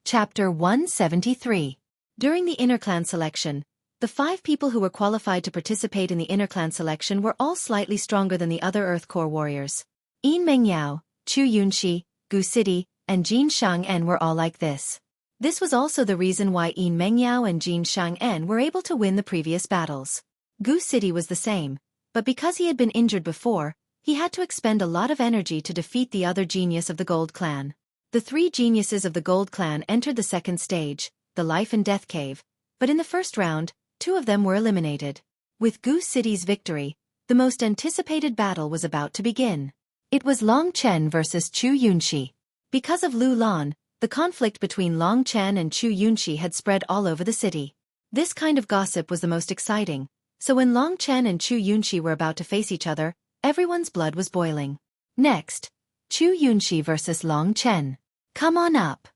Chapter 173. During the inner clan selection, the 5 people who were qualified to participate in the inner clan selection were all slightly stronger than the other Earth Core warriors. Yin Mengyao, Chu Yunxi, Gu City, and Jin Shang-en were all like this. This was also the reason why Yin Mengyao and Jin Shang-en were able to win the previous battles. Gu City was the same, but because he had been injured before, he had to expend a lot of energy to defeat the other genius of the Gold Clan. The 3 geniuses of the Gold Clan entered the second stage, the Life and Death Cave, but in the first round, 2 of them were eliminated. With Gu City's victory, the most anticipated battle was about to begin. It was Long Chen versus Chu Yunxi. Because of Lu Lan, the conflict between Long Chen and Chu Yunxi had spread all over the city. This kind of gossip was the most exciting, so when Long Chen and Chu Yunxi were about to face each other, everyone's blood was boiling. Next, Chu Yunxi versus Long Chen. Come on up.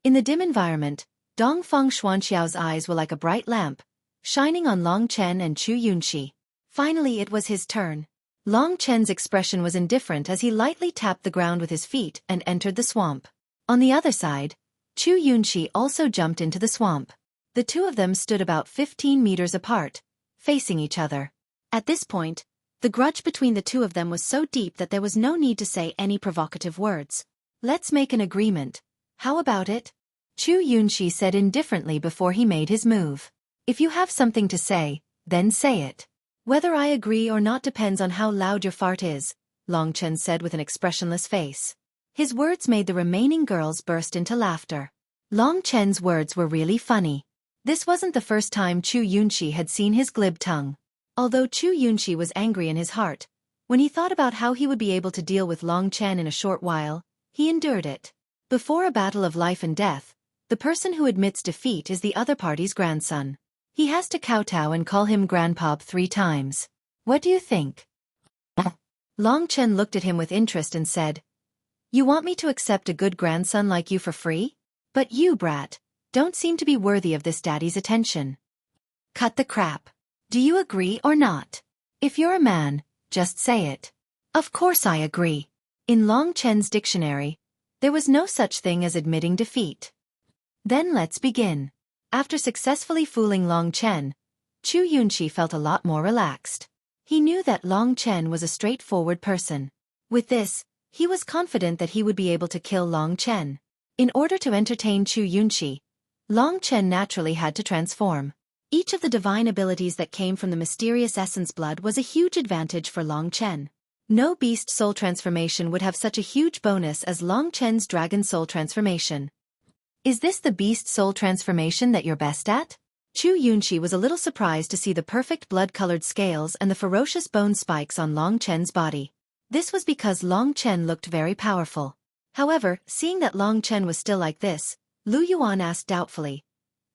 In the dim environment, Dongfang Xuanxiao's eyes were like a bright lamp, shining on Long Chen and Chu Yunxi. Finally it was his turn. Long Chen's expression was indifferent as he lightly tapped the ground with his feet and entered the swamp. On the other side, Chu Yunxi also jumped into the swamp. The 2 of them stood about 15 meters apart, facing each other. At this point, the grudge between the 2 of them was so deep that there was no need to say any provocative words. Let's make an agreement. How about it? Chu Yunxi said indifferently before he made his move. If you have something to say, then say it. Whether I agree or not depends on how loud your fart is, Long Chen said with an expressionless face. His words made the remaining girls burst into laughter. Long Chen's words were really funny. This wasn't the first time Chu Yunxi had seen his glib tongue. Although Chu Yunxi was angry in his heart, when he thought about how he would be able to deal with Long Chen in a short while, he endured it. Before a battle of life and death, the person who admits defeat is the other party's grandson. He has to kowtow and call him Grandpa 3 times. What do you think? Long Chen looked at him with interest and said, You want me to accept a good grandson like you for free? But you, brat, don't seem to be worthy of this daddy's attention. Cut the crap. Do you agree or not? If you're a man, just say it. Of course I agree. In Long Chen's dictionary, there was no such thing as admitting defeat. Then let's begin. After successfully fooling Long Chen, Chu Yunxi felt a lot more relaxed. He knew that Long Chen was a straightforward person. With this, he was confident that he would be able to kill Long Chen. In order to entertain Chu Yunxi, Long Chen naturally had to transform. Each of the divine abilities that came from the mysterious essence blood was a huge advantage for Long Chen. No beast soul transformation would have such a huge bonus as Long Chen's dragon soul transformation. Is this the beast soul transformation that you're best at? Chu Yunxi was a little surprised to see the perfect blood-colored scales and the ferocious bone spikes on Long Chen's body. This was because Long Chen looked very powerful. However, seeing that Long Chen was still like this, Lu Yuan asked doubtfully,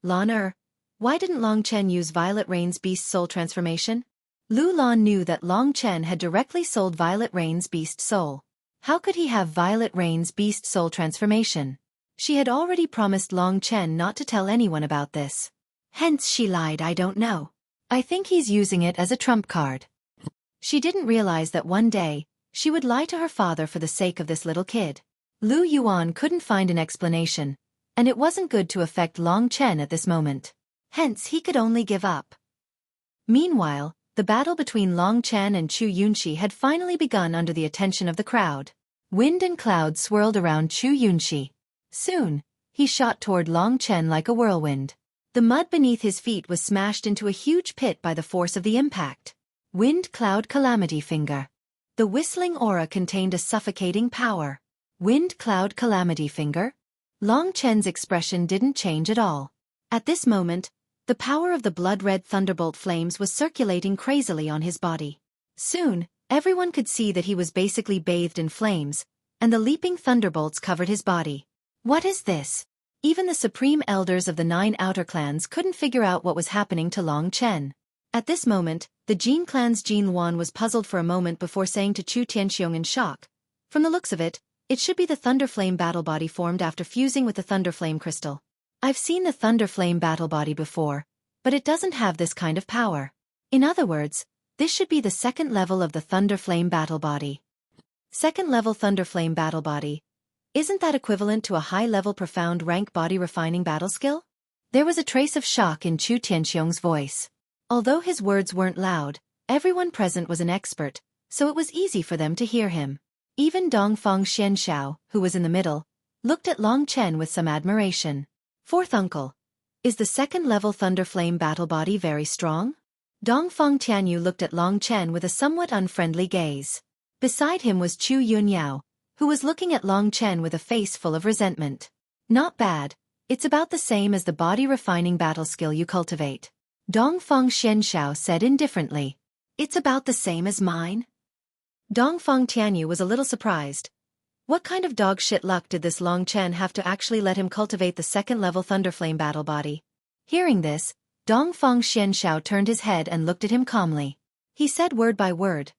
Lan why didn't Long Chen use Violet Rain's beast soul transformation? Lu Lan knew that Long Chen had directly sold Violet Rain's beast soul. How could he have Violet Rain's beast soul transformation? She had already promised Long Chen not to tell anyone about this. Hence she lied, I don't know. I think he's using it as a trump card. She didn't realize that one day, she would lie to her father for the sake of this little kid. Lu Yuan couldn't find an explanation, and it wasn't good to affect Long Chen at this moment. Hence he could only give up. Meanwhile, the battle between Long Chen and Chu Yunxi had finally begun under the attention of the crowd. Wind and clouds swirled around Chu Yunxi. Soon, he shot toward Long Chen like a whirlwind. The mud beneath his feet was smashed into a huge pit by the force of the impact. Wind Cloud Calamity Finger. The whistling aura contained a suffocating power. Wind Cloud Calamity Finger? Long Chen's expression didn't change at all. At this moment, the power of the blood-red thunderbolt flames was circulating crazily on his body. Soon, everyone could see that he was basically bathed in flames, and the leaping thunderbolts covered his body. What is this? Even the supreme elders of the 9 outer clans couldn't figure out what was happening to Long Chen. At this moment, the Jin clan's Jin Wan was puzzled for a moment before saying to Chu Tianxiong in shock, From the looks of it, it should be the Thunderflame battle body formed after fusing with the Thunderflame crystal. I've seen the Thunderflame battle body before, but it doesn't have this kind of power. In other words, this should be the 2nd level of the Thunderflame battle body. 2nd level Thunderflame battle body. Isn't that equivalent to a high-level profound rank body-refining battle skill? There was a trace of shock in Chu Tianxiong's voice. Although his words weren't loud, everyone present was an expert, so it was easy for them to hear him. Even Dongfang Xianxiao, who was in the middle, looked at Long Chen with some admiration. Fourth uncle, is the second-level Thunderflame battle body very strong? Dongfang Tianyu looked at Long Chen with a somewhat unfriendly gaze. Beside him was Chu Yunyao, who was looking at Long Chen with a face full of resentment. Not bad. It's about the same as the body-refining battle skill you cultivate. Dongfang Xianxiao said indifferently. It's about the same as mine? Dongfang Tianyu was a little surprised. What kind of dog shit luck did this Long Chen have to actually let him cultivate the second-level Thunderflame battle body? Hearing this, Dongfang Xianxiao turned his head and looked at him calmly. He said word by word.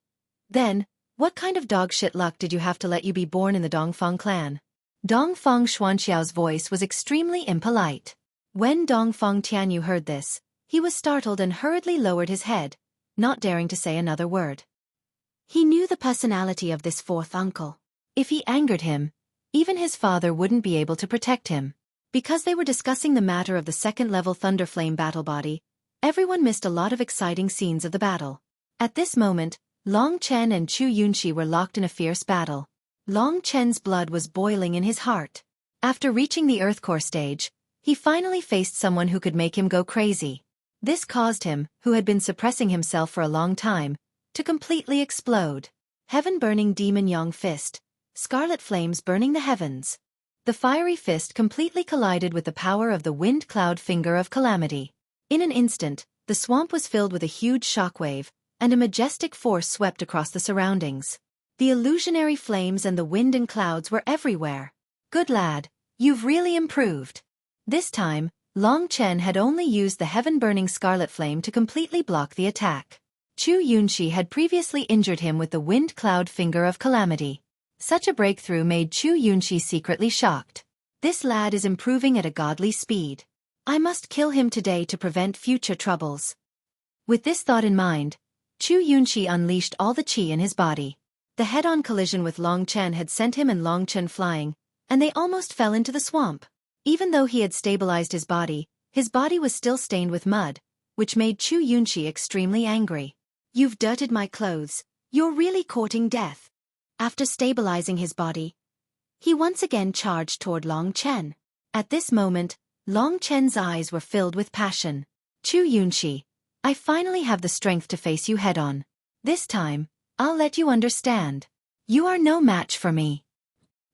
Then, what kind of dog shit luck did you have to let you be born in the Dongfang clan? Dongfang Xuanxiao's voice was extremely impolite. When Dongfang Tianyu heard this, he was startled and hurriedly lowered his head, not daring to say another word. He knew the personality of this fourth uncle. If he angered him, even his father wouldn't be able to protect him. Because they were discussing the matter of the second-level Thunderflame battle body, everyone missed a lot of exciting scenes of the battle. At this moment, Long Chen and Chu Yunxi were locked in a fierce battle. Long Chen's blood was boiling in his heart. After reaching the Earth Core stage, he finally faced someone who could make him go crazy. This caused him, who had been suppressing himself for a long time, to completely explode. Heaven-burning demon Yang fist. Scarlet flames burning the heavens. The fiery fist completely collided with the power of the wind cloud finger of calamity. In an instant, the swamp was filled with a huge shockwave, and a majestic force swept across the surroundings. The illusionary flames and the wind and clouds were everywhere. Good lad, you've really improved. This time, Long Chen had only used the heaven-burning scarlet flame to completely block the attack. Chu Yunxi had previously injured him with the wind cloud finger of calamity. Such a breakthrough made Chu Yunxi secretly shocked. This lad is improving at a godly speed. I must kill him today to prevent future troubles. With this thought in mind, Chu Yunxi unleashed all the qi in his body. The head-on collision with Long Chen had sent him and Long Chen flying, and they almost fell into the swamp. Even though he had stabilized his body was still stained with mud, which made Chu Yunxi extremely angry. You've dirted my clothes. You're really courting death. After stabilizing his body, he once again charged toward Long Chen. At this moment, Long Chen's eyes were filled with passion. Chu Yunxi, I finally have the strength to face you head-on. This time, I'll let you understand. You are no match for me.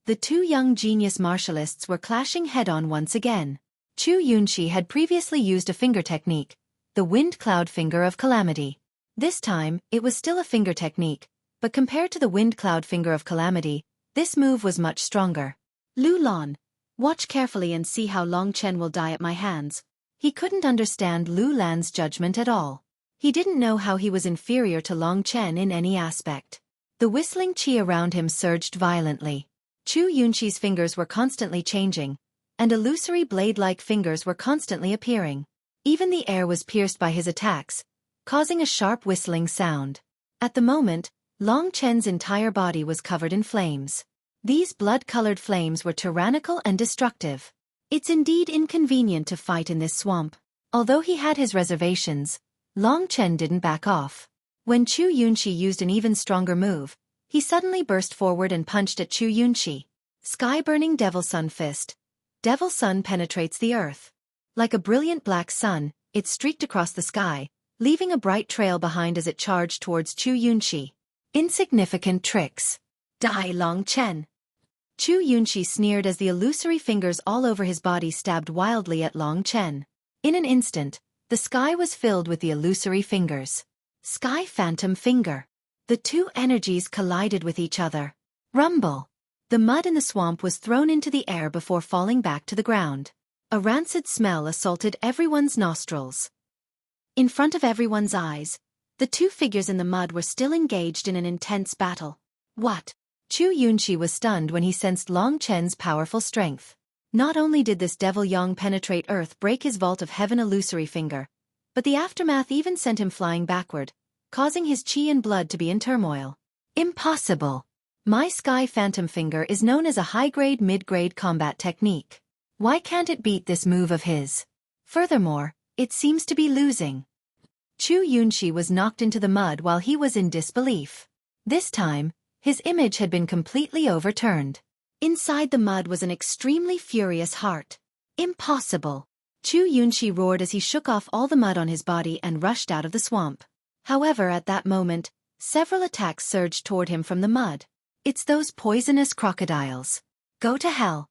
The two young genius martialists were clashing head-on once again. Chu Yunxi had previously used a finger technique, the wind cloud finger of calamity. This time, it was still a finger technique, but compared to the wind cloud finger of calamity, this move was much stronger. Lu Lan, watch carefully and see how Long Chen will die at my hands. He couldn't understand Lu Lan's judgment at all. He didn't know how he was inferior to Long Chen in any aspect. The whistling qi around him surged violently. Chu Yunxi's fingers were constantly changing, and illusory blade-like fingers were constantly appearing. Even the air was pierced by his attacks, causing a sharp whistling sound. At the moment, Long Chen's entire body was covered in flames. These blood-colored flames were tyrannical and destructive. It's indeed inconvenient to fight in this swamp. Although he had his reservations, Long Chen didn't back off. When Chu Yunxi used an even stronger move, he suddenly burst forward and punched at Chu Yunxi. Sky-burning Devil Sun fist. Devil Sun penetrates the earth. Like a brilliant black sun, it streaked across the sky, leaving a bright trail behind as it charged towards Chu Yunxi. Insignificant tricks. Die, Long Chen. Chu Yunxi sneered as the illusory fingers all over his body stabbed wildly at Long Chen. In an instant, the sky was filled with the illusory fingers. Sky Phantom Finger. The two energies collided with each other. Rumble. The mud in the swamp was thrown into the air before falling back to the ground. A rancid smell assaulted everyone's nostrils. In front of everyone's eyes, the two figures in the mud were still engaged in an intense battle. What? Chu Yunxi was stunned when he sensed Long Chen's powerful strength. Not only did this devil yang penetrate earth break his vault of heaven illusory finger, but the aftermath even sent him flying backward, causing his qi and blood to be in turmoil. Impossible! My Sky Phantom Finger is known as a high-grade mid-grade combat technique. Why can't it beat this move of his? Furthermore, it seems to be losing. Xueqi was knocked into the mud while he was in disbelief. This time, his image had been completely overturned. Inside the mud was an extremely furious heart. Impossible! Xueqi roared as he shook off all the mud on his body and rushed out of the swamp. However, at that moment, several attacks surged toward him from the mud. It's those poisonous crocodiles. Go to hell!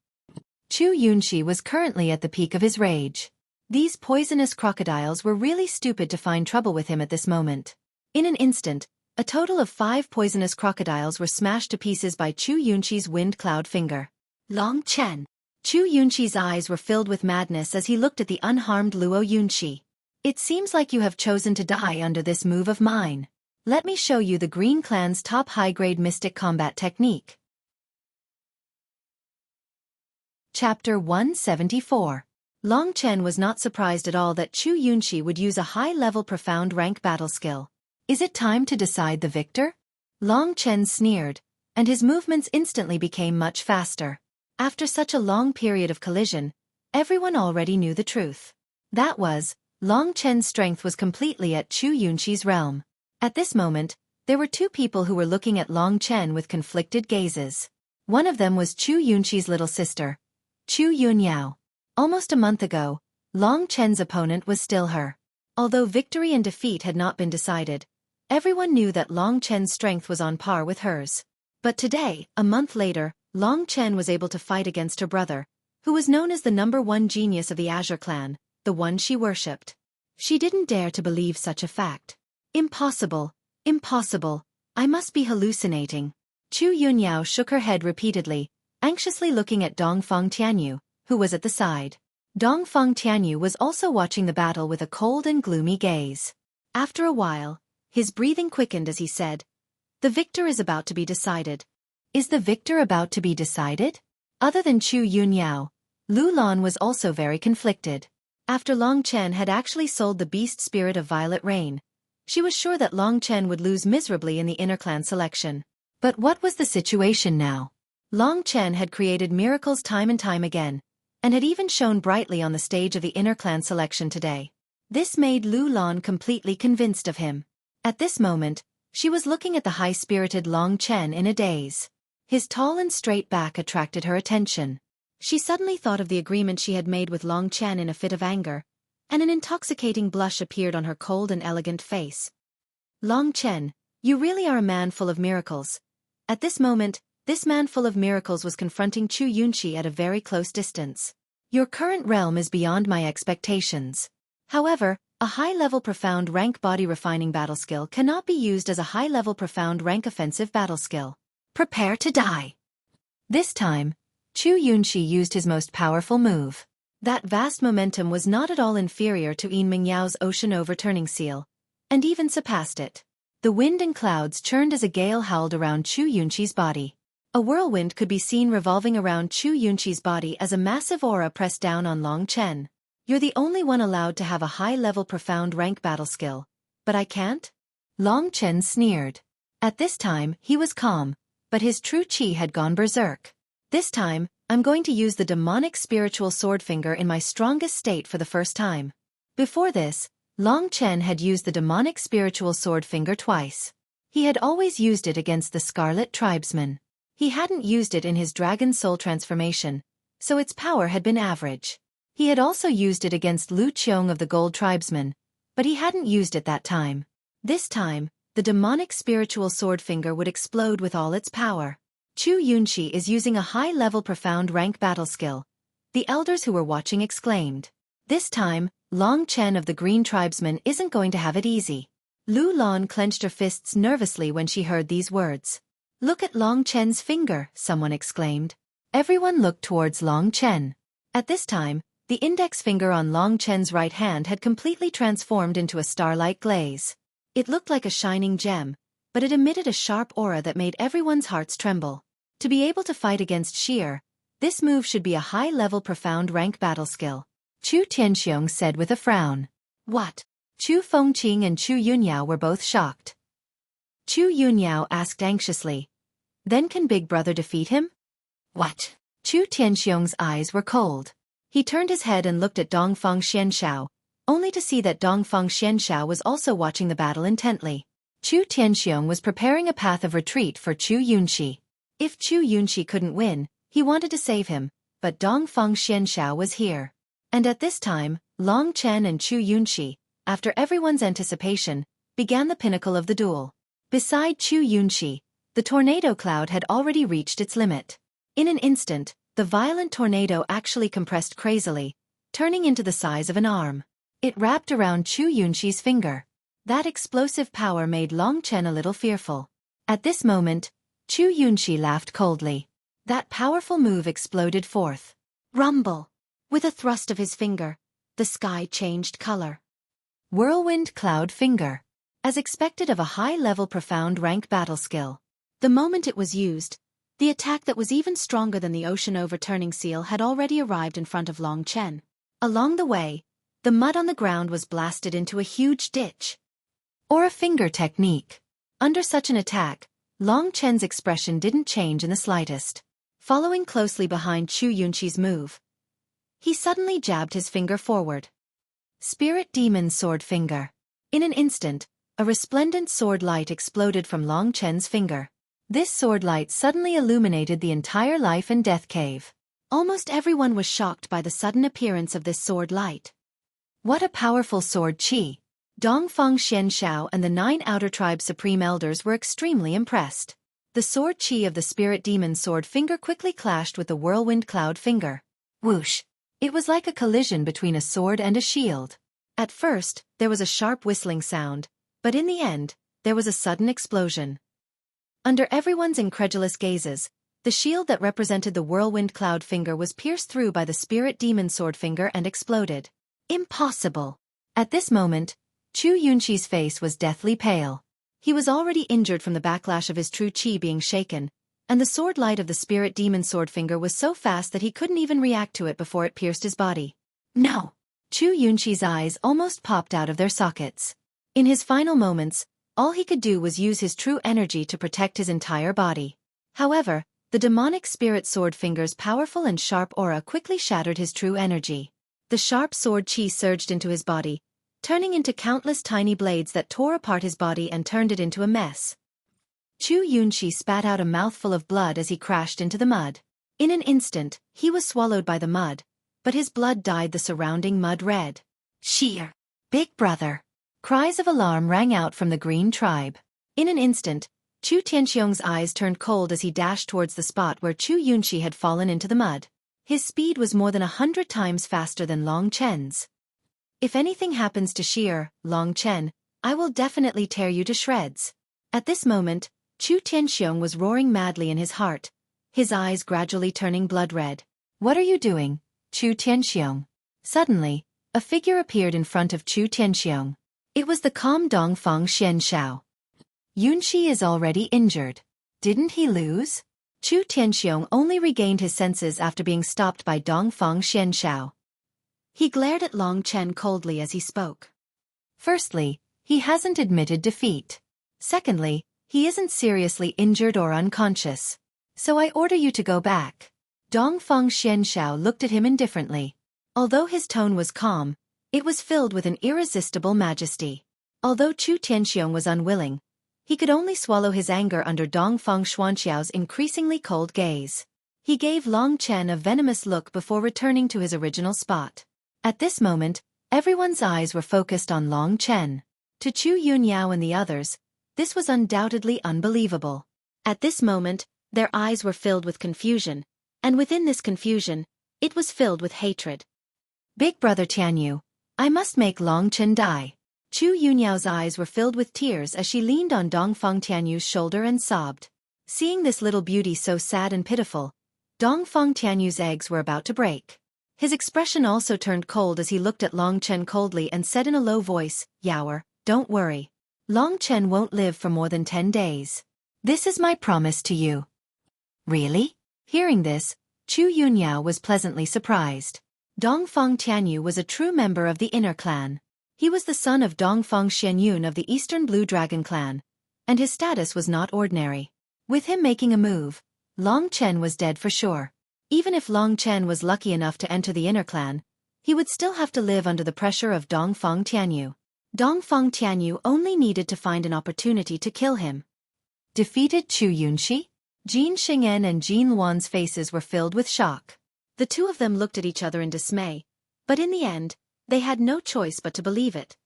Xueqi was currently at the peak of his rage. These poisonous crocodiles were really stupid to find trouble with him at this moment. In an instant, a total of 5 poisonous crocodiles were smashed to pieces by Xueqi's wind cloud finger. Long Chen. Xueqi's eyes were filled with madness as he looked at the unharmed Luo Yunqi. It seems like you have chosen to die under this move of mine. Let me show you the Green Clan's top high-grade mystic combat technique. Chapter 174. Long Chen was not surprised at all that Xueqi would use a high-level profound rank battle skill. Is it time to decide the victor? Long Chen sneered, and his movements instantly became much faster. After such a long period of collision, everyone already knew the truth. That was, Long Chen's strength was completely at Xueqi's realm. At this moment, there were 2 people who were looking at Long Chen with conflicted gazes. One of them was Xueqi's little sister, Xu Yunyao. Almost a month ago, Long Chen's opponent was still her. Although victory and defeat had not been decided, everyone knew that Long Chen's strength was on par with hers. But today, a month later, Long Chen was able to fight against her brother, who was known as the #1 genius of the Azure clan, the one she worshipped. She didn't dare to believe such a fact. Impossible, impossible, I must be hallucinating. Xu Yunyao shook her head repeatedly, anxiously looking at Dongfang Tianyu, who was at the side. Dongfang Tianyu was also watching the battle with a cold and gloomy gaze. After a while, his breathing quickened as he said, "The victor is about to be decided." Is the victor about to be decided? Other than Xu Yunyao, Lu Lan was also very conflicted. After Long Chen had actually sold the beast spirit of Violet Rain, she was sure that Long Chen would lose miserably in the inner clan selection. But what was the situation now? Long Chen had created miracles time and time again, and had even shone brightly on the stage of the inner clan selection today. This made Lu Lan completely convinced of him. At this moment, she was looking at the high-spirited Long Chen in a daze. His tall and straight back attracted her attention. She suddenly thought of the agreement she had made with Long Chen in a fit of anger, and an intoxicating blush appeared on her cold and elegant face. Long Chen, you really are a man full of miracles. At this moment, this man full of miracles was confronting Xueqi at a very close distance. Your current realm is beyond my expectations. However, a high-level profound rank body refining battle skill cannot be used as a high-level profound rank offensive battle skill. Prepare to die. This time, Xueqi used his most powerful move. That vast momentum was not at all inferior to Yin Mingyao's ocean overturning seal, and even surpassed it. The wind and clouds churned as a gale howled around Xueqi's body. A whirlwind could be seen revolving around Xueqi's body as a massive aura pressed down on Long Chen. You're the only one allowed to have a high-level profound rank battle skill, but I can't? Long Chen sneered. At this time, he was calm, but his true chi had gone berserk. This time, I'm going to use the demonic spiritual sword finger in my strongest state for the first time. Before this, Long Chen had used the demonic spiritual sword finger twice. He had always used it against the Scarlet Tribesman. He hadn't used it in his Dragon Soul transformation, so its power had been average. He had also used it against Lu Qiong of the Gold Tribesman, but he hadn't used it that time. This time, the demonic spiritual sword finger would explode with all its power. Xueqi is using a high-level profound rank battle skill. The elders who were watching exclaimed. This time, Long Chen of the Green Tribesman isn't going to have it easy. Lu Lan clenched her fists nervously when she heard these words. Look at Long Chen's finger, someone exclaimed. Everyone looked towards Long Chen. At this time, the index finger on Long Chen's right hand had completely transformed into a starlight glaze. It looked like a shining gem, but it emitted a sharp aura that made everyone's hearts tremble. To be able to fight against Sheer, this move should be a high-level profound rank battle skill. Chu Tianxiong said with a frown. What? Chu Fengqing and Xu Yunyao were both shocked. Xu Yunyao asked anxiously. Then can Big Brother defeat him? What? Chu Tianxiong's eyes were cold. He turned his head and looked at Dongfang Xianshao, only to see that Dongfang Xianshao was also watching the battle intently. Chu Tianxiong was preparing a path of retreat for Chu Yunxi. If Chu Yunxi couldn't win, he wanted to save him, but Dongfang Xianshao was here. And at this time, Long Chen and Chu Yunxi, after everyone's anticipation, began the pinnacle of the duel. Beside Chu Yunxi, the tornado cloud had already reached its limit. In an instant, the violent tornado actually compressed crazily, turning into the size of an arm. It wrapped around Chu Yunxi's finger. That explosive power made Long Chen a little fearful. At this moment, Chu Yunxi laughed coldly. That powerful move exploded forth. Rumble! With a thrust of his finger, the sky changed color. Whirlwind Cloud Finger. As expected of a high-level profound rank battle skill. The moment it was used, the attack that was even stronger than the ocean overturning seal had already arrived in front of Long Chen. Along the way, the mud on the ground was blasted into a huge ditch. Or a finger technique. Under such an attack, Long Chen's expression didn't change in the slightest. Following closely behind Chu Yunxi's move, he suddenly jabbed his finger forward. Spirit Demon Sword Finger. In an instant, a resplendent sword light exploded from Long Chen's finger. This sword light suddenly illuminated the entire life and death cave. Almost everyone was shocked by the sudden appearance of this sword light. What a powerful sword qi! Dongfang Xianshao and the 9 Outer Tribe Supreme Elders were extremely impressed. The sword qi of the Spirit Demon Sword Finger quickly clashed with the Whirlwind Cloud Finger. Whoosh! It was like a collision between a sword and a shield. At first, there was a sharp whistling sound, but in the end, there was a sudden explosion. Under everyone's incredulous gazes, the shield that represented the Whirlwind Cloud Finger was pierced through by the Spirit Demon Sword Finger and exploded. Impossible! At this moment, Chu Yunxi's face was deathly pale. He was already injured from the backlash of his true qi being shaken, and the sword light of the Spirit Demon Sword Finger was so fast that he couldn't even react to it before it pierced his body. No! Chu Yunxi's eyes almost popped out of their sockets. In his final moments, all he could do was use his true energy to protect his entire body. However, the demonic Spirit Sword Finger's powerful and sharp aura quickly shattered his true energy. The sharp sword qi surged into his body, turning into countless tiny blades that tore apart his body and turned it into a mess. Chu Yunxi spat out a mouthful of blood as he crashed into the mud. In an instant, he was swallowed by the mud, but his blood dyed the surrounding mud red. Sheer! Big Brother! Cries of alarm rang out from the Green Tribe. In an instant, Chu Tianxiong's eyes turned cold as he dashed towards the spot where Chu Yunxi had fallen into the mud. His speed was more than 100 times faster than Long Chen's. If anything happens to Sheer, Long Chen, I will definitely tear you to shreds. At this moment, Chu Tianxiong was roaring madly in his heart, his eyes gradually turning blood red. What are you doing, Chu Tianxiong? Suddenly, a figure appeared in front of Chu Tianxiong. It was the calm Dongfang Xianshao. Yunxi is already injured. Didn't he lose? Chu Tianxiong only regained his senses after being stopped by Dongfang Xianshao. He glared at Long Chen coldly as he spoke. Firstly, he hasn't admitted defeat. Secondly, he isn't seriously injured or unconscious. So I order you to go back. Dongfang Xianshao looked at him indifferently. Although his tone was calm, it was filled with an irresistible majesty. Although Chu Tianxiong was unwilling, he could only swallow his anger under Dongfang Xuanxiao's increasingly cold gaze. He gave Long Chen a venomous look before returning to his original spot. At this moment, everyone's eyes were focused on Long Chen. To Chu Yunyao and the others, this was undoubtedly unbelievable. At this moment, their eyes were filled with confusion, and within this confusion, it was filled with hatred. Big Brother Tianyu, I must make Long Chen die. Chu Yunyao's eyes were filled with tears as she leaned on Dongfang Tianyu's shoulder and sobbed. Seeing this little beauty so sad and pitiful, Dongfang Tianyu's eggs were about to break. His expression also turned cold as he looked at Long Chen coldly and said in a low voice, Yaoer, don't worry. Long Chen won't live for more than 10 days. This is my promise to you. Really? Hearing this, Chu Yunyao was pleasantly surprised. Dongfang Tianyu was a true member of the inner clan. He was the son of Dongfang Xianyun of the Eastern Blue Dragon clan, and his status was not ordinary. With him making a move, Long Chen was dead for sure. Even if Long Chen was lucky enough to enter the inner clan, he would still have to live under the pressure of Dongfang Tianyu. Dongfang Tianyu only needed to find an opportunity to kill him. Defeated Chu Yunxi? Jin Xing'en and Jin Luan's faces were filled with shock. The two of them looked at each other in dismay, but in the end, they had no choice but to believe it.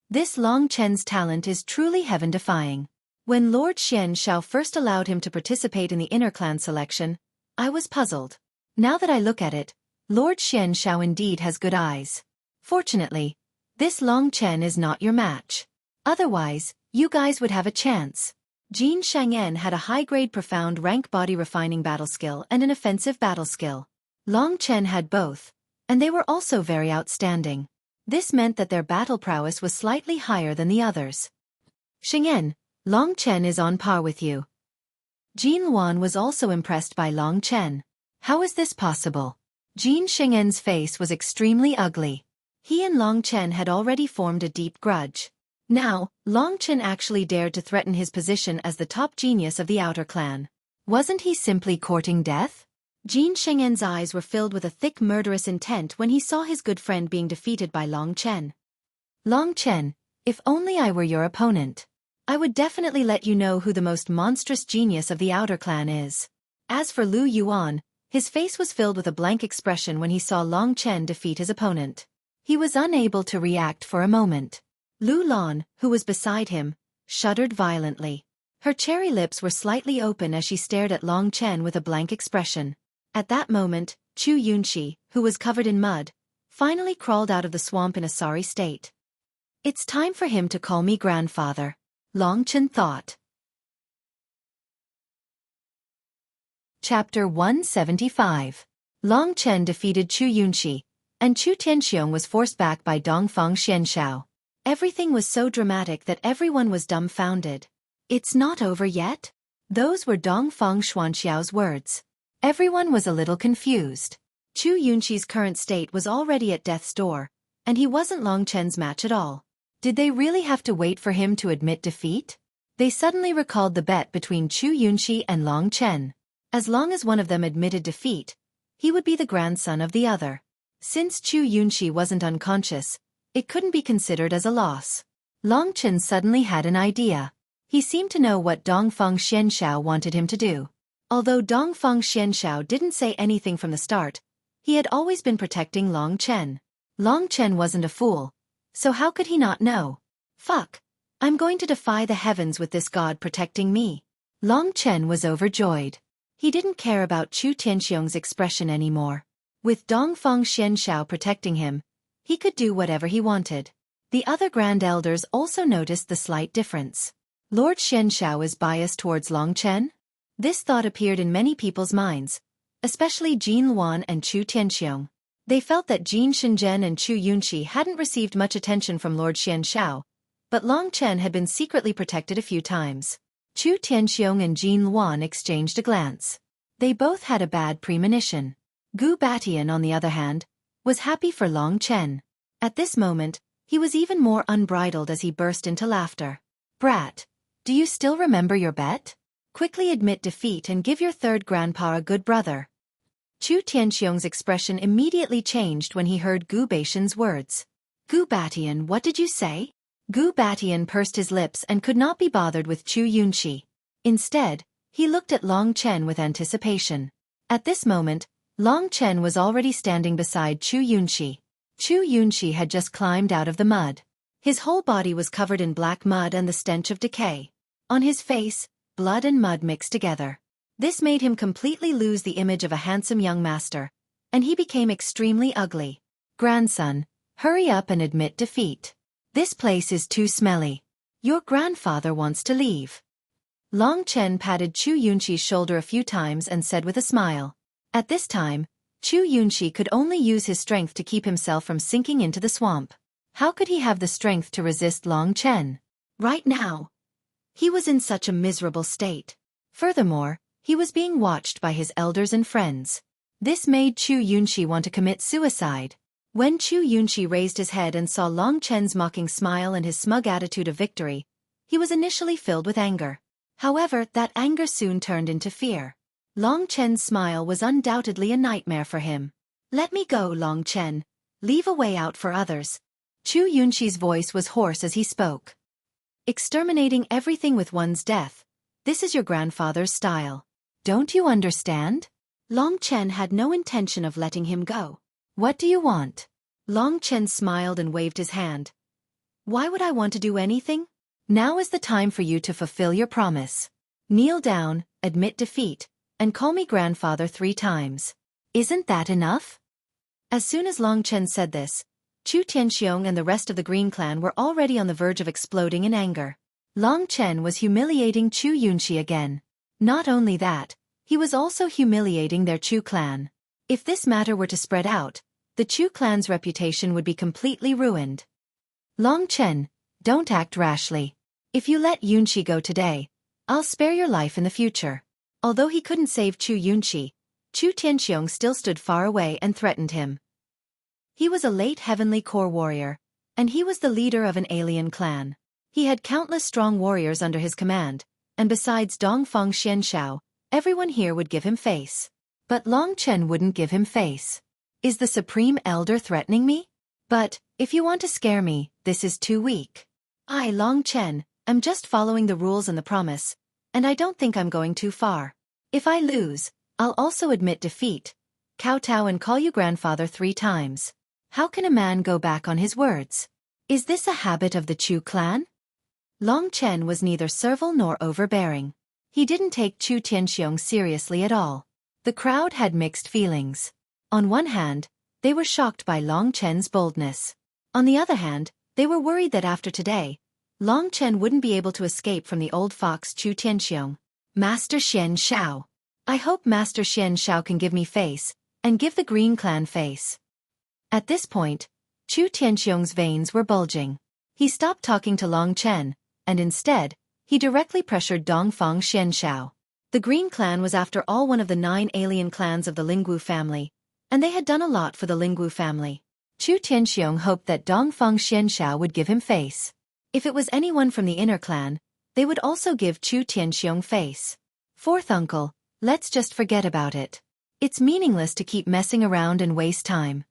This Long Chen's talent is truly heaven-defying. When Lord Xian Shao first allowed him to participate in the inner clan selection, I was puzzled. Now that I look at it, Lord Xian Shao indeed has good eyes. Fortunately, this Long Chen is not your match. Otherwise, you guys would have a chance. Jin Shang'en had a high-grade profound rank body refining battle skill and an offensive battle skill. Long Chen had both, and they were also very outstanding. This meant that their battle prowess was slightly higher than the others. Shang'en, Long Chen is on par with you. Jin Luan was also impressed by Long Chen. How is this possible? Jin Shang'en's face was extremely ugly. He and Long Chen had already formed a deep grudge. Now, Long Chen actually dared to threaten his position as the top genius of the outer clan. Wasn't he simply courting death? Jin Shang'en's eyes were filled with a thick murderous intent when he saw his good friend being defeated by Long Chen. Long Chen, if only I were your opponent. I would definitely let you know who the most monstrous genius of the outer clan is. As for Lu Yuan, his face was filled with a blank expression when he saw Long Chen defeat his opponent. He was unable to react for a moment. Lu Lan, who was beside him, shuddered violently. Her cherry lips were slightly open as she stared at Long Chen with a blank expression. At that moment, Chu Yunxi, who was covered in mud, finally crawled out of the swamp in a sorry state. It's time for him to call me grandfather, Long Chen thought. Chapter 175. Long Chen defeated Chu Yunxi, and Chu Tianxiong was forced back by Dongfang Xianshao. Everything was so dramatic that everyone was dumbfounded. It's not over yet? Those were Dongfang Xuanxiao's words. Everyone was a little confused. Chu Yunxi's current state was already at death's door, and he wasn't Long Chen's match at all. Did they really have to wait for him to admit defeat? They suddenly recalled the bet between Chu Yunxi and Long Chen. As long as one of them admitted defeat, he would be the grandson of the other. Since Chu Yunxi wasn't unconscious, it couldn't be considered as a loss. Long Chen suddenly had an idea. He seemed to know what Dongfang Xianshao wanted him to do. Although Dongfang Xianshao didn't say anything from the start, he had always been protecting Long Chen. Long Chen wasn't a fool, so how could he not know? Fuck! I'm going to defy the heavens with this god protecting me. Long Chen was overjoyed. He didn't care about Chu Tianxiong's expression anymore. With Dongfang Xianshao protecting him, he could do whatever he wanted. The other grand elders also noticed the slight difference. Lord Xianshao is biased towards Long Chen? This thought appeared in many people's minds, especially Jin Luan and Chu Tianxiong. They felt that Jin Shenzhen and Chu Yunxi hadn't received much attention from Lord Xianshao, but Long Chen had been secretly protected a few times. Chu Tianxiong and Jin Luan exchanged a glance. They both had a bad premonition. Gu Batian, on the other hand, was happy for Long Chen. At this moment, he was even more unbridled as he burst into laughter. Brat, do you still remember your bet? Quickly admit defeat and give your third grandpa a good brother. Chu Tianxiong's expression immediately changed when he heard Gu Batian's words. Gu Batian, what did you say? Gu Batian pursed his lips and could not be bothered with Chu Yunxi. Instead, he looked at Long Chen with anticipation. At this moment, Long Chen was already standing beside Chu Yunxi. Chu Yunxi had just climbed out of the mud. His whole body was covered in black mud and the stench of decay. On his face, blood and mud mixed together. This made him completely lose the image of a handsome young master, and he became extremely ugly. Grandson, hurry up and admit defeat. This place is too smelly. Your grandfather wants to leave. Long Chen patted Chu Yunxi's shoulder a few times and said with a smile. At this time, Chu Yunxi could only use his strength to keep himself from sinking into the swamp. How could he have the strength to resist Long Chen? Right now, he was in such a miserable state. Furthermore, he was being watched by his elders and friends. This made Chu Yunxi want to commit suicide. When Chu Yunxi raised his head and saw Long Chen's mocking smile and his smug attitude of victory, he was initially filled with anger. However, that anger soon turned into fear. Long Chen's smile was undoubtedly a nightmare for him. "Let me go, Long Chen. Leave a way out for others." Chu Yunqi's voice was hoarse as he spoke. "Exterminating everything with one's death. This is your grandfather's style. Don't you understand?" Long Chen had no intention of letting him go. "What do you want?" Long Chen smiled and waved his hand. "Why would I want to do anything? Now is the time for you to fulfill your promise. Kneel down, admit defeat, and call me grandfather 3 times. Isn't that enough?" As soon as Long Chen said this, Chu Tianxiong and the rest of the Green Clan were already on the verge of exploding in anger. Long Chen was humiliating Chu Yunqi again. Not only that, he was also humiliating their Chu clan. If this matter were to spread out, the Chu clan's reputation would be completely ruined. "Long Chen, don't act rashly. If you let Yunqi go today, I'll spare your life in the future." Although he couldn't save Chu Yunqi, Chu Tianxiong still stood far away and threatened him. He was a late heavenly core warrior, and he was the leader of an alien clan. He had countless strong warriors under his command, and besides Dongfang Xianshao, everyone here would give him face. But Long Chen wouldn't give him face. "Is the Supreme Elder threatening me? But, if you want to scare me, this is too weak. I, Long Chen, am just following the rules and the promise, and I don't think I'm going too far. If I lose, I'll also admit defeat, kowtow and call you grandfather 3 times. How can a man go back on his words? Is this a habit of the Chu clan?" Long Chen was neither servile nor overbearing. He didn't take Chu Tianxiong seriously at all. The crowd had mixed feelings. On one hand, they were shocked by Long Chen's boldness. On the other hand, they were worried that after today, Long Chen wouldn't be able to escape from the old fox Chu Tianxiong. "Master Xianshao. I hope Master Xianshao can give me face, and give the Green Clan face." At this point, Chu Tianxiong's veins were bulging. He stopped talking to Long Chen, and instead, he directly pressured Dongfang Xianshao. The Green Clan was after all one of the 9 alien clans of the Lingwu family, and they had done a lot for the Lingwu family. Chu Tianxiong hoped that Dongfang Xianshao would give him face. If it was anyone from the inner clan, they would also give Chu Tianxiong face. "Fourth uncle, let's just forget about it. It's meaningless to keep messing around and waste time."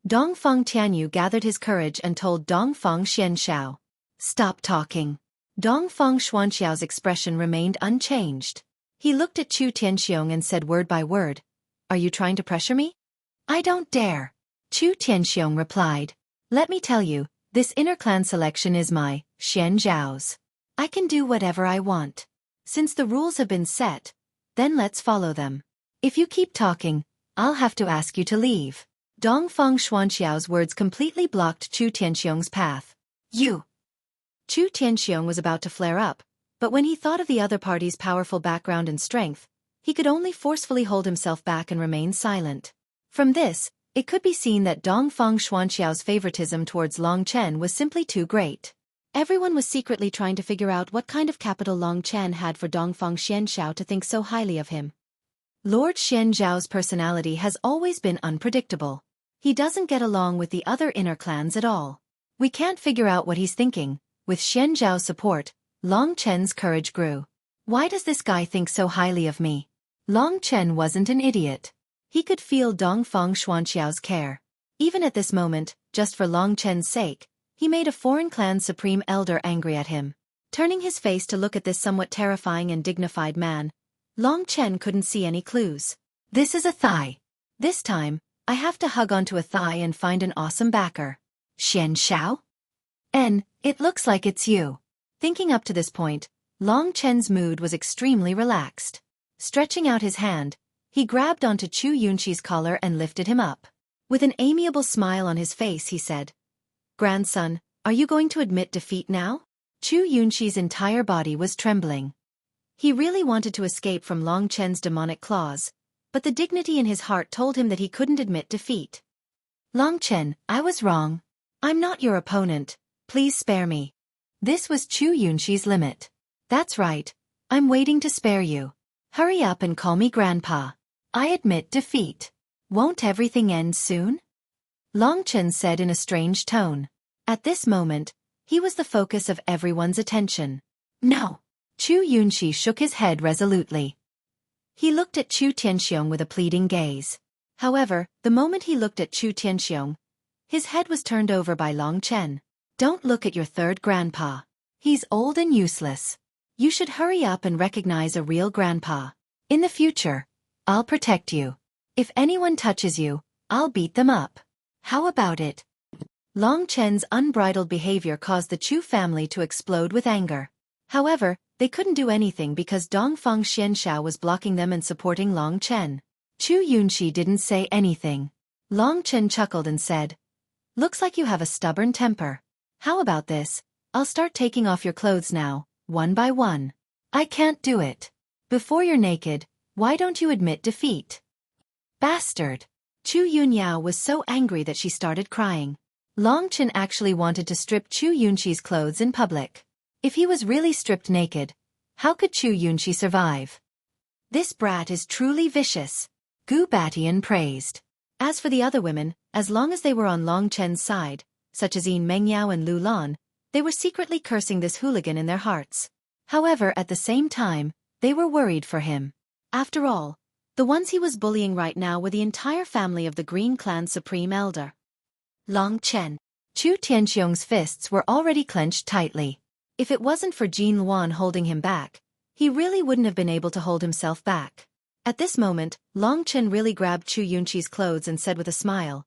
Dongfang Tianyu gathered his courage and told Dongfang Xianshao. "Stop talking." Dongfang Xuanxiao's expression remained unchanged. He looked at Chu Tianxiong and said word by word, "Are you trying to pressure me?" "I don't dare." Chu Tianxiong replied. "Let me tell you, this inner clan selection is my, Xian Zhao's. I can do whatever I want. Since the rules have been set, then let's follow them. If you keep talking, I'll have to ask you to leave." Dongfang Xuanxiao's words completely blocked Chu Tianxiong's path. "You!" Chu Tianxiong was about to flare up, but when he thought of the other party's powerful background and strength, he could only forcefully hold himself back and remain silent. From this, it could be seen that Dongfang Xuanxiao's favoritism towards Long Chen was simply too great. Everyone was secretly trying to figure out what kind of capital Long Chen had for Dongfang Xianshao to think so highly of him. Lord Xianzhao's personality has always been unpredictable. He doesn't get along with the other inner clans at all. We can't figure out what he's thinking. With Xianzhao's support, Long Chen's courage grew. Why does this guy think so highly of me? Long Chen wasn't an idiot. He could feel Dongfang Xuanxiao's care. Even at this moment, just for Long Chen's sake, he made a foreign clan's supreme elder angry at him. Turning his face to look at this somewhat terrifying and dignified man, Long Chen couldn't see any clues. This is a thigh. This time, I have to hug onto a thigh and find an awesome backer. Xianshao? It looks like it's you. Thinking up to this point, Long Chen's mood was extremely relaxed. Stretching out his hand, he grabbed onto Chu Yunqi's collar and lifted him up. With an amiable smile on his face he said, "Grandson, are you going to admit defeat now?" Chu Yunqi's entire body was trembling. He really wanted to escape from Long Chen's demonic claws, but the dignity in his heart told him that he couldn't admit defeat. "Long Chen, I was wrong. I'm not your opponent. Please spare me." This was Chu Yunqi's limit. "That's right. I'm waiting to spare you. Hurry up and call me Grandpa. I admit defeat. Won't everything end soon?" Long Chen said in a strange tone. At this moment, he was the focus of everyone's attention. "No. Chu Yunxi shook his head resolutely. He looked at Chu Tianxiong with a pleading gaze. However, the moment he looked at Chu Tianxiong, his head was turned over by Long Chen. Don't look at your third grandpa. He's old and useless. You should hurry up and recognize a real grandpa. In the future, I'll protect you. If anyone touches you, I'll beat them up. How about it? Long Chen's unbridled behavior caused the Chu family to explode with anger. However, they couldn't do anything because Dongfang Xianshao was blocking them and supporting Long Chen. Chu Yunxi didn't say anything. Long Chen chuckled and said, "Looks like you have a stubborn temper. How about this? I'll start taking off your clothes now, one by one." "I can't do it." "Before you're naked, why don't you admit defeat?" "Bastard." Chu Yunyao was so angry that she started crying. Long Chen actually wanted to strip Chu Yunxi's clothes in public. If he was really stripped naked, how could Chu Yunxi survive? "This brat is truly vicious," Gu Batian praised. As for the other women, as long as they were on Long Chen's side, such as Yin Mengyao and Lu Lan, they were secretly cursing this hooligan in their hearts. However, at the same time, they were worried for him. After all, the ones he was bullying right now were the entire family of the Green Clan's supreme elder. Long Chen. Chu Tianxiong's fists were already clenched tightly. If it wasn't for Jin Luan holding him back, he really wouldn't have been able to hold himself back. At this moment, Long Chen really grabbed Chu Yunxi's clothes and said with a smile,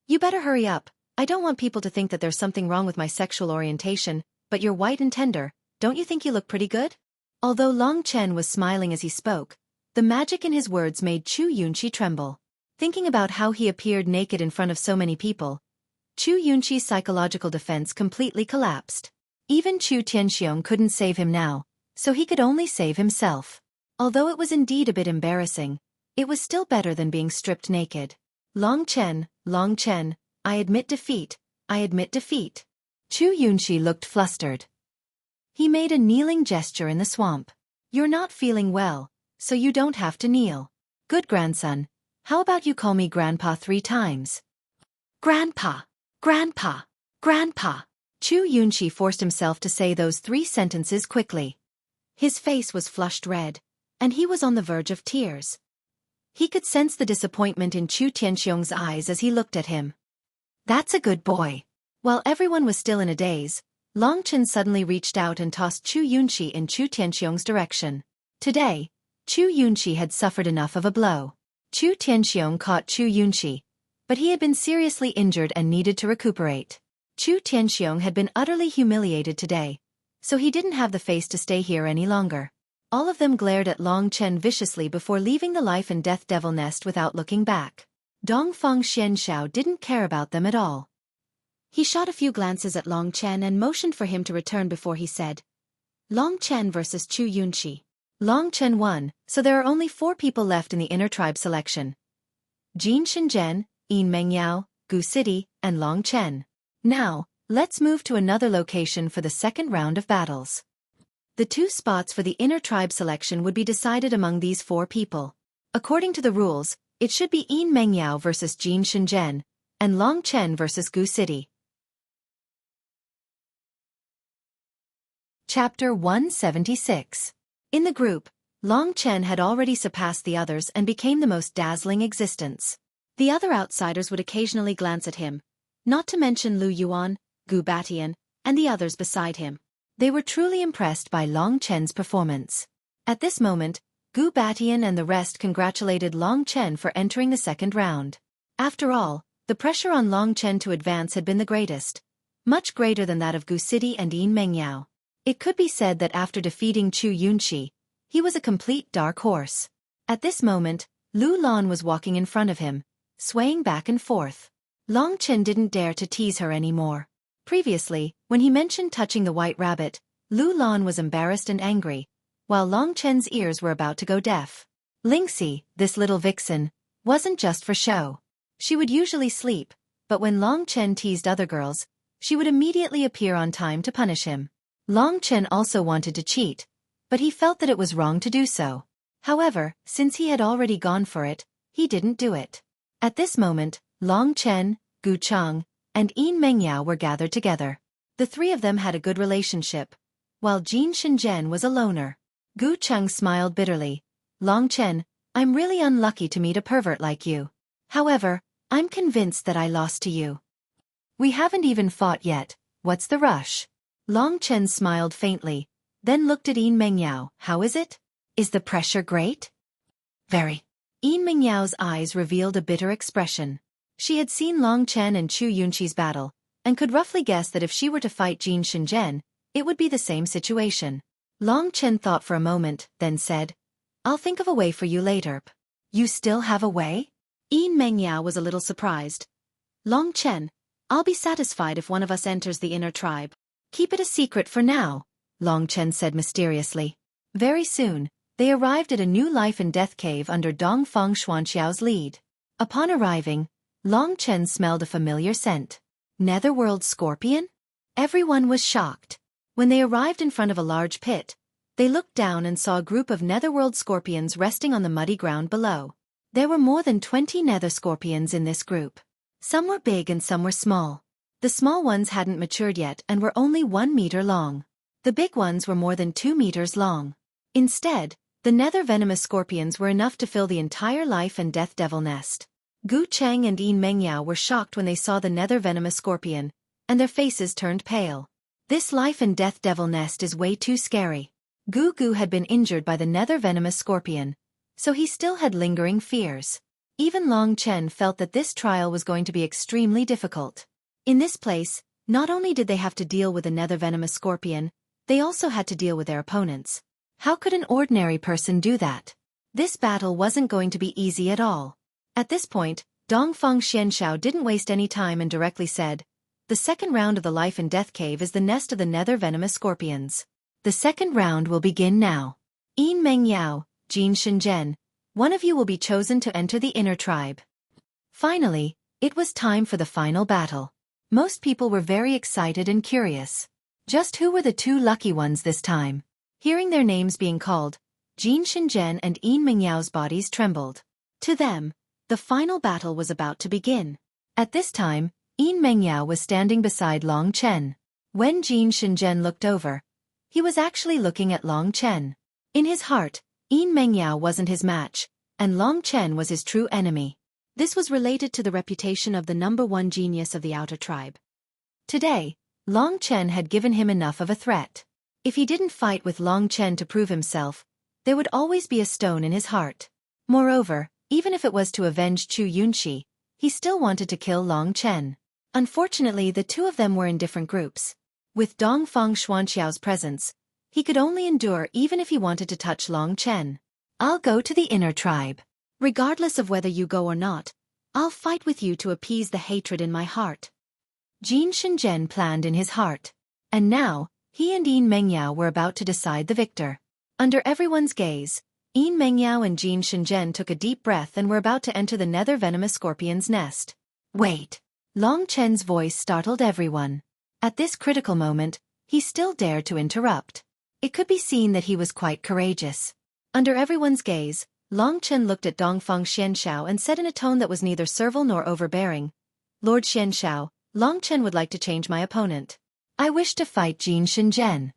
"You better hurry up. I don't want people to think that there's something wrong with my sexual orientation, but you're white and tender, don't you think you look pretty good?" Although Long Chen was smiling as he spoke, the magic in his words made Chu Yunxi tremble. Thinking about how he appeared naked in front of so many people, Chu Yunxi's psychological defense completely collapsed. Even Chu Tianxiong couldn't save him now, so he could only save himself. Although it was indeed a bit embarrassing, it was still better than being stripped naked. Long Chen, I admit defeat, I admit defeat." Chu Yunxi looked flustered. He made a kneeling gesture in the swamp. "You're not feeling well, so you don't have to kneel. Good grandson, how about you call me Grandpa 3 times? Grandpa, Grandpa, Grandpa." Chu Yunxi forced himself to say those 3 sentences quickly. His face was flushed red, and he was on the verge of tears. He could sense the disappointment in Chu Tianxiong's eyes as he looked at him. "That's a good boy." While everyone was still in a daze, Long Chen suddenly reached out and tossed Chu Yunxi in Chu Tianxiong's direction. Today, Chu Yunxi had suffered enough of a blow. Chu Tianxiong caught Chu Yunxi, but he had been seriously injured and needed to recuperate. Chu Tianxiong had been utterly humiliated today, so he didn't have the face to stay here any longer. All of them glared at Long Chen viciously before leaving the life and death devil nest without looking back. Dongfang Xianshao didn't care about them at all. He shot a few glances at Long Chen and motioned for him to return before he said, "Long Chen versus Chu Yunxi." Long Chen won, so there are only 4 people left in the inner tribe selection. Jin Shenzhen, Yin Mengyao, Gu City, and Long Chen. Now, let's move to another location for the second round of battles. The 2 spots for the inner tribe selection would be decided among these 4 people. According to the rules, it should be Yin Mengyao versus Jin Shenzhen, and Long Chen versus Gu City. Chapter 176. In the group, Long Chen had already surpassed the others and became the most dazzling existence. The other outsiders would occasionally glance at him, not to mention Lu Yuan, Gu Batian, and the others beside him. They were truly impressed by Long Chen's performance. At this moment, Gu Batian and the rest congratulated Long Chen for entering the second round. After all, the pressure on Long Chen to advance had been the greatest, much greater than that of Gu City and Yin Mengyao. It could be said that after defeating Chu Yunxi, he was a complete dark horse. At this moment, Lu Lan was walking in front of him, swaying back and forth. Long Chen didn't dare to tease her anymore. Previously, when he mentioned touching the white rabbit, Lu Lan was embarrassed and angry, while Long Chen's ears were about to go deaf. Lingxi, this little vixen, wasn't just for show. She would usually sleep, but when Long Chen teased other girls, she would immediately appear on time to punish him. Long Chen also wanted to cheat, but he felt that it was wrong to do so. However, since he had already gone for it, he didn't do it. At this moment, Long Chen, Gu Chang, and Yin Mengyao were gathered together. The 3 of them had a good relationship, while Jin Shenzhen was a loner. Gu Cheng smiled bitterly. Long Chen, I'm really unlucky to meet a pervert like you. However, I'm convinced that I lost to you. We haven't even fought yet, what's the rush? Long Chen smiled faintly, then looked at Yin Mengyao. How is it? Is the pressure great? Very. Yin Mengyao's eyes revealed a bitter expression. She had seen Long Chen and Chu Yunqi's battle, and could roughly guess that if she were to fight Jin Shenzhen, it would be the same situation. Long Chen thought for a moment, then said, I'll think of a way for you later. You still have a way? Yin Mengyao was a little surprised. Long Chen, I'll be satisfied if one of us enters the inner tribe. Keep it a secret for now, Long Chen said mysteriously. Very soon, they arrived at a new life and death cave under Dongfang Xuanqiao's lead. Upon arriving, Long Chen smelled a familiar scent. Netherworld scorpion? Everyone was shocked. When they arrived in front of a large pit, they looked down and saw a group of netherworld scorpions resting on the muddy ground below. There were more than 20 nether scorpions in this group. Some were big and some were small. The small ones hadn't matured yet and were only 1 meter long. The big ones were more than 2 meters long. Instead, the nether venomous scorpions were enough to fill the entire life and death devil nest. Gu Cheng and Yin Mengyao were shocked when they saw the nether venomous scorpion, and their faces turned pale. This life and death devil nest is way too scary. Gu had been injured by the nether venomous scorpion, so he still had lingering fears. Even Long Chen felt that this trial was going to be extremely difficult. In this place, not only did they have to deal with a nether venomous scorpion, they also had to deal with their opponents. How could an ordinary person do that? This battle wasn't going to be easy at all. At this point, Dongfang Xianshao didn't waste any time and directly said, the second round of the life and death cave is the nest of the nether venomous scorpions. The second round will begin now. Yin Mengyao, Jin Shenzhen, one of you will be chosen to enter the inner tribe. Finally, it was time for the final battle. Most people were very excited and curious. Just who were the 2 lucky ones this time? Hearing their names being called, Jin Shenzhen and Yin Mengyao's bodies trembled. To them, the final battle was about to begin. At this time, Yin Mengyao was standing beside Long Chen. When Jin Shenzhen looked over, he was actually looking at Long Chen. In his heart, Yin Mengyao wasn't his match, and Long Chen was his true enemy. This was related to the reputation of the #1 genius of the outer tribe. Today, Long Chen had given him enough of a threat. If he didn't fight with Long Chen to prove himself, there would always be a stone in his heart. Moreover, even if it was to avenge Chu Yunqi, he still wanted to kill Long Chen. Unfortunately, the 2 of them were in different groups. With Dongfang Xuanqiao's presence, he could only endure even if he wanted to touch Long Chen. I'll go to the inner tribe. Regardless of whether you go or not, I'll fight with you to appease the hatred in my heart. Jin Shenzhen planned in his heart. And now, he and Yin Mengyao were about to decide the victor. Under everyone's gaze, Yin Mengyao and Jin Shenzhen took a deep breath and were about to enter the nether venomous scorpion's nest. Wait! Long Chen's voice startled everyone. At this critical moment, he still dared to interrupt. It could be seen that he was quite courageous. Under everyone's gaze, Long Chen looked at Dongfang Xianshao and said in a tone that was neither servile nor overbearing, Lord Xianshao, Long Chen would like to change my opponent. I wish to fight Jin Shenzhen.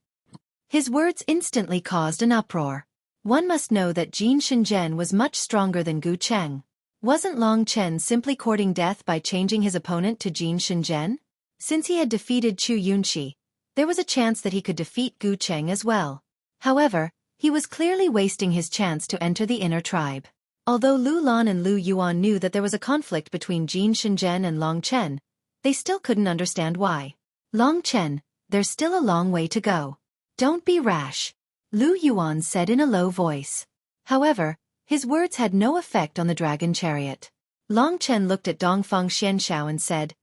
His words instantly caused an uproar. One must know that Jin Shenzhen was much stronger than Gu Cheng. Wasn't Long Chen simply courting death by changing his opponent to Jin Shenzhen? Since he had defeated Chu Yunqi, there was a chance that he could defeat Gu Cheng as well. However, he was clearly wasting his chance to enter the inner tribe. Although Lu Lan and Lu Yuan knew that there was a conflict between Jin Shenzhen and Long Chen, they still couldn't understand why. Long Chen, there's still a long way to go. Don't be rash, Lu Yuan said in a low voice. However, his words had no effect on the dragon chariot. Long Chen looked at Dongfang Xianshao and said,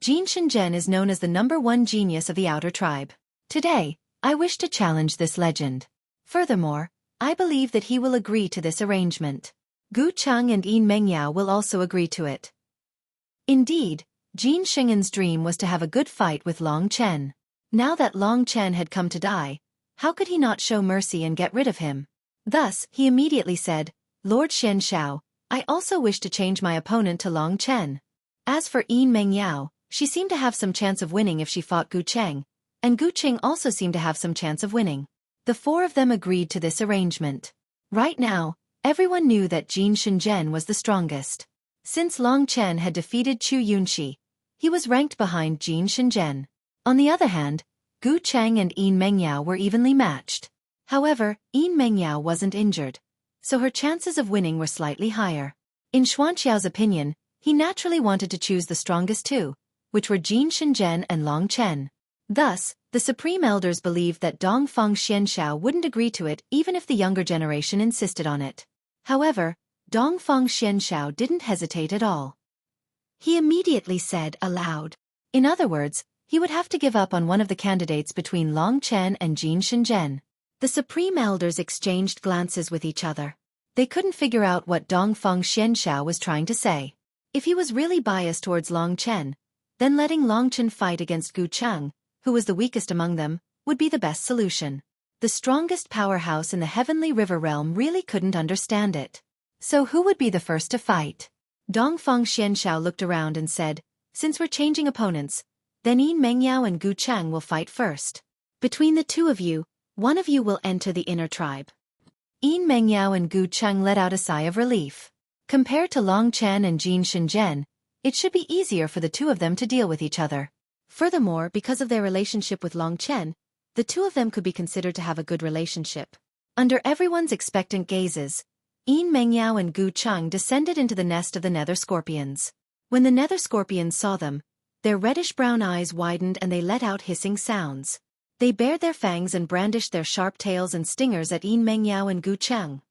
Jin Shenzhen is known as the #1 genius of the outer tribe. Today, I wish to challenge this legend. Furthermore, I believe that he will agree to this arrangement. Gu Cheng and Yin Mengyao will also agree to it. Indeed, Jin Shingen's dream was to have a good fight with Long Chen. Now that Long Chen had come to die, how could he not show mercy and get rid of him? Thus, he immediately said, Lord Xianshao, I also wish to change my opponent to Long Chen. As for Yin Mengyao, she seemed to have some chance of winning if she fought Gu Cheng, and Gu Qing also seemed to have some chance of winning. The four of them agreed to this arrangement. Right now, everyone knew that Jin Shenzhen was the strongest. Since Long Chen had defeated Chu Yunxi, he was ranked behind Jin Shenzhen. On the other hand, Gu Cheng and Yin Mengyao were evenly matched. However, Yin Mengyao wasn't injured, so her chances of winning were slightly higher. In Xuanqiao's opinion, he naturally wanted to choose the strongest two, which were Jin Shenzhen and Long Chen. Thus, the Supreme Elders believed that Dongfang Xianshao wouldn't agree to it even if the younger generation insisted on it. However, Dongfang Xianshao didn't hesitate at all. He immediately said aloud. In other words, he would have to give up on one of the candidates between Long Chen and Jin Shenzhen. The Supreme Elders exchanged glances with each other. They couldn't figure out what Dongfang Xianshao was trying to say. If he was really biased towards Long Chen, then letting Long Chen fight against Gu Cheng, who was the weakest among them, would be the best solution. The strongest powerhouse in the Heavenly River realm really couldn't understand it. So who would be the first to fight? Dongfang Xianshao looked around and said, since we're changing opponents, then Yin Mengyao and Gu Cheng will fight first. Between the two of you, one of you will enter the inner tribe. Yin Mengyao and Gu Cheng let out a sigh of relief. Compared to Long Chen and Jin Shenzhen, it should be easier for the two of them to deal with each other. Furthermore, because of their relationship with Long Chen, the two of them could be considered to have a good relationship. Under everyone's expectant gazes, Yin Mengyao and Gu Cheng descended into the nest of the nether scorpions. When the nether scorpions saw them, their reddish-brown eyes widened and they let out hissing sounds. They bared their fangs and brandished their sharp tails and stingers at Yin Mengyao and Gu Cheng.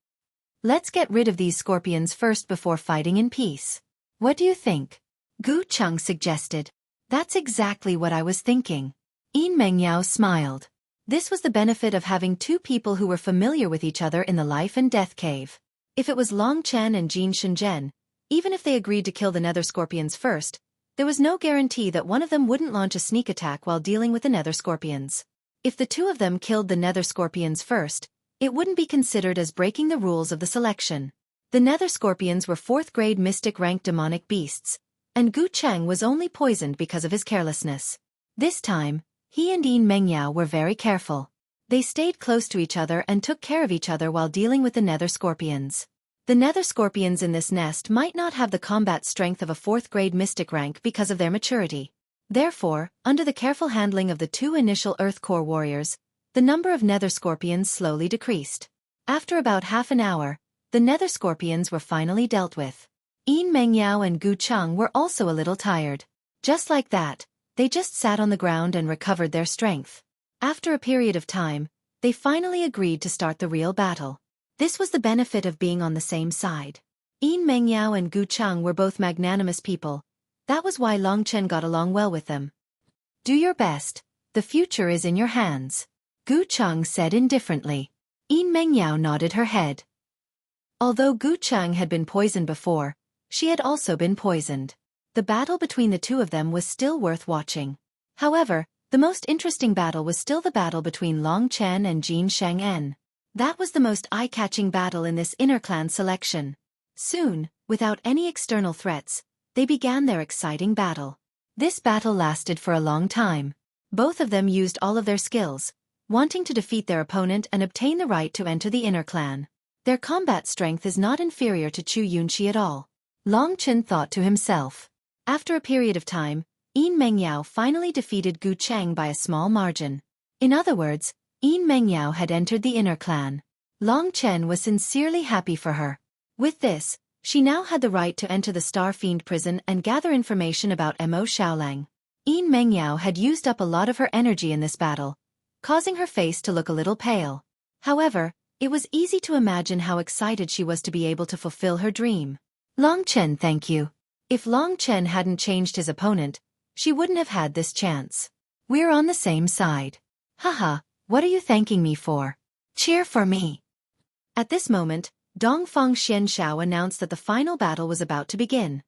Let's get rid of these scorpions first before fighting in peace. What do you think? Gu Cheng suggested. That's exactly what I was thinking. Yin Mengyao smiled. This was the benefit of having two people who were familiar with each other in the life and death cave. If it was Long Chen and Jin Shenzhen, even if they agreed to kill the nether scorpions first, there was no guarantee that one of them wouldn't launch a sneak attack while dealing with the nether scorpions. If the two of them killed the nether scorpions first, it wouldn't be considered as breaking the rules of the selection. The nether scorpions were 4th-grade mystic rank demonic beasts, and Gu Cheng was only poisoned because of his carelessness. This time, he and Yin Mengyao were very careful. They stayed close to each other and took care of each other while dealing with the nether scorpions. The nether scorpions in this nest might not have the combat strength of a 4th-grade mystic rank because of their maturity. Therefore, under the careful handling of the two initial Earth Core warriors, the number of nether scorpions slowly decreased. After about half an hour, the nether scorpions were finally dealt with. Yin Mengyao and Gu Cheng were also a little tired. Just like that, they just sat on the ground and recovered their strength. After a period of time, they finally agreed to start the real battle. This was the benefit of being on the same side. Yin Mengyao and Gu Cheng were both magnanimous people. That was why Long Chen got along well with them. Do your best. The future is in your hands. Gu Cheng said indifferently. Yin Mengyao nodded her head. Although Gu Cheng had been poisoned before, she had also been poisoned. The battle between the two of them was still worth watching. However, the most interesting battle was still the battle between Long Chen and Jin Shang'en. That was the most eye-catching battle in this inner clan selection. Soon, without any external threats, they began their exciting battle. This battle lasted for a long time. Both of them used all of their skills, wanting to defeat their opponent and obtain the right to enter the inner clan. Their combat strength is not inferior to Chu Yunxi at all. Long Chen thought to himself. After a period of time, Yin Mengyao finally defeated Gu Cheng by a small margin. In other words, Yin Mengyao had entered the inner clan. Long Chen was sincerely happy for her. With this, she now had the right to enter the Star Fiend prison and gather information about Mo Shaolang. Yin Mengyao had used up a lot of her energy in this battle, causing her face to look a little pale. However, it was easy to imagine how excited she was to be able to fulfill her dream. Long Chen, thank you. If Long Chen hadn't changed his opponent, she wouldn't have had this chance. We're on the same side. Haha, what are you thanking me for? Cheer for me. At this moment, Dongfang Xianshao announced that the final battle was about to begin.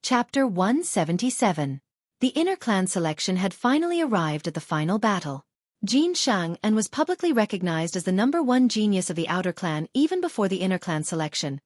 Chapter 177. The inner clan selection had finally arrived at the final battle. Jin Shang and was publicly recognized as the #1 genius of the outer clan even before the inner clan selection,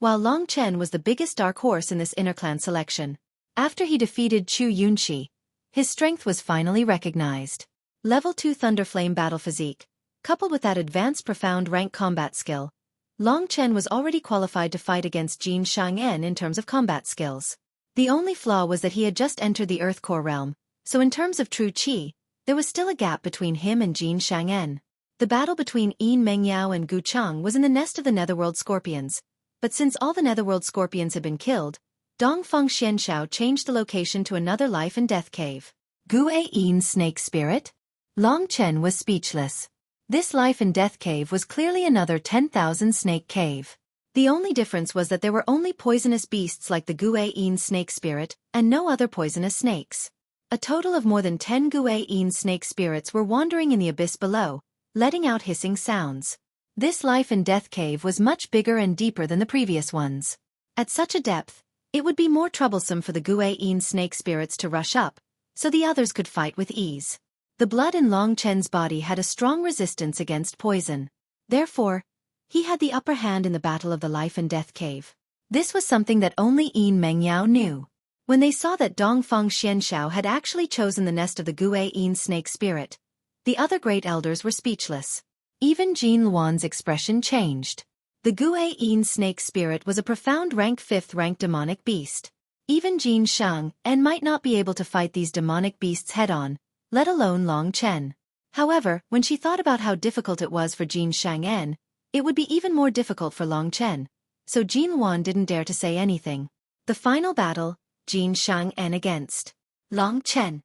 while Long Chen was the biggest dark horse in this inner clan selection. After he defeated Chu Yunshi, his strength was finally recognized. Level 2 Thunderflame Battle Physique. Coupled with that advanced profound rank combat skill, Long Chen was already qualified to fight against Jin Shang'en in terms of combat skills. The only flaw was that he had just entered the Earth Core realm, so in terms of true Qi, there was still a gap between him and Jin Shang'en. The battle between Yin Mengyao and Gu Cheng was in the nest of the Netherworld Scorpions, but since all the Netherworld Scorpions had been killed, Dongfeng Xianxiao changed the location to another life and death cave. Gu Yin Snake Spirit? Long Chen was speechless. This life and death cave was clearly another 10,000 snake cave. The only difference was that there were only poisonous beasts like the Gu Yin Snake Spirit, and no other poisonous snakes. A total of more than 10 Gu Yin snake spirits were wandering in the abyss below, letting out hissing sounds. This life and death cave was much bigger and deeper than the previous ones. At such a depth, it would be more troublesome for the Gu Yin snake spirits to rush up, so the others could fight with ease. The blood in Long Chen's body had a strong resistance against poison. Therefore, he had the upper hand in the battle of the life and death cave. This was something that only Yin Mengyao knew. When they saw that Dongfeng Xianxiao had actually chosen the nest of the Gu Yin snake spirit, the other great elders were speechless. Even Jin Luan's expression changed. The Gu Yin snake spirit was a profound rank 5th rank demonic beast. Even Jin Shang'en might not be able to fight these demonic beasts head-on, let alone Long Chen. However, when she thought about how difficult it was for Jin Shang'en, it would be even more difficult for Long Chen, so Jin Luan didn't dare to say anything. The final battle, Jin Shang'en against Long Chen.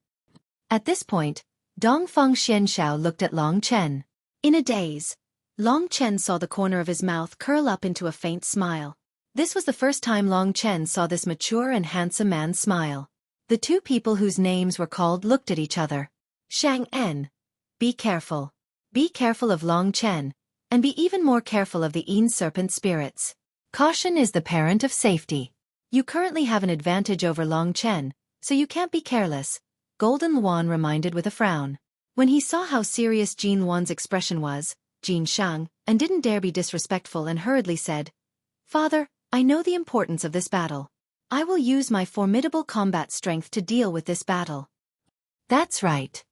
At this point, Dongfeng Xianxiao looked at Long Chen. In a daze, Long Chen saw the corner of his mouth curl up into a faint smile. This was the first time Long Chen saw this mature and handsome man smile. The two people whose names were called looked at each other. Shang'en, be careful. Be careful of Long Chen, and be even more careful of the Yin serpent spirits. Caution is the parent of safety. You currently have an advantage over Long Chen, so you can't be careless, Golden Luan reminded with a frown. When he saw how serious Jin Luan's expression was, Jin Shang, and didn't dare be disrespectful and hurriedly said, "Father, I know the importance of this battle. I will use my formidable combat strength to deal with this battle." That's right.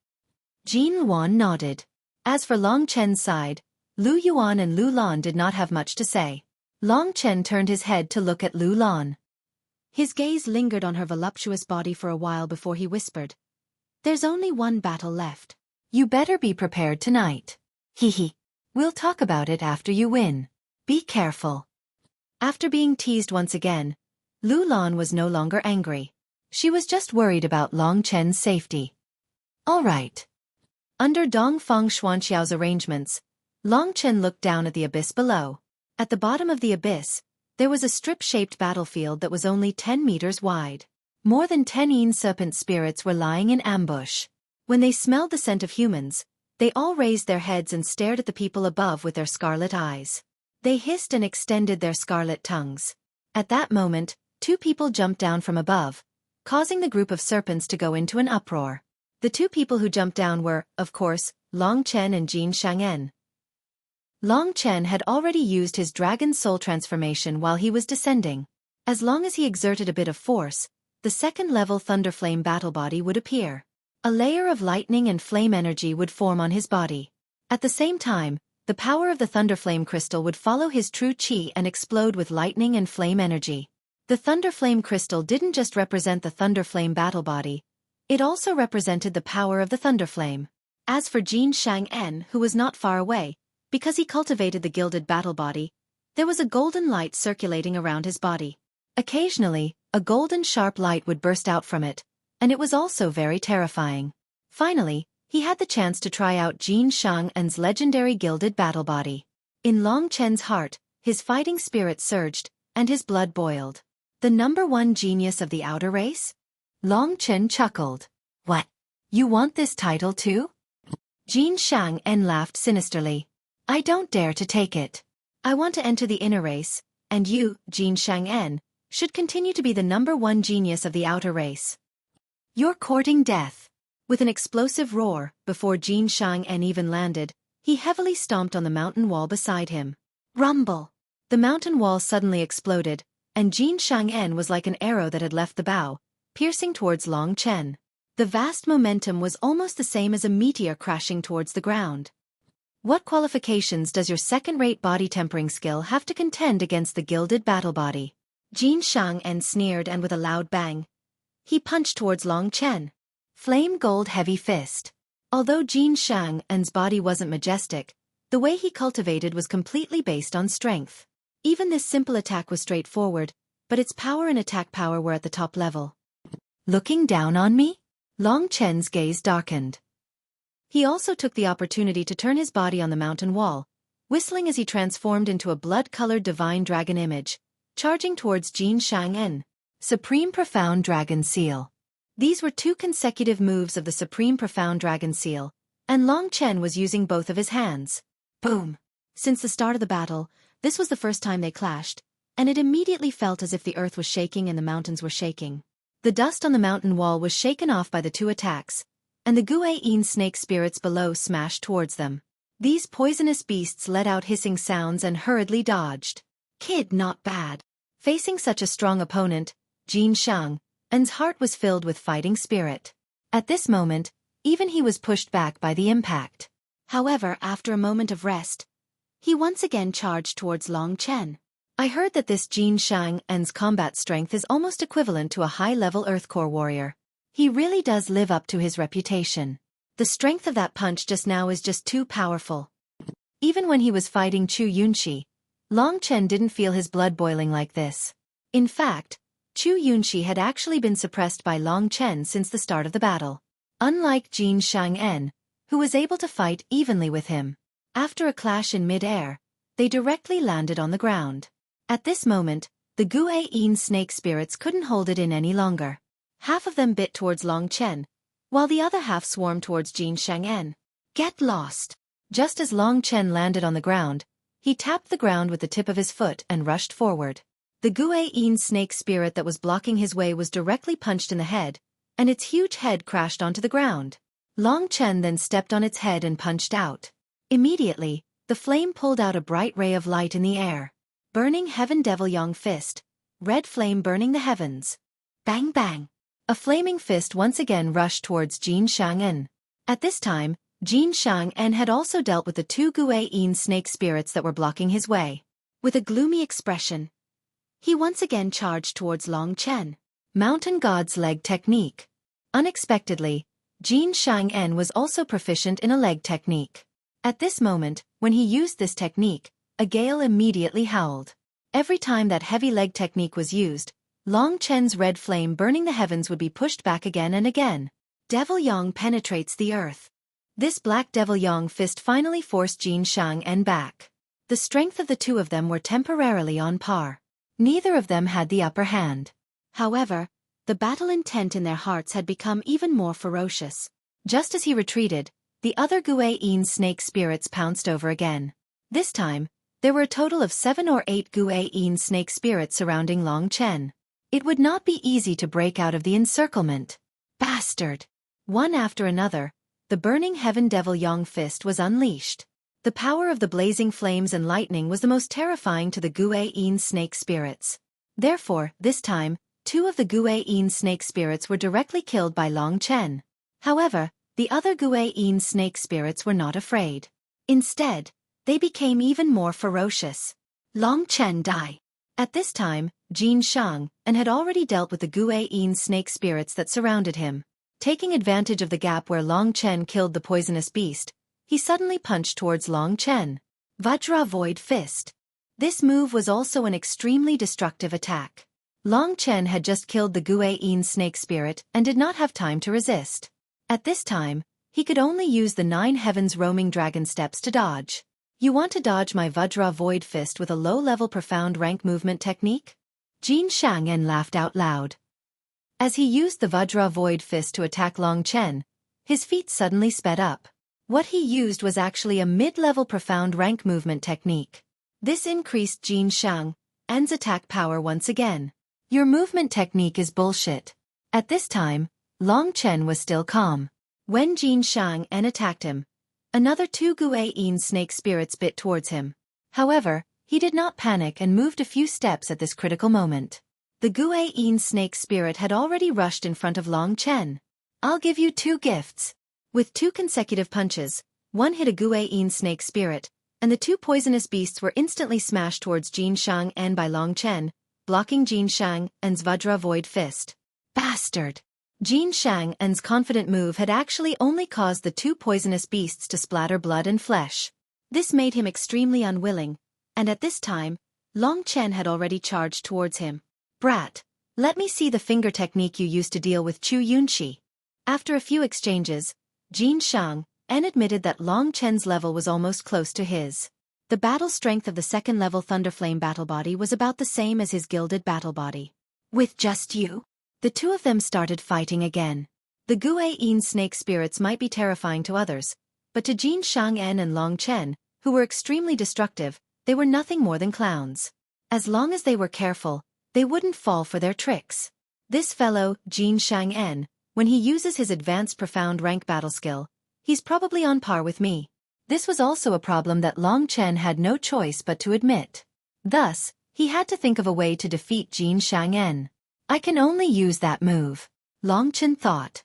Jin Luan nodded. As for Long Chen's side, Lu Yuan and Lu Lan did not have much to say. Long Chen turned his head to look at Lu Lan. His gaze lingered on her voluptuous body for a while before he whispered, "There's only one battle left. You better be prepared tonight. Hee. We'll talk about it after you win. Be careful." After being teased once again, Lu Lan was no longer angry. She was just worried about Long Chen's safety. All right. Under Dongfeng Xianxiao's arrangements, Long Chen looked down at the abyss below. At the bottom of the abyss, there was a strip-shaped battlefield that was only 10 meters wide. More than 10 Yin serpent spirits were lying in ambush. When they smelled the scent of humans, they all raised their heads and stared at the people above with their scarlet eyes. They hissed and extended their scarlet tongues. At that moment, two people jumped down from above, causing the group of serpents to go into an uproar. The two people who jumped down were, of course, Long Chen and Jin Shang'en. Long Chen had already used his dragon soul transformation while he was descending. As long as he exerted a bit of force, the second-level Thunderflame battle body would appear. A layer of lightning and flame energy would form on his body. At the same time, the power of the Thunderflame crystal would follow his true Qi and explode with lightning and flame energy. The Thunderflame crystal didn't just represent the Thunderflame battle body, it also represented the power of the Thunderflame. As for Jin Shang'en, who was not far away, because he cultivated the gilded battle body, there was a golden light circulating around his body. Occasionally, a golden sharp light would burst out from it, and it was also very terrifying. Finally, he had the chance to try out Jin Shang'en's legendary gilded battle body. In Long Chen's heart, his fighting spirit surged, and his blood boiled. The #1 genius of the outer race? Long Chen chuckled. What? You want this title too? Jin Shang'en laughed sinisterly. I don't dare to take it. I want to enter the inner race, and you, Jin Shang'en, should continue to be the #1 genius of the outer race. You're courting death. With an explosive roar, before Jin Shang'en even landed, he heavily stomped on the mountain wall beside him. Rumble! The mountain wall suddenly exploded, and Jin Shang'en was like an arrow that had left the bow, piercing towards Long Chen. The vast momentum was almost the same as a meteor crashing towards the ground. What qualifications does your second-rate body tempering skill have to contend against the gilded battle body? Jin Xiang'an sneered, and with a loud bang, he punched towards Long Chen. Flame gold heavy fist. Although Jin Xiang'an's body wasn't majestic, the way he cultivated was completely based on strength. Even this simple attack was straightforward, but its power and attack power were at the top level. Looking down on me? Long Chen's gaze darkened. He also took the opportunity to turn his body on the mountain wall, whistling as he transformed into a blood-colored divine dragon image, charging towards Jin Xiang'an. Supreme Profound Dragon Seal. These were 2 consecutive moves of the Supreme Profound Dragon Seal, and Long Chen was using both of his hands. Boom! Since the start of the battle, this was the first time they clashed, and it immediately felt as if the earth was shaking and the mountains were shaking. The dust on the mountain wall was shaken off by the 2 attacks, and the Guiying snake spirits below smashed towards them. These poisonous beasts let out hissing sounds and hurriedly dodged. Kid, not bad. Facing such a strong opponent, Jin Xiang'an's heart was filled with fighting spirit. At this moment, even he was pushed back by the impact. However, after a moment of rest, he once again charged towards Long Chen. I heard that this Jin Xiang'an's combat strength is almost equivalent to a high-level Earth Core warrior. He really does live up to his reputation. The strength of that punch just now is just too powerful. Even when he was fighting Chu Yunxi, Long Chen didn't feel his blood boiling like this. In fact, Chu Yunxi had actually been suppressed by Long Chen since the start of the battle. Unlike Jin Xiang'an, who was able to fight evenly with him. After a clash in mid-air, they directly landed on the ground. At this moment, the Guiying snake spirits couldn't hold it in any longer. Half of them bit towards Long Chen, while the other half swarmed towards Jin Xiang'an. Get lost! Just as Long Chen landed on the ground, he tapped the ground with the tip of his foot and rushed forward. The Guiying snake spirit that was blocking his way was directly punched in the head, and its huge head crashed onto the ground. Long Chen then stepped on its head and punched out. Immediately, the flame pulled out a bright ray of light in the air. Burning Heaven Devil Yang Fist. Red flame burning the heavens. Bang bang. A flaming fist once again rushed towards Jin Xiang'an. At this time, Jin Xiang'an had also dealt with the 2 Guiying snake spirits that were blocking his way. With a gloomy expression, he once again charged towards Long Chen. Mountain God's Leg Technique. Unexpectedly, Jin Xiang'an was also proficient in a leg technique. At this moment, when he used this technique, a gale immediately howled. Every time that heavy leg technique was used, Long Chen's red flame burning the heavens would be pushed back again and again. Devil Yang penetrates the earth. This black Devil Yang fist finally forced Jin Xiang'an back. The strength of the 2 of them were temporarily on par. Neither of them had the upper hand. However, the battle intent in their hearts had become even more ferocious. Just as he retreated, the other Guiying snake spirits pounced over again. This time, there were a total of 7 or 8 Guiying snake spirits surrounding Long Chen. It would not be easy to break out of the encirclement. Bastard! One after another, the burning Heaven Devil Yang fist was unleashed. The power of the blazing flames and lightning was the most terrifying to the Guiying snake spirits. Therefore, this time, 2 of the Guiying snake spirits were directly killed by Long Chen. However, the other Guiying snake spirits were not afraid. Instead, they became even more ferocious. Long Chen die. At this time, Jin Xiang'an had already dealt with the Guiying snake spirits that surrounded him. Taking advantage of the gap where Long Chen killed the poisonous beast, he suddenly punched towards Long Chen. Vajra Void Fist. This move was also an extremely destructive attack. Long Chen had just killed the Guiying snake spirit and did not have time to resist. At this time, he could only use the 9 heavens roaming dragon steps to dodge. You want to dodge my Vajra Void Fist with a low-level profound rank movement technique? Jin Xiang'an laughed out loud. As he used the Vajra Void Fist to attack Long Chen, his feet suddenly sped up. What he used was actually a mid-level profound rank movement technique. This increased Jin Xiang'an's attack power once again. Your movement technique is bullshit. At this time, Long Chen was still calm. When Jin Xiang'an attacked him, another 2 Guiying snake spirits bit towards him. However, he did not panic and moved a few steps at this critical moment. The Guan snake spirit had already rushed in front of Long Chen. I'll give you 2 gifts. With 2 consecutive punches, one hit a Guan snake spirit, and the 2 poisonous beasts were instantly smashed towards Jin Shang and by Long Chen, blocking Jin Shang and's Vajra Void Fist. Bastard! Jin Shang and's confident move had actually only caused the 2 poisonous beasts to splatter blood and flesh. This made him extremely unwilling, and at this time, Long Chen had already charged towards him. Brat, let me see the finger technique you used to deal with Chu Yunqi. After a few exchanges, Jin Shang admitted that Long Chen's level was almost close to his. The battle strength of the 2nd level Thunderflame battle body was about the same as his gilded battle body. With just you? The 2 of them started fighting again. The Guan snake spirits might be terrifying to others, but to Jin Shang and Long Chen, who were extremely destructive, they were nothing more than clowns. As long as they were careful, they wouldn't fall for their tricks. This fellow, Jin Shang, when he uses his advanced profound rank battle skill, he's probably on par with me. This was also a problem that Long Chen had no choice but to admit. Thus, he had to think of a way to defeat Jin Shang. I can only use that move, Long Chen thought.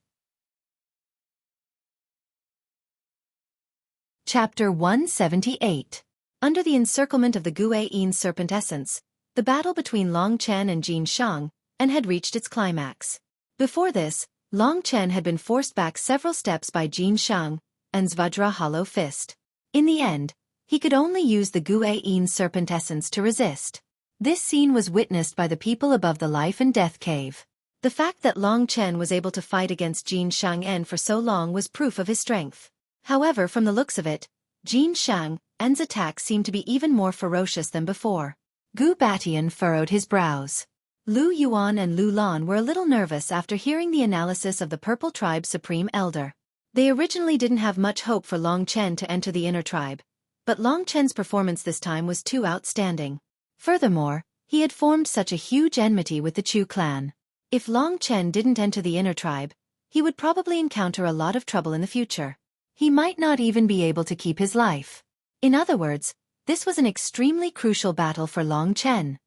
Chapter 178. Under the encirclement of the Guan serpent essence, the battle between Long Chen and Jin Shang had reached its climax. Before this, Long Chen had been forced back several steps by Jin Shang and's Vajra Hollow Fist. In the end, he could only use the Guan serpent essence to resist. This scene was witnessed by the people above the life and death cave. The fact that Long Chen was able to fight against Jin Shang for so long was proof of his strength. However, from the looks of it, Jin Shang's attacks seemed to be even more ferocious than before. Gu Batian furrowed his brows. Lu Yuan and Lu Lan were a little nervous after hearing the analysis of the Purple Tribe's Supreme Elder. They originally didn't have much hope for Long Chen to enter the inner tribe, but Long Chen's performance this time was too outstanding. Furthermore, he had formed such a huge enmity with the Chu clan. If Long Chen didn't enter the inner tribe, he would probably encounter a lot of trouble in the future. He might not even be able to keep his life. In other words, this was an extremely crucial battle for Long Chen.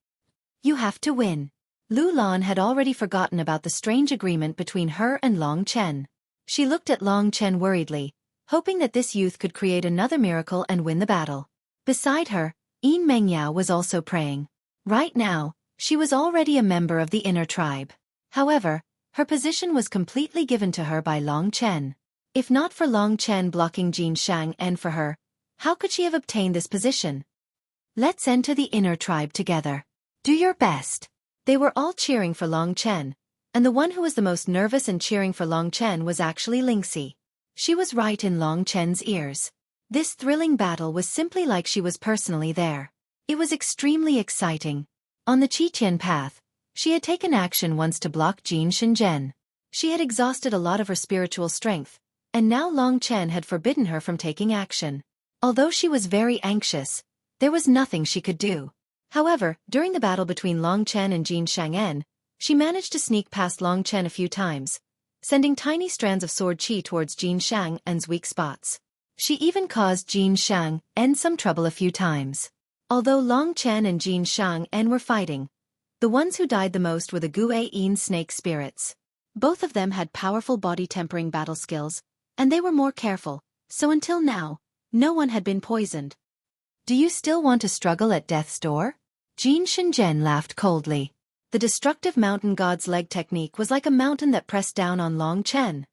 You have to win. Lu Lan had already forgotten about the strange agreement between her and Long Chen. She looked at Long Chen worriedly, hoping that this youth could create another miracle and win the battle. Beside her, Yin Mengyao was also praying. Right now, she was already a member of the inner tribe. However, her position was completely given to her by Long Chen. If not for Long Chen blocking Jin Shang and for her, how could she have obtained this position? Let's enter the inner tribe together. Do your best. They were all cheering for Long Chen, and the one who was the most nervous and cheering for Long Chen was actually Lingxi. She was right in Long Chen's ears. This thrilling battle was simply like she was personally there. It was extremely exciting. On the Qitian path, she had taken action once to block Jin Shenzhen. She had exhausted a lot of her spiritual strength, and now Long Chen had forbidden her from taking action. Although she was very anxious, there was nothing she could do. However, during the battle between Long Chen and Jin Shang, she managed to sneak past Long Chen a few times, sending tiny strands of sword qi towards Jin Shang's weak spots. She even caused Jin Shang some trouble a few times. Although Long Chen and Jin Shang were fighting, the ones who died the most were the Guan snake spirits. Both of them had powerful body-tempering battle skills, and they were more careful, so until now, no one had been poisoned. Do you still want to struggle at death's door? Jin Shenzhen laughed coldly. The destructive mountain god's leg technique was like a mountain that pressed down on Long Chen.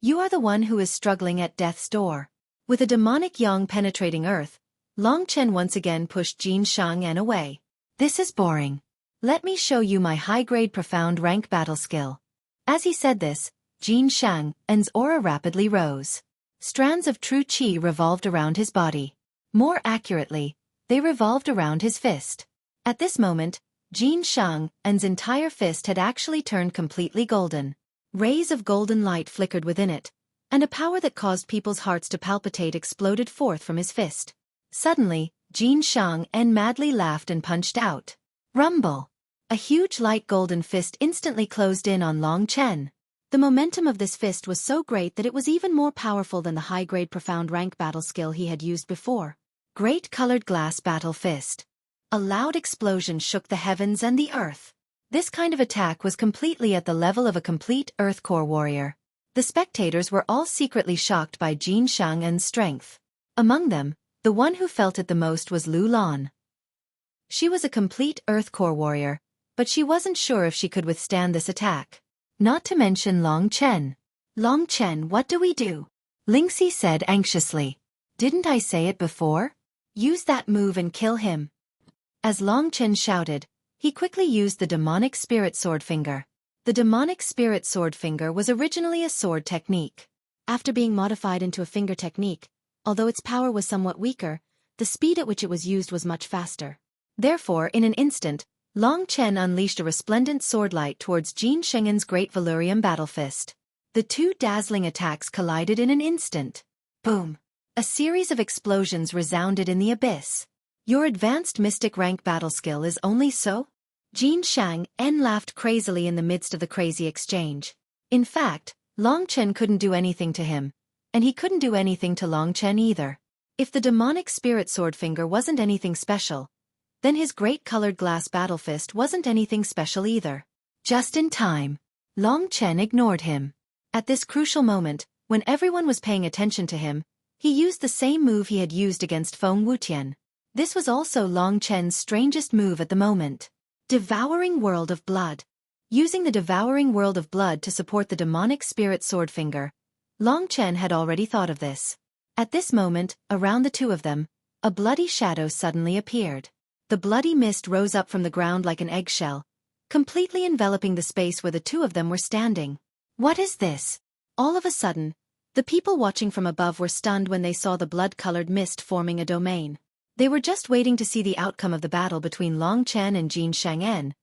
You are the one who is struggling at death's door. With a demonic yang penetrating earth, Long Chen once again pushed Jin Shang away. This is boring. Let me show you my high-grade profound rank battle skill. As he said this, Jin Shang's aura rapidly rose. Strands of true qi revolved around his body. More accurately, they revolved around his fist. At this moment, Jin Shang's entire fist had actually turned completely golden. Rays of golden light flickered within it, and a power that caused people's hearts to palpitate exploded forth from his fist. Suddenly, Jin Shang madly laughed and punched out. Rumble! A huge light golden fist instantly closed in on Long Chen. The momentum of this fist was so great that it was even more powerful than the high-grade profound rank battle skill he had used before. Great colored glass battle fist. A loud explosion shook the heavens and the earth. This kind of attack was completely at the level of a complete Earth Core warrior. The spectators were all secretly shocked by Jin Xiang'en's strength. Among them, the one who felt it the most was Lu Lan. She was a complete Earth Core warrior, but she wasn't sure if she could withstand this attack. Not to mention Long Chen. Long Chen, what do we do? Lingxi said anxiously. Didn't I say it before? Use that move and kill him. As Long Chen shouted, he quickly used the demonic spirit sword finger. The demonic spirit sword finger was originally a sword technique. After being modified into a finger technique, although its power was somewhat weaker, the speed at which it was used was much faster. Therefore, in an instant, Long Chen unleashed a resplendent sword light towards Jin Xiang'en's great Valurium battle fist. The two dazzling attacks collided in an instant. Boom! A series of explosions resounded in the abyss. Your advanced mystic rank battle skill is only so? Jin Xiang'en laughed crazily in the midst of the crazy exchange. In fact, Long Chen couldn't do anything to him, and he couldn't do anything to Long Chen either. If the demonic spirit sword finger wasn't anything special, then his great colored glass battle fist wasn't anything special either. Just in time, Long Chen ignored him. At this crucial moment, when everyone was paying attention to him, he used the same move he had used against Feng Wutian. This was also Long Chen's strangest move at the moment. Devouring World of Blood. Using the Devouring World of Blood to support the demonic spirit sword finger, Long Chen had already thought of this. At this moment, around the two of them, a bloody shadow suddenly appeared. The bloody mist rose up from the ground like an eggshell, completely enveloping the space where the two of them were standing. What is this? All of a sudden, the people watching from above were stunned when they saw the blood-colored mist forming a domain. They were just waiting to see the outcome of the battle between Long Chen and Jin Xiang'en,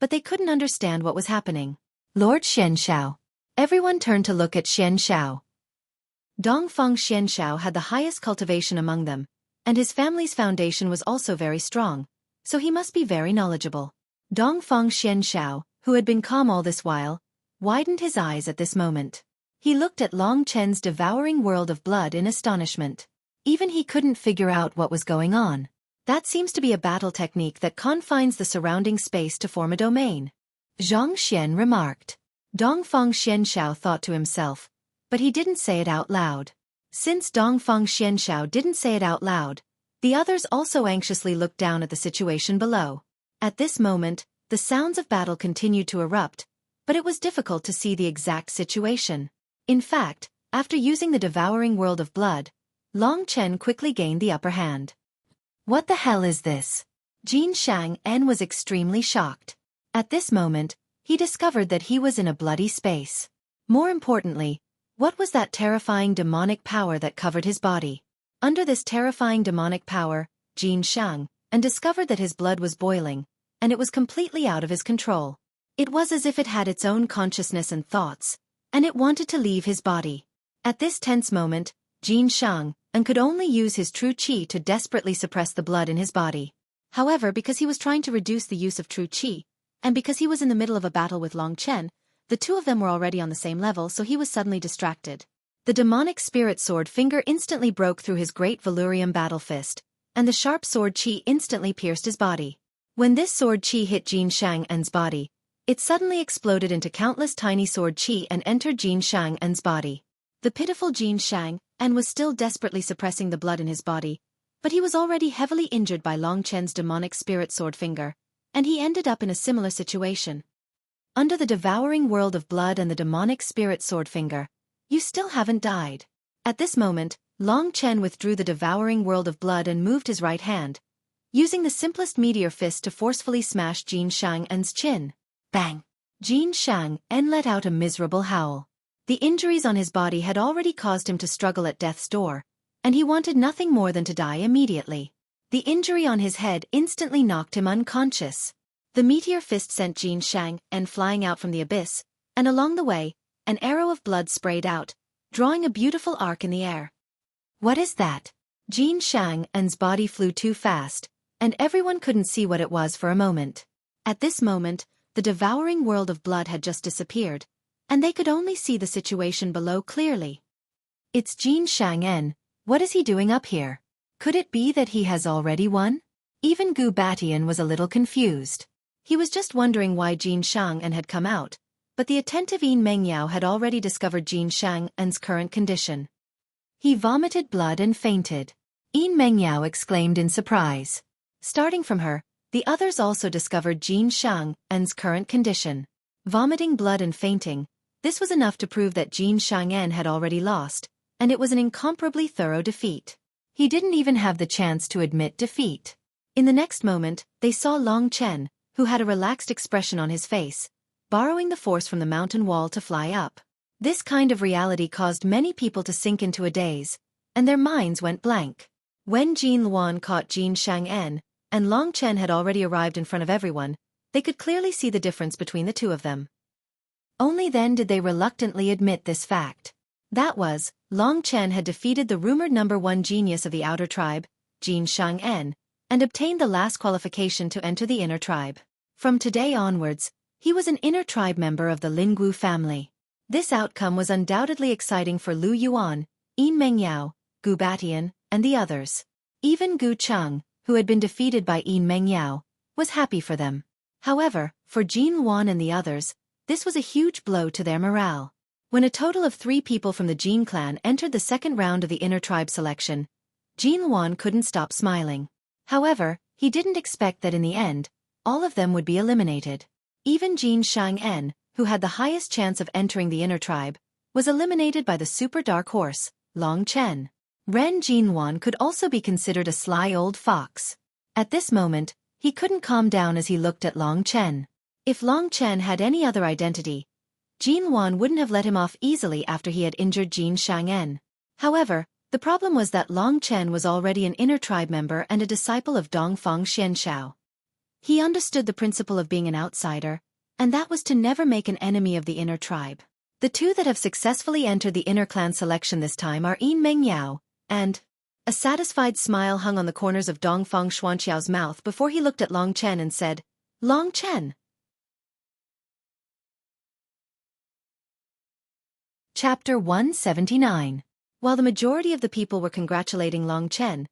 but they couldn't understand what was happening. Lord Xianshao. Everyone turned to look at Xianshao. Dongfeng Xianshao had the highest cultivation among them, and his family's foundation was also very strong, so he must be very knowledgeable. Dongfeng Xianshao, who had been calm all this while, widened his eyes at this moment. He looked at Long Chen's devouring world of blood in astonishment. Even he couldn't figure out what was going on. That seems to be a battle technique that confines the surrounding space to form a domain. Zhang Xian remarked. Dongfeng Xianshao thought to himself, but he didn't say it out loud. Since Dongfeng Xianshao didn't say it out loud, the others also anxiously looked down at the situation below. At this moment, the sounds of battle continued to erupt, but it was difficult to see the exact situation. In fact, after using the devouring world of blood, Long Chen quickly gained the upper hand. What the hell is this? Jin Xiang'en was extremely shocked. At this moment, he discovered that he was in a bloody space. More importantly, what was that terrifying demonic power that covered his body? Under this terrifying demonic power, Jin Xiang'en discovered that his blood was boiling, and it was completely out of his control. It was as if it had its own consciousness and thoughts, and it wanted to leave his body. At this tense moment, Jin Xiang'en could only use his true qi to desperately suppress the blood in his body. However, because he was trying to reduce the use of true qi, and because he was in the middle of a battle with Long Chen, the two of them were already on the same level, so he was suddenly distracted. The demonic spirit sword finger instantly broke through his great Valurium battle fist, and the sharp sword qi instantly pierced his body. When this sword qi hit Jin Xiang'en's body, it suddenly exploded into countless tiny sword qi and entered Jin Xiang'en's body. The pitiful Jin Xiang'en was still desperately suppressing the blood in his body, but he was already heavily injured by Long Chen's demonic spirit sword finger, and he ended up in a similar situation. Under the devouring world of blood and the demonic spirit sword finger, you still haven't died. At this moment, Long Chen withdrew the devouring world of blood and moved his right hand, using the simplest meteor fist to forcefully smash Jin Xiang'en's chin. Bang! Jin Xiang'en let out a miserable howl. The injuries on his body had already caused him to struggle at death's door, and he wanted nothing more than to die immediately. The injury on his head instantly knocked him unconscious. The meteor fist sent Jin Xiang'en flying out from the abyss, and along the way, an arrow of blood sprayed out, drawing a beautiful arc in the air. What is that? Jin Xiang'en's body flew too fast, and everyone couldn't see what it was for a moment. At this moment, the devouring world of blood had just disappeared, and they could only see the situation below clearly. It's Jin Xiang'en. What is he doing up here? Could it be that he has already won? Even Gu Batian was a little confused. He was just wondering why Jin Shang-en had come out, but the attentive Yin Mengyao had already discovered Jin Shang-en's current condition. He vomited blood and fainted. Yin Mengyao exclaimed in surprise. Starting from her, the others also discovered Jin Shang-en's current condition. Vomiting blood and fainting, this was enough to prove that Jin Shang-en had already lost, and it was an incomparably thorough defeat. He didn't even have the chance to admit defeat. In the next moment, they saw Long Chen, who had a relaxed expression on his face, borrowing the force from the mountain wall to fly up. This kind of reality caused many people to sink into a daze, and their minds went blank. When Jin Luan caught Jin Shang-en, and Long Chen had already arrived in front of everyone, they could clearly see the difference between the two of them. Only then did they reluctantly admit this fact. That was, Long Chen had defeated the rumored #1 genius of the outer tribe, Jin Shang-en, and obtained the last qualification to enter the inner tribe. From today onwards, he was an inner tribe member of the Linggu family. This outcome was undoubtedly exciting for Lu Yuan, Yin Mengyao, Gu Batian, and the others. Even Gu Cheng, who had been defeated by Yin Mengyao, was happy for them. However, for Jin Luan and the others, this was a huge blow to their morale. When a total of 3 people from the Jin clan entered the second round of the inner tribe selection, Jin Luan couldn't stop smiling. However, he didn't expect that in the end, all of them would be eliminated. Even Jin Shang-en, who had the highest chance of entering the inner tribe, was eliminated by the super dark horse, Long Chen. Ren Jinwan could also be considered a sly old fox. At this moment, he couldn't calm down as he looked at Long Chen. If Long Chen had any other identity, Jin Luan wouldn't have let him off easily after he had injured Jin Shang-en. However, the problem was that Long Chen was already an inner tribe member and a disciple of Dongfang Xianshao. He understood the principle of being an outsider, and that was to never make an enemy of the inner tribe. The two that have successfully entered the inner clan selection this time are Yin Mengyao, and... A satisfied smile hung on the corners of Dongfang Xuanxiao's mouth before he looked at Long Chen and said, "Long Chen." Chapter 179. While the majority of the people were congratulating Long Chen,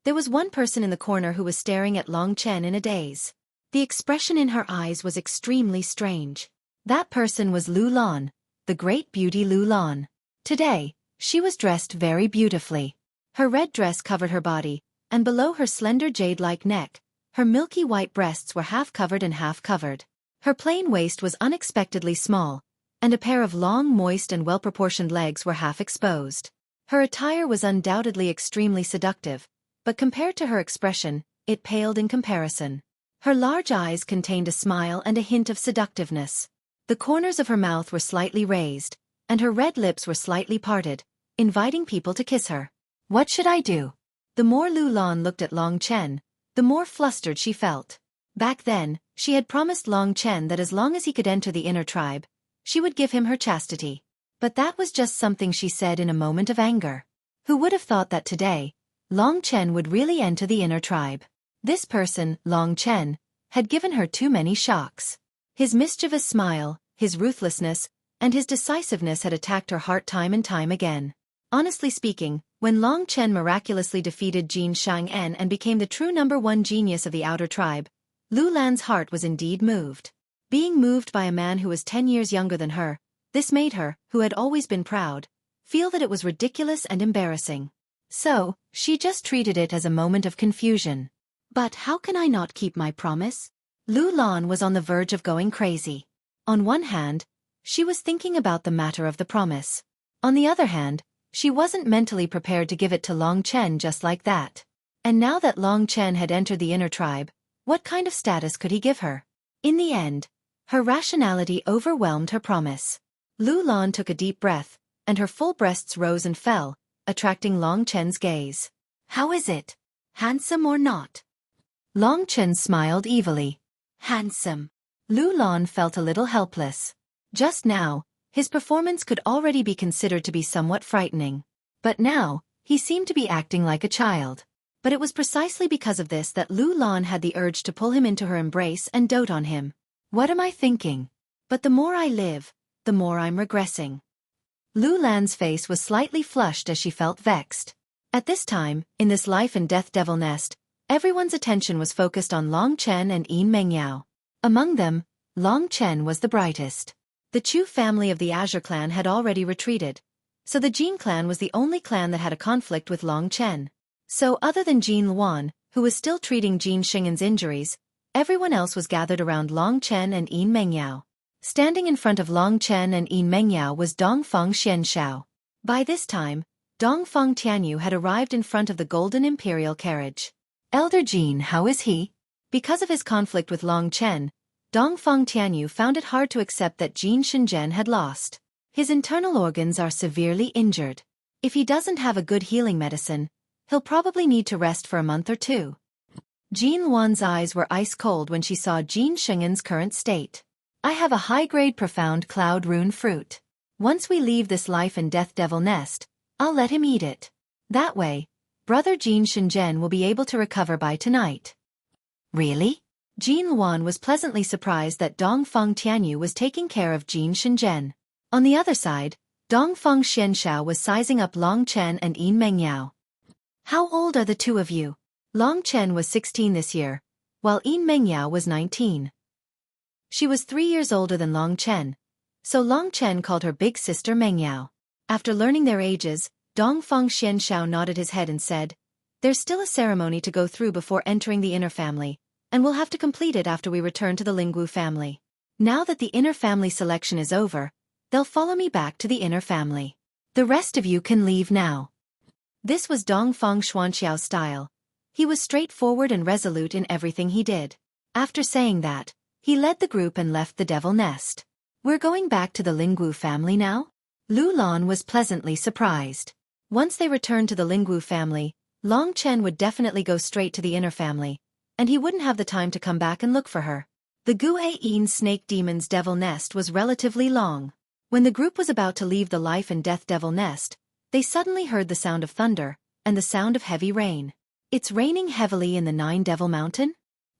there was one person in the corner who was staring at Long Chen in a daze. The expression in her eyes was extremely strange. That person was Lu Lan, the great beauty Lu Lan. Today, she was dressed very beautifully. Her red dress covered her body, and below her slender jade-like neck, her milky white breasts were half covered and half covered. Her plain waist was unexpectedly small, and a pair of long, moist and well-proportioned legs were half exposed. Her attire was undoubtedly extremely seductive, but compared to her expression, it paled in comparison. Her large eyes contained a smile and a hint of seductiveness. The corners of her mouth were slightly raised, and her red lips were slightly parted, inviting people to kiss her. What should I do? The more Lu Lan looked at Long Chen, the more flustered she felt. Back then, she had promised Long Chen that as long as he could enter the inner tribe, she would give him her chastity. But that was just something she said in a moment of anger. Who would have thought that today, Long Chen would really enter the inner tribe? This person, Long Chen, had given her too many shocks. His mischievous smile, his ruthlessness, and his decisiveness had attacked her heart time and time again. Honestly speaking, when Long Chen miraculously defeated Jin Shang-en and became the true #1 genius of the outer tribe, Lu Lan's heart was indeed moved. Being moved by a man who was 10 years younger than her, this made her, who had always been proud, feel that it was ridiculous and embarrassing. So, she just treated it as a moment of confusion. But how can I not keep my promise? Lu Lan was on the verge of going crazy. On one hand, she was thinking about the matter of the promise. On the other hand, she wasn't mentally prepared to give it to Long Chen just like that. And now that Long Chen had entered the inner tribe, what kind of status could he give her? In the end, her rationality overwhelmed her promise. Lu Lan took a deep breath, and her full breasts rose and fell, attracting Long Chen's gaze. How is it? Handsome or not? Long Chen smiled evilly. Handsome. Lu Lan felt a little helpless. Just now, his performance could already be considered to be somewhat frightening. But now, he seemed to be acting like a child. But it was precisely because of this that Lu Lan had the urge to pull him into her embrace and dote on him. What am I thinking? But the more I live, the more I'm regressing. Lu Lan's face was slightly flushed as she felt vexed. At this time, in this life and death devil nest, everyone's attention was focused on Long Chen and Yin Mengyao. Among them, Long Chen was the brightest. The Chu family of the Azure clan had already retreated, so the Jin clan was the only clan that had a conflict with Long Chen. So other than Jin Luan, who was still treating Jin Xing'an's injuries, everyone else was gathered around Long Chen and Yin Mengyao. Standing in front of Long Chen and Yin Mengyao was Dongfeng Xianshao. By this time, Dongfeng Tianyu had arrived in front of the golden imperial carriage. Elder Jin, how is he? Because of his conflict with Long Chen, Dongfeng Tianyu found it hard to accept that Jin Shenzhen had lost. His internal organs are severely injured. If he doesn't have a good healing medicine, he'll probably need to rest for a month or two. Jin Luan's eyes were ice-cold when she saw Jin Sheng'an's current state. I have a high-grade profound cloud rune fruit. Once we leave this life and death devil nest, I'll let him eat it. That way, brother Jin Shenzhen will be able to recover by tonight. Really? Jin Luan was pleasantly surprised that Dongfeng Tianyu was taking care of Jin Shenzhen. On the other side, Dongfeng Xianshao was sizing up Long Chen and Yin Mengyao. How old are the two of you? Long Chen was 16 this year, while Yin Mengyao was 19. She was 3 years older than Long Chen, so Long Chen called her big sister Mengyao. After learning their ages, Dongfeng Xianshao nodded his head and said, "There's still a ceremony to go through before entering the inner family, and we'll have to complete it after we return to the Lingwu family. Now that the inner family selection is over, they'll follow me back to the inner family. The rest of you can leave now." This was Dongfeng Xuanxiao's style. He was straightforward and resolute in everything he did. After saying that, he led the group and left the devil nest. We're going back to the Lingwu family now? Lu Lan was pleasantly surprised. Once they returned to the Lingwu family, Long Chen would definitely go straight to the inner family, and he wouldn't have the time to come back and look for her. The Gue Yin Snake Demon's devil nest was relatively long. When the group was about to leave the life and death devil nest, they suddenly heard the sound of thunder and the sound of heavy rain. It's raining heavily in the Nine Devil Mountain?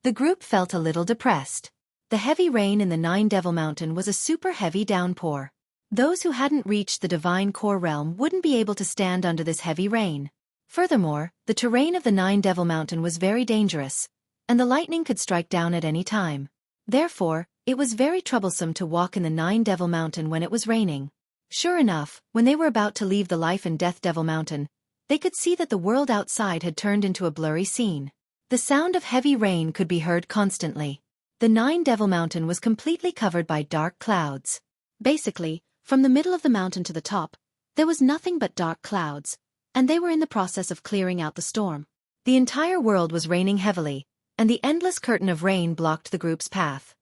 The group felt a little depressed. The heavy rain in the Nine Devil Mountain was a super heavy downpour. Those who hadn't reached the divine core realm wouldn't be able to stand under this heavy rain. Furthermore, the terrain of the Nine Devil Mountain was very dangerous, and the lightning could strike down at any time. Therefore, it was very troublesome to walk in the Nine Devil Mountain when it was raining. Sure enough, when they were about to leave the Life and Death Devil Mountain, they could see that the world outside had turned into a blurry scene. The sound of heavy rain could be heard constantly. The Nine Devil Mountain was completely covered by dark clouds. Basically, from the middle of the mountain to the top, there was nothing but dark clouds, and they were in the process of clearing out the storm. The entire world was raining heavily, and the endless curtain of rain blocked the group's path.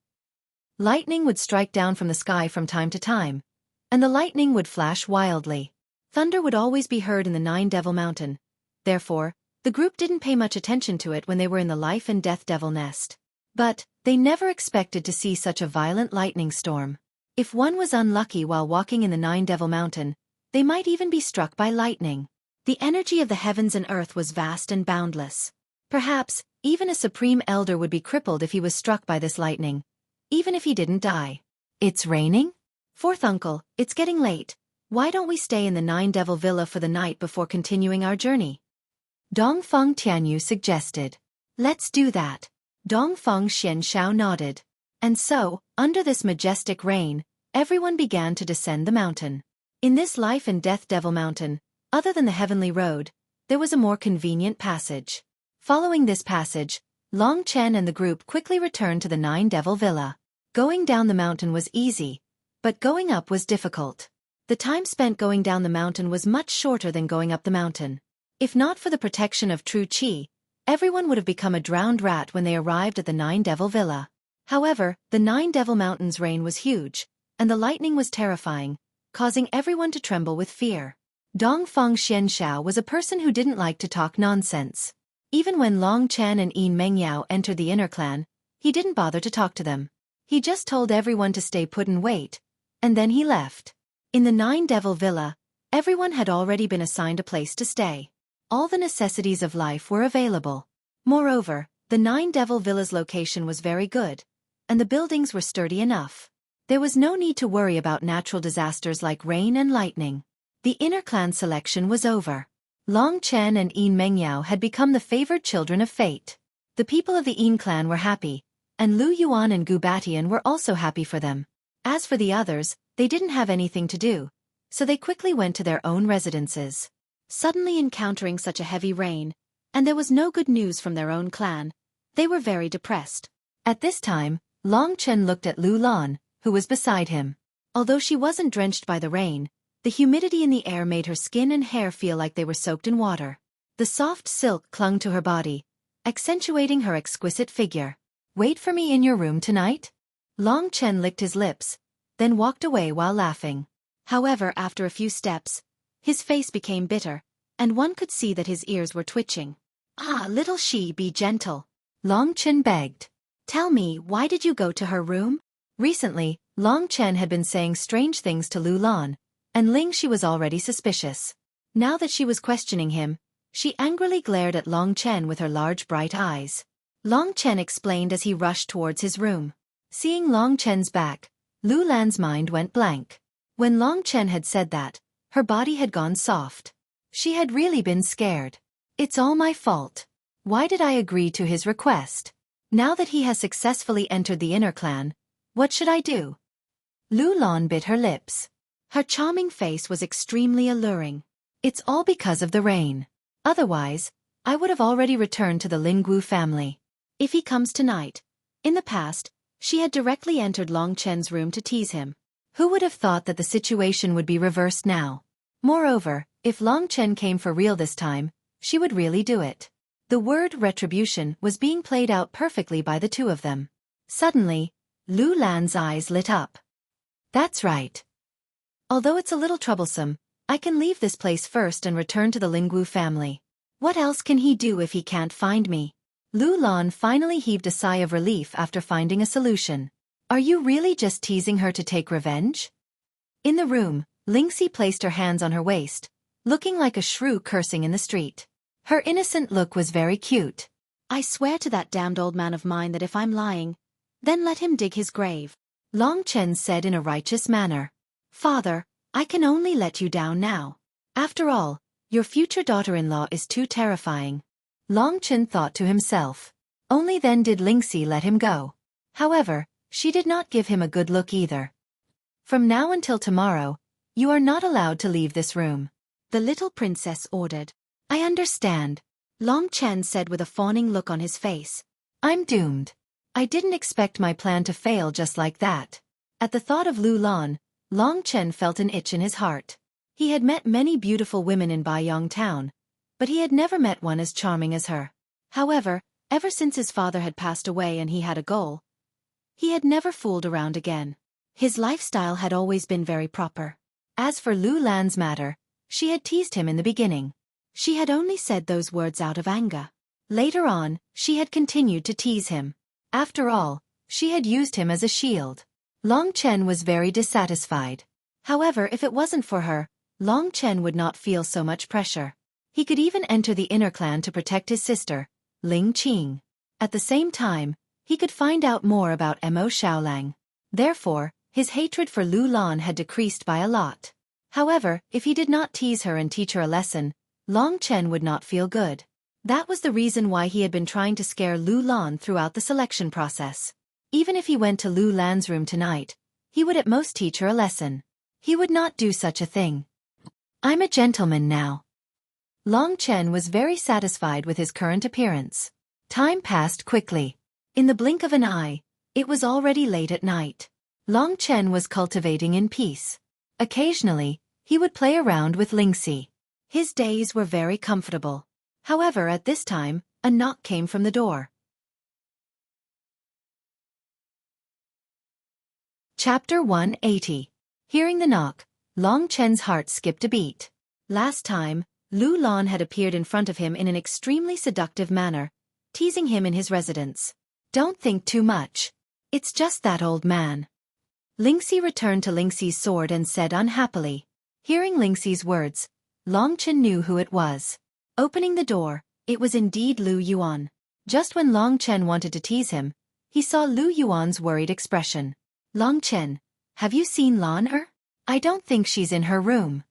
Lightning would strike down from the sky from time to time, and the lightning would flash wildly. Thunder would always be heard in the Nine Devil Mountain. Therefore, the group didn't pay much attention to it when they were in the Life and Death Devil Nest. But they never expected to see such a violent lightning storm. If one was unlucky while walking in the Nine Devil Mountain, they might even be struck by lightning. The energy of the heavens and earth was vast and boundless. Perhaps, even a supreme elder would be crippled if he was struck by this lightning, even if he didn't die. It's raining? Fourth uncle, it's getting late. Why don't we stay in the Nine Devil Villa for the night before continuing our journey? Dongfeng Tianyu suggested. Let's do that. Dongfeng Xianshao nodded. And so, under this majestic rain, everyone began to descend the mountain. In this Life and Death Devil Mountain, other than the heavenly road, there was a more convenient passage. Following this passage, Long Chen and the group quickly returned to the Nine Devil Villa. Going down the mountain was easy, but going up was difficult. The time spent going down the mountain was much shorter than going up the mountain. If not for the protection of true Qi, everyone would have become a drowned rat when they arrived at the Nine Devil Villa. However, the Nine Devil Mountain's rain was huge, and the lightning was terrifying, causing everyone to tremble with fear. Dongfeng Xianshao was a person who didn't like to talk nonsense. Even when Long Chen and Yin Mengyao entered the inner clan, he didn't bother to talk to them. He just told everyone to stay put and wait, and then he left. In the Nine Devil Villa, everyone had already been assigned a place to stay. All the necessities of life were available. Moreover, the Nine Devil Villa's location was very good, and the buildings were sturdy enough. There was no need to worry about natural disasters like rain and lightning. The inner clan selection was over. Long Chen and Yin Mengyao had become the favored children of fate. The people of the Yin clan were happy, and Lu Yuan and Gu Batian were also happy for them. As for the others, they didn't have anything to do, so they quickly went to their own residences. Suddenly encountering such a heavy rain, and there was no good news from their own clan, they were very depressed. At this time, Long Chen looked at Lu Lan, who was beside him. Although she wasn't drenched by the rain, the humidity in the air made her skin and hair feel like they were soaked in water. The soft silk clung to her body, accentuating her exquisite figure. "Wait for me in your room tonight?" Long Chen licked his lips, then walked away while laughing. However, after a few steps, his face became bitter, and one could see that his ears were twitching. "Ah, little she, be gentle," Long Chen begged. "Tell me, why did you go to her room?" Recently, Long Chen had been saying strange things to Lu Lan, and Ling Shi was already suspicious. Now that she was questioning him, she angrily glared at Long Chen with her large bright eyes. Long Chen explained as he rushed towards his room. Seeing Long Chen's back, Lu Lan's mind went blank. When Long Chen had said that, her body had gone soft. She had really been scared. "It's all my fault. Why did I agree to his request? Now that he has successfully entered the inner clan, what should I do?" Lu Lan bit her lips. Her charming face was extremely alluring. "It's all because of the rain. Otherwise, I would have already returned to the Linggu family. If he comes tonight." In the past, she had directly entered Long Chen's room to tease him. Who would have thought that the situation would be reversed now? Moreover, if Long Chen came for real this time, she would really do it. The word retribution was being played out perfectly by the two of them. Suddenly, Lu Lan's eyes lit up. "That's right. Although it's a little troublesome, I can leave this place first and return to the Linggu family. What else can he do if he can't find me?" Lu Lan finally heaved a sigh of relief after finding a solution. "Are you really just teasing her to take revenge?" In the room, Lingxi placed her hands on her waist, looking like a shrew cursing in the street. Her innocent look was very cute. "I swear to that damned old man of mine that if I'm lying, then let him dig his grave," Long Chen said in a righteous manner. "Father, I can only let you down now. After all, your future daughter-in-law is too terrifying," Long Chen thought to himself. Only then did Lingxi let him go. However, she did not give him a good look either. "From now until tomorrow, you are not allowed to leave this room," the little princess ordered. "I understand," Long Chen said with a fawning look on his face. "I'm doomed. I didn't expect my plan to fail just like that." At the thought of Lu Lan, Long Chen felt an itch in his heart. He had met many beautiful women in Baiyang town, but he had never met one as charming as her. However, ever since his father had passed away and he had a goal, he had never fooled around again. His lifestyle had always been very proper. As for Lu Lan's matter, she had teased him in the beginning. She had only said those words out of anger. Later on, she had continued to tease him. After all, she had used him as a shield. Long Chen was very dissatisfied. However, if it wasn't for her, Long Chen would not feel so much pressure. He could even enter the inner clan to protect his sister, Ling Qing. At the same time, he could find out more about Mo Xiaolang. Therefore, his hatred for Lu Lan had decreased by a lot. However, if he did not tease her and teach her a lesson, Long Chen would not feel good. That was the reason why he had been trying to scare Lu Lan throughout the selection process. Even if he went to Lu Lan's room tonight, he would at most teach her a lesson. He would not do such a thing. "I'm a gentleman now." Long Chen was very satisfied with his current appearance. Time passed quickly. In the blink of an eye, it was already late at night. Long Chen was cultivating in peace. Occasionally, he would play around with Lingxi. His days were very comfortable. However, at this time, a knock came from the door. Chapter 180. Hearing the knock, Long Chen's heart skipped a beat. Last time, Lu Lan had appeared in front of him in an extremely seductive manner, teasing him in his residence. "Don't think too much. It's just that old man." Lingxi returned to Lingxi's sword and said unhappily. Hearing Lingxi's words, Long Chen knew who it was. Opening the door, it was indeed Lu Yuan. Just when Long Chen wanted to tease him, he saw Lu Yuan's worried expression. "Long Chen, have you seen Lan? I don't think she's in her room."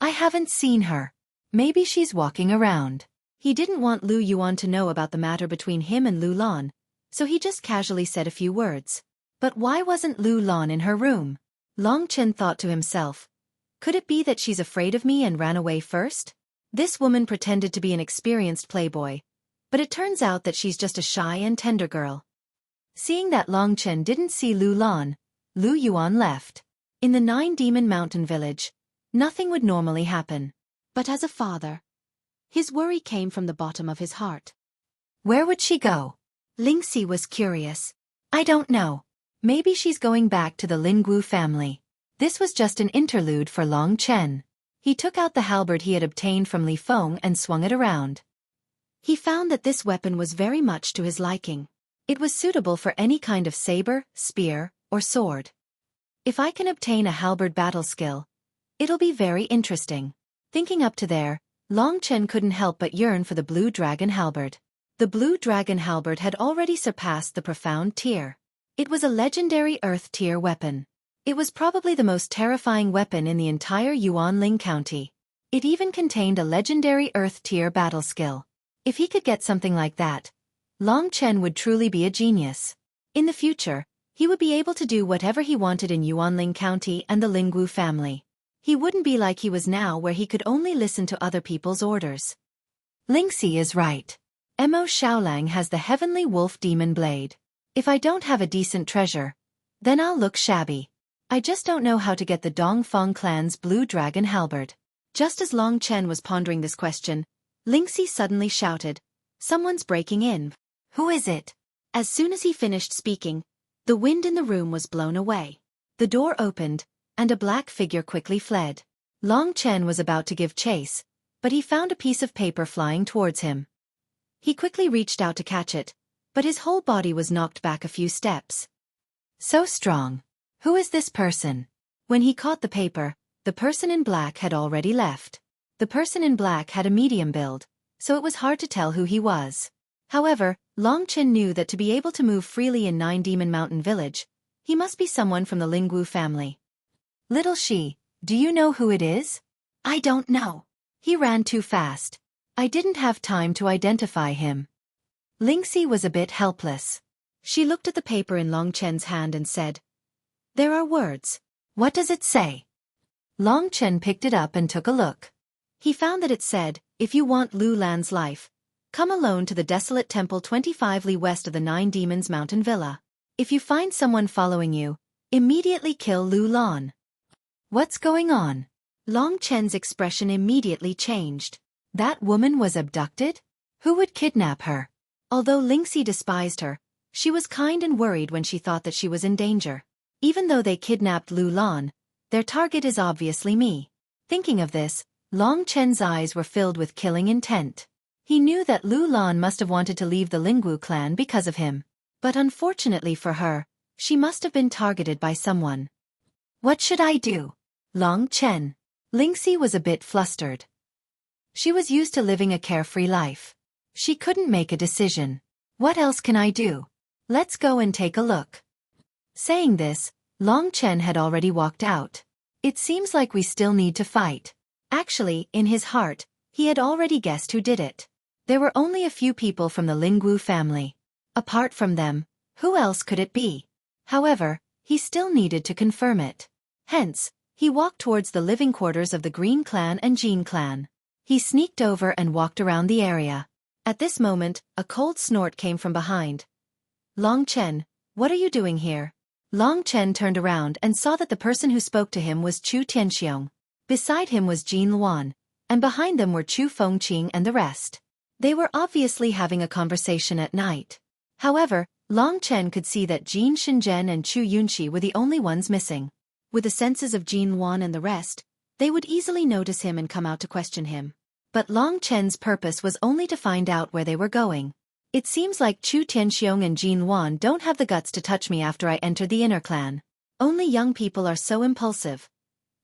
"I haven't seen her. Maybe she's walking around." He didn't want Lu Yuan to know about the matter between him and Lu Lan, so he just casually said a few words. But why wasn't Lu Lan in her room? Long Chen thought to himself. Could it be that she's afraid of me and ran away first? This woman pretended to be an experienced playboy, but it turns out that she's just a shy and tender girl. Seeing that Long Chen didn't see Lu Lan, Lu Yuan left. In the 9-demon mountain village, nothing would normally happen. But as a father, his worry came from the bottom of his heart. Where would she go? Lingxi was curious. I don't know. Maybe she's going back to the Lingwu family. This was just an interlude for Long Chen. He took out the halberd he had obtained from Li Feng and swung it around. He found that this weapon was very much to his liking. It was suitable for any kind of saber, spear, or sword. If I can obtain a halberd battle skill, it'll be very interesting. Thinking up to there, Long Chen couldn't help but yearn for the blue dragon halberd. The blue dragon halberd had already surpassed the profound tier. It was a legendary earth tier weapon. It was probably the most terrifying weapon in the entire Yuanling County. It even contained a legendary earth tier battle skill. If he could get something like that, Long Chen would truly be a genius. In the future, he would be able to do whatever he wanted in Yuanling County and the Lingwu family. He wouldn't be like he was now where he could only listen to other people's orders. Lingxi is right. Mo Xiaolang has the heavenly wolf demon blade. If I don't have a decent treasure, then I'll look shabby. I just don't know how to get the Dongfang clan's blue dragon halberd. Just as Long Chen was pondering this question, Lingxi suddenly shouted, "Someone's breaking in." "Who is it?" As soon as he finished speaking, the wind in the room was blown away. The door opened, and a black figure quickly fled. Long Chen was about to give chase, but he found a piece of paper flying towards him. He quickly reached out to catch it, but his whole body was knocked back a few steps. So strong. Who is this person? When he caught the paper, the person in black had already left. The person in black had a medium build, so it was hard to tell who he was. However, Long Chen knew that to be able to move freely in 9-demon mountain village, he must be someone from the Lingwu family. "Little Shi, do you know who it is?" "I don't know. He ran too fast. I didn't have time to identify him." Lingxi was a bit helpless. She looked at the paper in Long Chen's hand and said, "There are words. What does it say?" Long Chen picked it up and took a look. He found that it said, "If you want Lu Lan's life, come alone to the desolate temple 25 li west of the 9 Demons Mountain Villa. If you find someone following you, immediately kill Lu Lan." What's going on? Long Chen's expression immediately changed. That woman was abducted? Who would kidnap her? Although Lingxi despised her, she was kind and worried when she thought that she was in danger. Even though they kidnapped Lu Lan, their target is obviously me. Thinking of this, Long Chen's eyes were filled with killing intent. He knew that Lu Lan must have wanted to leave the Lingwu clan because of him. But unfortunately for her, she must have been targeted by someone. What should I do? Long Chen. Lingxi was a bit flustered. She was used to living a carefree life. She couldn't make a decision. What else can I do? Let's go and take a look. Saying this, Long Chen had already walked out. It seems like we still need to fight. Actually, in his heart, he had already guessed who did it. There were only a few people from the Lingwu family. Apart from them, who else could it be? However, he still needed to confirm it. Hence, he walked towards the living quarters of the Green clan and Jin clan. He sneaked over and walked around the area. At this moment, a cold snort came from behind. "Long Chen, what are you doing here?" Long Chen turned around and saw that the person who spoke to him was Chu Tianxiong. Beside him was Jin Luan, and behind them were Chu Fengqing and the rest. They were obviously having a conversation at night. However, Long Chen could see that Jin Shenzhen and Chu Yunxi were the only ones missing. With the senses of Jin Luan and the rest, they would easily notice him and come out to question him. But Long Chen's purpose was only to find out where they were going. It seems like Chu Tianxiong and Jin Luan don't have the guts to touch me after I entered the inner clan. Only young people are so impulsive.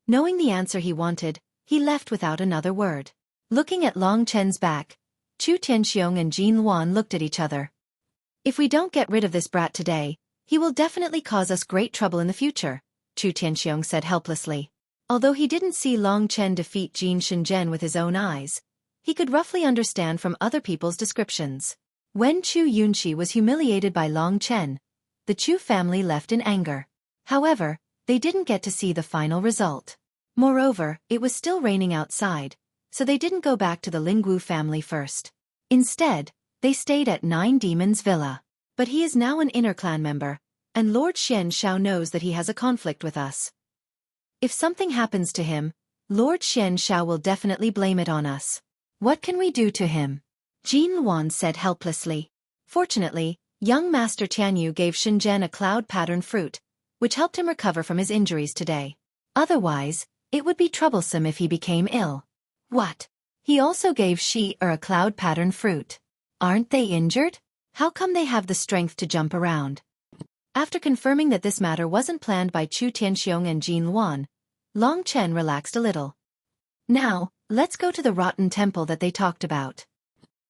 Knowing the answer he wanted, he left without another word. Looking at Long Chen's back, Chu Tianxiong and Jin Luan looked at each other. "If we don't get rid of this brat today, he will definitely cause us great trouble in the future," Chu Tianxiong said helplessly. Although he didn't see Long Chen defeat Jin Shenzhen with his own eyes, he could roughly understand from other people's descriptions. When Chu Yunxi was humiliated by Long Chen, the Chu family left in anger. However, they didn't get to see the final result. Moreover, it was still raining outside, so they didn't go back to the Lingwu family first. Instead, they stayed at Nine Demons Villa. But he is now an inner clan member, and Lord Xian Shao knows that he has a conflict with us. If something happens to him, Lord Xian Shao will definitely blame it on us. What can we do to him? Jin Luan said helplessly. Fortunately, young Master Tianyu gave Shenzhen a cloud pattern fruit, which helped him recover from his injuries today. Otherwise, it would be troublesome if he became ill. What? He also gave Shi-Er a cloud pattern fruit. Aren't they injured? How come they have the strength to jump around? After confirming that this matter wasn't planned by Chu Tianxiong and Jin Luan, Long Chen relaxed a little. Now, let's go to the rotten temple that they talked about.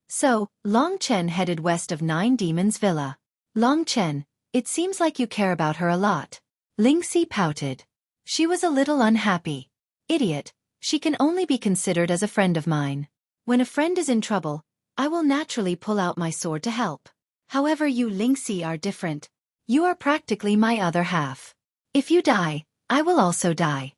So, Long Chen headed west of Nine Demons Villa. Long Chen, it seems like you care about her a lot. Lingxi pouted. She was a little unhappy. Idiot, she can only be considered as a friend of mine. When a friend is in trouble, I will naturally pull out my sword to help. However, you Lingxi are different. You are practically my other half. If you die, I will also die.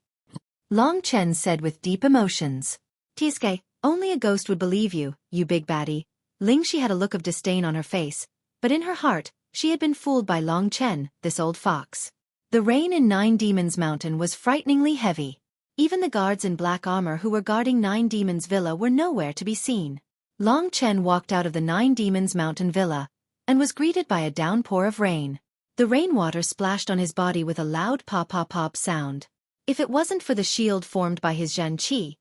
Long Chen said with deep emotions. Tisuke, only a ghost would believe you, you big baddie. Lingxi had a look of disdain on her face, but in her heart, she had been fooled by Long Chen, this old fox. The rain in Nine Demons Mountain was frighteningly heavy. Even the guards in black armor who were guarding Nine Demons Villa were nowhere to be seen. Long Chen walked out of the Nine Demons Mountain Villa, and was greeted by a downpour of rain. The rainwater splashed on his body with a loud pop-pop-pop sound. If it wasn't for the shield formed by his Zhanqi,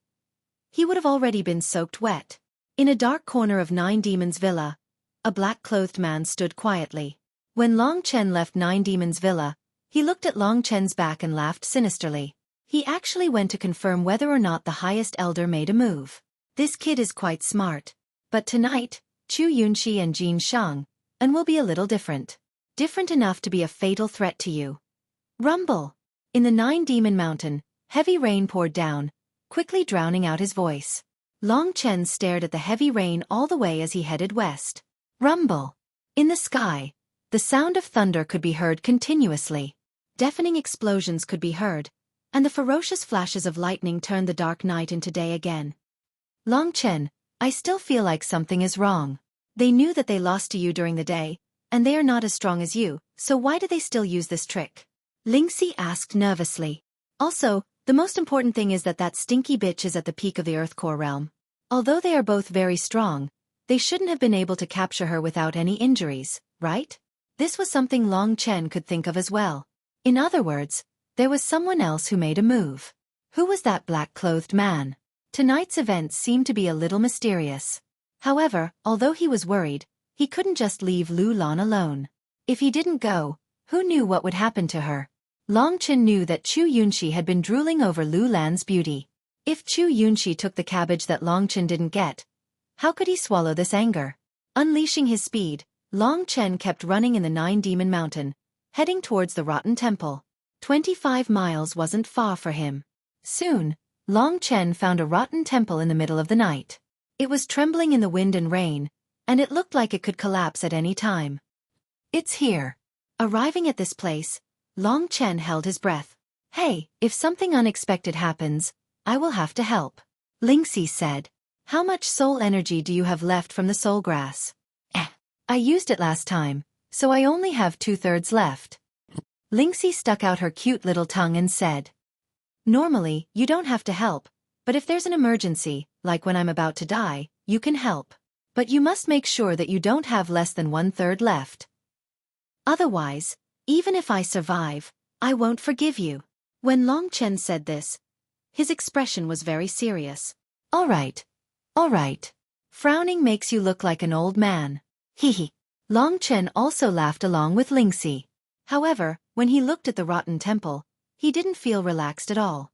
he would have already been soaked wet. In a dark corner of Nine Demons Villa, a black-clothed man stood quietly. When Long Chen left Nine Demons Villa, he looked at Long Chen's back and laughed sinisterly. He actually went to confirm whether or not the highest elder made a move. This kid is quite smart. But tonight, Chu Yunxi and Jin Shang, and will be a little different. Different enough to be a fatal threat to you. Rumble. In the Nine Demon Mountain, heavy rain poured down, quickly drowning out his voice. Long Chen stared at the heavy rain all the way as he headed west. Rumble. In the sky, the sound of thunder could be heard continuously. Deafening explosions could be heard, and the ferocious flashes of lightning turned the dark night into day again. Long Chen, I still feel like something is wrong. They knew that they lost to you during the day, and they are not as strong as you, so why do they still use this trick? Lingxi asked nervously. Also, the most important thing is that that stinky bitch is at the peak of the Earth Core realm. Although they are both very strong, they shouldn't have been able to capture her without any injuries, right? This was something Long Chen could think of as well. In other words, there was someone else who made a move. Who was that black-clothed man? Tonight's events seemed to be a little mysterious. However, although he was worried, he couldn't just leave Lu Lan alone. If he didn't go, who knew what would happen to her? Long Chen knew that Chu Yunxi had been drooling over Lu Lan's beauty. If Chu Yunxi took the cabbage that Long Chen didn't get, how could he swallow this anger? Unleashing his speed, Long Chen kept running in the Nine Demon Mountain, heading towards the Rotten Temple. 25 miles wasn't far for him. Soon, Long Chen found a rotten temple in the middle of the night. It was trembling in the wind and rain, and it looked like it could collapse at any time. It's here. Arriving at this place, Long Chen held his breath. Hey, if something unexpected happens, I will have to help. Lingxi said. How much soul energy do you have left from the soul grass? I used it last time, so I only have 2/3 left. Lingxi stuck out her cute little tongue and said. Normally, you don't have to help, but if there's an emergency, like when I'm about to die, you can help. But you must make sure that you don't have less than 1/3 left. Otherwise, even if I survive, I won't forgive you. When Long Chen said this, his expression was very serious. All right. Frowning makes you look like an old man. Hee. Long Chen also laughed along with Lingxi. However, when he looked at the rotten temple, he didn't feel relaxed at all.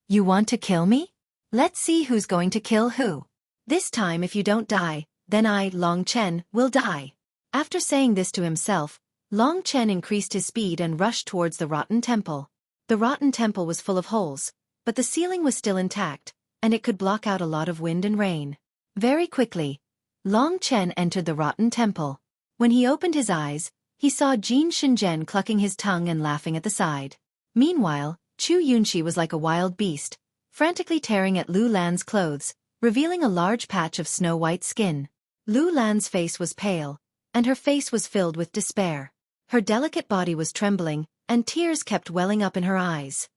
You want to kill me? Let's see who's going to kill who. This time if you don't die, then I, Long Chen, will die. After saying this to himself, Long Chen increased his speed and rushed towards the rotten temple. The rotten temple was full of holes, but the ceiling was still intact, and it could block out a lot of wind and rain. Very quickly, Long Chen entered the rotten temple. When he opened his eyes, he saw Jin Shenzhen clucking his tongue and laughing at the side. Meanwhile, Chu Yunxi was like a wild beast, frantically tearing at Lu Lan's clothes, revealing a large patch of snow-white skin. Lu Lan's face was pale, and her face was filled with despair. Her delicate body was trembling, and tears kept welling up in her eyes.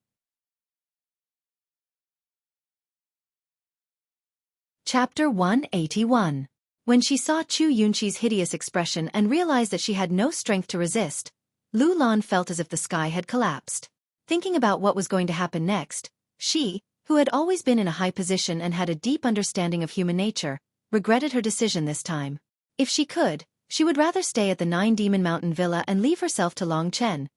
Chapter 181. When she saw Chu Yunxi's hideous expression and realized that she had no strength to resist, Lu Lan felt as if the sky had collapsed. Thinking about what was going to happen next, she, who had always been in a high position and had a deep understanding of human nature, regretted her decision this time. If she could, she would rather stay at the Nine Demon Mountain Villa and leave herself to Long Chen,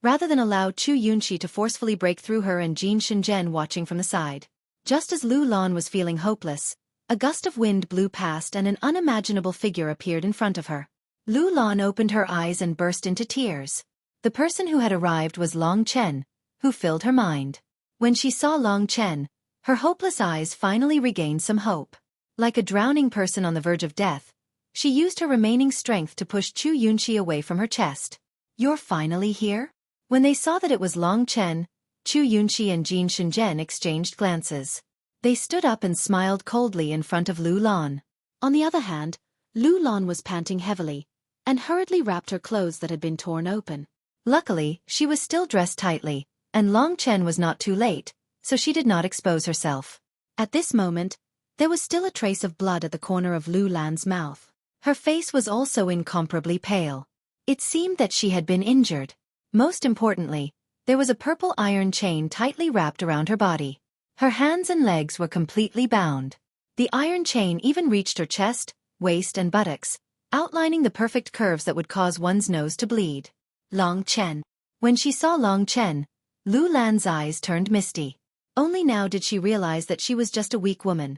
rather than allow Chu Yunxi to forcefully break through her and Jin Shenzhen watching from the side. Just as Lu Lan was feeling hopeless, a gust of wind blew past and an unimaginable figure appeared in front of her. Lu Lan opened her eyes and burst into tears. The person who had arrived was Long Chen, who filled her mind. When she saw Long Chen, her hopeless eyes finally regained some hope. Like a drowning person on the verge of death, she used her remaining strength to push Chu Yunxi away from her chest. "You're finally here?" When they saw that it was Long Chen, Chu Yunxi and Jin Shenzhen exchanged glances. They stood up and smiled coldly in front of Lu Lan. On the other hand, Lu Lan was panting heavily, and hurriedly wrapped her clothes that had been torn open. Luckily, she was still dressed tightly, and Long Chen was not too late, so she did not expose herself. At this moment, there was still a trace of blood at the corner of Lu Lan's mouth. Her face was also incomparably pale. It seemed that she had been injured. Most importantly, there was a purple iron chain tightly wrapped around her body. Her hands and legs were completely bound. The iron chain even reached her chest, waist and buttocks, outlining the perfect curves that would cause one's nose to bleed. Long Chen. When she saw Long Chen, Lu Lan's eyes turned misty. Only now did she realize that she was just a weak woman.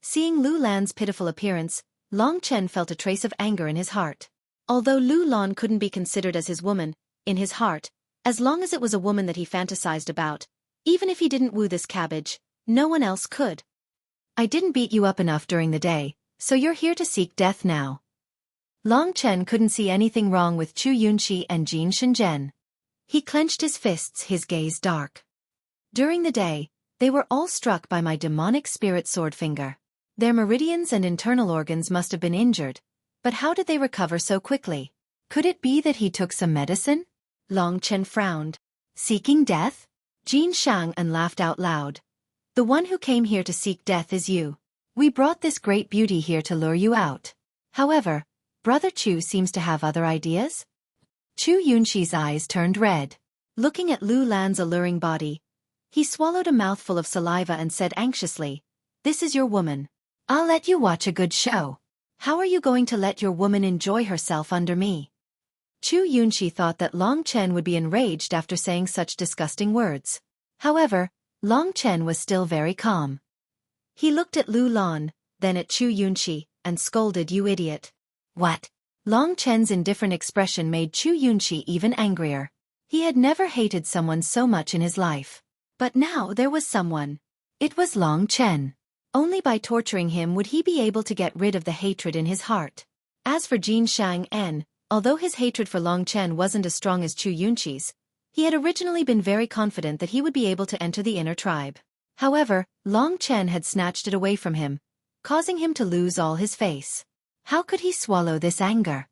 Seeing Lu Lan's pitiful appearance, Long Chen felt a trace of anger in his heart. Although Lu Lan couldn't be considered as his woman, in his heart, as long as it was a woman that he fantasized about, even if he didn't woo this cabbage, no one else could. "I didn't beat you up enough during the day, so you're here to seek death now." Long Chen couldn't see anything wrong with Chu Yunxi and Jin Shenzhen. He clenched his fists, his gaze dark. "During the day, they were all struck by my demonic spirit Swordfinger. Their meridians and internal organs must have been injured, but how did they recover so quickly? Could it be that he took some medicine?" Long Chen frowned. "Seeking death?" Jin sang and laughed out loud. "The one who came here to seek death is you. We brought this great beauty here to lure you out. However, Brother Chu seems to have other ideas?" Chu Yunxi's eyes turned red. Looking at Lu Lan's alluring body, he swallowed a mouthful of saliva and said anxiously, "This is your woman. I'll let you watch a good show. How are you going to let your woman enjoy herself under me?" Chu Yunxi thought that Long Chen would be enraged after saying such disgusting words. However, Long Chen was still very calm. He looked at Lu Lan, then at Chu Yunxi, and scolded, "You idiot." "What?" Long Chen's indifferent expression made Chu Yunxi even angrier. He had never hated someone so much in his life. But now there was someone. It was Long Chen. Only by torturing him would he be able to get rid of the hatred in his heart. As for Jin Shang-en, although his hatred for Long Chen wasn't as strong as Chu Yunxi's, he had originally been very confident that he would be able to enter the inner tribe. However, Long Chen had snatched it away from him, causing him to lose all his face. How could he swallow this anger?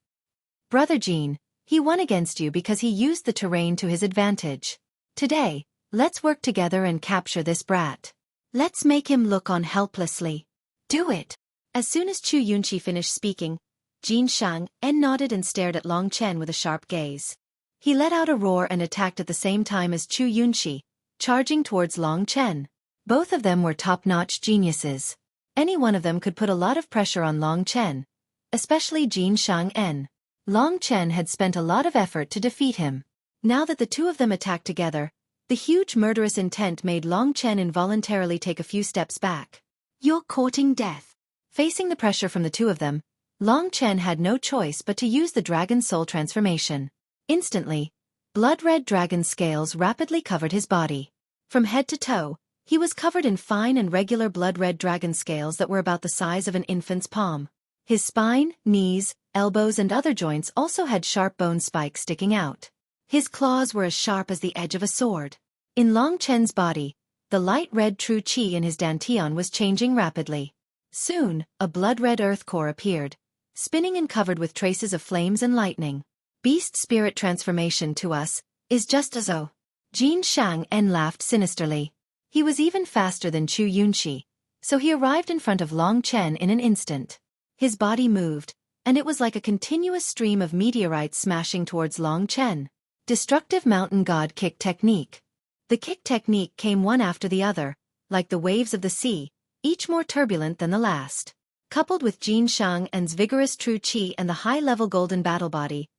"Brother Jin, he won against you because he used the terrain to his advantage. Today, let's work together and capture this brat. Let's make him look on helplessly. Do it." As soon as Chu Yunxi finished speaking, Jin Shang-en nodded and stared at Long Chen with a sharp gaze. He let out a roar and attacked at the same time as Chu Yunxi, charging towards Long Chen. Both of them were top-notch geniuses. Any one of them could put a lot of pressure on Long Chen, especially Jin Shang-en. Long Chen had spent a lot of effort to defeat him. Now that the two of them attacked together, the huge murderous intent made Long Chen involuntarily take a few steps back. "You're courting death." Facing the pressure from the two of them, Long Chen had no choice but to use the dragon soul transformation. Instantly, blood-red dragon scales rapidly covered his body. From head to toe, he was covered in fine and regular blood-red dragon scales that were about the size of an infant's palm. His spine, knees, elbows and other joints also had sharp bone spikes sticking out. His claws were as sharp as the edge of a sword. In Long Chen's body, the light red true qi in his dantian was changing rapidly. Soon, a blood-red earth core appeared, spinning and covered with traces of flames and lightning. Beast spirit transformation to us is just as oh. Jin Shang-en laughed sinisterly. He was even faster than Chu Yunqi, so he arrived in front of Long Chen in an instant. His body moved, and it was like a continuous stream of meteorites smashing towards Long Chen. Destructive Mountain God Kick Technique. The kick technique came one after the other, like the waves of the sea, each more turbulent than the last. Coupled with Jin Shang-en's vigorous true qi and the high-level golden battle body,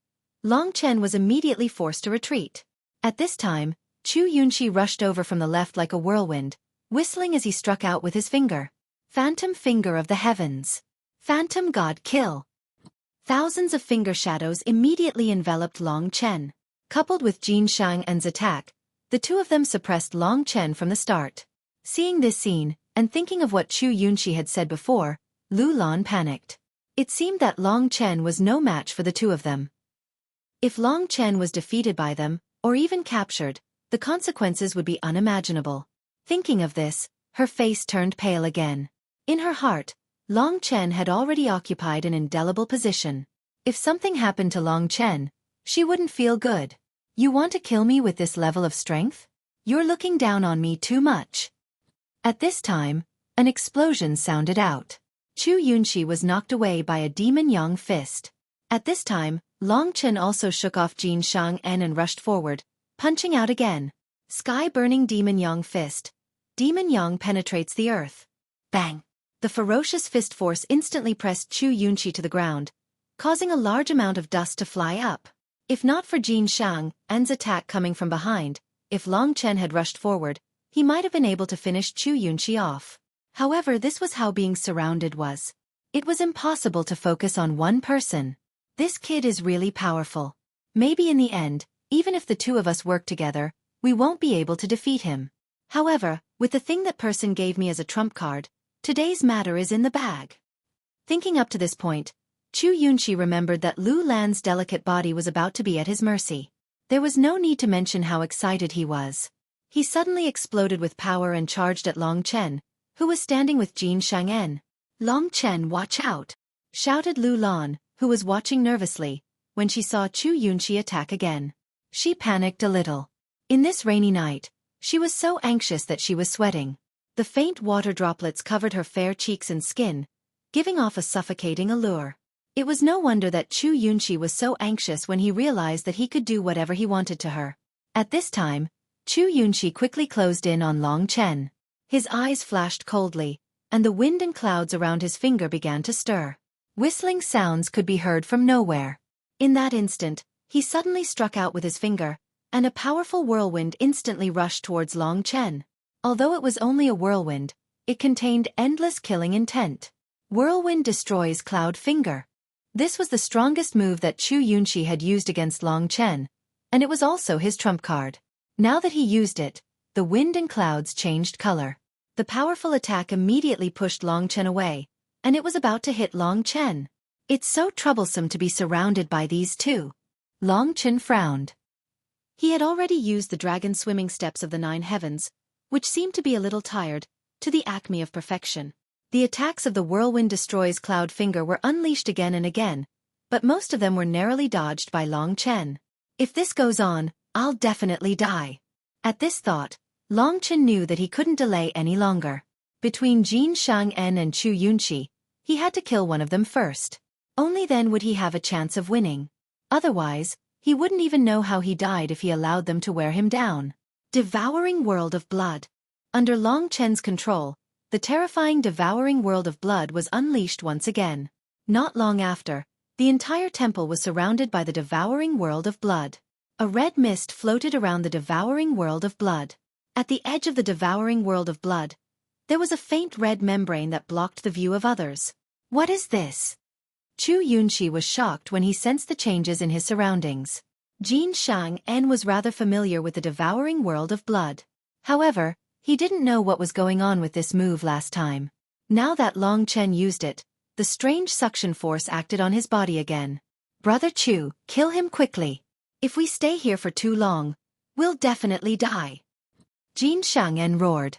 Long Chen was immediately forced to retreat. At this time, Chu Yunqi rushed over from the left like a whirlwind, whistling as he struck out with his finger. Phantom Finger of the Heavens. Phantom God Kill. Thousands of finger shadows immediately enveloped Long Chen. Coupled with Jin Shang-en's attack, the two of them suppressed Long Chen from the start. Seeing this scene, and thinking of what Chu Yunqi had said before, Lu Lan panicked. It seemed that Long Chen was no match for the two of them. If Long Chen was defeated by them, or even captured, the consequences would be unimaginable. Thinking of this, her face turned pale again. In her heart, Long Chen had already occupied an indelible position. If something happened to Long Chen, she wouldn't feel good. You want to kill me with this level of strength? You're looking down on me too much. At this time, an explosion sounded out. Chu Yunqi was knocked away by a demon yang fist. At this time, Long Chen also shook off Jin Shang-en and rushed forward, punching out again. Sky-burning demon yang fist. Demon yang penetrates the earth. Bang! The ferocious fist force instantly pressed Chu Yunqi to the ground, causing a large amount of dust to fly up. If not for Jin Shang-en's attack coming from behind, if Long Chen had rushed forward, he might have been able to finish Chu Yunqi off. However, this was how being surrounded was. It was impossible to focus on one person. This kid is really powerful. Maybe in the end, even if the two of us work together, we won't be able to defeat him. However, with the thing that person gave me as a trump card, today's matter is in the bag. Thinking up to this point, Chu Yunqi remembered that Lu Lan's delicate body was about to be at his mercy. There was no need to mention how excited he was. He suddenly exploded with power and charged at Long Chen, who was standing with Jin Shang-en. Long Chen, watch out! Shouted Lu Lan, who was watching nervously, when she saw Chu Yunqi attack again. She panicked a little. In this rainy night, she was so anxious that she was sweating. The faint water droplets covered her fair cheeks and skin, giving off a suffocating allure. It was no wonder that Chu Yunqi was so anxious when he realized that he could do whatever he wanted to her. At this time, Chu Yunqi quickly closed in on Long Chen. His eyes flashed coldly, and the wind and clouds around his finger began to stir. Whistling sounds could be heard from nowhere. In that instant, he suddenly struck out with his finger, and a powerful whirlwind instantly rushed towards Long Chen. Although it was only a whirlwind, it contained endless killing intent. Whirlwind destroys Cloud Finger. This was the strongest move that Chu Yunqi had used against Long Chen, and it was also his trump card. Now that he used it, the wind and clouds changed color. The powerful attack immediately pushed Long Chen away, and it was about to hit Long Chen. It's so troublesome to be surrounded by these two. Long Chen frowned. He had already used the dragon swimming steps of the 9 heavens, which seemed to be a little tired, to the acme of perfection. The attacks of the whirlwind destroys Cloud Finger were unleashed again and again, but most of them were narrowly dodged by Long Chen. If this goes on, I'll definitely die. At this thought, Long Chen knew that he couldn't delay any longer. Between Jin Shang-en and Chu Yunqi, he had to kill one of them first. Only then would he have a chance of winning. Otherwise, he wouldn't even know how he died if he allowed them to wear him down. Devouring World of Blood. Under Long Chen's control, the terrifying devouring world of blood was unleashed once again. Not long after, the entire temple was surrounded by the devouring world of blood. A red mist floated around the devouring world of blood. At the edge of the devouring world of blood, there was a faint red membrane that blocked the view of others. What is this? Chu Yunqi was shocked when he sensed the changes in his surroundings. Jin Shang-en was rather familiar with the devouring world of blood. However, he didn't know what was going on with this move last time. Now that Long Chen used it, the strange suction force acted on his body again. Brother Chu, kill him quickly. If we stay here for too long, we'll definitely die. Jin Shang'en roared.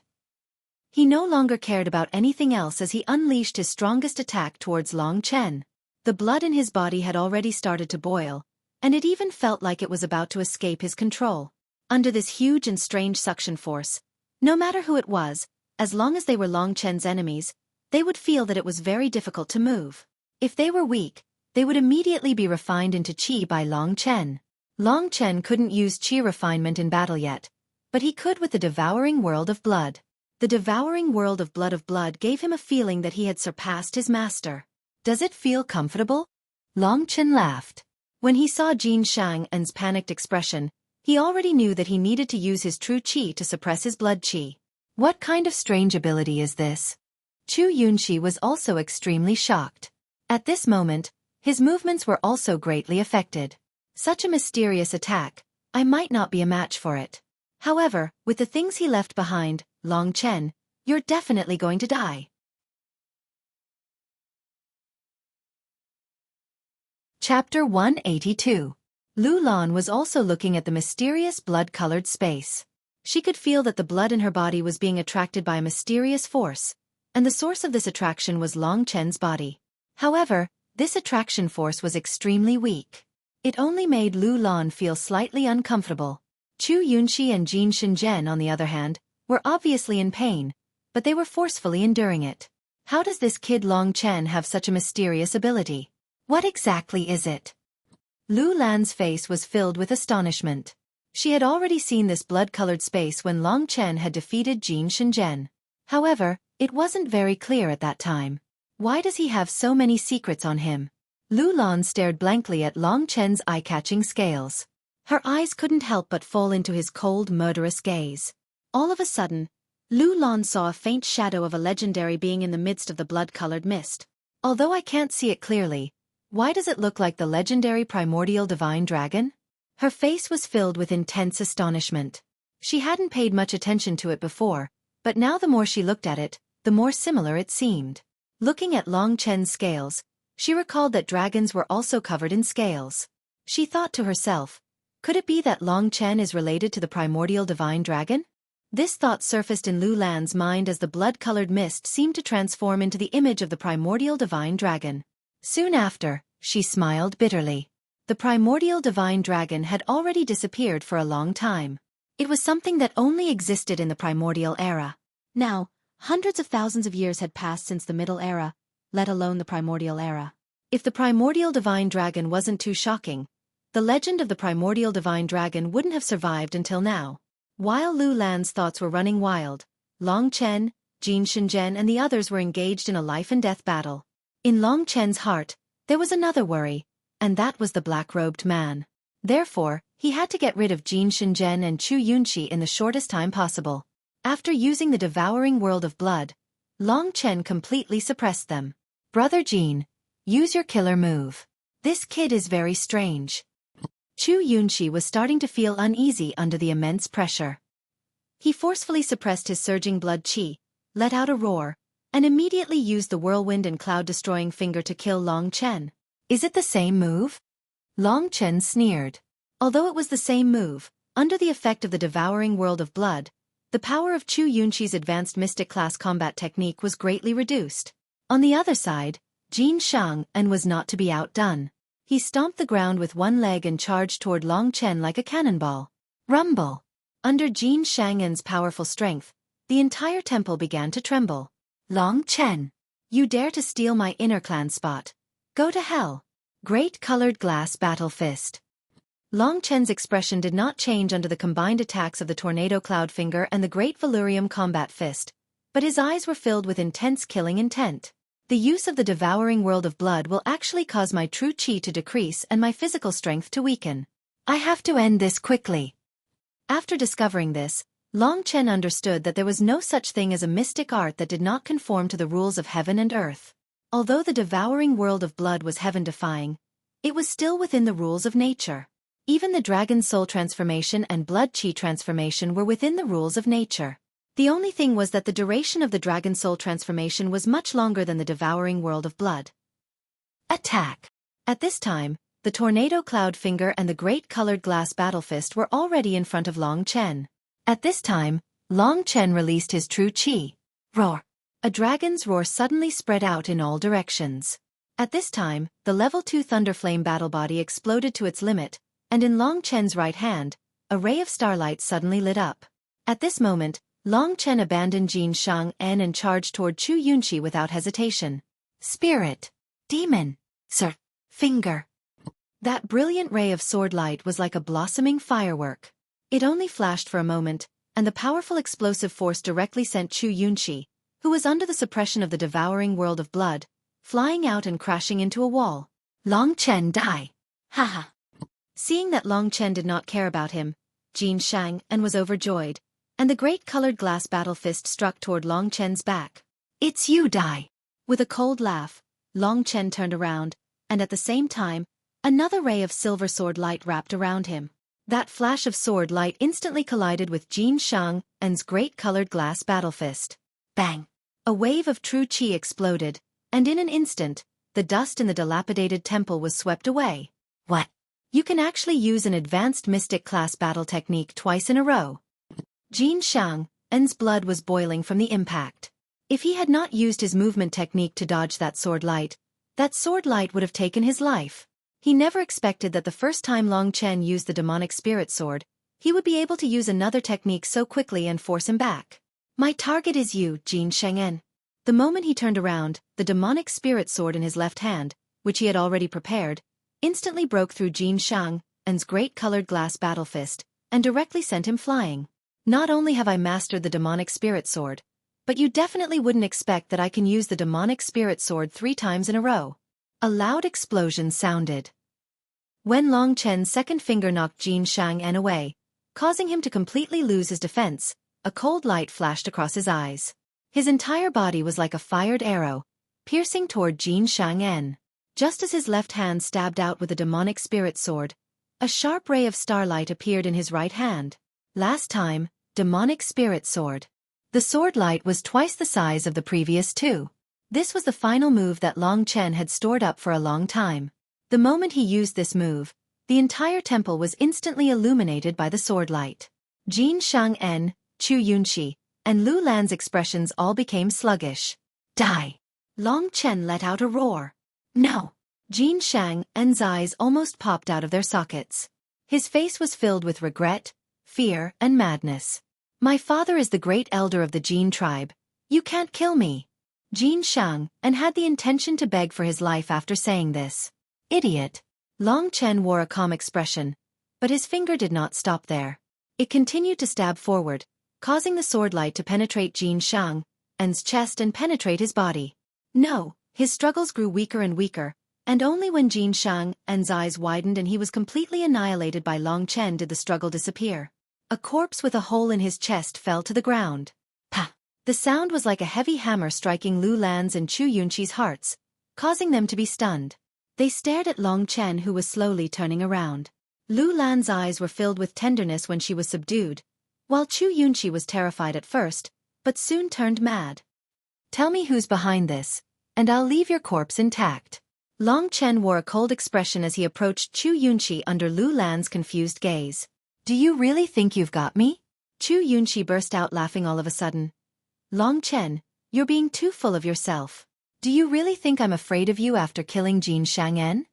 He no longer cared about anything else as he unleashed his strongest attack towards Long Chen. The blood in his body had already started to boil, and it even felt like it was about to escape his control. Under this huge and strange suction force, no matter who it was, as long as they were Long Chen's enemies, they would feel that it was very difficult to move. If they were weak, they would immediately be refined into qi by Long Chen. Long Chen couldn't use qi refinement in battle yet, but he could with the devouring world of blood. The devouring world of blood gave him a feeling that he had surpassed his master. Does it feel comfortable? Long Chen laughed. When he saw Jin Shang'en's panicked expression, he already knew that he needed to use his true qi to suppress his blood qi. What kind of strange ability is this? Chu Yunxi was also extremely shocked. At this moment, his movements were also greatly affected. Such a mysterious attack, I might not be a match for it. However, with the things he left behind, Long Chen, you're definitely going to die. Chapter 182. Lu Lan was also looking at the mysterious blood-colored space. She could feel that the blood in her body was being attracted by a mysterious force, and the source of this attraction was Long Chen's body. However, this attraction force was extremely weak. It only made Lu Lan feel slightly uncomfortable. Chu Yunxi and Jin Shenzhen, on the other hand, were obviously in pain, but they were forcefully enduring it. How does this kid Long Chen have such a mysterious ability? What exactly is it? Lu Lan's face was filled with astonishment. She had already seen this blood-colored space when Long Chen had defeated Jin Shenzhen. However, it wasn't very clear at that time. Why does he have so many secrets on him? Lu Lan stared blankly at Long Chen's eye-catching scales. Her eyes couldn't help but fall into his cold, murderous gaze. All of a sudden, Lu Lan saw a faint shadow of a legendary being in the midst of the blood-colored mist. Although I can't see it clearly, why does it look like the legendary primordial divine dragon? Her face was filled with intense astonishment. She hadn't paid much attention to it before, but now the more she looked at it, the more similar it seemed. Looking at Long Chen's scales, she recalled that dragons were also covered in scales. She thought to herself, could it be that Long Chen is related to the primordial divine dragon? This thought surfaced in Lu Lan's mind as the blood-colored mist seemed to transform into the image of the primordial divine dragon. Soon after, she smiled bitterly. The primordial divine dragon had already disappeared for a long time. It was something that only existed in the primordial era. Now, hundreds of thousands of years had passed since the Middle Era, let alone the primordial era. If the primordial divine dragon wasn't too shocking, the legend of the primordial divine dragon wouldn't have survived until now. While Lu Lan's thoughts were running wild, Long Chen, Jin Shenzhen and the others were engaged in a life-and-death battle. In Long Chen's heart, there was another worry, and that was the black-robed man. Therefore, he had to get rid of Jin Shenzhen and Chu Yunxi in the shortest time possible. After using the devouring world of blood, Long Chen completely suppressed them. Brother Jin, use your killer move. This kid is very strange. Chu Yunxi was starting to feel uneasy under the immense pressure. He forcefully suppressed his surging blood qi, let out a roar, and immediately used the whirlwind and cloud-destroying finger to kill Long Chen. Is it the same move? Long Chen sneered. Although it was the same move, under the effect of the devouring world of blood, the power of Chu Yunxi's advanced mystic class combat technique was greatly reduced. On the other side, Jin Shang'en was not to be outdone. He stomped the ground with one leg and charged toward Long Chen like a cannonball. Rumble! Under Jin Shang'en's powerful strength, the entire temple began to tremble. Long Chen! You dare to steal my inner clan spot. Go to hell! Great colored glass battle fist. Long Chen's expression did not change under the combined attacks of the tornado cloud finger and the great Valurium combat fist, but his eyes were filled with intense killing intent. The use of the devouring world of blood will actually cause my true qi to decrease and my physical strength to weaken. I have to end this quickly. After discovering this, Long Chen understood that there was no such thing as a mystic art that did not conform to the rules of heaven and earth. Although the devouring world of blood was heaven-defying, it was still within the rules of nature. Even the dragon soul transformation and blood qi transformation were within the rules of nature. The only thing was that the duration of the dragon soul transformation was much longer than the devouring world of blood. Attack! At this time, the tornado cloud finger and the great colored glass battle fist were already in front of Long Chen. At this time, Long Chen released his true chi. Roar! A dragon's roar suddenly spread out in all directions. At this time, the level 2 Thunderflame battle body exploded to its limit, and in Long Chen's right hand, a ray of starlight suddenly lit up. At this moment, Long Chen abandoned Jin Shang En and charged toward Chu Yunqi without hesitation. Spirit! Demon! Sir! Finger! That brilliant ray of sword light was like a blossoming firework. It only flashed for a moment, and the powerful explosive force directly sent Chu Yunqi, who was under the suppression of the devouring world of blood, flying out and crashing into a wall. Long Chen die! Haha! Seeing that Long Chen did not care about him, Jin Shang En was overjoyed, and the great colored glass battle fist struck toward Long Chen's back. It's you die! With a cold laugh, Long Chen turned around, and at the same time, another ray of silver sword light wrapped around him. That flash of sword light instantly collided with Jin Shang En's great colored glass battle fist. Bang! A wave of true chi exploded, and in an instant, the dust in the dilapidated temple was swept away. What? You can actually use an advanced mystic class battle technique twice in a row. Jin Shang En's blood was boiling from the impact. If he had not used his movement technique to dodge that sword light would have taken his life. He never expected that the first time Long Chen used the demonic spirit sword, he would be able to use another technique so quickly and force him back. My target is you, Jin Shang En. The moment he turned around, the demonic spirit sword in his left hand, which he had already prepared, instantly broke through Jin Shang En's great colored glass battle fist, and directly sent him flying. Not only have I mastered the demonic spirit sword, but you definitely wouldn't expect that I can use the demonic spirit sword 3 times in a row. A loud explosion sounded. When Long Chen's second finger knocked Jin Shang En away, causing him to completely lose his defense, a cold light flashed across his eyes. His entire body was like a fired arrow, piercing toward Jin Shang En. Just as his left hand stabbed out with the demonic spirit sword, a sharp ray of starlight appeared in his right hand. Last time, demonic spirit sword. The sword light was twice the size of the previous 2. This was the final move that Long Chen had stored up for a long time. The moment he used this move, the entire temple was instantly illuminated by the sword light. Jin Shang En, Chu Yunqi, and Lu Lan's expressions all became sluggish. Die! Long Chen let out a roar. No! Jin Shang En's eyes almost popped out of their sockets. His face was filled with regret, fear, and madness. My father is the great elder of the Jin tribe. You can't kill me. Jin Shang En had the intention to beg for his life after saying this. Idiot! Long Chen wore a calm expression, but his finger did not stop there. It continued to stab forward, causing the sword light to penetrate Jin Shang En's chest and penetrate his body. No, his struggles grew weaker and weaker, and only when Jin Shang En's eyes widened and he was completely annihilated by Long Chen did the struggle disappear. A corpse with a hole in his chest fell to the ground. Pa! The sound was like a heavy hammer striking Lu Lan's and Chu Yunqi's hearts, causing them to be stunned. They stared at Long Chen, who was slowly turning around. Lu Lan's eyes were filled with tenderness when she was subdued, while Chu Yunqi was terrified at first, but soon turned mad. Tell me who's behind this, and I'll leave your corpse intact. Long Chen wore a cold expression as he approached Chu Yunqi under Lu Lan's confused gaze. Do you really think you've got me? Chu Yunqi burst out laughing all of a sudden. Long Chen, you're being too full of yourself. Do you really think I'm afraid of you after killing Jin Shang En?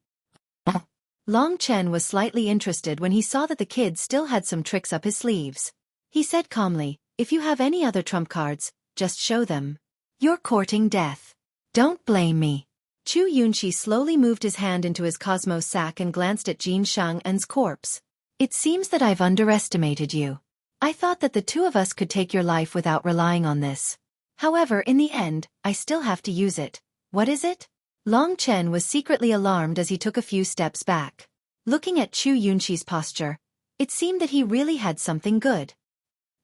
Long Chen was slightly interested when he saw that the kid still had some tricks up his sleeves. He said calmly, if you have any other trump cards, just show them. You're courting death. Don't blame me. Chu Yunqi slowly moved his hand into his cosmos sack and glanced at Jin Shang En's corpse. It seems that I've underestimated you. I thought that the 2 of us could take your life without relying on this. However, in the end, I still have to use it. What is it? Long Chen was secretly alarmed as he took a few steps back. Looking at Chu Yunqi's posture, it seemed that he really had something good.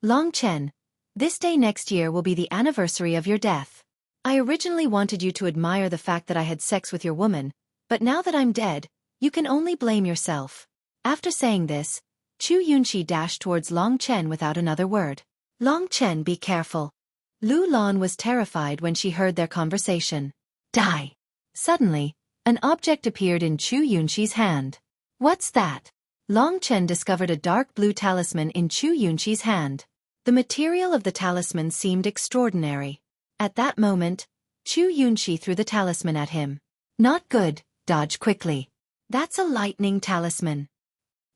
Long Chen, this day next year will be the anniversary of your death. I originally wanted you to admire the fact that I had sex with your woman, but now that I'm dead, you can only blame yourself. After saying this, Chu Yunqi dashed towards Long Chen without another word. Long Chen, be careful. Lu Lan was terrified when she heard their conversation. Die. Suddenly, an object appeared in Chu Yunqi's hand. What's that? Long Chen discovered a dark blue talisman in Chu Yunqi's hand. The material of the talisman seemed extraordinary. At that moment, Chu Yunqi threw the talisman at him. Not good, dodge quickly. That's a lightning talisman.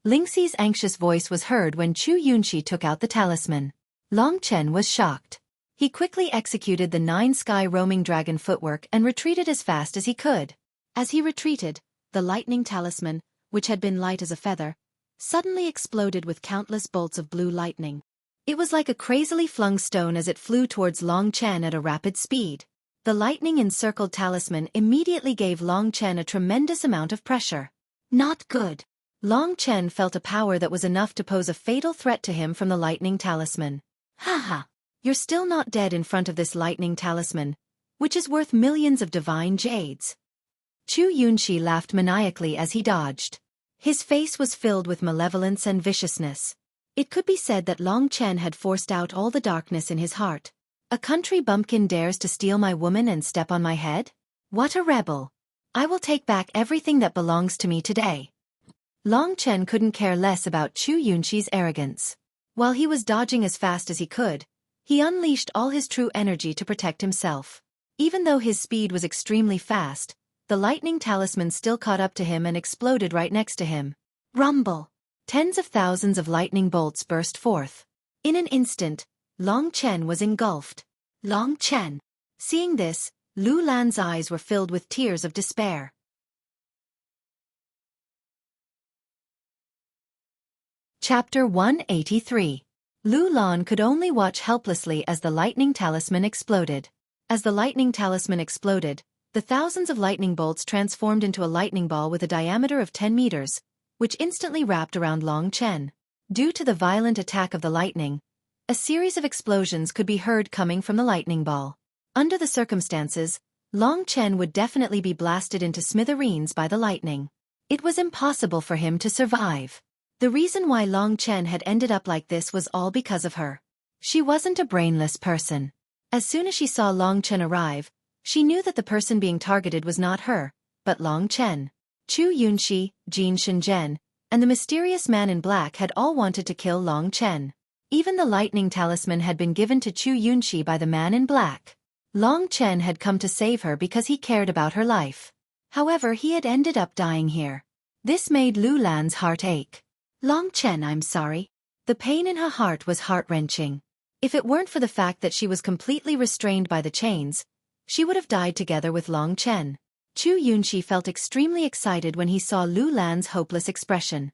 Lingxi's anxious voice was heard when Chu Yunqi took out the talisman. Long Chen was shocked. He quickly executed the 9 sky roaming dragon footwork and retreated as fast as he could. As he retreated, the lightning talisman, which had been light as a feather, suddenly exploded with countless bolts of blue lightning. It was like a crazily flung stone as it flew towards Long Chen at a rapid speed. The lightning-encircled talisman immediately gave Long Chen a tremendous amount of pressure. Not good. Long Chen felt a power that was enough to pose a fatal threat to him from the lightning talisman. Haha. You're still not dead in front of this lightning talisman, which is worth millions of divine jades. Chu Yunqi laughed maniacally as he dodged. His face was filled with malevolence and viciousness. It could be said that Long Chen had forced out all the darkness in his heart. A country bumpkin dares to steal my woman and step on my head? What a rebel! I will take back everything that belongs to me today. Long Chen couldn't care less about Chu Yunqi's arrogance. While he was dodging as fast as he could, he unleashed all his true energy to protect himself. Even though his speed was extremely fast, the lightning talisman still caught up to him and exploded right next to him. Rumble! Tens of thousands of lightning bolts burst forth. In an instant, Long Chen was engulfed. Long Chen! Seeing this, Lu Lan's eyes were filled with tears of despair. Chapter 183. Lu Lan could only watch helplessly as the lightning talisman exploded. As the lightning talisman exploded, the thousands of lightning bolts transformed into a lightning ball with a diameter of 10 meters, which instantly wrapped around Long Chen. Due to the violent attack of the lightning, a series of explosions could be heard coming from the lightning ball. Under the circumstances, Long Chen would definitely be blasted into smithereens by the lightning. It was impossible for him to survive. The reason why Long Chen had ended up like this was all because of her. She wasn't a brainless person. As soon as she saw Long Chen arrive, she knew that the person being targeted was not her, but Long Chen. Chu Yunqi, Jin Shenzhen, and the mysterious man in black had all wanted to kill Long Chen. Even the lightning talisman had been given to Chu Yunqi by the man in black. Long Chen had come to save her because he cared about her life. However, he had ended up dying here. This made Lu Lan's heart ache. Long Chen, I'm sorry. The pain in her heart was heart-wrenching. If it weren't for the fact that she was completely restrained by the chains, she would have died together with Long Chen. Chu Yunqi felt extremely excited when he saw Lu Lan's hopeless expression.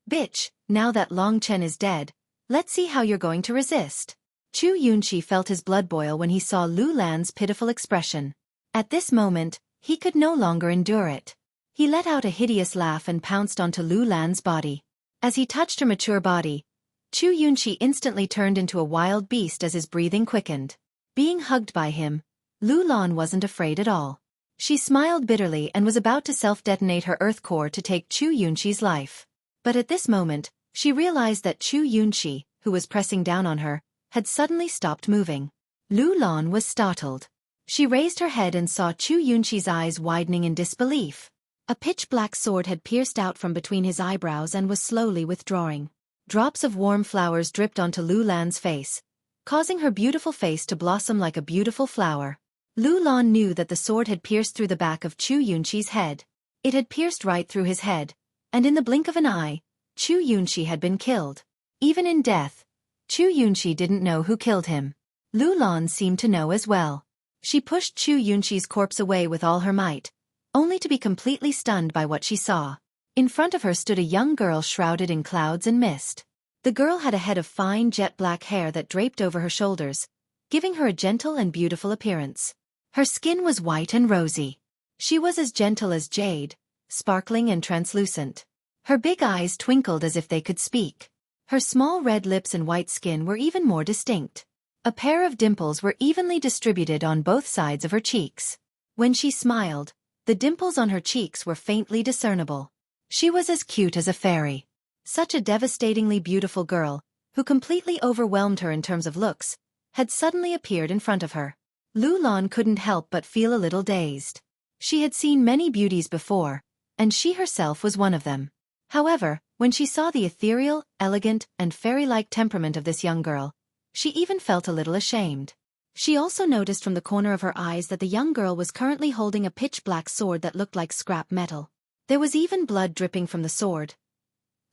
Bitch, now that Long Chen is dead, let's see how you're going to resist. Chu Yunqi felt his blood boil when he saw Lu Lan's pitiful expression. At this moment, he could no longer endure it. He let out a hideous laugh and pounced onto Lu Lan's body. As he touched her mature body, Chu Yunqi instantly turned into a wild beast as his breathing quickened. Being hugged by him, Lu Lan wasn't afraid at all. She smiled bitterly and was about to self-detonate her earth core to take Chu Yunqi's life. But at this moment, she realized that Chu Yunqi, who was pressing down on her, had suddenly stopped moving. Lu Lan was startled. She raised her head and saw Chu Yunqi's eyes widening in disbelief. A pitch-black sword had pierced out from between his eyebrows and was slowly withdrawing. Drops of warm flowers dripped onto Lu Lan's face, causing her beautiful face to blossom like a beautiful flower. Lu Lan knew that the sword had pierced through the back of Chu Yunqi's head. It had pierced right through his head, and in the blink of an eye, Chu Yunqi had been killed. Even in death, Chu Yunqi didn't know who killed him. Lu Lan seemed to know as well. She pushed Chu Yunqi's corpse away with all her might, only to be completely stunned by what she saw. In front of her stood a young girl shrouded in clouds and mist. The girl had a head of fine jet-black hair that draped over her shoulders, giving her a gentle and beautiful appearance. Her skin was white and rosy. She was as gentle as jade, sparkling and translucent. Her big eyes twinkled as if they could speak. Her small red lips and white skin were even more distinct. A pair of dimples were evenly distributed on both sides of her cheeks. When she smiled, the dimples on her cheeks were faintly discernible. She was as cute as a fairy. Such a devastatingly beautiful girl, who completely overwhelmed her in terms of looks, had suddenly appeared in front of her. Lu Lan couldn't help but feel a little dazed. She had seen many beauties before, and she herself was one of them. However, when she saw the ethereal, elegant, and fairy-like temperament of this young girl, she even felt a little ashamed. She also noticed from the corner of her eyes that the young girl was currently holding a pitch-black sword that looked like scrap metal. There was even blood dripping from the sword.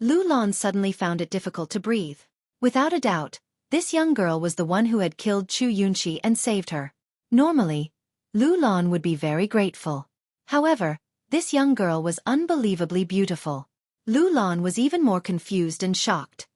Lu Lan suddenly found it difficult to breathe. Without a doubt, this young girl was the one who had killed Xueqi and saved her. Normally, Lu Lan would be very grateful. However, this young girl was unbelievably beautiful. Lu Lan was even more confused and shocked.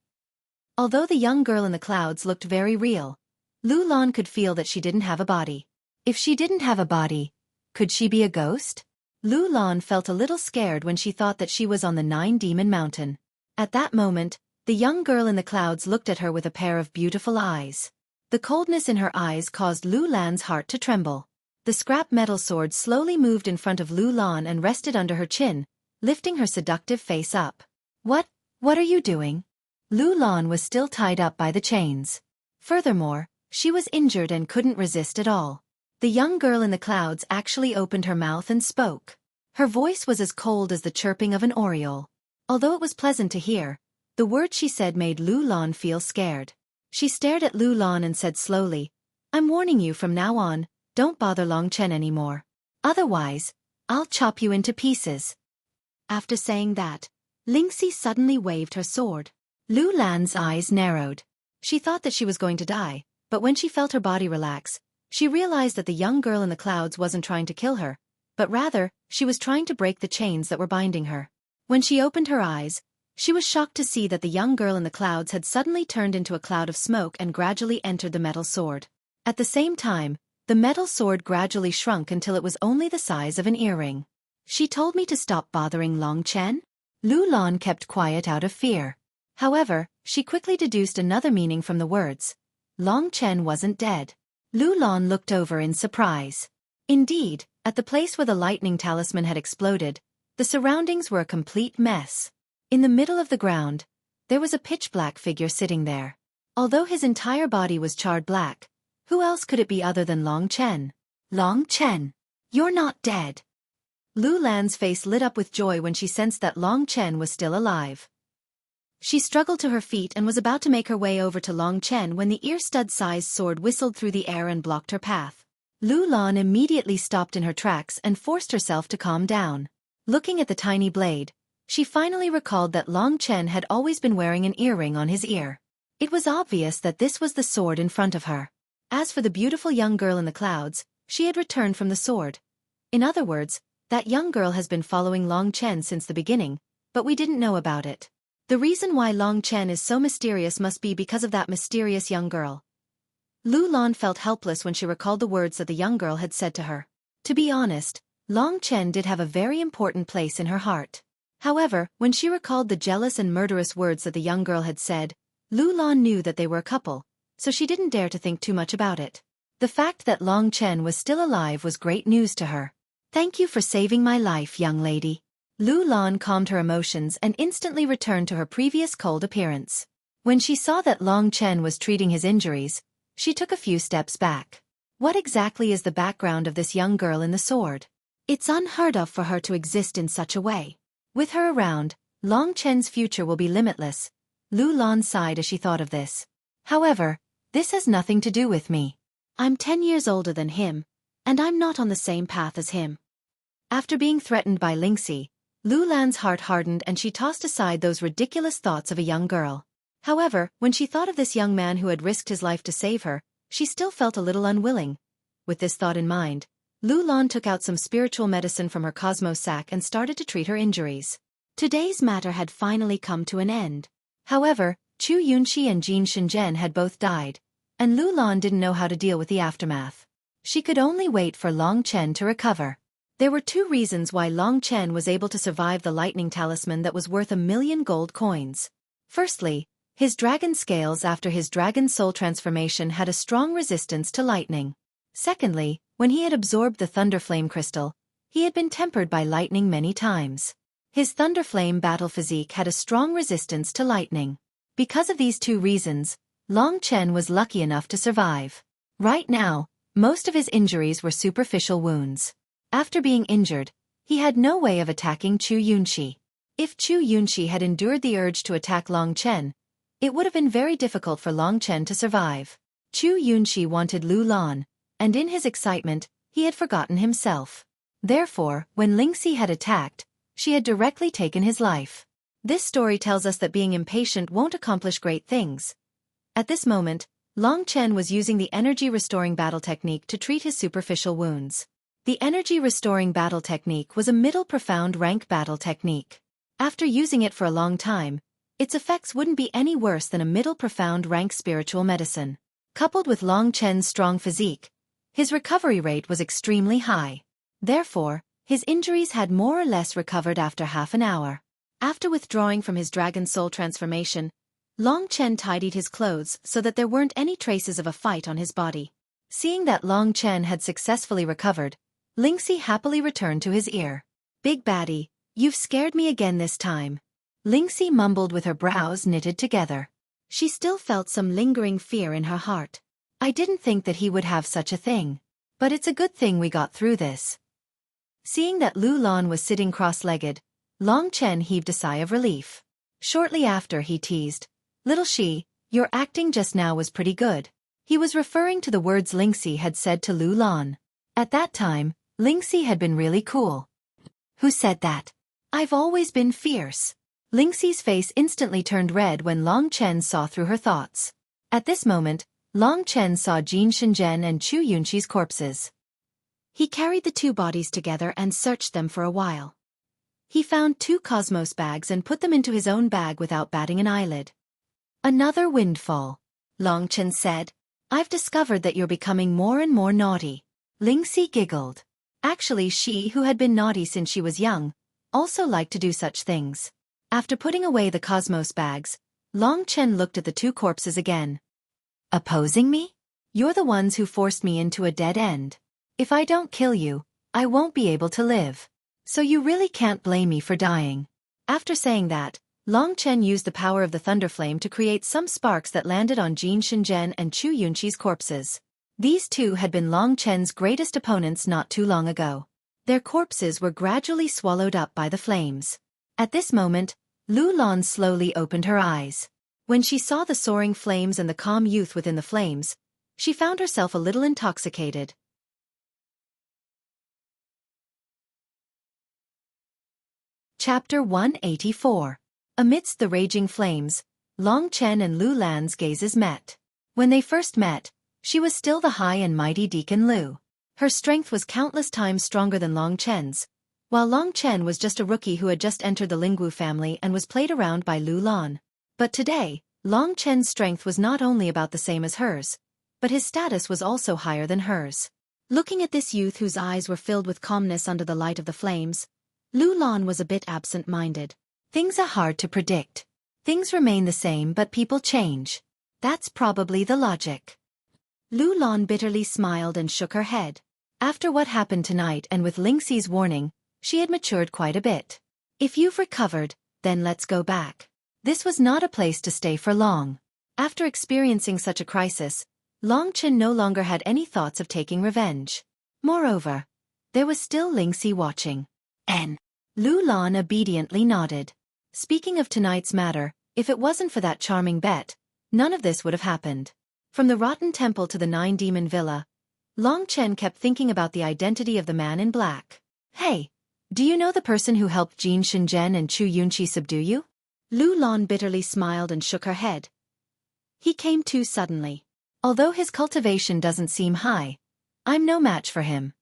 Although the young girl in the clouds looked very real, Lu Lan could feel that she didn't have a body. If she didn't have a body, could she be a ghost? Lu Lan felt a little scared when she thought that she was on the Nine-Demon Mountain. At that moment, the young girl in the clouds looked at her with a pair of beautiful eyes. The coldness in her eyes caused Lu Lan's heart to tremble. The scrap metal sword slowly moved in front of Lu Lan and rested under her chin, lifting her seductive face up. What are you doing? Lu Lan was still tied up by the chains. Furthermore, she was injured and couldn't resist at all. The young girl in the clouds actually opened her mouth and spoke. Her voice was as cold as the chirping of an oriole. Although it was pleasant to hear, the words she said made Lu Lan feel scared. She stared at Lu Lan and said slowly, "I'm warning you from now on, don't bother Long Chen anymore. Otherwise, I'll chop you into pieces." After saying that, Lingxi suddenly waved her sword. Lu Lan's eyes narrowed. She thought that she was going to die, but when she felt her body relax, she realized that the young girl in the clouds wasn't trying to kill her, but rather, she was trying to break the chains that were binding her. When she opened her eyes, she was shocked to see that the young girl in the clouds had suddenly turned into a cloud of smoke and gradually entered the metal sword. At the same time, the metal sword gradually shrunk until it was only the size of an earring. She told me to stop bothering Long Chen? Lu Lan kept quiet out of fear. However, she quickly deduced another meaning from the words. Long Chen wasn't dead. Lu Lan looked over in surprise. Indeed, at the place where the lightning talisman had exploded, the surroundings were a complete mess. In the middle of the ground, there was a pitch-black figure sitting there. Although his entire body was charred black, who else could it be other than Long Chen? Long Chen, you're not dead. Lu Lan's face lit up with joy when she sensed that Long Chen was still alive. She struggled to her feet and was about to make her way over to Long Chen when the ear-stud-sized sword whistled through the air and blocked her path. Lu Lan immediately stopped in her tracks and forced herself to calm down. Looking at the tiny blade, she finally recalled that Long Chen had always been wearing an earring on his ear. It was obvious that this was the sword in front of her. As for the beautiful young girl in the clouds, she had returned from the sword. In other words, that young girl has been following Long Chen since the beginning, but we didn't know about it. The reason why Long Chen is so mysterious must be because of that mysterious young girl. Lu Lan felt helpless when she recalled the words that the young girl had said to her. To be honest, Long Chen did have a very important place in her heart. However, when she recalled the jealous and murderous words that the young girl had said, Lu Lan knew that they were a couple, so she didn't dare to think too much about it. The fact that Long Chen was still alive was great news to her. "Thank you for saving my life, young lady." Lu Lan calmed her emotions and instantly returned to her previous cold appearance. When she saw that Long Chen was treating his injuries, she took a few steps back. What exactly is the background of this young girl in the sword? It's unheard of for her to exist in such a way. With her around, Long Chen's future will be limitless. Lu Lan sighed as she thought of this. However, this has nothing to do with me. I'm 10 years older than him, and I'm not on the same path as him. After being threatened by Lingxi, Lu Lan's heart hardened and she tossed aside those ridiculous thoughts of a young girl. However, when she thought of this young man who had risked his life to save her, she still felt a little unwilling. With this thought in mind, Lu Lan took out some spiritual medicine from her cosmos sack and started to treat her injuries. Today's matter had finally come to an end. However, Xueqi and Jin Shenzhen had both died, and Lu Lan didn't know how to deal with the aftermath. She could only wait for Long Chen to recover. There were 2 reasons why Long Chen was able to survive the lightning talisman that was worth 1,000,000 gold coins. Firstly, his dragon scales after his dragon soul transformation had a strong resistance to lightning. Secondly, when he had absorbed the Thunderflame crystal, he had been tempered by lightning many times. His Thunderflame battle physique had a strong resistance to lightning. Because of these two reasons, Long Chen was lucky enough to survive. Right now, most of his injuries were superficial wounds. After being injured, he had no way of attacking Chu Yunxi. If Chu Yunxi had endured the urge to attack Long Chen, it would have been very difficult for Long Chen to survive. Chu Yunxi wanted Lu Lan, and in his excitement, he had forgotten himself. Therefore, when Lingxi had attacked, she had directly taken his life. This story tells us that being impatient won't accomplish great things. At this moment, Long Chen was using the energy-restoring battle technique to treat his superficial wounds. The energy-restoring battle technique was a middle profound rank battle technique. After using it for a long time, its effects wouldn't be any worse than a middle profound rank spiritual medicine. Coupled with Long Chen's strong physique, his recovery rate was extremely high. Therefore, his injuries had more or less recovered after half an hour. After withdrawing from his dragon soul transformation, Long Chen tidied his clothes so that there weren't any traces of a fight on his body. Seeing that Long Chen had successfully recovered, Lingxi happily returned to his ear. "Big baddie, you've scared me again this time." Lingxi mumbled with her brows knitted together. She still felt some lingering fear in her heart. "I didn't think that he would have such a thing. But it's a good thing we got through this." Seeing that Lu Lan was sitting cross-legged, Long Chen heaved a sigh of relief. Shortly after, he teased, "Little Shi, your acting just now was pretty good." He was referring to the words Lingxi had said to Lu Lan. At that time, Lingxi had been really cool. "Who said that? I've always been fierce." Lingxi's face instantly turned red when Long Chen saw through her thoughts. At this moment, Long Chen saw Jin Shenzhen and Chu Yunxi's corpses. He carried the two bodies together and searched them for a while. He found 2 cosmos bags and put them into his own bag without batting an eyelid. "Another windfall," Long Chen said. "I've discovered that you're becoming more and more naughty." Lingxi giggled. Actually, she, who had been naughty since she was young, also liked to do such things. After putting away the cosmos bags, Long Chen looked at the 2 corpses again. "Opposing me? You're the ones who forced me into a dead end. If I don't kill you, I won't be able to live. So you really can't blame me for dying." After saying that, Long Chen used the power of the thunder flame to create some sparks that landed on Jin Shenzhen and Chu Yunxi's corpses. These two had been Long Chen's greatest opponents not too long ago. Their corpses were gradually swallowed up by the flames. At this moment, Lu Lan slowly opened her eyes. When she saw the soaring flames and the calm youth within the flames, she found herself a little intoxicated. Chapter 184. Amidst the raging flames, Long Chen and Lu Lan's gazes met. When they first met, she was still the high and mighty Deacon Lu. Her strength was countless times stronger than Long Chen's, while Long Chen was just a rookie who had just entered the Lingwu family and was played around by Lu Lan. But today, Long Chen's strength was not only about the same as hers, but his status was also higher than hers. Looking at this youth whose eyes were filled with calmness under the light of the flames, Lu Lan was a bit absent-minded. Things are hard to predict. Things remain the same but people change. That's probably the logic. Lu Lan bitterly smiled and shook her head. After what happened tonight and with Lingxi's warning, she had matured quite a bit. "If you've recovered, then let's go back." This was not a place to stay for long. After experiencing such a crisis, Long Chen no longer had any thoughts of taking revenge. Moreover, there was still Lingxi watching. Lu Lan obediently nodded. Speaking of tonight's matter, if it wasn't for that charming bet, none of this would have happened. From the Rotten Temple to the 9-Demon Villa, Long Chen kept thinking about the identity of the man in black. "Hey, do you know the person who helped Jin Shenzhen and Chu Yunxi subdue you?" Lu Lan bitterly smiled and shook her head. "He came too suddenly. Although his cultivation doesn't seem high, I'm no match for him."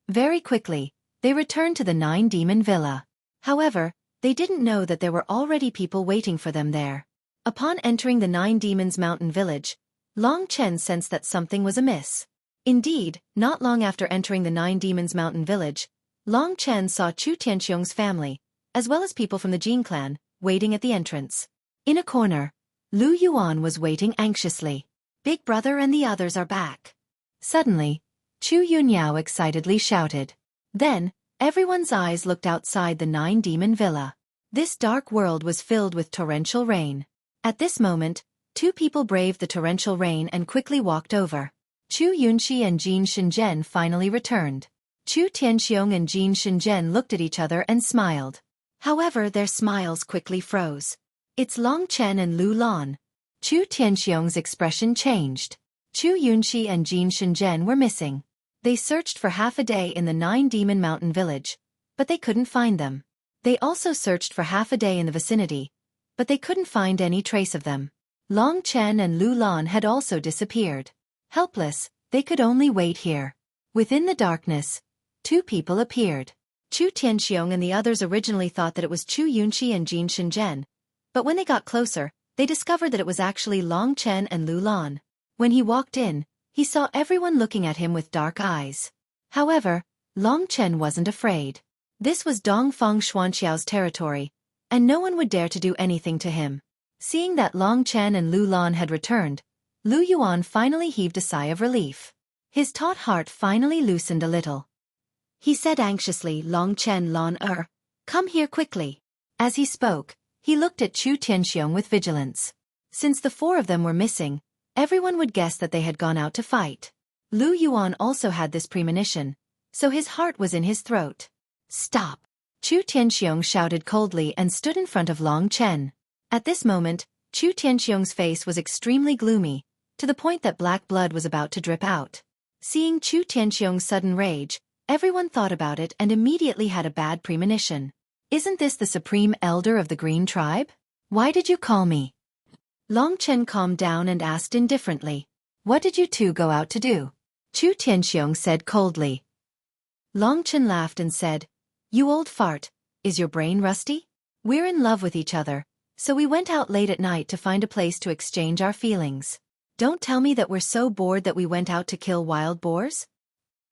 Very quickly, they returned to the 9-Demon Villa. However, they didn't know that there were already people waiting for them there. Upon entering the 9 Demons Mountain Village, Long Chen sensed that something was amiss. Indeed, not long after entering the 9 Demons Mountain Village, Long Chen saw Chu Tianxiong's family, as well as people from the Jin clan, waiting at the entrance. In a corner, Lu Yuan was waiting anxiously. "Big brother and the others are back." Suddenly, Chu Yunyao excitedly shouted. Then, everyone's eyes looked outside the 9-Demon Villa. This dark world was filled with torrential rain. At this moment, two people braved the torrential rain and quickly walked over. Chu Yunqi and Jin Shenzhen finally returned. Chu Tianxiong and Jin Shenzhen looked at each other and smiled. However, their smiles quickly froze. It's Long Chen and Lu Lan. Chu Tianxiong's expression changed. Chu Yunqi and Jin Shenzhen were missing. They searched for half a day in the Nine Demon Mountain village, but they couldn't find them. They also searched for half a day in the vicinity, but they couldn't find any trace of them. Long Chen and Lu Lan had also disappeared. Helpless, they could only wait here. Within the darkness, two people appeared. Chu Tianxiong and the others originally thought that it was Chu Yunqi and Jin Shenzhen, but when they got closer, they discovered that it was actually Long Chen and Lu Lan. When he walked in, he saw everyone looking at him with dark eyes. However, Long Chen wasn't afraid. This was Dongfang Xuanqiao's territory, and no one would dare to do anything to him. Seeing that Long Chen and Lu Lan had returned, Lu Yuan finally heaved a sigh of relief. His taut heart finally loosened a little. He said anxiously, Long Chen Lan come here quickly. As he spoke, he looked at Chu Tianxiong with vigilance. Since the four of them were missing, everyone would guess that they had gone out to fight. Lu Yuan also had this premonition, so his heart was in his throat. Stop! Chu Tianxiong shouted coldly and stood in front of Long Chen. At this moment, Chu Tianxiong's face was extremely gloomy, to the point that black blood was about to drip out. Seeing Chu Tianxiong's sudden rage, everyone thought about it and immediately had a bad premonition. Isn't this the supreme elder of the Green Tribe? Why did you call me? Long Chen calmed down and asked indifferently. What did you two go out to do? Chu Tianxiong said coldly. Long Chen laughed and said, You old fart, is your brain rusty? We're in love with each other, so we went out late at night to find a place to exchange our feelings. Don't tell me that we're so bored that we went out to kill wild boars?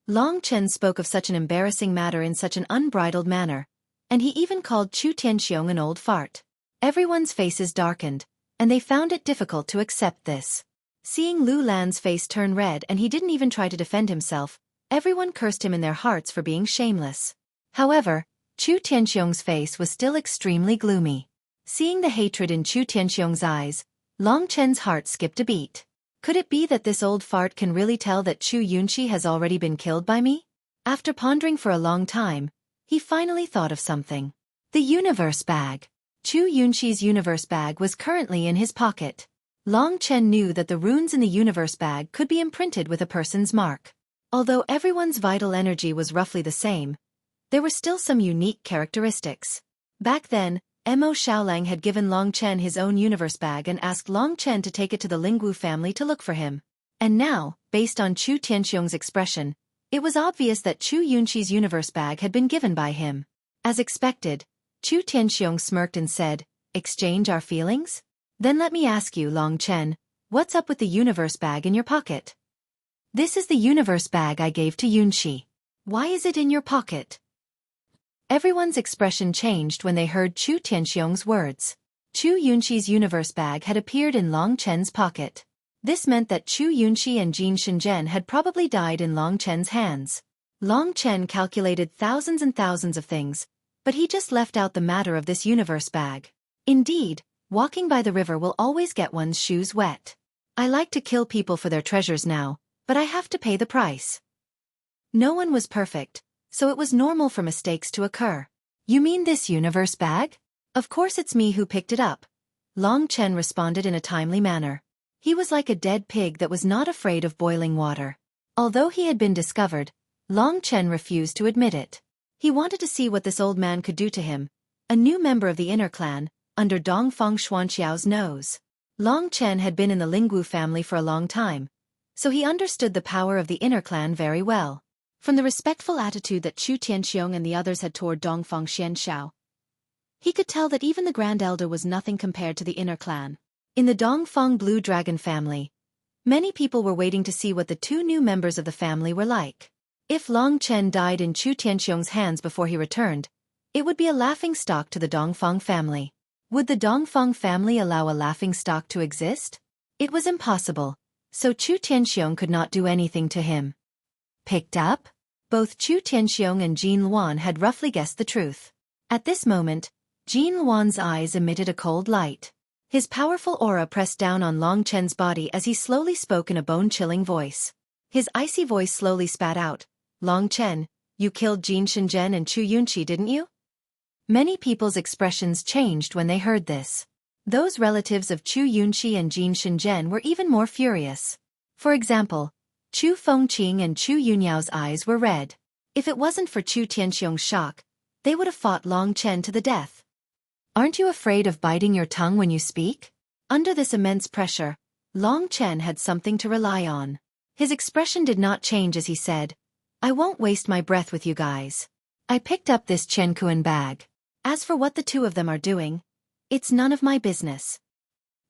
Long Chen spoke of such an embarrassing matter in such an unbridled manner, and he even called Chu Tianxiong an old fart. Everyone's faces darkened, and they found it difficult to accept this. Seeing Lu Lan's face turn red and he didn't even try to defend himself, everyone cursed him in their hearts for being shameless. However, Chu Tianxiong's face was still extremely gloomy. Seeing the hatred in Chu Tianxiong's eyes, Long Chen's heart skipped a beat. Could it be that this old fart can really tell that Chu Yunqi has already been killed by me? After pondering for a long time, he finally thought of something. The universe bag. Chu Yunqi's universe bag was currently in his pocket. Long Chen knew that the runes in the universe bag could be imprinted with a person's mark. Although everyone's vital energy was roughly the same, there were still some unique characteristics. Back then, Mo Xiaolang had given Long Chen his own universe bag and asked Long Chen to take it to the Lingwu family to look for him. And now, based on Chu Tianxiong's expression, it was obvious that Chu Yunqi's universe bag had been given by him. As expected, Chu Tianxiong smirked and said, Exchange our feelings? Then let me ask you, Long Chen, what's up with the universe bag in your pocket? This is the universe bag I gave to Yunqi. Why is it in your pocket? Everyone's expression changed when they heard Chu Tianxiong's words. Chu Yunqi's universe bag had appeared in Long Chen's pocket. This meant that Chu Yunqi and Jin Shenzhen had probably died in Long Chen's hands. Long Chen calculated thousands and thousands of things, but he just left out the matter of this universe bag. Indeed, walking by the river will always get one's shoes wet. I like to kill people for their treasures now, but I have to pay the price. No one was perfect, so it was normal for mistakes to occur. You mean this universe bag? Of course it's me who picked it up. Long Chen responded in a timely manner. He was like a dead pig that was not afraid of boiling water. Although he had been discovered, Long Chen refused to admit it. He wanted to see what this old man could do to him, a new member of the inner clan, under Dongfang Xuanqiao's nose. Long Chen had been in the Lingwu family for a long time, so he understood the power of the inner clan very well. From the respectful attitude that Chu Tianxiong and the others had toward Dongfang Xianxiao, he could tell that even the Grand Elder was nothing compared to the inner clan. In the Dongfang Blue Dragon family, many people were waiting to see what the two new members of the family were like. If Long Chen died in Chu Tianxiong's hands before he returned, it would be a laughingstock to the Dongfang family. Would the Dongfang family allow a laughingstock to exist? It was impossible, so Chu Tianxiong could not do anything to him. Picked up? Both Chu Tianxiong and Jin Luan had roughly guessed the truth. At this moment, Jin Luan's eyes emitted a cold light. His powerful aura pressed down on Long Chen's body as he slowly spoke in a bone-chilling voice. His icy voice slowly spat out, "Long Chen, you killed Jin Shenzhen and Chu Yunqi, didn't you?" Many people's expressions changed when they heard this. Those relatives of Chu Yunqi and Jin Shenzhen were even more furious. For example, Chu Fengqing and Chu Yunyao's eyes were red. If it wasn't for Chu Tianxiong's shock, they would have fought Long Chen to the death. "Aren't you afraid of biting your tongue when you speak?" Under this immense pressure, Long Chen had something to rely on. His expression did not change as he said, "I won't waste my breath with you guys. I picked up this Chen bag. As for what the two of them are doing, it's none of my business."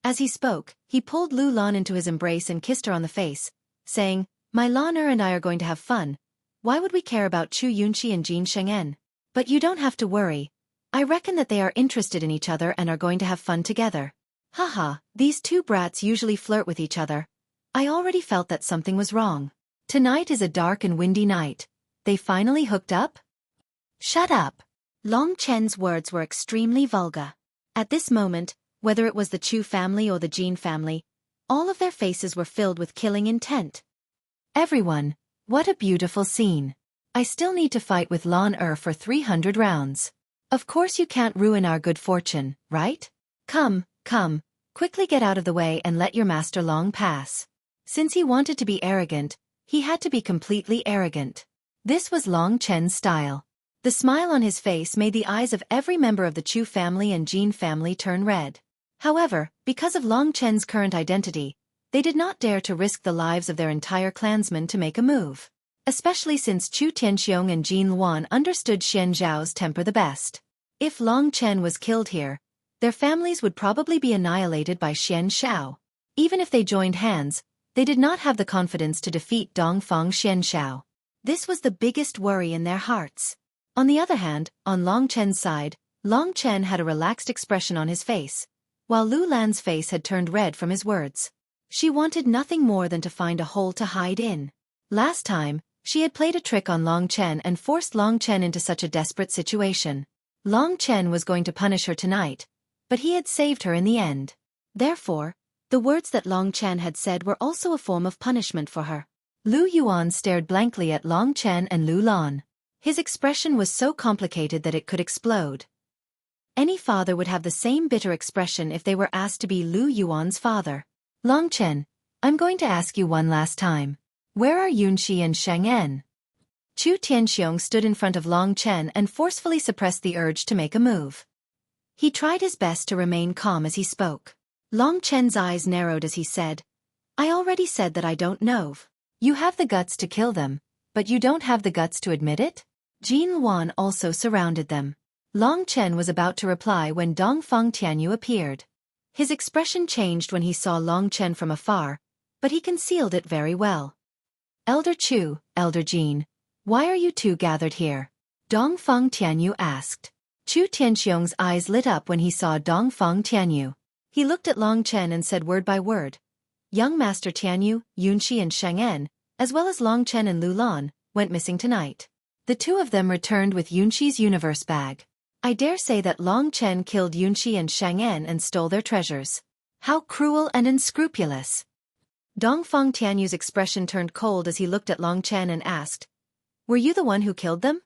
As he spoke, he pulled Lu Lan into his embrace and kissed her on the face, saying, "My Lan and I are going to have fun. Why would we care about Chu Yunqi and Jin Sheng'en? But you don't have to worry. I reckon that they are interested in each other and are going to have fun together. Haha, these two brats usually flirt with each other. I already felt that something was wrong. Tonight is a dark and windy night. They finally hooked up?" "Shut up." Long Chen's words were extremely vulgar. At this moment, whether it was the Chu family or the Jin family, all of their faces were filled with killing intent. "Everyone, what a beautiful scene. I still need to fight with Lan for 300 rounds. Of course you can't ruin our good fortune, right? Come, quickly get out of the way and let your master Long pass." Since he wanted to be arrogant, he had to be completely arrogant. This was Long Chen's style. The smile on his face made the eyes of every member of the Chu family and Jin family turn red. However, because of Long Chen's current identity, they did not dare to risk the lives of their entire clansmen to make a move. Especially since Chu Tianxiong and Jin Luan understood Xian Zhao's temper the best. If Long Chen was killed here, their families would probably be annihilated by Xian Zhao. Even if they joined hands, they did not have the confidence to defeat Dongfang Xian Zhao. This was the biggest worry in their hearts. On the other hand, on Long Chen's side, Long Chen had a relaxed expression on his face, while Lu Lan's face had turned red from his words. She wanted nothing more than to find a hole to hide in. Last time, she had played a trick on Long Chen and forced Long Chen into such a desperate situation. Long Chen was going to punish her tonight, but he had saved her in the end. Therefore, the words that Long Chen had said were also a form of punishment for her. Lu Yuan stared blankly at Long Chen and Lu Lan. His expression was so complicated that it could explode. Any father would have the same bitter expression if they were asked to be Lu Yuan's father. "Long Chen, I'm going to ask you one last time. Where are Yunqi and Sheng'en?" Chu Tianxiong stood in front of Long Chen and forcefully suppressed the urge to make a move. He tried his best to remain calm as he spoke. Long Chen's eyes narrowed as he said, "I already said that I don't know. You have the guts to kill them, but you don't have the guts to admit it?" Jin Luan also surrounded them. Long Chen was about to reply when Dongfang Tianyu appeared. His expression changed when he saw Long Chen from afar, but he concealed it very well. "Elder Chu, Elder Jin, why are you two gathered here?" Dongfang Tianyu asked. Chu Tianxiong's eyes lit up when he saw Dongfang Tianyu. He looked at Long Chen and said word by word, "Young Master Tianyu, Yunqi and Sheng'en, as well as Long Chen and Lu Lan, went missing tonight. The two of them returned with Yunqi's universe bag. I dare say that Long Chen killed Yunqi and Sheng'en and stole their treasures. How cruel and unscrupulous." Dongfang Tianyu's expression turned cold as he looked at Long Chen and asked, "Were you the one who killed them?"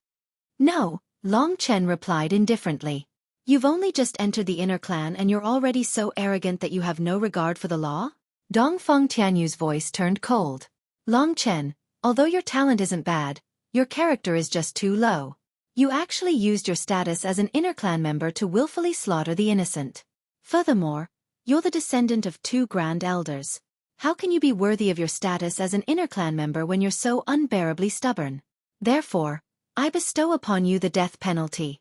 "No," Long Chen replied indifferently. "You've only just entered the inner clan and you're already so arrogant that you have no regard for the law?" Dongfang Tianyu's voice turned cold. "Long Chen, although your talent isn't bad, your character is just too low. You actually used your status as an inner clan member to willfully slaughter the innocent. Furthermore, you're the descendant of two grand elders. How can you be worthy of your status as an inner clan member when you're so unbearably stubborn? Therefore, I bestow upon you the death penalty."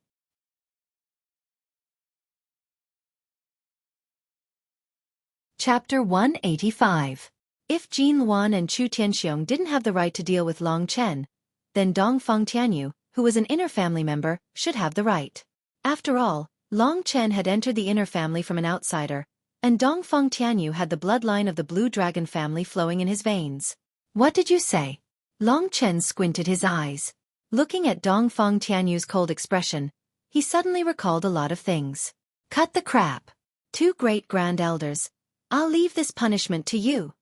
Chapter 185. If Jin Luan and Chu Tianxiong didn't have the right to deal with Long Chen, then Dongfang Tianyu, who was an inner family member, should have the right. After all, Long Chen had entered the inner family from an outsider, and Dongfang Tianyu had the bloodline of the Blue Dragon family flowing in his veins. "What did you say?" Long Chen squinted his eyes. Looking at Dongfang Tianyu's cold expression, he suddenly recalled a lot of things. "Cut the crap. Two great grand elders. I'll leave this punishment to you.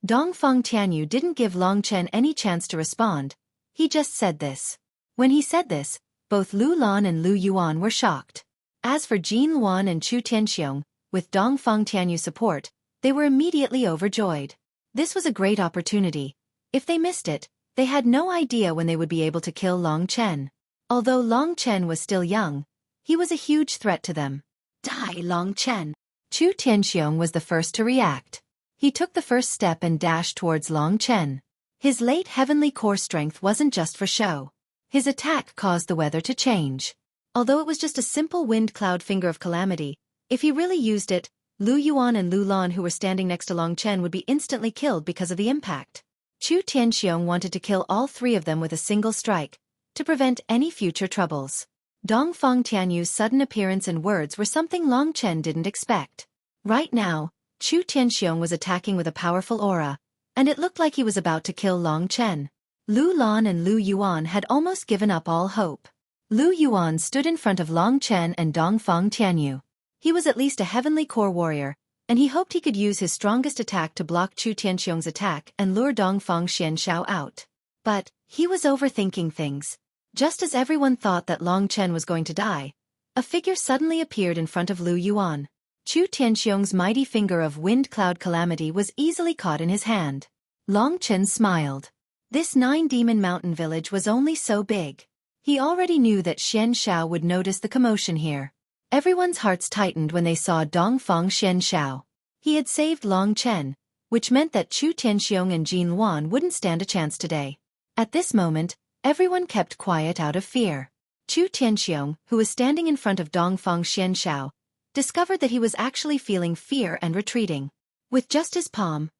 Dongfang Tianyu didn't give Long Chen any chance to respond. He just said this. When he said this, both Lu Lan and Lu Yuan were shocked. As for Jin Wan and Chu Tianxiong, with Dongfang Tianyu's support, they were immediately overjoyed. This was a great opportunity. If they missed it, they had no idea when they would be able to kill Long Chen. Although Long Chen was still young, he was a huge threat to them. Die, Long Chen! Chu Tianxiong was the first to react. He took the first step and dashed towards Long Chen. His late heavenly core strength wasn't just for show. His attack caused the weather to change. Although it was just a simple wind cloud finger of calamity, if he really used it, Lu Yuan and Lu Lan who were standing next to Long Chen would be instantly killed because of the impact. Chu Tianxiong wanted to kill all three of them with a single strike, to prevent any future troubles. Dongfang Tianyu's sudden appearance and words were something Long Chen didn't expect. Right now, Chu Tianxiong was attacking with a powerful aura, and it looked like he was about to kill Long Chen. Lu Lan and Lu Yuan had almost given up all hope. Lu Yuan stood in front of Long Chen and Dongfang Tianyu. He was at least a heavenly core warrior, and he hoped he could use his strongest attack to block Chu Tianxiong's attack and lure Dongfang Xianshao out. But he was overthinking things. Just as everyone thought that Long Chen was going to die, a figure suddenly appeared in front of Lu Yuan. Chu Tianxiong's mighty finger of wind cloud calamity was easily caught in his hand. Long Chen smiled. This 9-demon mountain village was only so big. He already knew that Xianshao would notice the commotion here. Everyone's hearts tightened when they saw Dongfang Xianshao. He had saved Long Chen, which meant that Chu Tianxiong and Jin Wan wouldn't stand a chance today. At this moment, everyone kept quiet out of fear. Chu Tianxiong, who was standing in front of Dongfang Xianshao, discovered that he was actually feeling fear and retreating. With just his palm,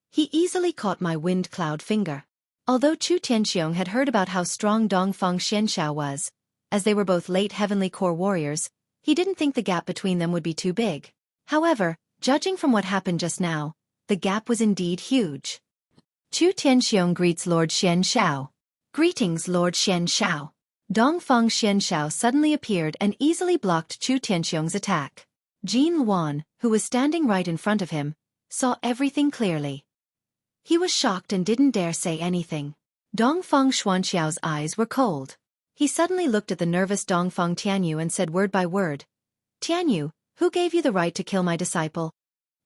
he easily caught my wind cloud finger. Although Chu Tianxiong had heard about how strong Dongfang Xianshao was, as they were both late heavenly core warriors, he didn't think the gap between them would be too big. However, judging from what happened just now, the gap was indeed huge. Chu Tianxiong greets Lord Xianshao. Greetings, Lord Xianshao. Dongfang Xianshao suddenly appeared and easily blocked Chu Tianxiong's attack. Jin Wan, who was standing right in front of him, saw everything clearly. He was shocked and didn't dare say anything. Dongfang Xuanxiao's eyes were cold. He suddenly looked at the nervous Dongfang Tianyu and said word by word, Tianyu, who gave you the right to kill my disciple?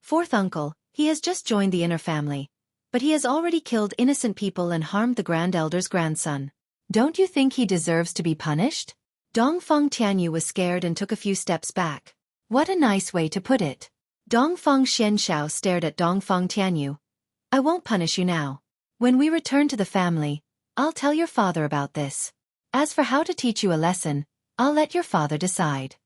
Fourth uncle, he has just joined the inner family, but he has already killed innocent people and harmed the Grand Elder's grandson. Don't you think he deserves to be punished? Dongfang Tianyu was scared and took a few steps back. What a nice way to put it. Dongfang Xianshao stared at Dongfang Tianyu. I won't punish you now. When we return to the family, I'll tell your father about this. As for how to teach you a lesson, I'll let your father decide.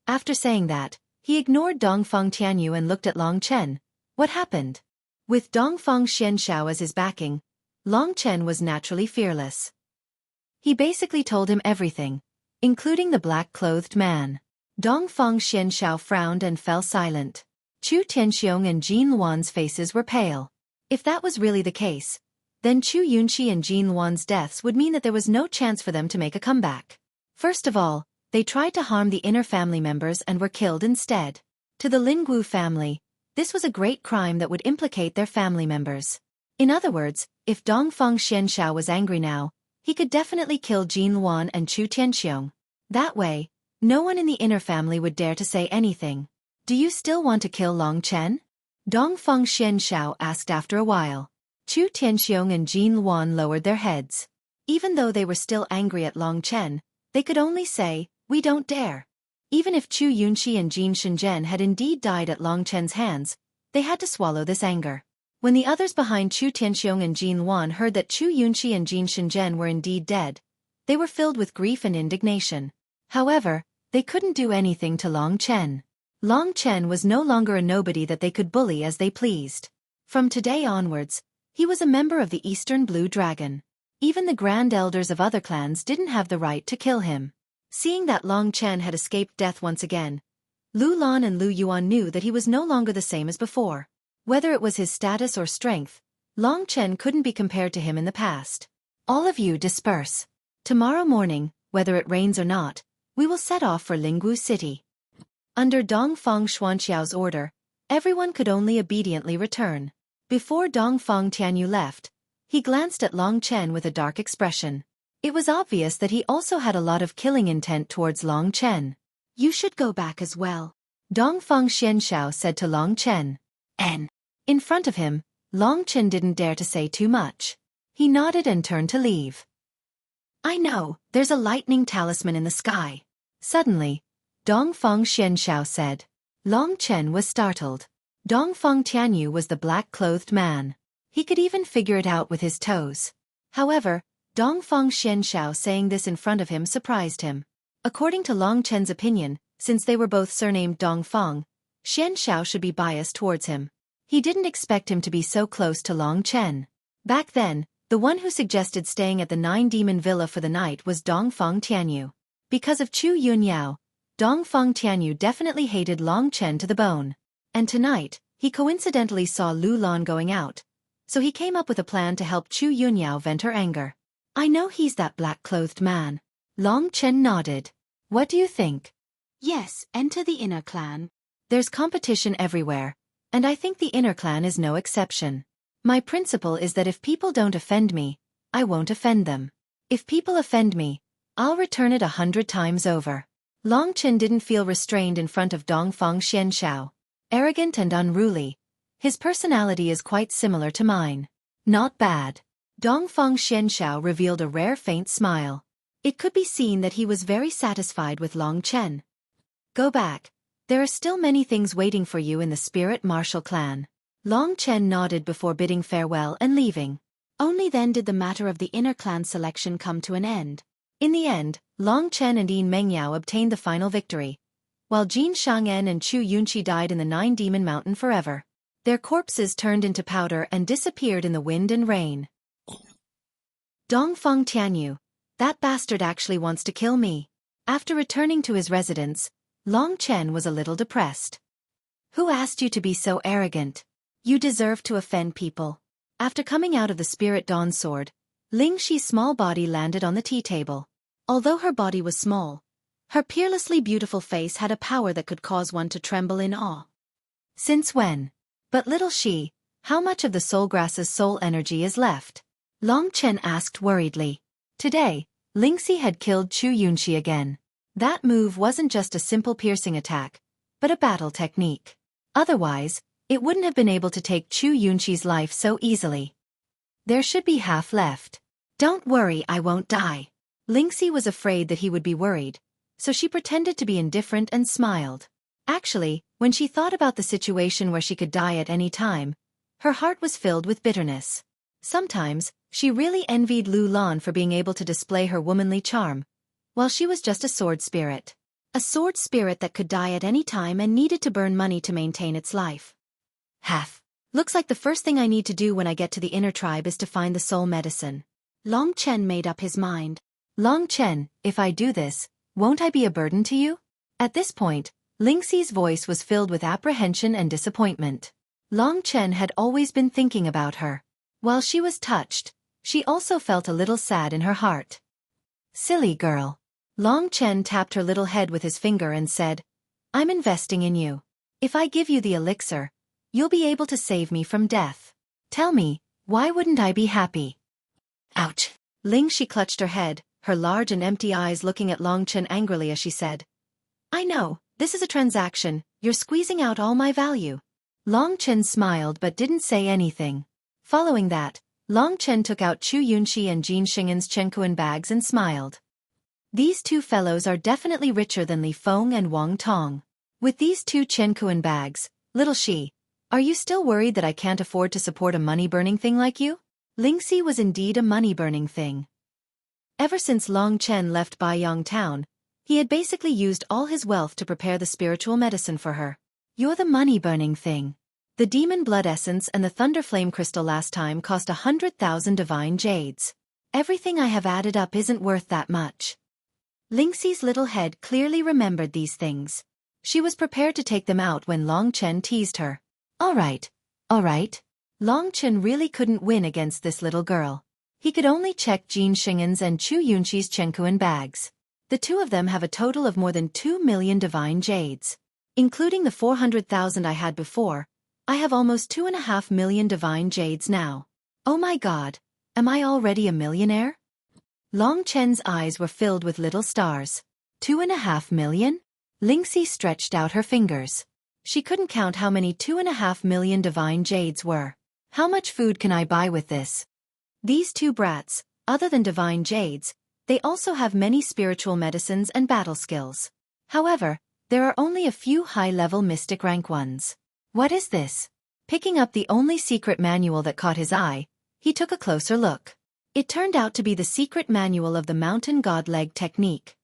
After saying that, he ignored Dongfang Tianyu and looked at Long Chen. What happened? With Dongfang Xianshao as his backing, Long Chen was naturally fearless. He basically told him everything, including the black-clothed man. Dongfang Xianshao frowned and fell silent. Chu Tianxiong and Jin Wan's faces were pale. If that was really the case, then Chu Yunqi and Jin Wan's deaths would mean that there was no chance for them to make a comeback. First of all, they tried to harm the inner family members and were killed instead. To the Lingwu family, this was a great crime that would implicate their family members. In other words, if Dongfang Xianshao was angry now, he could definitely kill Jin Wan and Chu Tianxiong. That way, no one in the inner family would dare to say anything. Do you still want to kill Long Chen? Dongfang Xianshao asked after a while. Chu Tianxiong and Jin Wan lowered their heads. Even though they were still angry at Long Chen, they could only say, we don't dare. Even if Chu Yunqi and Jin Shenzhen had indeed died at Long Chen's hands, they had to swallow this anger. When the others behind Chu Tianxiong and Jin Wan heard that Chu Yunqi and Jin Shenzhen were indeed dead, they were filled with grief and indignation. However, they couldn't do anything to Long Chen. Long Chen was no longer a nobody that they could bully as they pleased. From today onwards, he was a member of the Eastern Blue Dragon. Even the grand elders of other clans didn't have the right to kill him. Seeing that Long Chen had escaped death once again, Lu Lan and Lu Yuan knew that he was no longer the same as before. Whether it was his status or strength, Long Chen couldn't be compared to him in the past. All of you disperse. Tomorrow morning, whether it rains or not, we will set off for Lingwu City. Under Dongfang Xuanxiao's order, everyone could only obediently return. Before Dongfang Tianyu left, he glanced at Long Chen with a dark expression. It was obvious that he also had a lot of killing intent towards Long Chen. You should go back as well, Dongfang Xianxiao said to Long Chen. In front of him, Long Chen didn't dare to say too much. He nodded and turned to leave. I know, there's a lightning talisman in the sky. Suddenly, Dongfang Xianxiao said. Long Chen was startled. Dongfang Tianyu was the black-clothed man. He could even figure it out with his toes. However, Dongfang Xianxiao saying this in front of him surprised him. According to Long Chen's opinion, since they were both surnamed Dongfang, Xianxiao should be biased towards him. He didn't expect him to be so close to Long Chen. Back then, the one who suggested staying at the Nine Demon Villa for the night was Dongfang Tianyu. Because of Chu Yunyao, Dongfang Tianyu definitely hated Long Chen to the bone. And tonight, he coincidentally saw Lu Lan going out, so he came up with a plan to help Chu Yunyao vent her anger. I know he's that black-clothed man. Long Chen nodded. What do you think? Yes, enter the inner clan. There's competition everywhere, and I think the inner clan is no exception. My principle is that if people don't offend me, I won't offend them. If people offend me, I'll return it 100 times over. Long Chen didn't feel restrained in front of Dongfang Xianxiao. Arrogant and unruly, his personality is quite similar to mine. Not bad. Dongfang Xianxiao revealed a rare faint smile. It could be seen that he was very satisfied with Long Chen. Go back. There are still many things waiting for you in the spirit martial clan. Long Chen nodded before bidding farewell and leaving. Only then did the matter of the inner clan selection come to an end. In the end, Long Chen and Yin Mengyao obtained the final victory, while Jin Shang'en and Chu Yunqi died in the Nine Demon Mountain forever. Their corpses turned into powder and disappeared in the wind and rain. Dongfang Tianyu, that bastard actually wants to kill me. After returning to his residence, Long Chen was a little depressed. Who asked you to be so arrogant? You deserve to offend people. After coming out of the Spirit Dawn sword, Ling Shi's small body landed on the tea table. Although her body was small, her peerlessly beautiful face had a power that could cause one to tremble in awe. Since when? But little Shi, how much of the soul grass's soul energy is left? Long Chen asked worriedly. Today, Ling Shi had killed Chu Yunqi again. That move wasn't just a simple piercing attack, but a battle technique. Otherwise, it wouldn't have been able to take Chu Yunqi's life so easily. There should be half left. Don't worry, I won't die. Ling Shi was afraid that he would be worried, so she pretended to be indifferent and smiled. Actually, when she thought about the situation where she could die at any time, her heart was filled with bitterness. Sometimes, she really envied Lu Lan for being able to display her womanly charm, while she was just a sword spirit. A sword spirit that could die at any time and needed to burn money to maintain its life. Looks like the first thing I need to do when I get to the inner tribe is to find the soul medicine. Long Chen made up his mind. Long Chen, if I do this, won't I be a burden to you? At this point, Ling Xi's voice was filled with apprehension and disappointment. Long Chen had always been thinking about her. While she was touched, she also felt a little sad in her heart. Silly girl. Long Chen tapped her little head with his finger and said, I'm investing in you. If I give you the elixir, you'll be able to save me from death. Tell me, why wouldn't I be happy? Ouch. Ling Shi clutched her head, her large and empty eyes looking at Long Chen angrily as she said, I know, this is a transaction, you're squeezing out all my value. Long Chen smiled but didn't say anything. Following that, Long Chen took out Chu Yunqi and Jin Xing'an's Chenkuan bags and smiled. These two fellows are definitely richer than Li Feng and Wang Tong. With these two Chenkuan bags, little Shi, are you still worried that I can't afford to support a money-burning thing like you? Ling Xi was indeed a money-burning thing. Ever since Long Chen left Baiyang town, he had basically used all his wealth to prepare the spiritual medicine for her. You're the money-burning thing. The demon blood essence and the thunderflame crystal last time cost 100,000 divine jades. Everything I have added up isn't worth that much. Ling Xi's little head clearly remembered these things. She was prepared to take them out when Long Chen teased her. All right. Long Chen really couldn't win against this little girl. He could only check Jin Xing'an's and Chu Yunqi's Chenkuan bags. The two of them have a total of more than 2 million divine jades. Including the 400,000 I had before, I have almost 2.5 million divine jades now. Oh my god, am I already a millionaire? Long Chen's eyes were filled with little stars. 2.5 million? Lingxi stretched out her fingers. She couldn't count how many 2.5 million divine jades were. How much food can I buy with this? These two brats, other than divine jades, they also have many spiritual medicines and battle skills. However, there are only a few high-level mystic rank ones. What is this? Picking up the only secret manual that caught his eye, he took a closer look. It turned out to be the secret manual of the mountain god leg technique.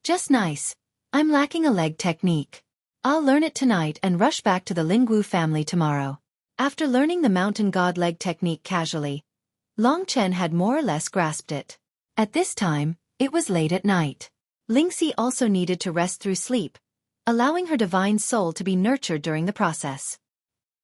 Just nice. I'm lacking a leg technique. I'll learn it tonight and rush back to the Lingwu family tomorrow. After learning the mountain god leg technique casually, Long Chen had more or less grasped it. At this time, it was late at night. Lingxi also needed to rest through sleep, allowing her divine soul to be nurtured during the process.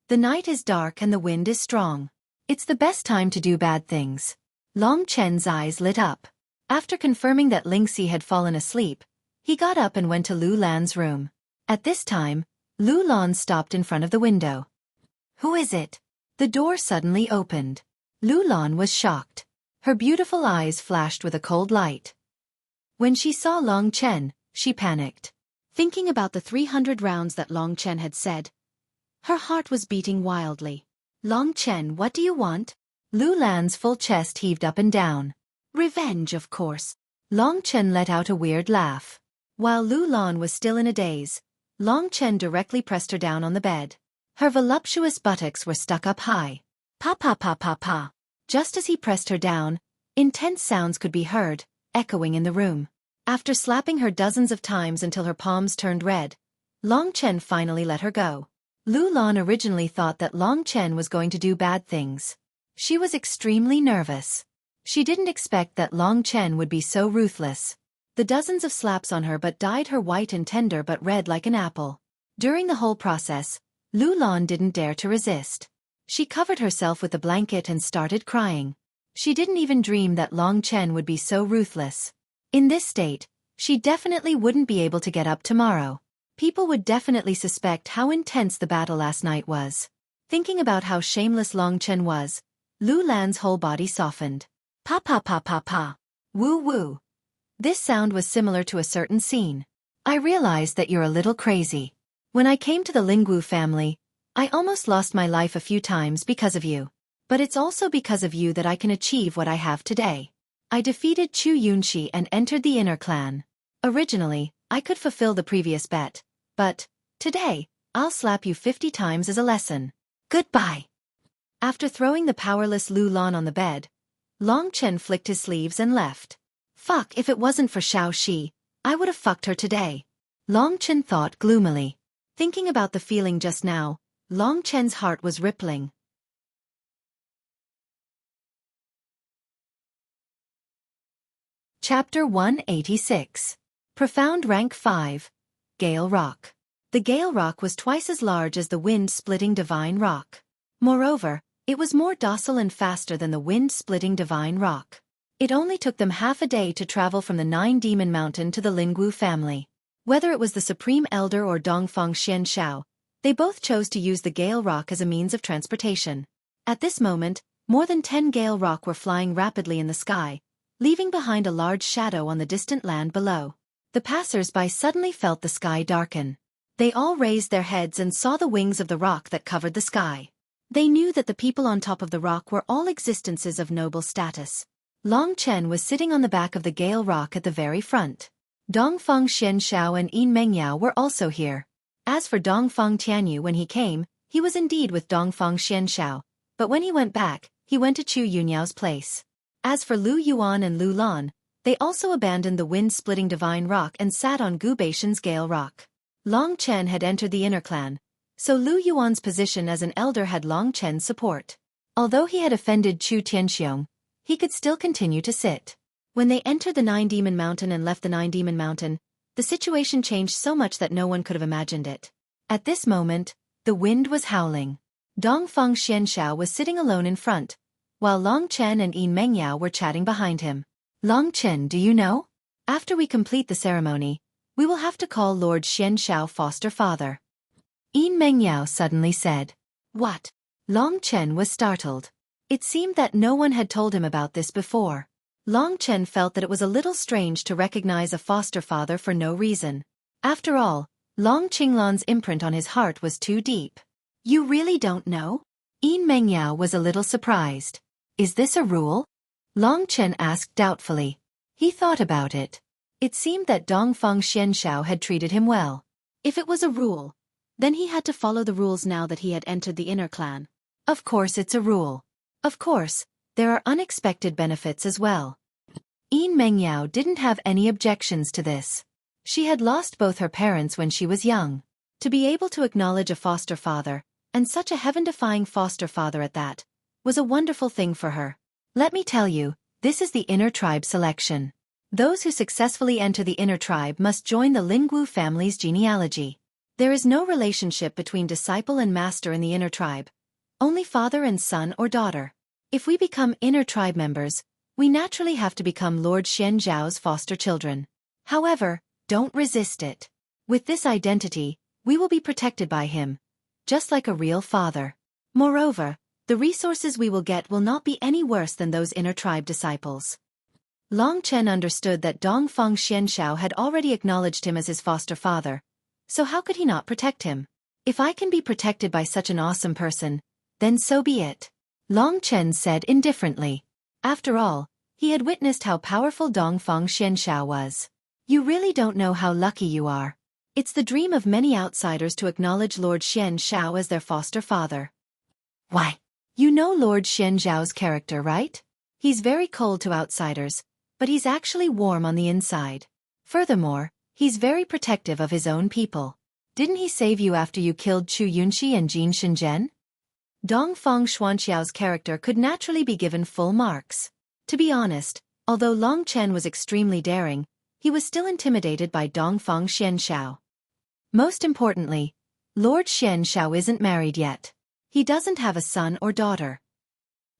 The night is dark and the wind is strong. It's the best time to do bad things. Long Chen's eyes lit up. After confirming that Lingxi had fallen asleep, he got up and went to Lu Lan's room. At this time, Lu Lan stopped in front of the window. Who is it? The door suddenly opened. Lu Lan was shocked. Her beautiful eyes flashed with a cold light. When she saw Long Chen, she panicked. Thinking about the 300 rounds that Long Chen had said, her heart was beating wildly. Long Chen, what do you want? Lu Lan's full chest heaved up and down. Revenge, of course. Long Chen let out a weird laugh. While Lu Lan was still in a daze, Long Chen directly pressed her down on the bed. Her voluptuous buttocks were stuck up high. Pa pa pa pa pa. Just as he pressed her down, intense sounds could be heard, echoing in the room. After slapping her dozens of times until her palms turned red, Long Chen finally let her go. Lu Lan originally thought that Long Chen was going to do bad things. She was extremely nervous. She didn't expect that Long Chen would be so ruthless. The dozens of slaps on her but dyed her white and tender but red like an apple. During the whole process, Lu Lan didn't dare to resist. She covered herself with a blanket and started crying. She didn't even dream that Long Chen would be so ruthless. In this state, she definitely wouldn't be able to get up tomorrow. People would definitely suspect how intense the battle last night was. Thinking about how shameless Long Chen was, Lu Lan's whole body softened. Pa pa pa pa pa. Woo woo. This sound was similar to a certain scene. I realized that you're a little crazy. When I came to the Lingwu family, I almost lost my life a few times because of you. But it's also because of you that I can achieve what I have today. I defeated Chu Yunxi and entered the inner clan. Originally, I could fulfill the previous bet, but today, I'll slap you 50 times as a lesson. Goodbye. After throwing the powerless Lu Lan on the bed, Long Chen flicked his sleeves and left. Fuck, if it wasn't for Xiao Shi, I would have fucked her today. Long Chen thought gloomily. Thinking about the feeling just now, Long Chen's heart was rippling. Chapter 186. Profound Rank 5. Gale Rock. The Gale Rock was twice as large as the wind-splitting Divine Rock. Moreover, it was more docile and faster than the wind-splitting Divine Rock. It only took them half a day to travel from the Nine Demon Mountain to the Lingwu family. Whether it was the Supreme Elder or Dongfang Xianshao, they both chose to use the Gale Rock as a means of transportation. At this moment, more than 10 Gale Rock were flying rapidly in the sky, leaving behind a large shadow on the distant land below. The passers-by suddenly felt the sky darken. They all raised their heads and saw the wings of the rock that covered the sky. They knew that the people on top of the rock were all existences of noble status. Long Chen was sitting on the back of the Gale Rock at the very front. Dongfang Xianshao and Yin Mengyao were also here. As for Dongfang Tianyu, when he came, he was indeed with Dongfang Xianshao, but when he went back, he went to Chu Yunyao's place. As for Lu Yuan and Lu Lan, they also abandoned the wind-splitting Divine Rock and sat on Gu Baishan's Gale Rock. Long Chen had entered the inner clan, so Lu Yuan's position as an elder had Long Chen's support. Although he had offended Chu Tianxiong, he could still continue to sit. When they entered the Nine Demon Mountain and left the Nine Demon Mountain, the situation changed so much that no one could have imagined it. At this moment, the wind was howling. Dongfang Xianshao was sitting alone in front, while Long Chen and Yin Mengyao were chatting behind him. Long Chen, do you know? After we complete the ceremony, We will have to call Lord Xianshao foster father. Yin Mengyao suddenly said. What? Long Chen was startled. It seemed that no one had told him about this before. Long Chen felt that it was a little strange to recognize a foster father for no reason. After all, Long Qinglan's imprint on his heart was too deep. You really don't know? Yin Mengyao was a little surprised. Is this a rule? Long Chen asked doubtfully. He thought about it. It seemed that Dongfang Xianshao had treated him well. If it was a rule, then he had to follow the rules now that he had entered the inner clan. Of course it's a rule. Of course, there are unexpected benefits as well. Yin Mengyao didn't have any objections to this. She had lost both her parents when she was young. To be able to acknowledge a foster father, and such a heaven-defying foster father at that, was a wonderful thing for her. Let me tell you, this is the inner tribe selection. Those who successfully enter the inner tribe must join the Lingwu family's genealogy. There is no relationship between disciple and master in the inner tribe. Only father and son or daughter. If we become inner tribe members, we naturally have to become Lord Xianzhao's foster children. However, don't resist it. With this identity, we will be protected by him, just like a real father. Moreover, the resources we will get will not be any worse than those inner tribe disciples. Long Chen understood that Dongfang Xianshao had already acknowledged him as his foster father, so how could he not protect him? If I can be protected by such an awesome person, then so be it. Long Chen said indifferently. After all, he had witnessed how powerful Dongfang Xianshao was. You really don't know how lucky you are. It's the dream of many outsiders to acknowledge Lord Xianshao as their foster father. Why? You know Lord Xianzhao's character, right? He's very cold to outsiders, but he's actually warm on the inside. Furthermore, he's very protective of his own people. Didn't he save you after you killed Chu Yunxi and Jin Shenzhen? Dongfang Xuanxiao's character could naturally be given full marks. To be honest, although Long Chen was extremely daring, he was still intimidated by Dongfang Xianshao. Most importantly, Lord Xianshao isn't married yet. He doesn't have a son or daughter.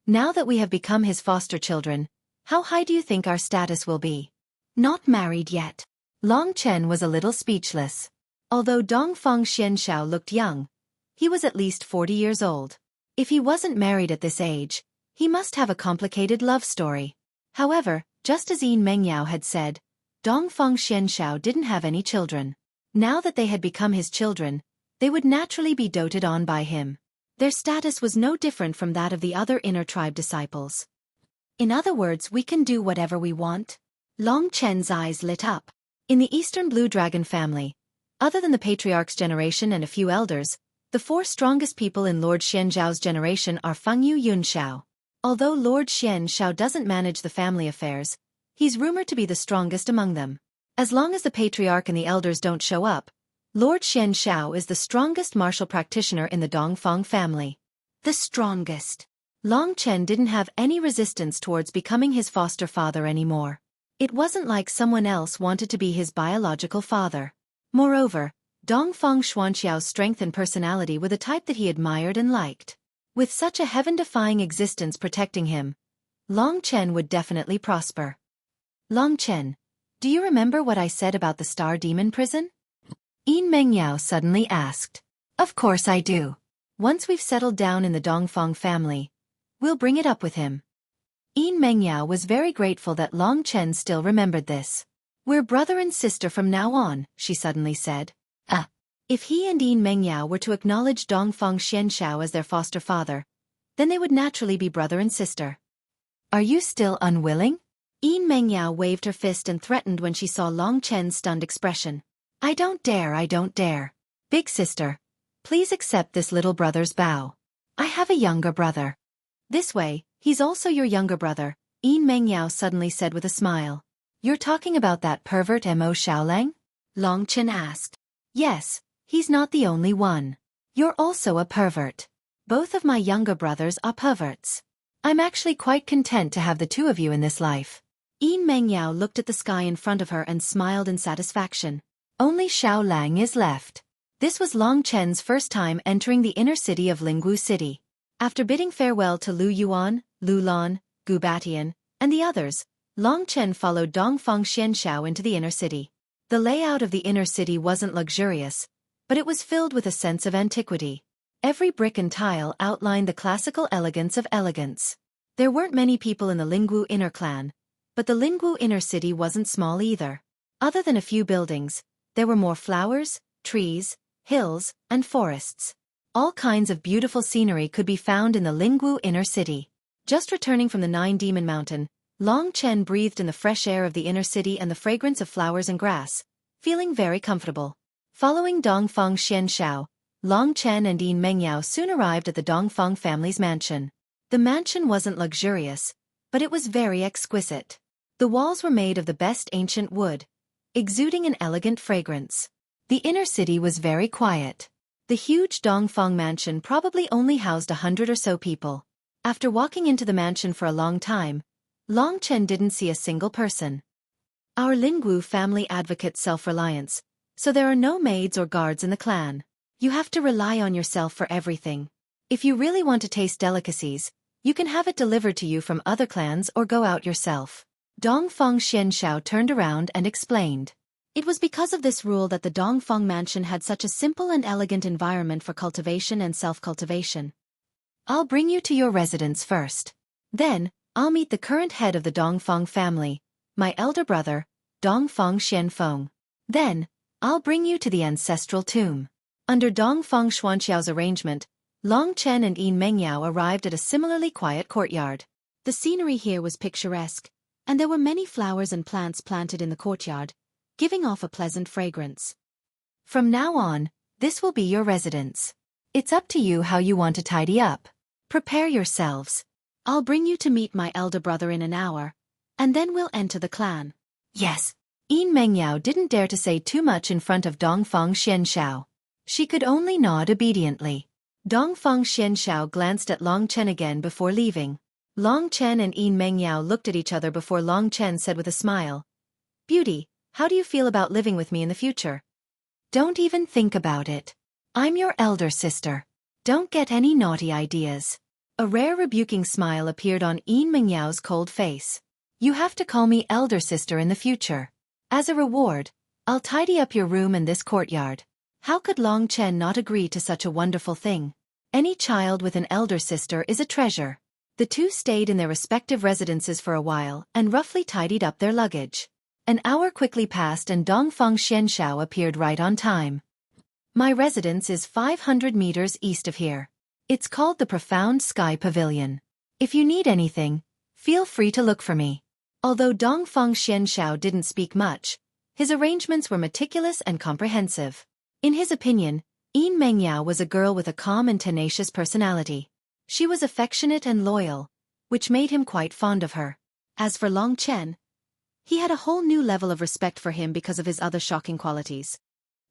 Now that we have become his foster children, how high do you think our status will be? Not married yet. Long Chen was a little speechless. Although Dongfang Xianshao looked young, he was at least 40 years old. If he wasn't married at this age, he must have a complicated love story. However, just as Yin Mengyao had said, Dongfang Xianshao didn't have any children. Now that they had become his children, they would naturally be doted on by him. Their status was no different from that of the other inner tribe disciples. In other words, we can do whatever we want? Long Chen's eyes lit up. In the Eastern Blue Dragon family, other than the patriarch's generation and a few elders, the 4 strongest people in Lord Xianzhao's generation are Fengyu Yunshao. Although Lord Xianshao doesn't manage the family affairs, he's rumored to be the strongest among them. As long as the patriarch and the elders don't show up, Lord Xianshao is the strongest martial practitioner in the Dongfang family. The strongest. Long Chen didn't have any resistance towards becoming his foster father anymore. It wasn't like someone else wanted to be his biological father. Moreover, Dongfang Xuanxiao's strength and personality were the type that he admired and liked. With such a heaven-defying existence protecting him, Long Chen would definitely prosper. Long Chen, do you remember what I said about the Star Demon prison? Yin Mengyao suddenly asked. Of course I do. Once we've settled down in the Dongfang family, we'll bring it up with him. Yin Mengyao was very grateful that Long Chen still remembered this. We're brother and sister from now on, she suddenly said. If he and Yin Mengyao were to acknowledge Dongfang Xianshao as their foster father, then they would naturally be brother and sister. Are you still unwilling? Yin Mengyao waved her fist and threatened when she saw Long Chen's stunned expression. I don't dare. Big sister, please accept this little brother's bow. I have a younger brother. This way, he's also your younger brother, Yin Mengyao suddenly said with a smile. You're talking about that pervert Mo Xiaolang? Long Chen asked. Yes, he's not the only one. You're also a pervert. Both of my younger brothers are perverts. I'm actually quite content to have the 2 of you in this life. Yin Mengyao looked at the sky in front of her and smiled in satisfaction. Only Xiaolang is left. This was Long Chen's first time entering the inner city of Lingwu City. After bidding farewell to Lu Yuan, Lu Lan, Gu Batian, and the others, Long Chen followed Dongfang Xianshao into the inner city. The layout of the inner city wasn't luxurious, but it was filled with a sense of antiquity. Every brick and tile outlined the classical elegance of elegance. There weren't many people in the Lingwu inner clan, but the Lingwu inner city wasn't small either. Other than a few buildings, there were more flowers, trees, hills, and forests. All kinds of beautiful scenery could be found in the Lingwu inner city. Just returning from the Nine Demon Mountain, Long Chen breathed in the fresh air of the inner city and the fragrance of flowers and grass, feeling very comfortable. Following Dongfang Xianshao, Long Chen and Yin Mengyao soon arrived at the Dongfang family's mansion. The mansion wasn't luxurious, but it was very exquisite. The walls were made of the best ancient wood, exuding an elegant fragrance. The inner city was very quiet. The huge Dongfang mansion probably only housed 100 or so people. After walking into the mansion for a long time, Long Chen didn't see a single person. Our Lingwu family advocates self-reliance, so there are no maids or guards in the clan. You have to rely on yourself for everything. If you really want to taste delicacies, you can have it delivered to you from other clans or go out yourself. Dongfang Xianshao turned around and explained. It was because of this rule that the Dongfang mansion had such a simple and elegant environment for cultivation and self-cultivation. I'll bring you to your residence first. Then, I'll meet the current head of the Dongfang family, my elder brother, Dongfang Xianfeng. Then, I'll bring you to the ancestral tomb. Under Dongfang Xuanxiao's arrangement, Long Chen and Yin Mengyao arrived at a similarly quiet courtyard. The scenery here was picturesque, and there were many flowers and plants planted in the courtyard, giving off a pleasant fragrance. From now on, this will be your residence. It's up to you how you want to tidy up. Prepare yourselves. I'll bring you to meet my elder brother in an hour, and then we'll enter the clan. Yes. Yin Mengyao didn't dare to say too much in front of Dongfang Xianshao. She could only nod obediently. Dongfang Xianshao glanced at Long Chen again before leaving. Long Chen and Yin Mengyao looked at each other before Long Chen said with a smile, "Beauty, how do you feel about living with me in the future?" "Don't even think about it. I'm your elder sister. Don't get any naughty ideas." A rare rebuking smile appeared on Yin Mengyao's cold face. "You have to call me elder sister in the future. As a reward, I'll tidy up your room and this courtyard." How could Long Chen not agree to such a wonderful thing? Any child with an elder sister is a treasure. The two stayed in their respective residences for a while and roughly tidied up their luggage. An hour quickly passed and Dongfang Xianshao appeared right on time. "My residence is 500 meters east of here. It's called the Profound Sky Pavilion. If you need anything, feel free to look for me." Although Dongfang Xianshao didn't speak much, his arrangements were meticulous and comprehensive. In his opinion, Yin Mengyao was a girl with a calm and tenacious personality. She was affectionate and loyal, which made him quite fond of her. As for Long Chen, he had a whole new level of respect for him because of his other shocking qualities.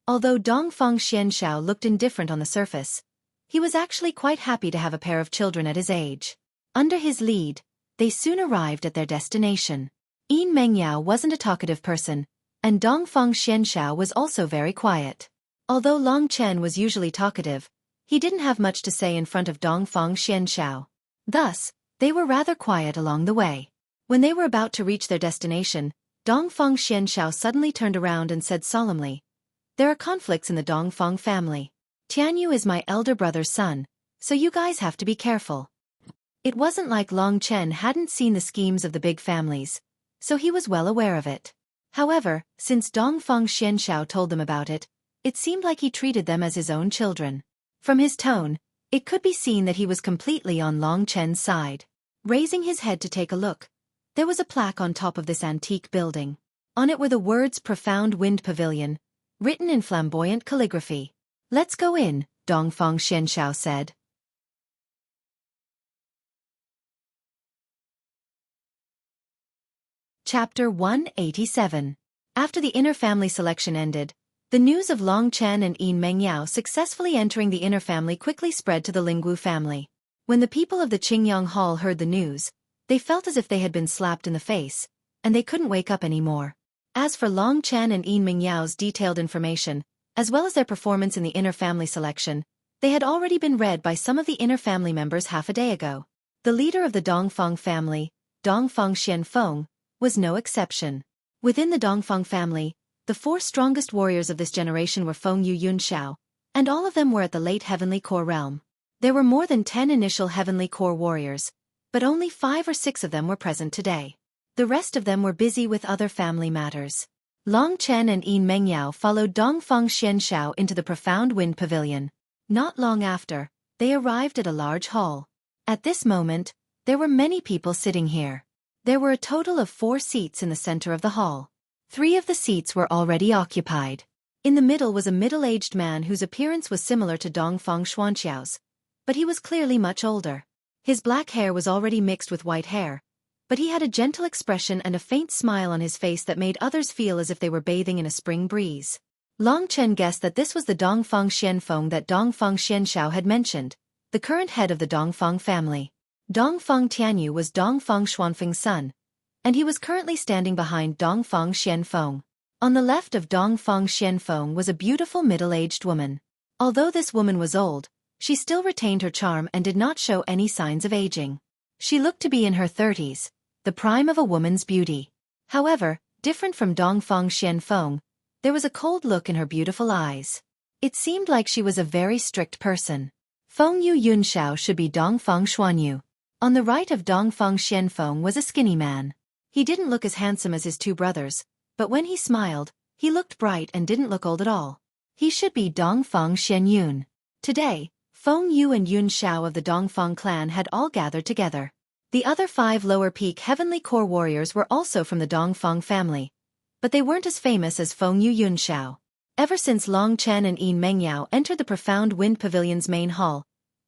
Although Dongfang Xianshao looked indifferent on the surface, he was actually quite happy to have a pair of children at his age. Under his lead, they soon arrived at their destination. Yin Mengyao wasn't a talkative person, and Dongfang Xianshao was also very quiet. Although Long Chen was usually talkative, he didn't have much to say in front of Dongfang Xianshao. Thus, they were rather quiet along the way. When they were about to reach their destination, Dongfang Xianshao suddenly turned around and said solemnly, "There are conflicts in the Dongfang family. Tianyu is my elder brother's son, so you guys have to be careful." It wasn't like Long Chen hadn't seen the schemes of the big families, so he was well aware of it. However, since Dongfang Xianshao told them about it, it seemed like he treated them as his own children. From his tone, it could be seen that he was completely on Long Chen's side. Raising his head to take a look, there was a plaque on top of this antique building. On it were the words "Profound Wind Pavilion," written in flamboyant calligraphy. "Let's go in," Dongfang Xianshao said. Chapter 187. After the inner family selection ended, the news of Long Chen and Yin Mengyao successfully entering the inner family quickly spread to the Lingwu family. When the people of the Qingyang Hall heard the news, they felt as if they had been slapped in the face, and they couldn't wake up anymore. As for Long Chen and Yin Mengyao's detailed information, as well as their performance in the inner family selection, they had already been read by some of the inner family members half a day ago. The leader of the Dongfang family, Dongfang Xianfeng, was no exception. Within the Dongfang family, The 4 strongest warriors of this generation were Feng Yu Yun Xiao, and all of them were at the late Heavenly Core realm. There were more than 10 initial Heavenly Core warriors, but only 5 or 6 of them were present today. The rest of them were busy with other family matters. Long Chen and Yin Mengyao followed Dongfang Xianshao into the profound wind pavilion. Not long after, they arrived at a large hall. At this moment, there were many people sitting here. There were a total of 4 seats in the center of the hall. 3 of the seats were already occupied. In the middle was a middle-aged man whose appearance was similar to Dongfang Xuanqiao's, but he was clearly much older. His black hair was already mixed with white hair, but he had a gentle expression and a faint smile on his face that made others feel as if they were bathing in a spring breeze. Long Chen guessed that this was the Dongfang Xianfeng that Dongfang Xianshao had mentioned, the current head of the Dongfang family. Dongfang Tianyu was Dongfang Xuanfeng's son, and he was currently standing behind Dongfang Xianfeng. On the left of Dongfang Xianfeng was a beautiful middle-aged woman. Although this woman was old, she still retained her charm and did not show any signs of aging. She looked to be in her 30s. The prime of a woman's beauty. However, different from Dongfang Xianfeng, there was a cold look in her beautiful eyes. It seemed like she was a very strict person. Feng Yu Yunxiao should be Dongfang Xuanyu. On the right of Dongfang Xianfeng was a skinny man. He didn't look as handsome as his 2 brothers, but when he smiled, he looked bright and didn't look old at all. He should be Dongfang Xianyun. Today, Feng Yu and Yun Xiao of the Dongfang clan had all gathered together. The other 5 lower peak Heavenly Core warriors were also from the Dongfang family, but they weren't as famous as Feng Yu Yunxiao. Ever since Long Chen and Yin Mengyao entered the profound wind pavilion's main hall,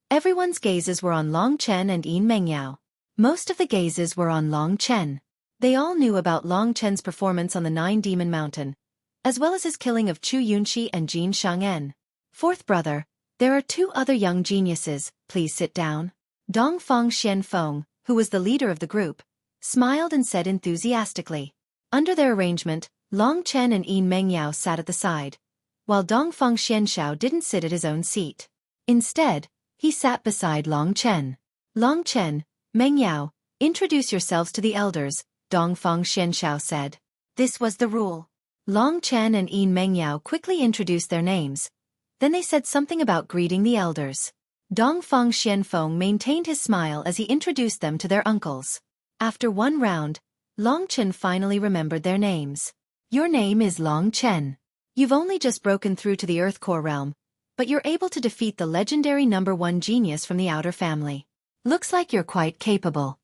everyone's gazes were on Long Chen and Yin Mengyao. Most of the gazes were on Long Chen. They all knew about Long Chen's performance on the 9 Demon Mountain, as well as his killing of Chu Yunqi and Jin Shang'en. 4th brother, there are 2 other young geniuses, please sit down. Dongfang Xianfeng, who was the leader of the group, smiled and said enthusiastically. Under their arrangement, Long Chen and Yin Mengyao sat at the side, while Dongfang Xianshao didn't sit at his own seat. Instead, he sat beside Long Chen. Long Chen, Mengyao, introduce yourselves to the elders, Dongfang Xianshao said. This was the rule. Long Chen and Yin Mengyao quickly introduced their names. Then they said something about greeting the elders. Dongfang Xianfeng maintained his smile as he introduced them to their uncles. After 1 round, Long Chen finally remembered their names. Your name is Long Chen. You've only just broken through to the Earth Core realm, but you're able to defeat the legendary number 1 genius from the outer family. Looks like you're quite capable.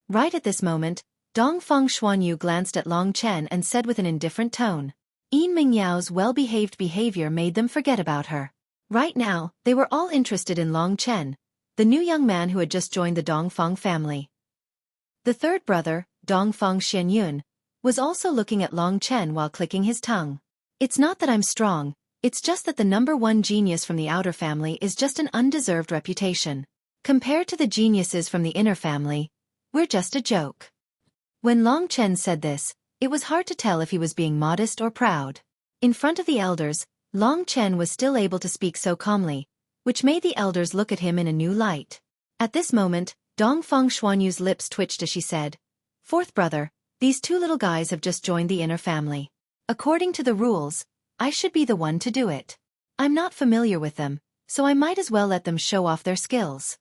Right at this moment, Dongfang Xuanyu glanced at Long Chen and said with an indifferent tone. Yin Mingyao's well-behaved behavior made them forget about her. Right now, they were all interested in Long Chen, the new young man who had just joined the Dongfang family. The 3rd brother, Dongfang Xianyun, was also looking at Long Chen while clicking his tongue. It's not that I'm strong, it's just that the number 1 genius from the outer family is just an undeserved reputation. Compared to the geniuses from the inner family, we're just a joke. When Long Chen said this, it was hard to tell if he was being modest or proud. In front of the elders, Long Chen was still able to speak so calmly, which made the elders look at him in a new light. At this moment, Dongfang Xuanyu's lips twitched as she said, 4th brother, these 2 little guys have just joined the inner family. According to the rules, I should be the one to do it. I'm not familiar with them, so I might as well let them show off their skills.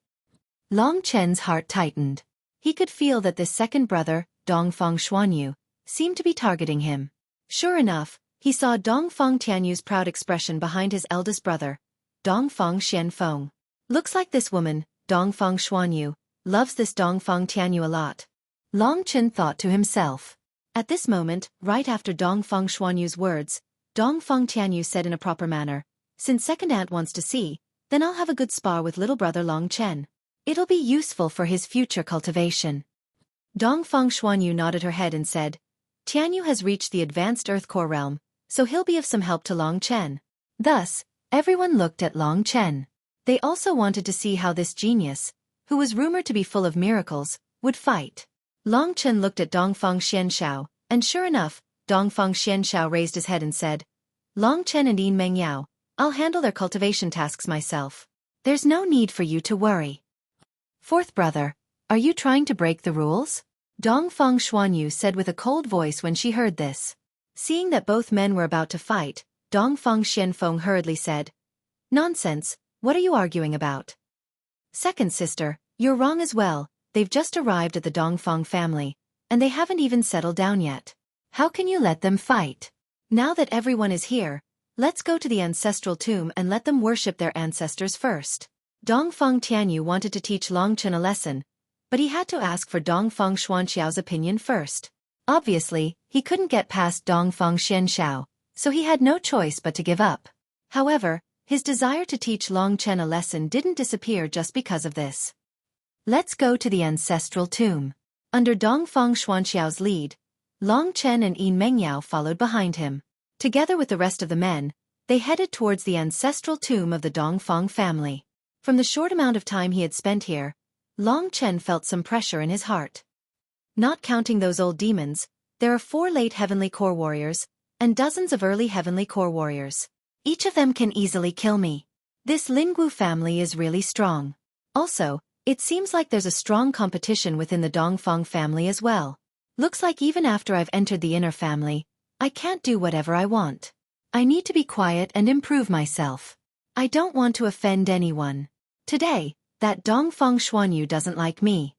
Long Chen's heart tightened. He could feel that this 2nd brother, Dongfang Xuanyu, seemed to be targeting him. Sure enough, he saw Dongfang Tianyu's proud expression behind his eldest brother, Dongfang Xianfeng. Looks like this woman, Dongfang Xuanyu, loves this Dongfang Tianyu a lot. Long Chen thought to himself. At this moment, right after Dongfang Xuanyu's words, Dongfang Tianyu said in a proper manner, since 2nd aunt wants to see, then I'll have a good spar with little brother Long Chen. It'll be useful for his future cultivation. Dongfang Xuanyu nodded her head and said, Tianyu has reached the advanced Earth Core realm, so he'll be of some help to Long Chen. Thus, everyone looked at Long Chen. They also wanted to see how this genius, who was rumored to be full of miracles, would fight. Long Chen looked at Dongfang Xianshao, and sure enough, Dongfang Xianshao raised his head and said, Long Chen and Yin Mengyao, I'll handle their cultivation tasks myself. There's no need for you to worry. 4th brother, are you trying to break the rules? Dongfang Xuanyu said with a cold voice when she heard this. Seeing that both men were about to fight, Dongfang Xianfeng hurriedly said, "Nonsense, what are you arguing about?" "Second sister, you're wrong as well, they've just arrived at the Dongfang family, and they haven't even settled down yet. How can you let them fight? Now that everyone is here, let's go to the ancestral tomb and let them worship their ancestors first." Dongfang Tianyu wanted to teach Longchen a lesson, but he had to ask for Dongfang Xuanxiao's opinion first. Obviously, he couldn't get past Dongfang Xianxiao, so he had no choice but to give up. However, his desire to teach Longchen a lesson didn't disappear just because of this. Let's go to the ancestral tomb. Under Dongfang Xuanxiao's lead, Longchen and Yin Mengyao followed behind him. Together with the rest of the men, they headed towards the ancestral tomb of the Dongfang family. From the short amount of time he had spent here, Longchen felt some pressure in his heart. Not counting those old demons, there are 4 late heavenly core warriors, and dozens of early heavenly core warriors. Each of them can easily kill me. This Lingwu family is really strong. Also, it seems like there's a strong competition within the Dongfang family as well. Looks like even after I've entered the inner family, I can't do whatever I want. I need to be quiet and improve myself. I don't want to offend anyone. Today, that Dongfang Xuanyu doesn't like me.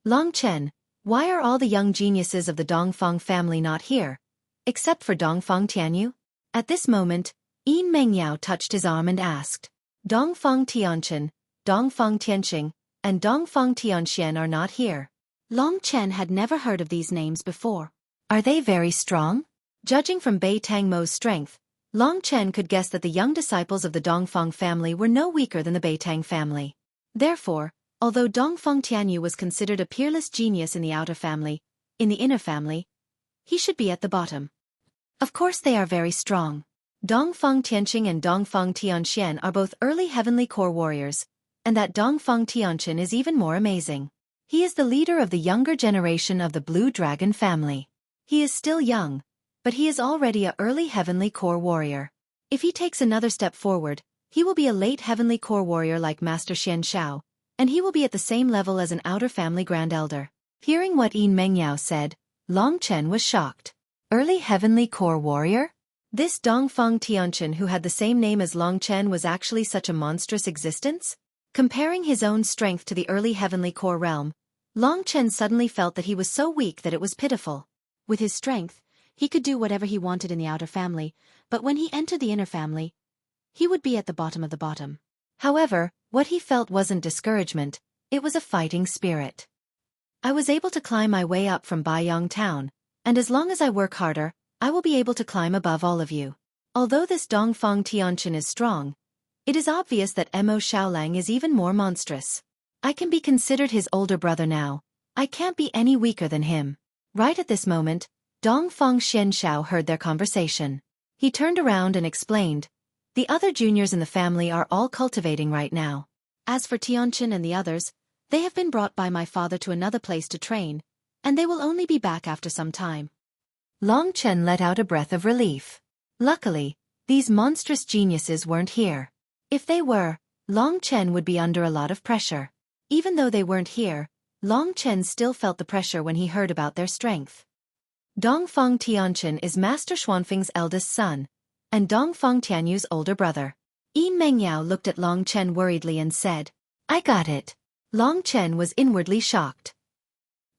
Longchen, why are all the young geniuses of the Dongfang family not here, except for Dongfang Tianyu? At this moment, Yin Mengyao touched his arm and asked. Dongfang Tianchen, Dongfang Tianqing, and Dongfang Tianxian are not here. Longchen had never heard of these names before. Are they very strong? Judging from Bei Tangmo's strength, Longchen could guess that the young disciples of the Dongfang family were no weaker than the Bei Tang family. Therefore, although Dongfang Tianyu was considered a peerless genius in the outer family, in the inner family, he should be at the bottom. Of course they are very strong. Dongfang Tianqing and Dongfang Tianxian are both early heavenly core warriors, and that Dongfang Tianchen is even more amazing. He is the leader of the younger generation of the Blue Dragon family. He is still young, but he is already a early heavenly core warrior. If he takes another step forward, he will be a late heavenly core warrior like Master Xian Shao, and he will be at the same level as an outer family grand elder. Hearing what Yin Mengyao said, Longchen was shocked. Early heavenly core warrior? This Dongfang Tianchen who had the same name as Longchen was actually such a monstrous existence? Comparing his own strength to the early heavenly core realm, Longchen suddenly felt that he was so weak that it was pitiful. With his strength, he could do whatever he wanted in the outer family, but when he entered the inner family, he would be at the bottom of the bottom. However, what he felt wasn't discouragement, it was a fighting spirit. I was able to climb my way up from Baiyang town, and as long as I work harder, I will be able to climb above all of you. Although this Dongfang Tianchen is strong, it is obvious that Mo Shaolang is even more monstrous. I can be considered his older brother now. I can't be any weaker than him. Right at this moment, Dongfang Xianxiao heard their conversation. He turned around and explained, "The other juniors in the family are all cultivating right now. As for Tianchen and the others, they have been brought by my father to another place to train, and they will only be back after some time." Longchen let out a breath of relief. Luckily, these monstrous geniuses weren't here. If they were, Longchen would be under a lot of pressure. Even though they weren't here, Longchen still felt the pressure when he heard about their strength. Dongfang Tianchen is Master Xuanfeng's eldest son, and Dongfang Tianyu's older brother. Yin Mengyao looked at Longchen worriedly and said, "I got it." Longchen was inwardly shocked.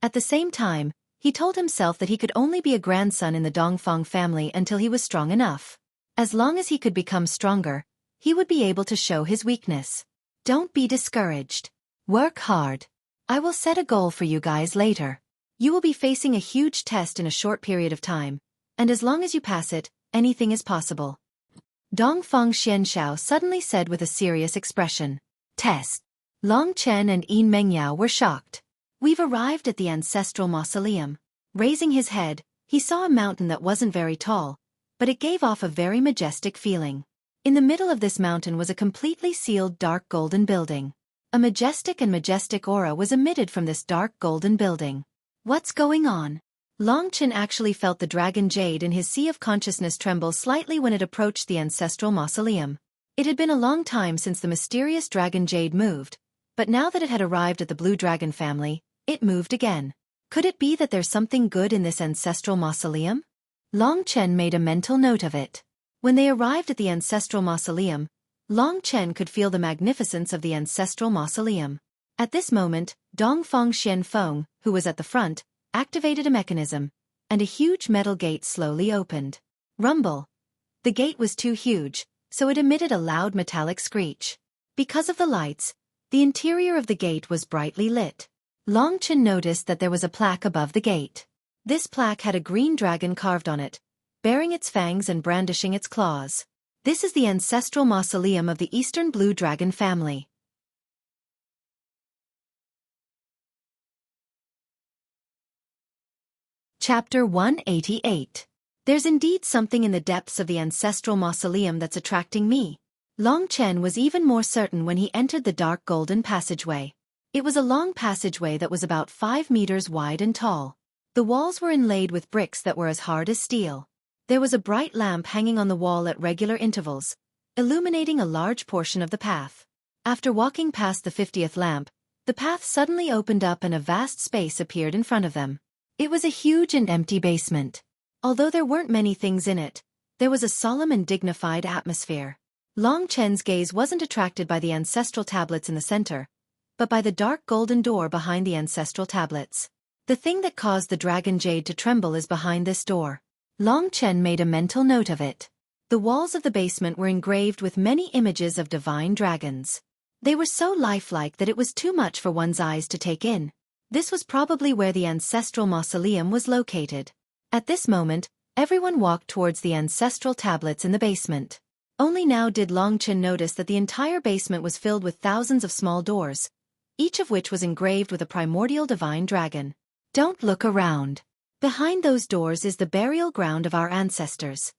At the same time, he told himself that he could only be a grandson in the Dongfang family until he was strong enough. As long as he could become stronger, he would be able to show his weakness. Don't be discouraged. Work hard. I will set a goal for you guys later. You will be facing a huge test in a short period of time, and as long as you pass it, anything is possible. Dongfang Xianxiao suddenly said with a serious expression. Test. Longchen and Yin Mengyao were shocked. We've arrived at the ancestral mausoleum. Raising his head, he saw a mountain that wasn't very tall, but it gave off a very majestic feeling. In the middle of this mountain was a completely sealed dark golden building. A majestic aura was emitted from this dark golden building. What's going on? Longchen actually felt the dragon jade in his sea of consciousness tremble slightly when it approached the ancestral mausoleum. It had been a long time since the mysterious dragon jade moved, but now that it had arrived at the Blue Dragon family, it moved again. Could it be that there's something good in this ancestral mausoleum? Long Chen made a mental note of it. When they arrived at the ancestral mausoleum, Long Chen could feel the magnificence of the ancestral mausoleum. At this moment, Dongfang Xianfeng, who was at the front, activated a mechanism, and a huge metal gate slowly opened. Rumble. The gate was too huge, so it emitted a loud metallic screech. Because of the lights, the interior of the gate was brightly lit. Long Chen noticed that there was a plaque above the gate. This plaque had a green dragon carved on it, baring its fangs and brandishing its claws. This is the ancestral mausoleum of the Eastern Blue Dragon family. Chapter 188. There's indeed something in the depths of the ancestral mausoleum that's attracting me. Long Chen was even more certain when he entered the dark golden passageway. It was a long passageway that was about 5 meters wide and tall. The walls were inlaid with bricks that were as hard as steel. There was a bright lamp hanging on the wall at regular intervals, illuminating a large portion of the path. After walking past the 50th lamp, the path suddenly opened up and a vast space appeared in front of them. It was a huge and empty basement. Although there weren't many things in it, there was a solemn and dignified atmosphere. Long Chen's gaze wasn't attracted by the ancestral tablets in the center, but by the dark golden door behind the ancestral tablets. The thing that caused the dragon jade to tremble is behind this door. Long Chen made a mental note of it. The walls of the basement were engraved with many images of divine dragons. They were so lifelike that it was too much for one's eyes to take in. This was probably where the ancestral mausoleum was located. At this moment, everyone walked towards the ancestral tablets in the basement. Only now did Long Chen notice that the entire basement was filled with thousands of small doors, each of which was engraved with a primordial divine dragon. Don't look around. Behind those doors is the burial ground of our ancestors.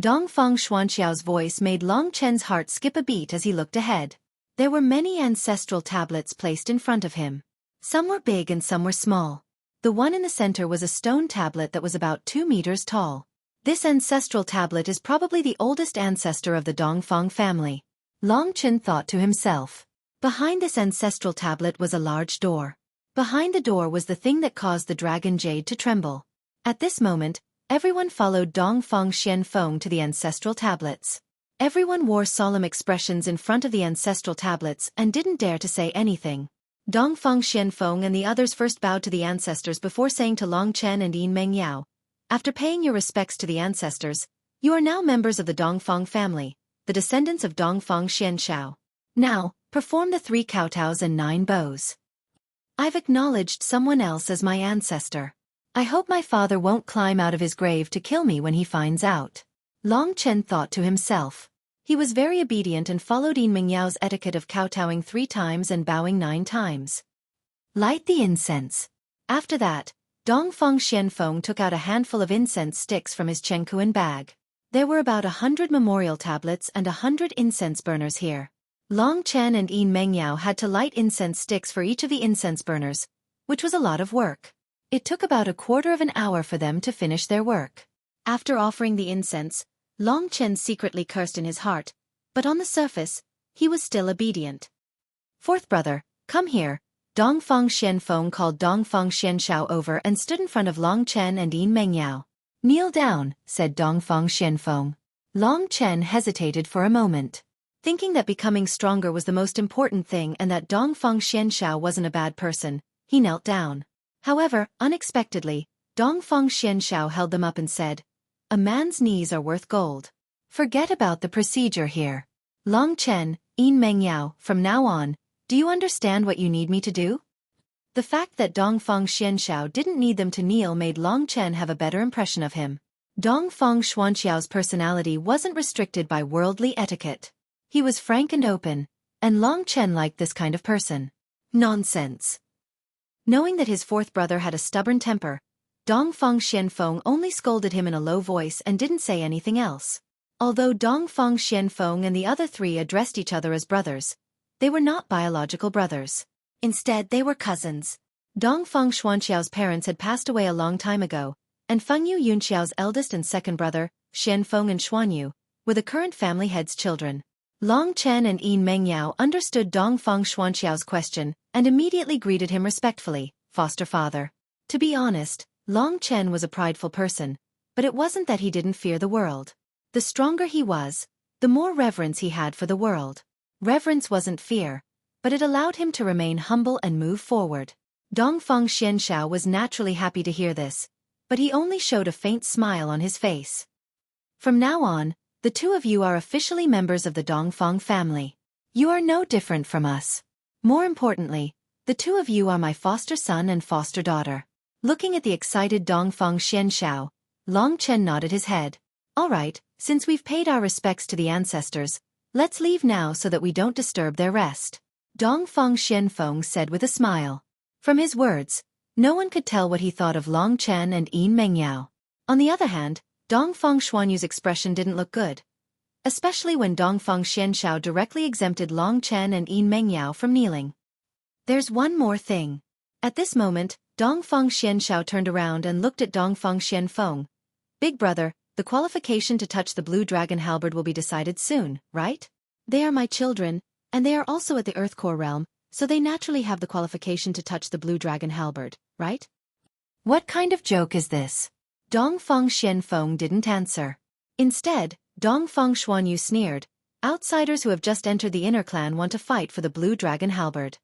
Dongfang Xuanxiao's voice made Long Chen's heart skip a beat as he looked ahead. There were many ancestral tablets placed in front of him. Some were big and some were small. The one in the center was a stone tablet that was about 2 meters tall. This ancestral tablet is probably the oldest ancestor of the Dongfang family. Long Chen thought to himself. Behind this ancestral tablet was a large door. Behind the door was the thing that caused the dragon jade to tremble. At this moment, everyone followed Dongfang Xianfeng to the ancestral tablets. Everyone wore solemn expressions in front of the ancestral tablets and didn't dare to say anything. Dongfang Xianfeng and the others first bowed to the ancestors before saying to Long Chen and Yin Mengyao, "After paying your respects to the ancestors, you are now members of the Dongfang family, the descendants of Dongfang Xianshao. Now, perform the 3 kowtows and 9 bows. I've acknowledged someone else as my ancestor. I hope my father won't climb out of his grave to kill me when he finds out." Long Chen thought to himself. He was very obedient and followed Yin Mingyao's etiquette of kowtowing 3 times and bowing 9 times. Light the incense. After that, Dongfang Xianfeng took out a handful of incense sticks from his Chengkuan bag. There were about 100 memorial tablets and 100 incense burners here. Long Chen and Yin Mengyao had to light incense sticks for each of the incense burners, which was a lot of work. It took about a quarter of an hour for them to finish their work. After offering the incense, Long Chen secretly cursed in his heart, but on the surface, he was still obedient. "Fourth brother, come here." Dongfang Xianfeng called Dongfang Xianshao over and stood in front of Long Chen and Yin Mengyao. "Kneel down," said Dongfang Xianfeng. Long Chen hesitated for a moment. Thinking that becoming stronger was the most important thing and that Dongfang Xianshao wasn't a bad person, he knelt down. However, unexpectedly, Dongfang Xianshao held them up and said, "A man's knees are worth gold. Forget about the procedure here. Long Chen, Yin Mengyao, from now on, do you understand what you need me to do?" The fact that Dongfang Xianshao didn't need them to kneel made Long Chen have a better impression of him. Dongfang Xuanxiao's personality wasn't restricted by worldly etiquette. He was frank and open, and Long Chen liked this kind of person. Nonsense. Knowing that his 4th brother had a stubborn temper, Dongfang Xianfeng only scolded him in a low voice and didn't say anything else. Although Dongfang Xianfeng and the other 3 addressed each other as brothers, they were not biological brothers. Instead, they were cousins. Dongfang Xuanxiao's parents had passed away a long time ago, and Fengyu Yunxiao's eldest and second brother, Xianfeng and Xuanyu, were the current family head's children. Long Chen and Yin Mengyao understood Dongfang Xuanxiao's question and immediately greeted him respectfully, "Foster father." To be honest, Long Chen was a prideful person, But it wasn't that he didn't fear the world. The stronger he was, the more reverence he had for the world. Reverence wasn't fear, but it allowed him to remain humble and move forward. Dongfeng Xianshao was naturally happy to hear this, but he only showed a faint smile on his face. From now on, the two of you are officially members of the Dongfeng family. You are no different from us. More importantly, the two of you are my foster son and foster daughter. Looking at the excited Dongfeng Xianshao, Long Chen nodded his head. All right, since we've paid our respects to the ancestors, let's leave now so that we don't disturb their rest. Dongfeng Xianfeng said with a smile. From his words, no one could tell what he thought of Long Chen and Yin Mengyao. On the other hand, Dongfeng Xuanyu's expression didn't look good, especially when Dongfeng Xianshao directly exempted Long Chen and Yin Mengyao from kneeling. There's one more thing. At this moment, Dongfeng Xianshao turned around and looked at Dongfeng Xianfeng. Big brother, the qualification to touch the blue dragon halberd will be decided soon, right? They are my children, and they are also at the Earth Core realm, so they naturally have the qualification to touch the blue dragon halberd, right? What kind of joke is this? Dongfeng Xianfeng didn't answer. Instead, Dongfeng Xuanyu sneered. Outsiders who have just entered the inner clan want to fight for the blue dragon halberd.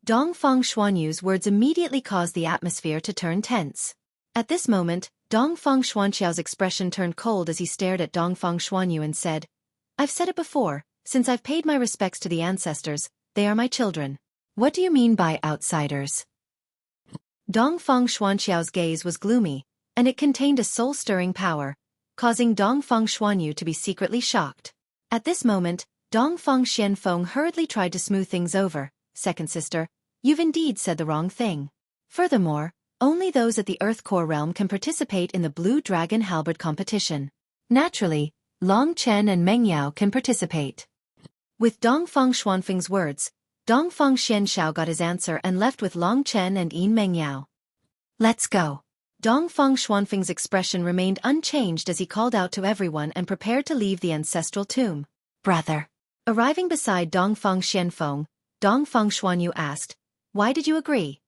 Dongfeng Xuanyu's words immediately caused the atmosphere to turn tense. At this moment, Dongfeng Xuanxiao's expression turned cold as he stared at Dongfeng Xuanyu and said, I've said it before, since I've paid my respects to the ancestors, they are my children. What do you mean by outsiders? Dongfeng Xuanxiao's gaze was gloomy, and it contained a soul-stirring power, causing Dongfeng Xuanyu to be secretly shocked. At this moment, Dongfeng Xianfeng hurriedly tried to smooth things over. Second sister, you've indeed said the wrong thing. Furthermore, only those at the Earth Core realm can participate in the Blue Dragon Halberd competition. Naturally, Long Chen and Meng Yao can participate. With Dongfeng Xuanfeng's words, Dongfeng Xianshao got his answer and left with Long Chen and Yin Meng Yao. Let's go. Dongfeng Xuanfeng's expression remained unchanged as he called out to everyone and prepared to leave the ancestral tomb. Brother. Arriving beside Dongfeng Xianfeng, Dongfeng Xuanyu asked, Why did you agree?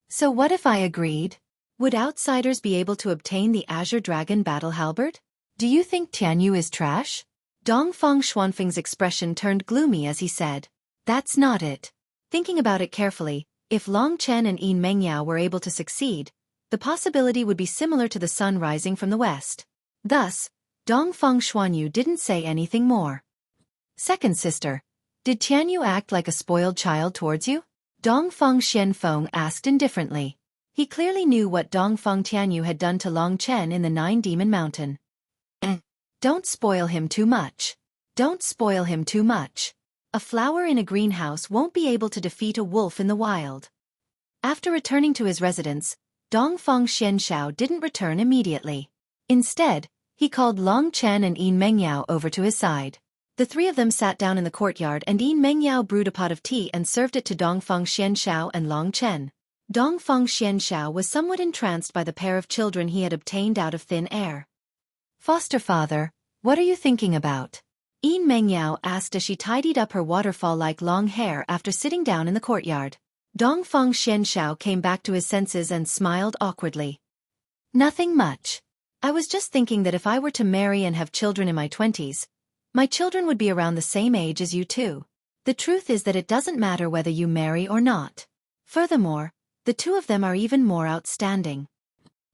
So what if I agreed? Would outsiders be able to obtain the Azure Dragon Battle Halberd? Do you think Tianyu is trash? Dongfeng Xuanfeng's expression turned gloomy as he said, That's not it. Thinking about it carefully, if Long Chen and Yin Mengyao were able to succeed, the possibility would be similar to the sun rising from the west. Thus, Dongfeng Xuanyu didn't say anything more. Second sister, did Tianyu act like a spoiled child towards you? Dongfeng Xianfeng asked indifferently. He clearly knew what Dongfeng Tianyu had done to Long Chen in the Nine Demon Mountain. Don't spoil him too much. Don't spoil him too much. A flower in a greenhouse won't be able to defeat a wolf in the wild. After returning to his residence, Dongfeng Xianshao didn't return immediately. Instead, he called Long Chen and Yin Mengyao over to his side. The three of them sat down in the courtyard and Yin Mengyao brewed a pot of tea and served it to Dongfeng Xianshao and Long Chen. Dongfeng Xianshao was somewhat entranced by the pair of children he had obtained out of thin air. Foster father, what are you thinking about? Yin Mengyao asked as she tidied up her waterfall-like long hair after sitting down in the courtyard. Dongfeng Xianshao came back to his senses and smiled awkwardly. Nothing much. I was just thinking that if I were to marry and have children in my 20s, my children would be around the same age as you too. The truth is that it doesn't matter whether you marry or not. Furthermore, the two of them are even more outstanding.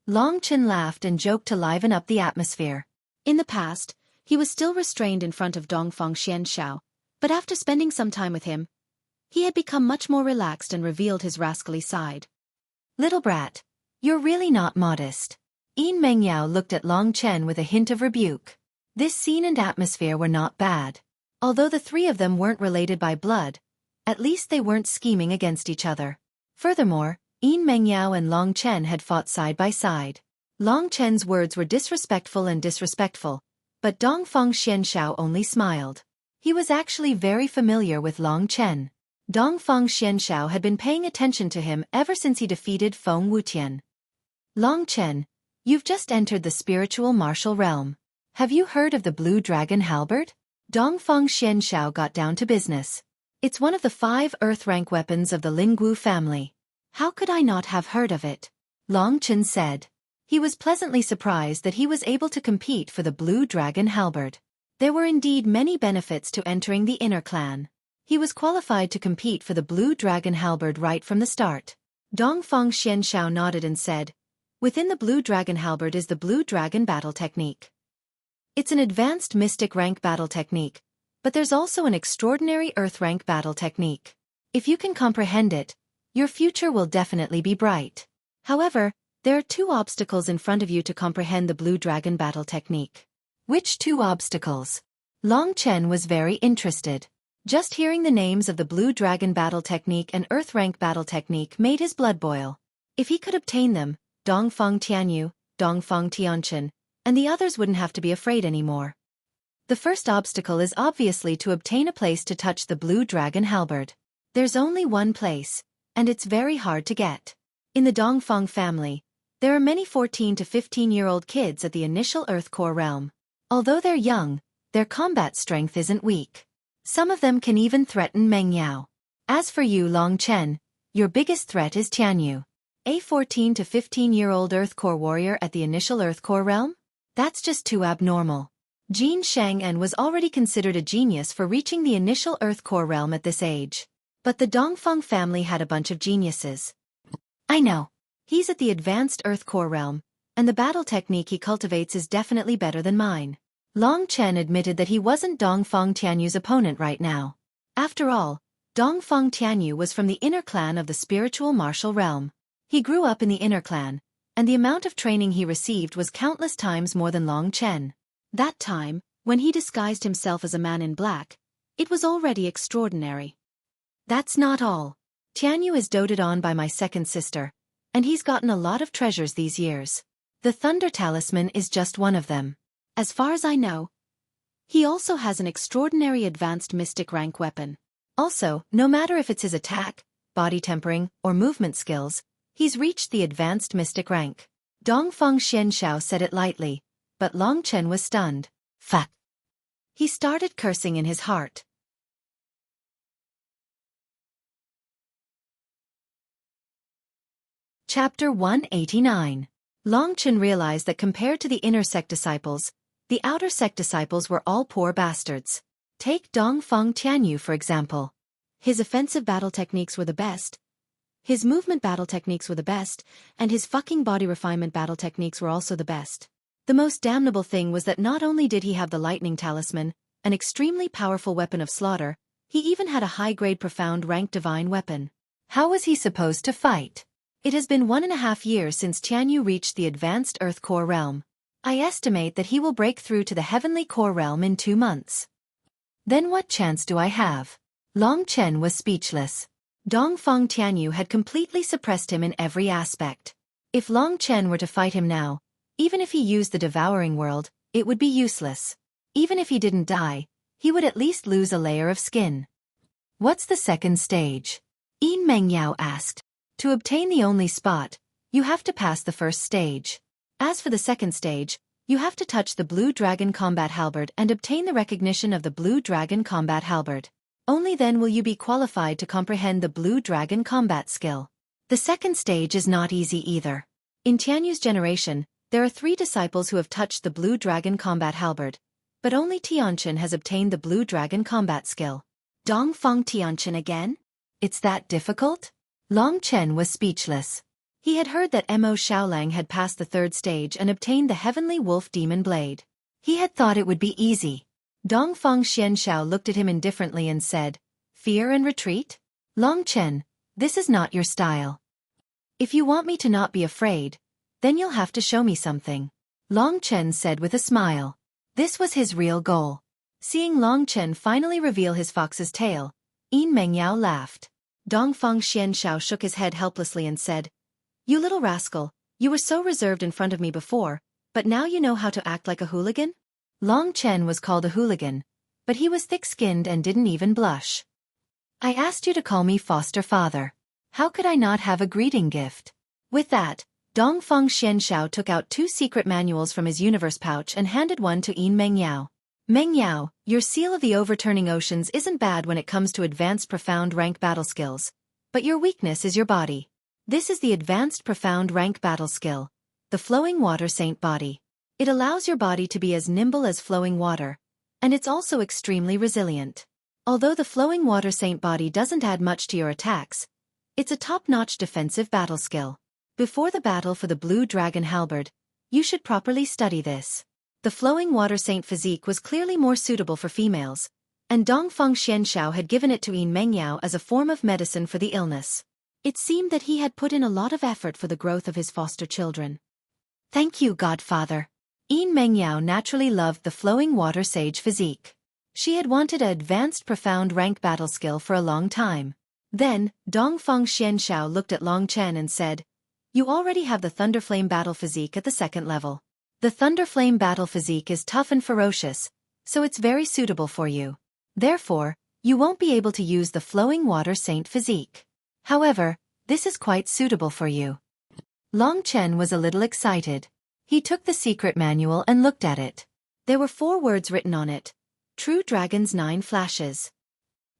Long Chen laughed and joked to liven up the atmosphere. In the past, he was still restrained in front of Dongfeng Xianshao, but after spending some time with him, he had become much more relaxed and revealed his rascally side. Little brat, you're really not modest. Yin Mengyao looked at Long Chen with a hint of rebuke. This scene and atmosphere were not bad. Although the three of them weren't related by blood, at least they weren't scheming against each other. Furthermore, Yin Mengyao and Long Chen had fought side by side. Long Chen's words were disrespectful, but Dongfeng Xianshao only smiled. He was actually very familiar with Long Chen. Dongfeng Xianshao had been paying attention to him ever since he defeated Feng Wutian. Long Chen, you've just entered the spiritual martial realm. Have you heard of the Blue Dragon Halberd? Dongfeng Xianshao got down to business. It's one of the 5 earth-rank weapons of the Lingguo family. How could I not have heard of it? Long Chen said. He was pleasantly surprised that he was able to compete for the Blue Dragon halberd. There were indeed many benefits to entering the inner clan. He was qualified to compete for the Blue Dragon halberd right from the start. Dongfang Xianshao nodded and said, "Within the Blue Dragon halberd is the Blue Dragon battle technique. It's an advanced mystic rank battle technique, but there's also an extraordinary earth rank battle technique. If you can comprehend it, your future will definitely be bright. However, there are 2 obstacles in front of you to comprehend the Blue Dragon battle technique." Which 2 obstacles? Long Chen was very interested. Just hearing the names of the Blue Dragon battle technique and Earth rank battle technique made his blood boil. If he could obtain them, Dongfang Tianyu, Dongfang Tianchen, and the others wouldn't have to be afraid anymore. The first obstacle is obviously to obtain a place to touch the Blue Dragon halberd. There's only one place, and it's very hard to get. In the Dongfang family, there are many 14 to 15-year-old kids at the initial Earth Core realm. Although they're young, their combat strength isn't weak. Some of them can even threaten Meng Yao. As for you, Long Chen, your biggest threat is Tianyu. A 14 to 15-year-old Earth Core warrior at the initial Earth Core realm? That's just too abnormal. Jin Shang'an was already considered a genius for reaching the initial Earth Core realm at this age. But the Dongfang family had a bunch of geniuses. I know. He's at the advanced Earth Core realm, and the battle technique he cultivates is definitely better than mine. Long Chen admitted that he wasn't Dongfang Tianyu's opponent right now. After all, Dongfang Tianyu was from the inner clan of the spiritual martial realm. He grew up in the inner clan, and the amount of training he received was countless times more than Long Chen. That time, when he disguised himself as a man in black, it was already extraordinary. That's not all. Tianyu is doted on by my second sister, and he's gotten a lot of treasures these years. The Thunder Talisman is just one of them. As far as I know, he also has an extraordinary advanced mystic rank weapon. Also, no matter if it's his attack, body tempering, or movement skills, he's reached the advanced mystic rank. Dongfang Xianshao said it lightly, but Long Chen was stunned. Fuck. He started cursing in his heart. Chapter 189. Long Chen realized that compared to the inner sect disciples, the outer sect disciples were all poor bastards. Take Dongfang Tianyu for example. His offensive battle techniques were the best, his movement battle techniques were the best, and his fucking body refinement battle techniques were also the best. The most damnable thing was that not only did he have the lightning talisman, an extremely powerful weapon of slaughter, he even had a high-grade profound rank divine weapon. How was he supposed to fight? It has been 1.5 years since Tianyu reached the advanced Earth Core realm. I estimate that he will break through to the Heavenly Core realm in 2 months. Then what chance do I have? Long Chen was speechless. Dongfang Tianyu had completely suppressed him in every aspect. If Long Chen were to fight him now, even if he used the Devouring World, it would be useless. Even if he didn't die, he would at least lose a layer of skin. What's the second stage? Yin Mengyao asked. To obtain the only spot, you have to pass the first stage. As for the second stage, you have to touch the Blue Dragon Combat Halberd and obtain the recognition of the Blue Dragon Combat Halberd. Only then will you be qualified to comprehend the Blue Dragon combat skill. The second stage is not easy either. In Tianyu's generation, there are 3 disciples who have touched the Blue Dragon Combat Halberd, but only Tianchen has obtained the Blue Dragon combat skill. Dongfang Tianchen again? It's that difficult? Long Chen was speechless. He had heard that Mo Xiaolang had passed the 3rd stage and obtained the Heavenly Wolf Demon Blade. He had thought it would be easy. Dongfang Xianshao looked at him indifferently and said, "Fear and retreat? Long Chen, this is not your style. If you want me to not be afraid, then you'll have to show me something." Long Chen said with a smile. This was his real goal. Seeing Long Chen finally reveal his fox's tail, Yin Mengyao laughed. Dongfang Xianshao shook his head helplessly and said, "You little rascal, you were so reserved in front of me before, but now you know how to act like a hooligan?" Long Chen was called a hooligan, but he was thick-skinned and didn't even blush. "I asked you to call me foster father. How could I not have a greeting gift?" With that, Dongfang Xianshao took out 2 secret manuals from his universe pouch and handed one to Yin Mengyao. "Mengyao, your Seal of the Overturning Oceans isn't bad when it comes to advanced profound rank battle skills, but your weakness is your body. This is the advanced profound rank battle skill. the flowing water saint body. It allows your body to be as nimble as flowing water, and it's also extremely resilient. Although the flowing water saint body doesn't add much to your attacks, it's a top-notch defensive battle skill. Before the battle for the Blue Dragon Halberd, you should properly study this. The flowing water saint physique was clearly more suitable for females, and Dongfeng Xianxiao had given it to Yin Mengyao as a form of medicine for the illness. It seemed that he had put in a lot of effort for the growth of his foster children. Thank you, Godfather. Yin Mengyao naturally loved the flowing water sage physique. She had wanted an advanced profound rank battle skill for a long time. Then, Dongfeng Xianxiao looked at Long Chen and said, "You already have the Thunderflame battle physique at the 2nd level. The Thunderflame battle physique is tough and ferocious, so it's very suitable for you. Therefore, you won't be able to use the flowing water saint physique. However, this is quite suitable for you." Long Chen was a little excited. He took the secret manual and looked at it. There were 4 words written on it. True Dragon's 9 Flashes.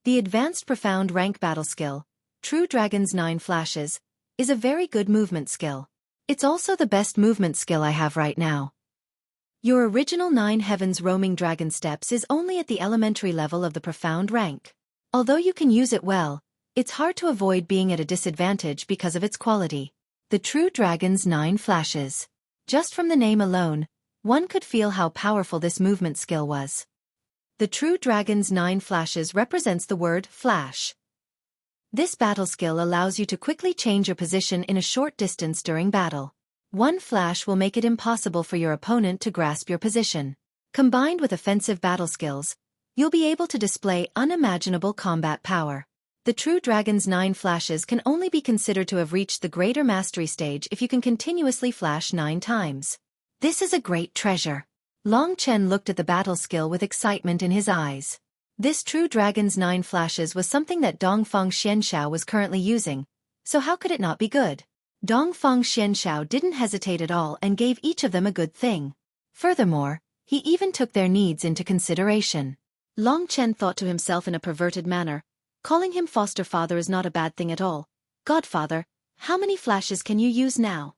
The advanced profound rank battle skill, True Dragon's 9 Flashes, is a very good movement skill. It's also the best movement skill I have right now. Your original 9 Heavens Roaming Dragon Steps is only at the elementary level of the profound rank. Although you can use it well, it's hard to avoid being at a disadvantage because of its quality. The True Dragon's 9 Flashes. Just from the name alone, one could feel how powerful this movement skill was. The True Dragon's 9 Flashes represents the word flash. This battle skill allows you to quickly change your position in a short distance during battle. One flash will make it impossible for your opponent to grasp your position. Combined with offensive battle skills, you'll be able to display unimaginable combat power. The True Dragon's 9 Flashes can only be considered to have reached the greater mastery stage if you can continuously flash 9 times. This is a great treasure. Long Chen looked at the battle skill with excitement in his eyes. This True Dragon's 9 Flashes was something that Dongfeng Xianxiao was currently using, so how could it not be good? Dongfeng Xianxiao didn't hesitate at all and gave each of them a good thing. Furthermore, he even took their needs into consideration. Long Chen thought to himself in a perverted manner, calling him foster father is not a bad thing at all. Godfather, how many flashes can you use now?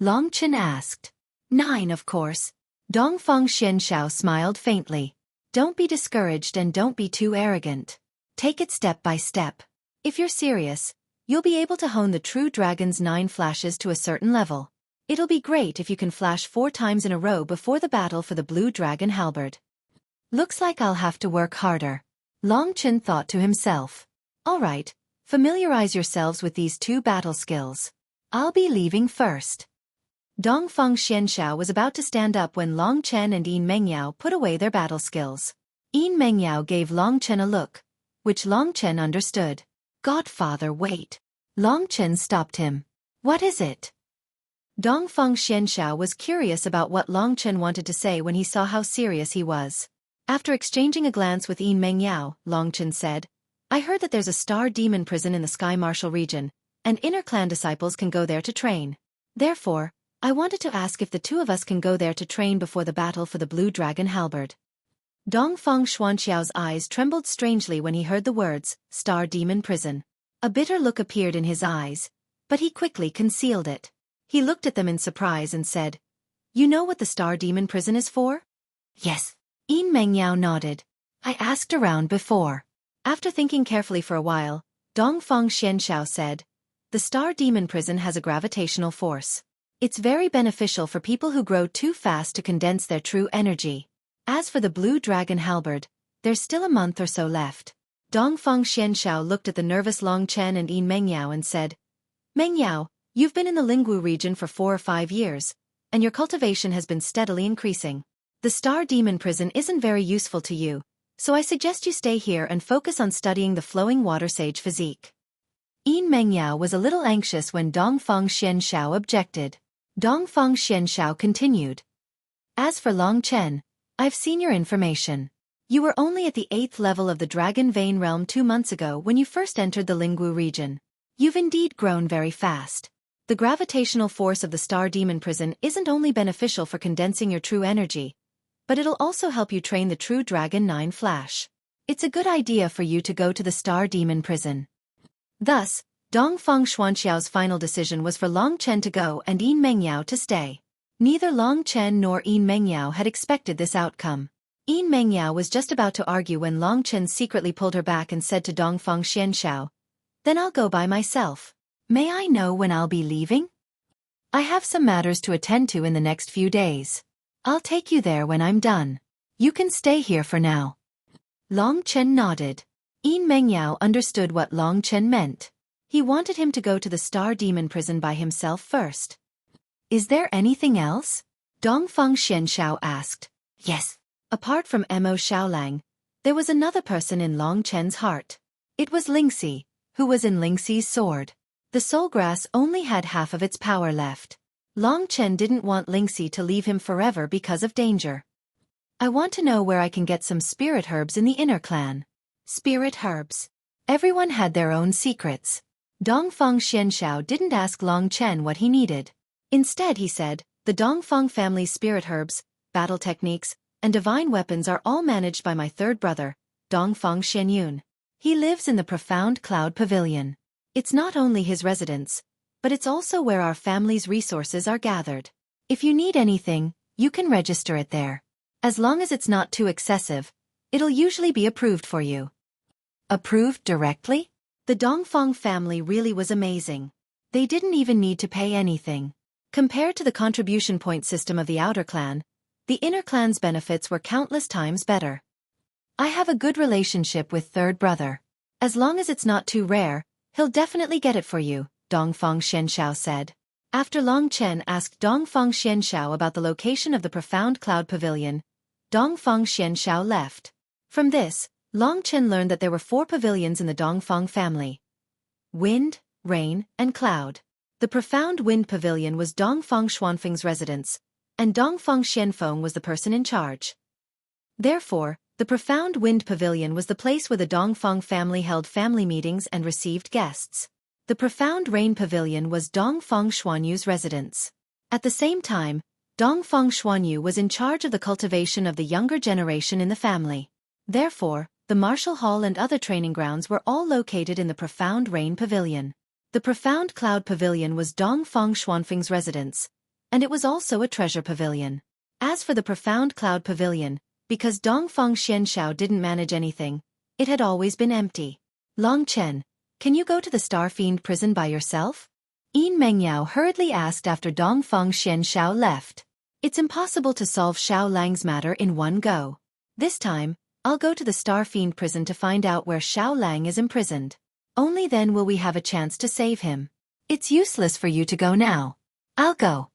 Long Chen asked. 9, of course. Dongfeng Xianxiao smiled faintly. Don't be discouraged and don't be too arrogant. Take it step by step. If you're serious, you'll be able to hone the True Dragon's 9 Flashes to a certain level. It'll be great if you can flash 4 times in a row before the battle for the Blue Dragon Halberd. Looks like I'll have to work harder. Long Chen thought to himself. Alright, familiarize yourselves with these 2 battle skills. I'll be leaving first. Dongfeng Xianxiao was about to stand up when Long Chen and Yin Mengyao put away their battle skills. Yin Mengyao gave Long Chen a look, which Long Chen understood. Godfather, wait. Long Chen stopped him. What is it? Dongfeng Xianxiao was curious about what Long Chen wanted to say when he saw how serious he was. After exchanging a glance with Yin Mengyao, Long Chen said, I heard that there's a star demon prison in the Sky Martial region, and inner clan disciples can go there to train. Therefore, I wanted to ask if the 2 of us can go there to train before the battle for the Blue Dragon Halberd. Dongfeng Xuanxiao's eyes trembled strangely when he heard the words, Star Demon Prison. A bitter look appeared in his eyes, but he quickly concealed it. He looked at them in surprise and said, You know what the Star Demon Prison is for? Yes. Yin Mengyao nodded. I asked around before. After thinking carefully for a while, Dongfeng Xianxiao said, The Star Demon Prison has a gravitational force. It's very beneficial for people who grow too fast to condense their true energy. As for the Blue Dragon Halberd, there's still a month or so left. Dongfeng Xianxiao looked at the nervous Long Chen and Yin Mengyao and said, Mengyao, you've been in the Lingwu region for 4 or 5 years, and your cultivation has been steadily increasing. The Star Demon Prison isn't very useful to you, so I suggest you stay here and focus on studying the Flowing Water Sage physique. Yin Mengyao was a little anxious when Dongfeng Xianxiao objected. Dongfeng Xianxiao continued. As for Long Chen, I've seen your information. You were only at the 8th level of the Dragon Vein Realm 2 months ago when you first entered the Lingwu region. You've indeed grown very fast. The gravitational force of the Star Demon Prison isn't only beneficial for condensing your true energy, but it'll also help you train the True Dragon 9 Flash. It's a good idea for you to go to the Star Demon Prison. Thus, Dongfang Xuanxiao's final decision was for Long Chen to go and Yin Mengyao to stay. Neither Long Chen nor Yin Mengyao had expected this outcome. Yin Mengyao was just about to argue when Long Chen secretly pulled her back and said to Dongfang Xianxiao, "Then I'll go by myself. May I know when I'll be leaving? I have some matters to attend to in the next few days. I'll take you there when I'm done. You can stay here for now." Long Chen nodded. Yin Mengyao understood what Long Chen meant. He wanted him to go to the Star Demon prison by himself first. "Is there anything else?" Dongfang Xianxiao asked. "Yes." Apart from Mo Xiaolang, there was another person in Long Chen's heart. It was Lingxi, who was in Lingxi's sword. The soul grass only had half of its power left. Long Chen didn't want Lingxi to leave him forever because of danger. "I want to know where I can get some spirit herbs in the inner clan." Spirit herbs. Everyone had their own secrets. Dongfang Xianxiao didn't ask Long Chen what he needed. Instead he said, "The Dongfang family's spirit herbs, battle techniques, and divine weapons are all managed by my third brother, Dongfang Xianyun. He lives in the Profound Cloud Pavilion. It's not only his residence, but it's also where our family's resources are gathered. If you need anything, you can register it there. As long as it's not too excessive, it'll usually be approved for you." Approved directly? The Dongfang family really was amazing. They didn't even need to pay anything. Compared to the contribution point system of the outer clan, the inner clan's benefits were countless times better. "I have a good relationship with third brother. As long as it's not too rare, he'll definitely get it for you," Dongfang Xianxiao said. After Long Chen asked Dongfang Xianxiao about the location of the Profound Cloud Pavilion, Dongfang Xianxiao left. From this, Long Chen learned that there were 4 pavilions in the Dongfang family: Wind, Rain, and Cloud. The Profound Wind Pavilion was Dongfang Xuanfeng's residence, and Dongfang Xianfeng was the person in charge. Therefore, the Profound Wind Pavilion was the place where the Dongfang family held family meetings and received guests. The Profound Rain Pavilion was Dongfang Xuanyu's residence. At the same time, Dongfang Xuanyu was in charge of the cultivation of the younger generation in the family. Therefore, the Martial Hall and other training grounds were all located in the Profound Rain Pavilion. The Profound Cloud Pavilion was Dongfang Xuanfeng's residence, and it was also a treasure pavilion. As for the Profound Cloud Pavilion, because Dongfang Xianxiao didn't manage anything, it had always been empty. "Long Chen, can you go to the Star Fiend prison by yourself?" Yin Mengyao hurriedly asked after Dongfang Xianxiao left. "It's impossible to solve Xiao Lang's matter in one go. This time, I'll go to the Star Fiend prison to find out where Xiao Lang is imprisoned. Only then will we have a chance to save him. It's useless for you to go now. I'll go."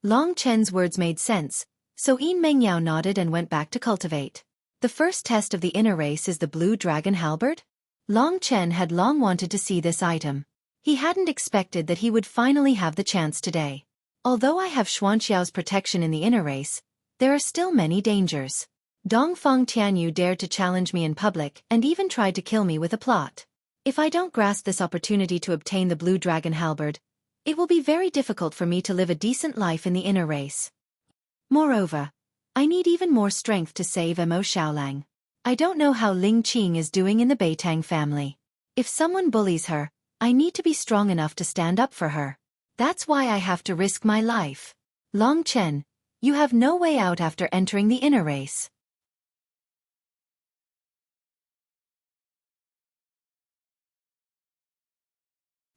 Long Chen's words made sense, so Yin Mengyao nodded and went back to cultivate. The first test of the inner race is the Blue Dragon Halberd. Long Chen had long wanted to see this item. He hadn't expected that he would finally have the chance today. Although I have Xuanxiao's protection in the inner race, there are still many dangers. Dongfang Tianyu dared to challenge me in public and even tried to kill me with a plot. If I don't grasp this opportunity to obtain the Blue Dragon Halberd, it will be very difficult for me to live a decent life in the inner race. Moreover, I need even more strength to save Mo Xiaolang. I don't know how Ling Qing is doing in the Beitang family. If someone bullies her, I need to be strong enough to stand up for her. That's why I have to risk my life. Long Chen, you have no way out after entering the inner race.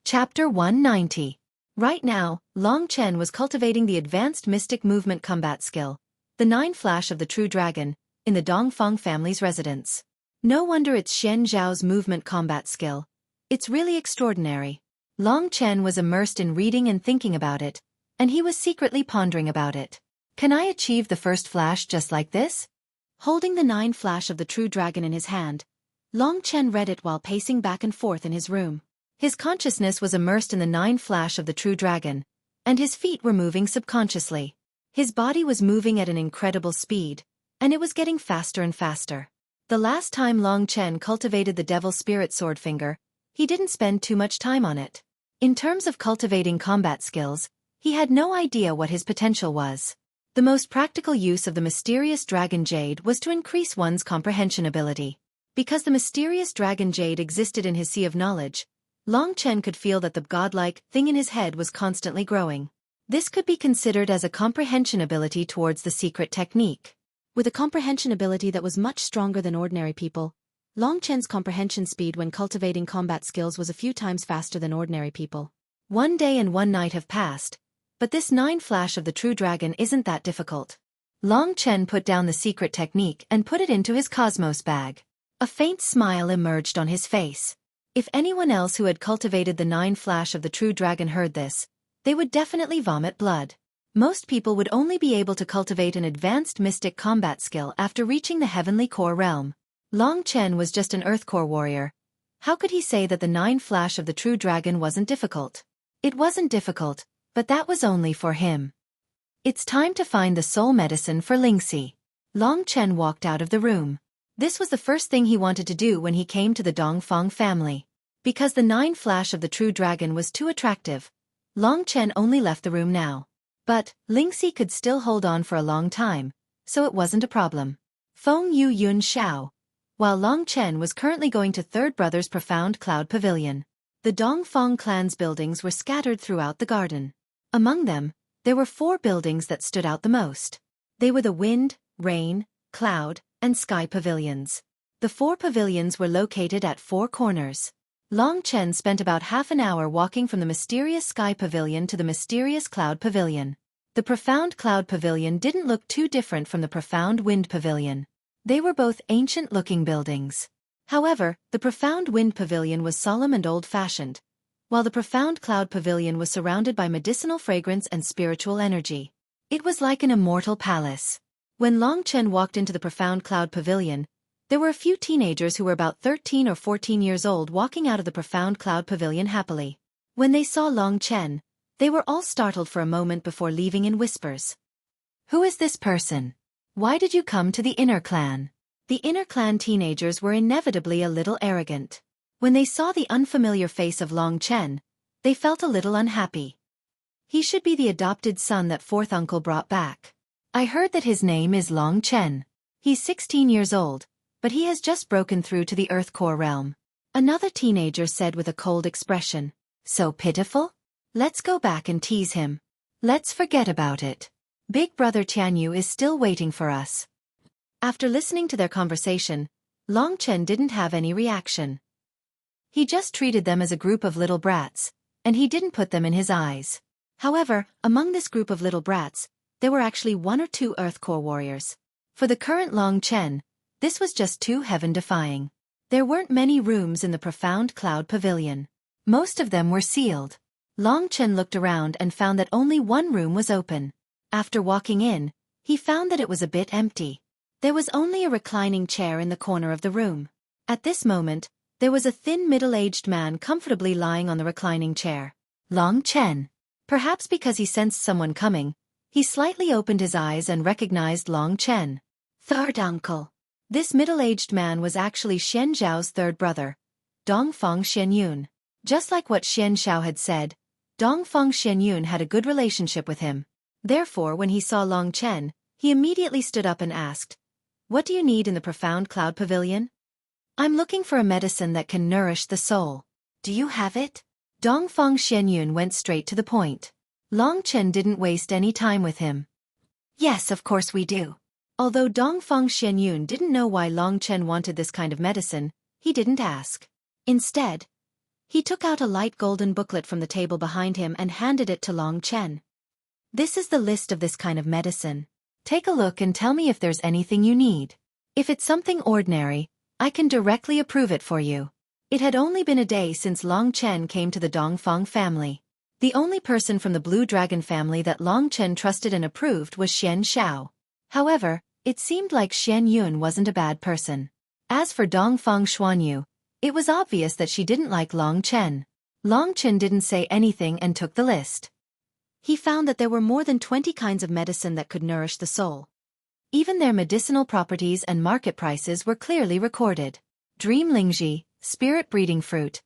Chapter 190. Right now, Long Chen was cultivating the advanced mystic movement combat skill, the 9 Flash of the True Dragon, in the Dongfang family's residence. No wonder it's Shen Zhao's movement combat skill. It's really extraordinary. Long Chen was immersed in reading and thinking about it, and he was secretly pondering about it. Can I achieve the first flash just like this? Holding the 9 Flash of the True Dragon in his hand, Long Chen read it while pacing back and forth in his room. His consciousness was immersed in the 9 Flash of the True Dragon, and his feet were moving subconsciously. His body was moving at an incredible speed, and it was getting faster and faster. The last time Long Chen cultivated the Devil Spirit Swordfinger, he didn't spend too much time on it. In terms of cultivating combat skills, he had no idea what his potential was. The most practical use of the mysterious Dragon Jade was to increase one's comprehension ability. Because the mysterious Dragon Jade existed in his Sea of Knowledge, Long Chen could feel that the godlike thing in his head was constantly growing. This could be considered as a comprehension ability towards the secret technique. With a comprehension ability that was much stronger than ordinary people, Long Chen's comprehension speed when cultivating combat skills was a few times faster than ordinary people. One day and one night have passed, but this 9 flash of the true dragon isn't that difficult. Long Chen put down the secret technique and put it into his cosmos bag. A faint smile emerged on his face. If anyone else who had cultivated the 9 flash of the true dragon heard this, they would definitely vomit blood. Most people would only be able to cultivate an advanced mystic combat skill after reaching the heavenly core realm. Long Chen was just an earth core warrior. How could he say that the 9 flash of the true dragon wasn't difficult? It wasn't difficult, but that was only for him. It's time to find the soul medicine for Lingxi. Long Chen walked out of the room. This was the first thing he wanted to do when he came to the Dongfang family. Because the 9 flash of the true dragon was too attractive, Long Chen only left the room now. But Lingxi could still hold on for a long time, so it wasn't a problem. Feng Yu Yun Xiao. While Long Chen was currently going to Third Brother's Profound Cloud Pavilion, the Dongfang clan's buildings were scattered throughout the garden. Among them, there were 4 buildings that stood out the most. They were the Wind, Rain, Cloud, and Sky Pavilions. The 4 pavilions were located at 4 corners. Long Chen spent about half an hour walking from the mysterious Sky Pavilion to the mysterious Cloud Pavilion. The Profound Cloud Pavilion didn't look too different from the Profound Wind Pavilion. They were both ancient-looking buildings. However, the Profound Wind Pavilion was solemn and old-fashioned, while the Profound Cloud Pavilion was surrounded by medicinal fragrance and spiritual energy. It was like an immortal palace. When Long Chen walked into the Profound Cloud Pavilion, there were a few teenagers who were about 13 or 14 years old walking out of the Profound Cloud Pavilion happily. When they saw Long Chen, they were all startled for a moment before leaving in whispers. "Who is this person? Why did you come to the inner clan?" The inner clan teenagers were inevitably a little arrogant. When they saw the unfamiliar face of Long Chen, they felt a little unhappy. He should be the adopted son that 4th uncle brought back. I heard that his name is Long Chen. He's 16 years old, but he has just broken through to the Earth Core realm. Another teenager said with a cold expression. So pitiful? Let's go back and tease him. Let's forget about it. Big brother Tianyu is still waiting for us. After listening to their conversation, Long Chen didn't have any reaction. He just treated them as a group of little brats, and he didn't put them in his eyes. However, among this group of little brats, there were actually 1 or 2 Earth Core warriors. For the current Long Chen, this was just too heaven-defying. There weren't many rooms in the Profound Cloud Pavilion. Most of them were sealed. Long Chen looked around and found that only 1 room was open. After walking in, he found that it was a bit empty. There was only a reclining chair in the corner of the room. At this moment, there was a thin middle-aged man comfortably lying on the reclining chair. Long Chen. Perhaps because he sensed someone coming, he slightly opened his eyes and recognized Long Chen. Third uncle. This middle-aged man was actually Xian Zhao's 3rd brother, Dongfang Xianyun. Just like what Xian Xiao had said, Dongfang Xianyun had a good relationship with him. Therefore, when he saw Long Chen, he immediately stood up and asked, "What do you need in the Profound Cloud Pavilion?" "I'm looking for a medicine that can nourish the soul. Do you have it?" Dongfang Xianyun went straight to the point. Long Chen didn't waste any time with him. "Yes, of course we do." Although Dongfang Xianyun didn't know why Long Chen wanted this kind of medicine, he didn't ask. Instead, he took out a light golden booklet from the table behind him and handed it to Long Chen. "This is the list of this kind of medicine. Take a look and tell me if there's anything you need. If it's something ordinary, I can directly approve it for you." It had only been a day since Long Chen came to the Dongfang family. The only person from the Blue Dragon family that Long Chen trusted and approved was Xian Xiao. However, it seemed like Xian Yun wasn't a bad person. As for Dongfang Xuanyu, it was obvious that she didn't like Long Chen. Long Chen didn't say anything and took the list. He found that there were more than 20 kinds of medicine that could nourish the soul. Even their medicinal properties and market prices were clearly recorded. Dream Lingji, spirit breeding fruit,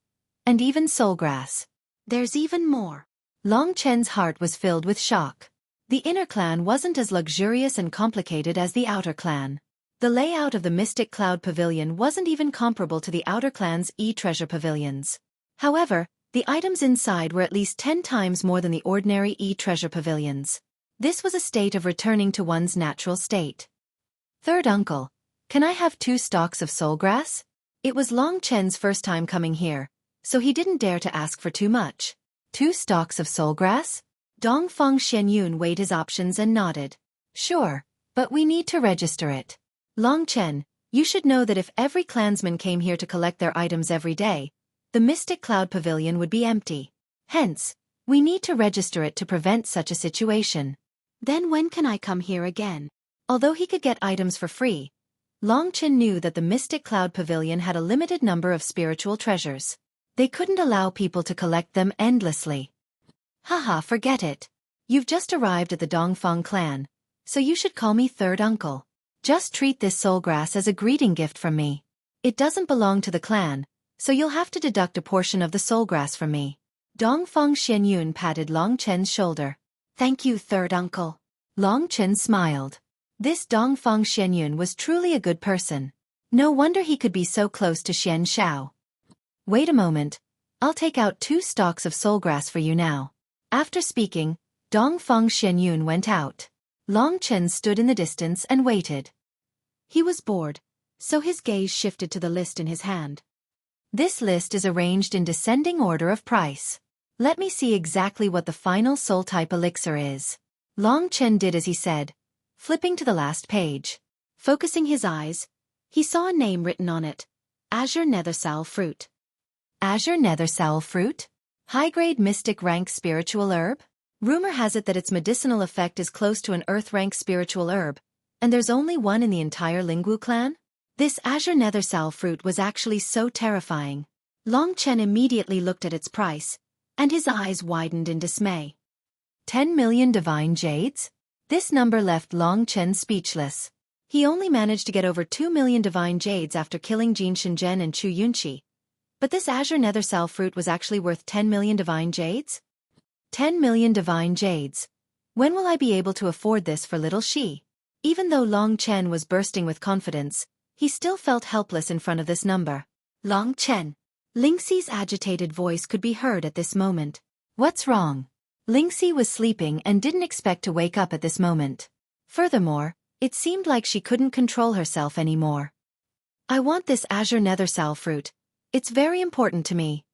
and even soul grass. There's even more. Long Chen's heart was filled with shock. The inner clan wasn't as luxurious and complicated as the outer clan. The layout of the Mystic Cloud Pavilion wasn't even comparable to the outer clan's treasure pavilions. However, the items inside were at least 10 times more than the ordinary treasure pavilions. This was a state of returning to one's natural state. Third uncle, can I have 2 stalks of soul grass? It was Long Chen's first time coming here, so he didn't dare to ask for too much. 2 stalks of soul grass? Dongfang Xianyun weighed his options and nodded. Sure, but we need to register it. Long Chen, you should know that if every clansman came here to collect their items every day, the Mystic Cloud Pavilion would be empty. Hence, we need to register it to prevent such a situation. Then when can I come here again? Although he could get items for free, Long Chen knew that the Mystic Cloud Pavilion had a limited number of spiritual treasures. They couldn't allow people to collect them endlessly. Haha, forget it. You've just arrived at the Dongfang clan, so you should call me third uncle. Just treat this soul grass as a greeting gift from me. It doesn't belong to the clan, so you'll have to deduct a portion of the soul grass from me. Dongfang Xianyun patted Long Chen's shoulder. Thank you, third uncle. Long Chen smiled. This Dongfang Xianyun was truly a good person. No wonder he could be so close to Xian Xiao. Wait a moment. I'll take out 2 stalks of soul grass for you now. After speaking, Dongfang Xianyun went out. Long Chen stood in the distance and waited. He was bored, so his gaze shifted to the list in his hand. This list is arranged in descending order of price. Let me see exactly what the final soul-type elixir is. Long Chen did as he said, flipping to the last page. Focusing his eyes, he saw a name written on it. Azure Nethersal Fruit. Azure Nethersal Fruit? High-grade mystic rank spiritual herb? Rumor has it that its medicinal effect is close to an earth-rank spiritual herb, and there's only one in the entire Lingwu clan? This Azure Nethersal Fruit was actually so terrifying. Long Chen immediately looked at its price, and his eyes widened in dismay. 10 million divine jades? This number left Long Chen speechless. He only managed to get over 2 million divine jades after killing Jin Shenzhen and Chu Yunqi. But this Azure Nethersal Fruit was actually worth 10 million divine jades? 10 million divine jades. When will I be able to afford this for little Shi? Even though Long Chen was bursting with confidence, he still felt helpless in front of this number. Long Chen. Lingxi's agitated voice could be heard at this moment. What's wrong? Lingxi was sleeping and didn't expect to wake up at this moment. Furthermore, it seemed like she couldn't control herself anymore. I want this Azure Nethersal Fruit. It's very important to me.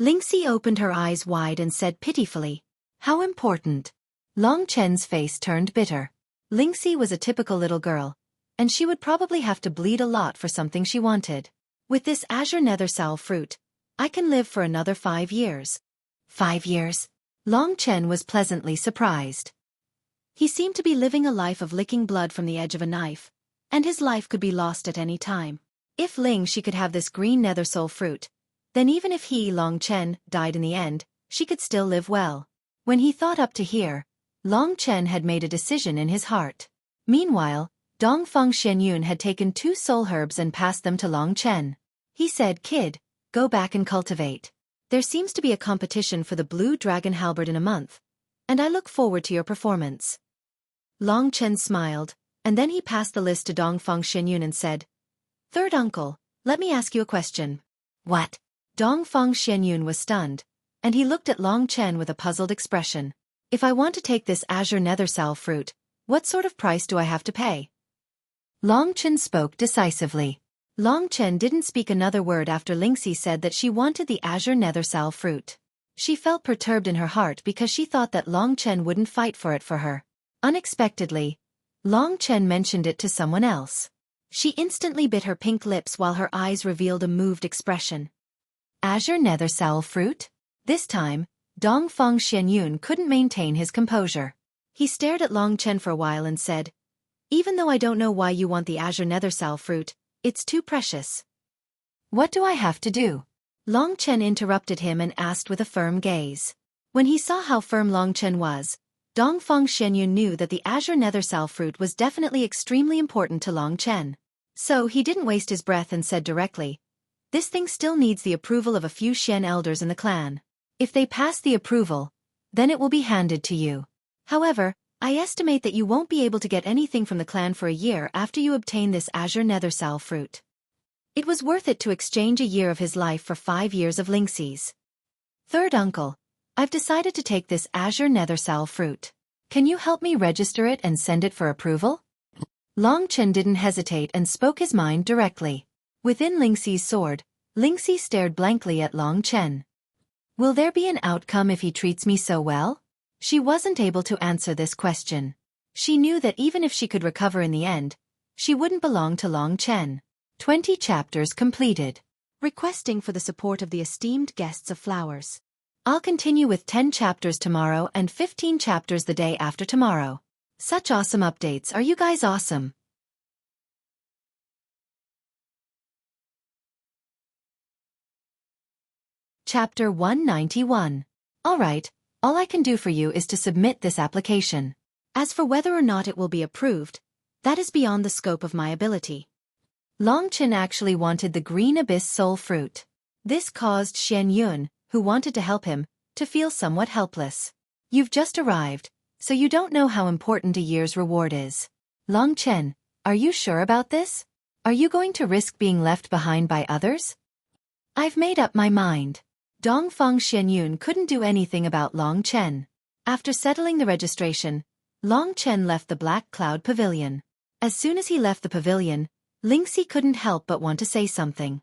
Lingxi opened her eyes wide and said pitifully, how important? Long Chen's face turned bitter. Lingxi was a typical little girl, and she would probably have to bleed a lot for something she wanted. With this Azure Nethersal Fruit, I can live for another 5 years. 5 years? Long Chen was pleasantly surprised. He seemed to be living a life of licking blood from the edge of a knife, and his life could be lost at any time. If Ling-Shi could have this green Nethersal Fruit, then even if he, Long Chen, died in the end, she could still live well. When he thought up to here, Long Chen had made a decision in his heart. Meanwhile, Dongfang Xianyun had taken 2 soul herbs and passed them to Long Chen. He said, Kid, go back and cultivate. There seems to be a competition for the Blue Dragon Halberd in a month, and I look forward to your performance. Long Chen smiled, and then he passed the list to Dongfang Xianyun and said, Third uncle, let me ask you a question. What? Dongfang Xianyun was stunned, and he looked at Long Chen with a puzzled expression. If I want to take this Azure Nethersal Fruit, what sort of price do I have to pay? Long Chen spoke decisively. Long Chen didn't speak another word after Lingxi said that she wanted the Azure Nethersal Fruit. She felt perturbed in her heart because she thought that Long Chen wouldn't fight for it for her. Unexpectedly, Long Chen mentioned it to someone else. She instantly bit her pink lips while her eyes revealed a moved expression. Azure Nethersal Fruit? This time, Dongfang Xianyun couldn't maintain his composure. He stared at Long Chen for a while and said, Even though I don't know why you want the Azure Nethersal Fruit, it's too precious. What do I have to do? Long Chen interrupted him and asked with a firm gaze. When he saw how firm Long Chen was, Dongfang Xianyun knew that the Azure Nethersal Fruit was definitely extremely important to Long Chen. So he didn't waste his breath and said directly, This thing still needs the approval of a few Xian elders in the clan. If they pass the approval, then it will be handed to you. However, I estimate that you won't be able to get anything from the clan for a year after you obtain this Azure Nethersal Fruit. It was worth it to exchange a year of his life for 5 years of Lingxi's. Third uncle, I've decided to take this azure nethersal fruit. Can you help me register it and send it for approval? Long Chen didn't hesitate and spoke his mind directly. Within Lingxi's sword, Lingxi stared blankly at Long Chen. Will there be an outcome if he treats me so well? She wasn't able to answer this question. She knew that even if she could recover in the end, she wouldn't belong to Long Chen. 20 chapters completed. Requesting for the support of the esteemed guests of flowers. I'll continue with 10 chapters tomorrow and 15 chapters the day after tomorrow. Such awesome updates. Are you guys awesome? Chapter 191. Alright, all I can do for you is to submit this application. As for whether or not it will be approved, that is beyond the scope of my ability. Long Chen actually wanted the green abyss soul fruit. This caused Shen Yun, who wanted to help him, to feel somewhat helpless. You've just arrived, so you don't know how important a year's reward is. Long Chen, are you sure about this? Are you going to risk being left behind by others? I've made up my mind. Dongfang Shenyun couldn't do anything about Long Chen. After settling the registration, Long Chen left the Black Cloud Pavilion. As soon as he left the pavilion, Lingxi couldn't help but want to say something.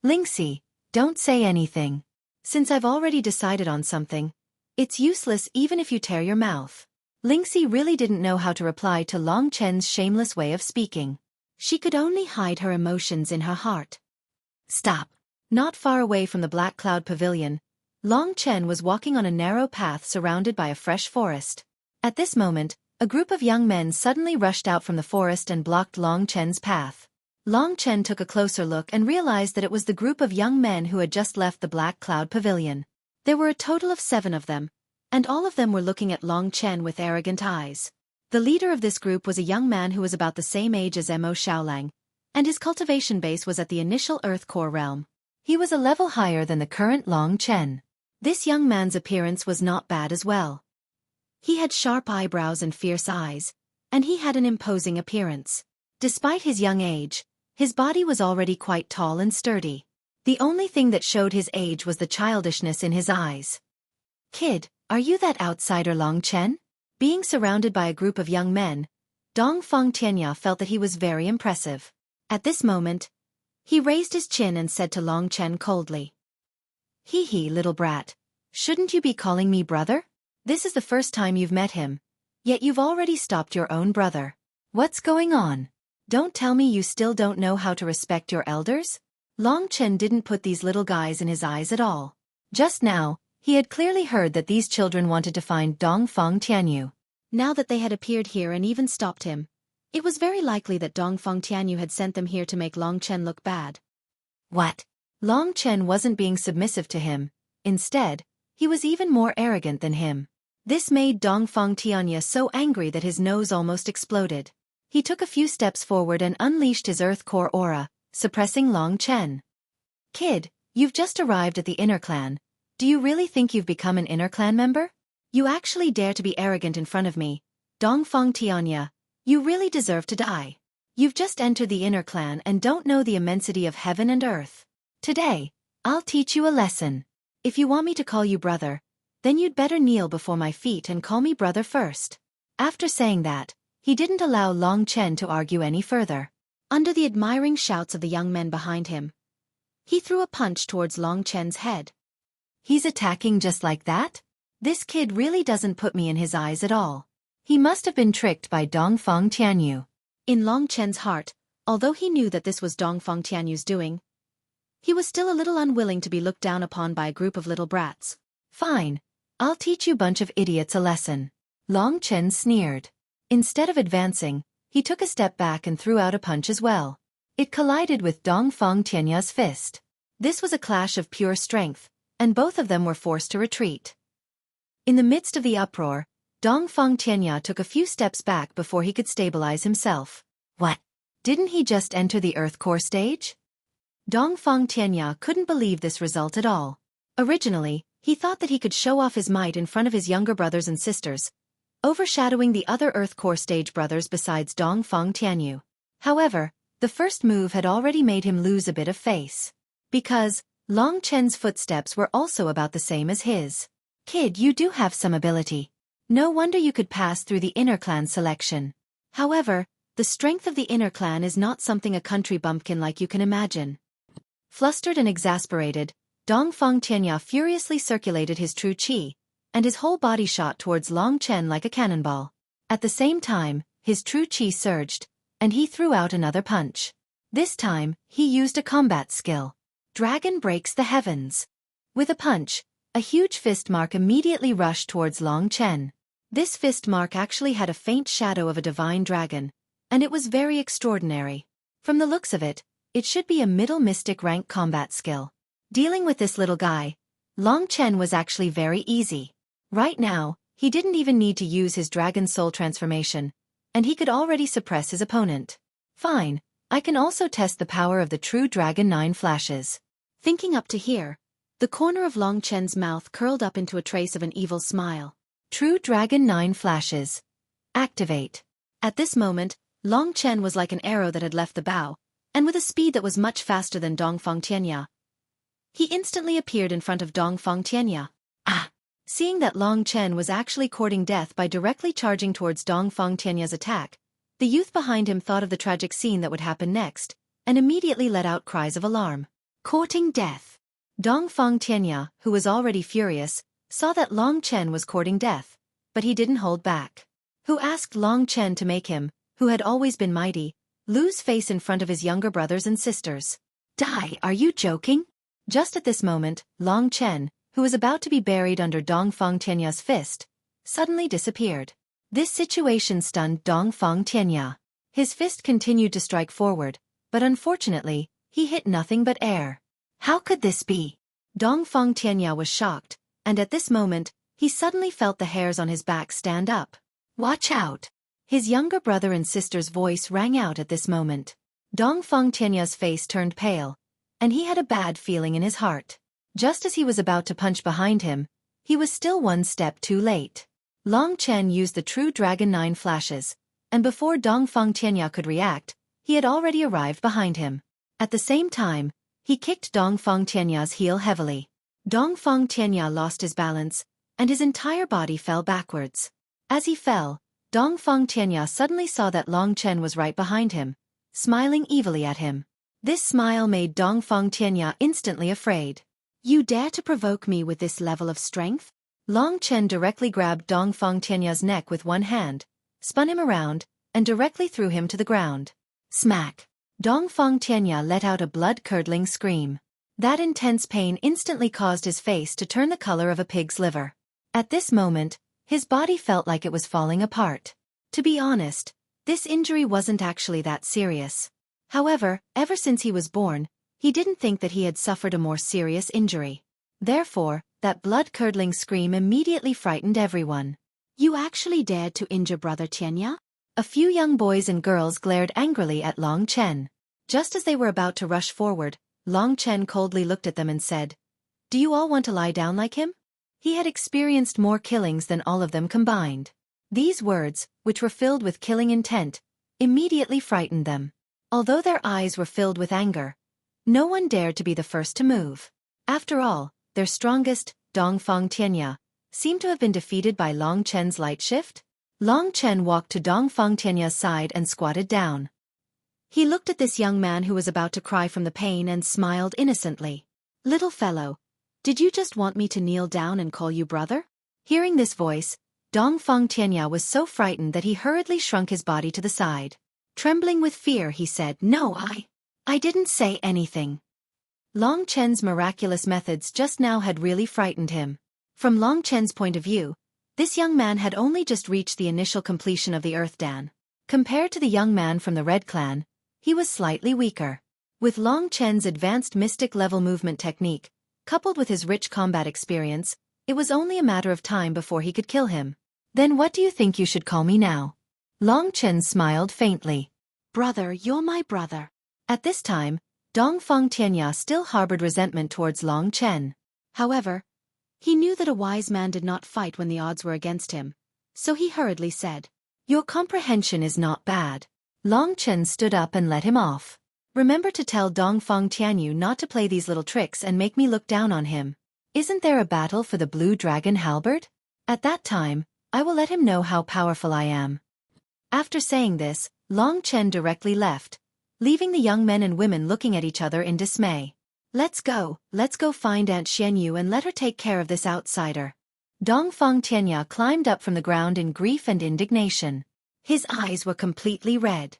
Lingxi, don't say anything. Since I've already decided on something, it's useless even if you tear your mouth. Lingxi really didn't know how to reply to Long Chen's shameless way of speaking. She could only hide her emotions in her heart. Stop. Not far away from the Black Cloud Pavilion, Long Chen was walking on a narrow path surrounded by a fresh forest. At this moment, a group of young men suddenly rushed out from the forest and blocked Long Chen's path. Long Chen took a closer look and realized that it was the group of young men who had just left the Black Cloud Pavilion. There were a total of 7 of them, and all of them were looking at Long Chen with arrogant eyes. The leader of this group was a young man who was about the same age as Mo Xiaolang, and his cultivation base was at the initial Earth Core realm. He was a level higher than the current Long Chen. This young man's appearance was not bad as well. He had sharp eyebrows and fierce eyes, and he had an imposing appearance. Despite his young age, his body was already quite tall and sturdy. The only thing that showed his age was the childishness in his eyes. Kid, are you that outsider Long Chen? Being surrounded by a group of young men, Dongfang Tianya felt that he was very impressive. At this moment, he raised his chin and said to Long Chen coldly. Hee hee, little brat. Shouldn't you be calling me brother? This is the first time you've met him, yet you've already stopped your own brother. What's going on? Don't tell me you still don't know how to respect your elders? Long Chen didn't put these little guys in his eyes at all. Just now, he had clearly heard that these children wanted to find Dongfang Tianyu. Now that they had appeared here and even stopped him, it was very likely that Dongfang Tianyu had sent them here to make Long Chen look bad. What? Long Chen wasn't being submissive to him. Instead, he was even more arrogant than him. This made Dongfang Tianyu so angry that his nose almost exploded. He took a few steps forward and unleashed his Earth Core aura, suppressing Long Chen. Kid, you've just arrived at the Inner Clan. Do you really think you've become an Inner Clan member? You actually dare to be arrogant in front of me. Dongfang Tianyu, you really deserve to die. You've just entered the Inner Clan and don't know the immensity of heaven and earth. Today, I'll teach you a lesson. If you want me to call you brother, then you'd better kneel before my feet and call me brother first. After saying that, he didn't allow Long Chen to argue any further. Under the admiring shouts of the young men behind him, he threw a punch towards Long Chen's head. He's attacking just like that? This kid really doesn't put me in his eyes at all. He must have been tricked by Dongfang Tianyu. In Long Chen's heart, although he knew that this was Dongfang Tianyu's doing, he was still a little unwilling to be looked down upon by a group of little brats. Fine. I'll teach you bunch of idiots a lesson. Long Chen sneered. Instead of advancing, he took a step back and threw out a punch as well. It collided with Dongfang Tianyu's fist. This was a clash of pure strength, and both of them were forced to retreat. In the midst of the uproar, Dongfang Tianyu took a few steps back before he could stabilize himself. What? Didn't he just enter the Earth Core stage? Dongfang Tianyu couldn't believe this result at all. Originally, he thought that he could show off his might in front of his younger brothers and sisters, overshadowing the other Earth Core stage brothers besides Dongfang Tianyu. However, the first move had already made him lose a bit of face. Because, Long Chen's footsteps were also about the same as his. Kid, you do have some ability. No wonder you could pass through the inner clan selection. However, the strength of the inner clan is not something a country bumpkin like you can imagine. Flustered and exasperated, Dongfang Tianya furiously circulated his true qi, and his whole body shot towards Long Chen like a cannonball. At the same time, his true qi surged, and he threw out another punch. This time, he used a combat skill. Dragon breaks the heavens. With a punch, a huge fist mark immediately rushed towards Long Chen. This fist mark actually had a faint shadow of a divine dragon, and it was very extraordinary. From the looks of it, it should be a middle mystic rank combat skill. Dealing with this little guy, Long Chen was actually very easy. Right now, he didn't even need to use his dragon soul transformation, and he could already suppress his opponent. Fine, I can also test the power of the true Dragon 9 flashes. Thinking up to here, the corner of Long Chen's mouth curled up into a trace of an evil smile. True Dragon 9 flashes. Activate. At this moment, Long Chen was like an arrow that had left the bow, and with a speed that was much faster than Dongfang Tianya. He instantly appeared in front of Dongfang Tianya. Ah! Seeing that Long Chen was actually courting death by directly charging towards Dongfang Tianya's attack, the youth behind him thought of the tragic scene that would happen next, and immediately let out cries of alarm. Courting death. Dongfang Tianya, who was already furious, saw that Long Chen was courting death, but he didn't hold back. Who asked Long Chen to make him, who had always been mighty, lose face in front of his younger brothers and sisters? Die, are you joking? Just at this moment, Long Chen, who was about to be buried under Dongfang Tianya's fist, suddenly disappeared. This situation stunned Dongfang Tianya. His fist continued to strike forward, but unfortunately, he hit nothing but air. How could this be? Dongfang Tianya was shocked, and at this moment, he suddenly felt the hairs on his back stand up. Watch out! His younger brother and sister's voice rang out at this moment. Dongfang Tianya's face turned pale, and he had a bad feeling in his heart. Just as he was about to punch behind him, he was still one step too late. Long Chen used the true Dragon 9 flashes, and before Dongfang Tianya could react, he had already arrived behind him. At the same time, he kicked Dongfang Tianya's heel heavily. Dongfang Tianya lost his balance, and his entire body fell backwards. As he fell, Dongfang Tianya suddenly saw that Long Chen was right behind him, smiling evilly at him. This smile made Dongfang Tianya instantly afraid. You dare to provoke me with this level of strength? Long Chen directly grabbed Dongfang Tianya's neck with one hand, spun him around, and directly threw him to the ground. Smack! Dongfang Tianya let out a blood-curdling scream. That intense pain instantly caused his face to turn the color of a pig's liver. At this moment, his body felt like it was falling apart. To be honest, this injury wasn't actually that serious. However, ever since he was born, he didn't think that he had suffered a more serious injury. Therefore, that blood-curdling scream immediately frightened everyone. You actually dared to injure Brother Tianya? A few young boys and girls glared angrily at Long Chen. Just as they were about to rush forward, Long Chen coldly looked at them and said, Do you all want to lie down like him? He had experienced more killings than all of them combined. These words, which were filled with killing intent, immediately frightened them. Although their eyes were filled with anger, no one dared to be the first to move. After all, their strongest, Dongfang Tianya, seemed to have been defeated by Long Chen's light shift. Long Chen walked to Dongfang Tianya's side and squatted down. He looked at this young man who was about to cry from the pain and smiled innocently. Little fellow, did you just want me to kneel down and call you brother? Hearing this voice, Dongfang Tianya was so frightened that he hurriedly shrunk his body to the side. Trembling with fear, he said, No, I didn't say anything. Long Chen's miraculous methods just now had really frightened him. From Long Chen's point of view, this young man had only just reached the initial completion of the Earth Dan. Compared to the young man from the Red Clan, he was slightly weaker. With Long Chen's advanced mystic-level movement technique, coupled with his rich combat experience, it was only a matter of time before he could kill him. Then what do you think you should call me now? Long Chen smiled faintly. Brother, you're my brother. At this time, Dongfang Tianya still harbored resentment towards Long Chen. However, he knew that a wise man did not fight when the odds were against him, so he hurriedly said, Your comprehension is not bad. Long Chen stood up and let him off. Remember to tell Dongfang Tianyu not to play these little tricks and make me look down on him. Isn't there a battle for the blue dragon halberd? At that time, I will let him know how powerful I am. After saying this, Long Chen directly left, leaving the young men and women looking at each other in dismay. Let's go find Aunt Xianyu and let her take care of this outsider. Dongfang Tianya climbed up from the ground in grief and indignation. His eyes were completely red.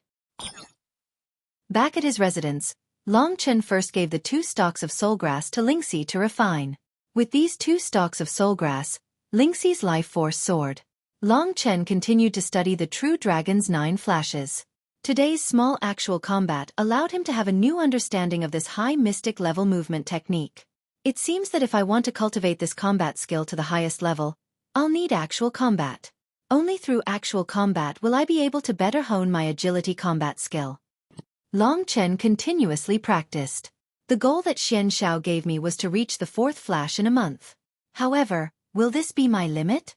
Back at his residence, Long Chen first gave the 2 stalks of soulgrass to Lingxi to refine. With these 2 stalks of soulgrass, Lingxi's life force soared. Long Chen continued to study the true dragon's 9 flashes. Today's small actual combat allowed him to have a new understanding of this high mystic level movement technique. It seems that if I want to cultivate this combat skill to the highest level, I'll need actual combat. Only through actual combat will I be able to better hone my agility combat skill. Long Chen continuously practiced. The goal that Xian Xiao gave me was to reach the 4th flash in a month. However, will this be my limit?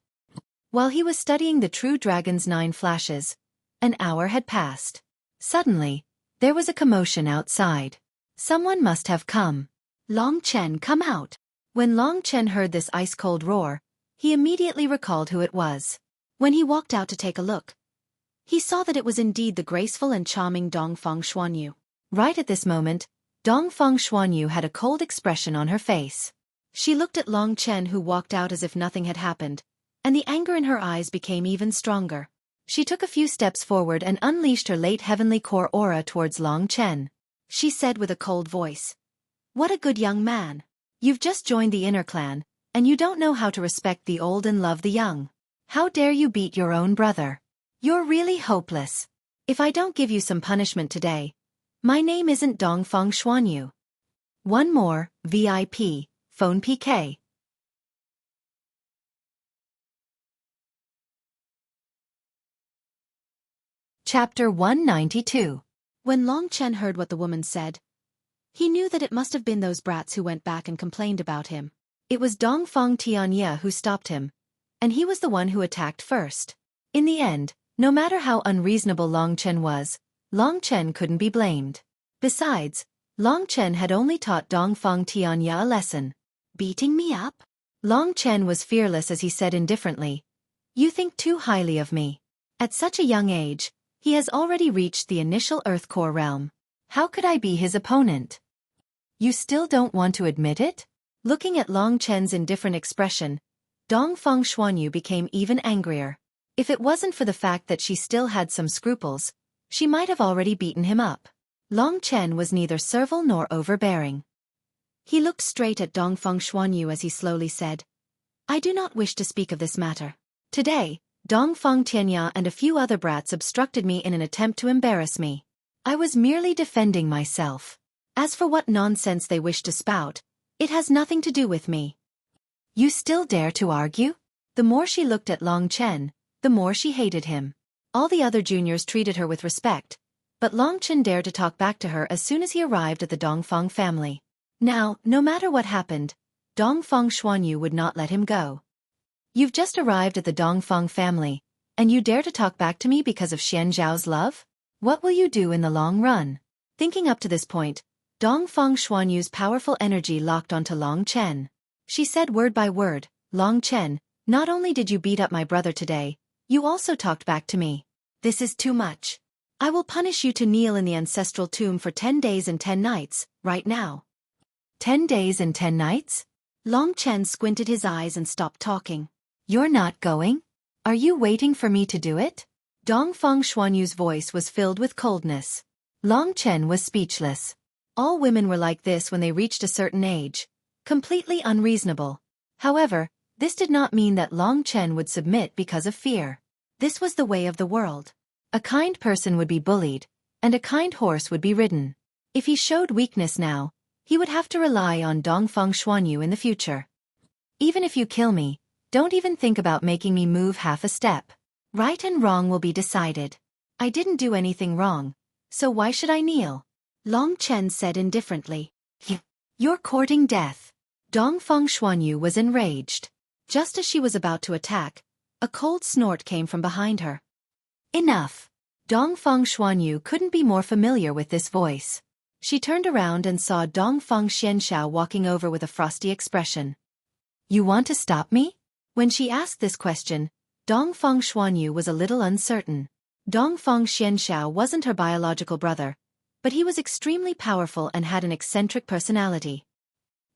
While he was studying the true dragon's 9 flashes, an hour had passed. Suddenly, there was a commotion outside. Someone must have come. Long Chen, come out. When Long Chen heard this ice-cold roar, he immediately recalled who it was. When he walked out to take a look, he saw that it was indeed the graceful and charming Dongfang Xuanyu. Right at this moment, Dongfang Xuanyu had a cold expression on her face. She looked at Long Chen, who walked out as if nothing had happened, and the anger in her eyes became even stronger. She took a few steps forward and unleashed her late heavenly core aura towards Long Chen. She said with a cold voice, "What a good young man. You've just joined the inner clan, and you don't know how to respect the old and love the young. How dare you beat your own brother? You're really hopeless. If I don't give you some punishment today, my name isn't Dongfang Xuanyu." One more, VIP, phone PK. Chapter 192. When Long Chen heard what the woman said, he knew that it must have been those brats who went back and complained about him. It was Dongfang Tianye who stopped him, and he was the one who attacked first. In the end, no matter how unreasonable Long Chen was, Long Chen couldn't be blamed. Besides, Long Chen had only taught Dongfang Tianye a lesson. Beating me up? Long Chen was fearless as he said indifferently, "You think too highly of me. At such a young age, he has already reached the initial Earth Core realm. How could I be his opponent? You still don't want to admit it?" Looking at Long Chen's indifferent expression, Dongfang Xuanyu became even angrier. If it wasn't for the fact that she still had some scruples, she might have already beaten him up. Long Chen was neither servile nor overbearing. He looked straight at Dongfang Xuanyu as he slowly said, "I do not wish to speak of this matter. Today, Dongfang Tianya and a few other brats obstructed me in an attempt to embarrass me. I was merely defending myself. As for what nonsense they wish to spout, it has nothing to do with me." You still dare to argue? The more she looked at Long Chen, the more she hated him. All the other juniors treated her with respect, but Long Chen dared to talk back to her as soon as he arrived at the Dongfang family. Now, no matter what happened, Dongfang Xuanyu would not let him go. "You've just arrived at the Dongfang family, and you dare to talk back to me because of Xian Zhao's love? What will you do in the long run?" Thinking up to this point, Dongfang Xuanyu's powerful energy locked onto Long Chen. She said word by word, "Long Chen, not only did you beat up my brother today, you also talked back to me. This is too much. I will punish you to kneel in the ancestral tomb for 10 days and 10 nights, right now." 10 days and 10 nights? Long Chen squinted his eyes and stopped talking. "You're not going? Are you waiting for me to do it?" Dongfang Xuanyu's voice was filled with coldness. Long Chen was speechless. All women were like this when they reached a certain age, completely unreasonable. However, this did not mean that Long Chen would submit because of fear. This was the way of the world. A kind person would be bullied, and a kind horse would be ridden. If he showed weakness now, he would have to rely on Dongfang Xuanyu in the future. "Even if you kill me, don't even think about making me move half a step. Right and wrong will be decided. I didn't do anything wrong, so why should I kneel?" Long Chen said indifferently. "You're courting death." Dongfang Xuanyu was enraged. Just as she was about to attack, a cold snort came from behind her. "Enough." Dongfang Xuanyu couldn't be more familiar with this voice. She turned around and saw Dongfang Xianxiao walking over with a frosty expression. You want to stop me? When she asked this question, Dongfang Xuanyu was a little uncertain. Dongfang Xianxiao wasn't her biological brother, but he was extremely powerful and had an eccentric personality.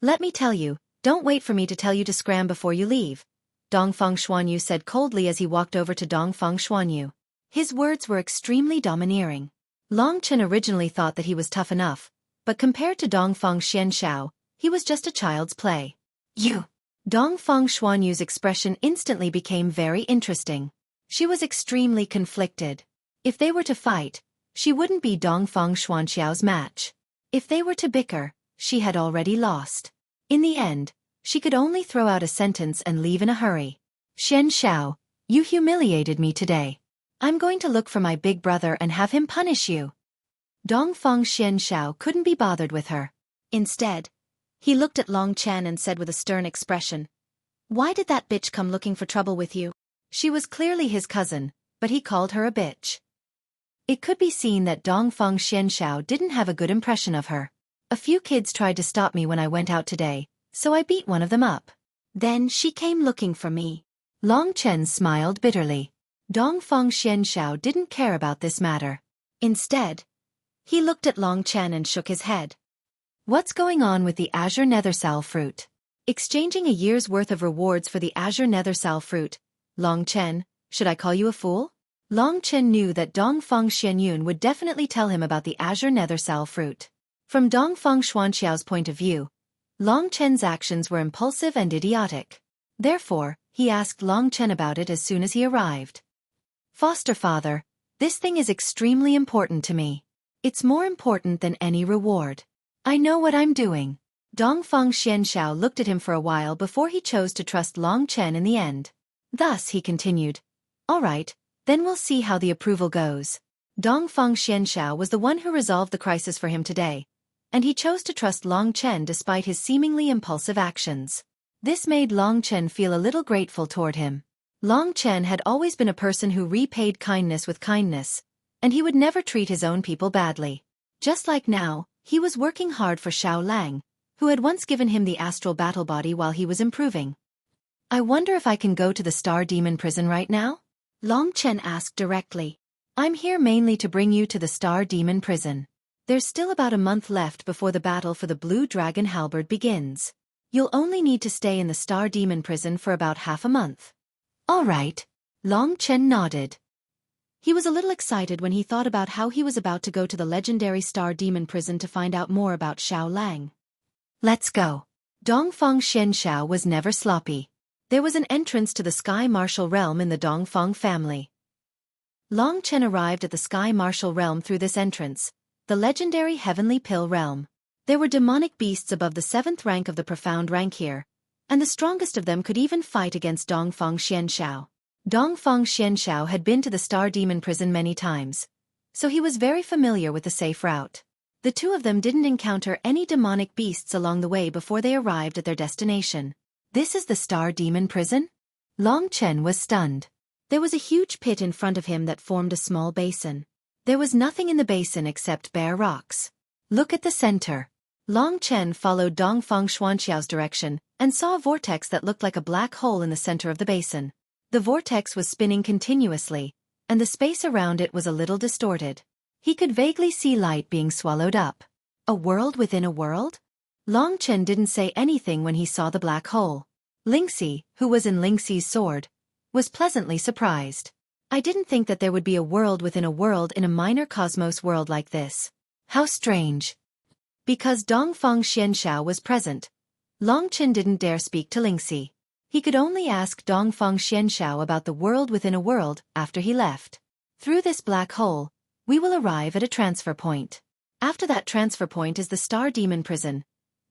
Let me tell you, don't wait for me to tell you to scram before you leave, Dongfang Xuanyu said coldly as he walked over to Dongfang Xuanyu. His words were extremely domineering. Long Chen originally thought that he was tough enough, but compared to Dongfang Xianxiao, he was just a child's play. You! Dongfang Xuanyu's expression instantly became very interesting. She was extremely conflicted. If they were to fight, she wouldn't be Dongfang Xuanxiao's match. If they were to bicker, she had already lost. In the end, she could only throw out a sentence and leave in a hurry. Xianxiao, you humiliated me today. I'm going to look for my big brother and have him punish you. Dongfang Xianxiao couldn't be bothered with her. Instead, he looked at Long Chen and said with a stern expression, Why did that bitch come looking for trouble with you? She was clearly his cousin, but he called her a bitch. It could be seen that Dongfang Xianxiao didn't have a good impression of her. A few kids tried to stop me when I went out today, so I beat one of them up. Then she came looking for me. Long Chen smiled bitterly. Dongfang Xianxiao didn't care about this matter. Instead, he looked at Long Chen and shook his head. What's going on with the azure nethersal fruit? Exchanging a year's worth of rewards for the azure nethersal fruit. Long Chen, should I call you a fool? Long Chen knew that Dongfang Xianyun would definitely tell him about the azure nethersal fruit. From Dongfang Xuanxiao's point of view, Long Chen's actions were impulsive and idiotic. Therefore, he asked Long Chen about it as soon as he arrived. Foster father, this thing is extremely important to me. It's more important than any reward. I know what I'm doing. Dongfang Xianxiao looked at him for a while before he chose to trust Long Chen in the end. Thus he continued, All right, then we'll see how the approval goes. Dongfang Xianxiao was the one who resolved the crisis for him today, and he chose to trust Long Chen despite his seemingly impulsive actions. This made Long Chen feel a little grateful toward him. Long Chen had always been a person who repaid kindness with kindness, and he would never treat his own people badly. Just like now, he was working hard for Xiao Lang, who had once given him the astral battle body while he was improving. I wonder if I can go to the Star Demon prison right now? Long Chen asked directly. I'm here mainly to bring you to the Star Demon prison. There's still about a month left before the battle for the Blue Dragon Halberd begins. You'll only need to stay in the Star Demon prison for about half a month. All right. Long Chen nodded. He was a little excited when he thought about how he was about to go to the legendary Star Demon prison to find out more about Xiao Lang. Let's go. Dongfang Xianxiao was never sloppy. There was an entrance to the Sky Martial Realm in the Dongfang family. Long Chen arrived at the Sky Martial Realm through this entrance, the legendary Heavenly Pill Realm. There were demonic beasts above the 7th rank of the profound rank here, and the strongest of them could even fight against Dongfang Xianxiao. Dongfang Xianxiao had been to the Star Demon prison many times, so he was very familiar with the safe route. The two of them didn't encounter any demonic beasts along the way before they arrived at their destination. This is the Star Demon prison? Long Chen was stunned. There was a huge pit in front of him that formed a small basin. There was nothing in the basin except bare rocks. Look at the center. Long Chen followed Dongfang Xuanxiao's direction and saw a vortex that looked like a black hole in the center of the basin. The vortex was spinning continuously, and the space around it was a little distorted. He could vaguely see light being swallowed up. A world within a world? Long Chen didn't say anything when he saw the black hole. Lingxi, who was in Lingxi's sword, was pleasantly surprised. I didn't think that there would be a world within a world in a minor cosmos world like this. How strange. Because Dongfang Xianxiao was present, Long Chen didn't dare speak to Lingxi. He could only ask Dongfang Xianxiao about the world within a world after he left. Through this black hole, we will arrive at a transfer point. After that transfer point is the Star Demon prison,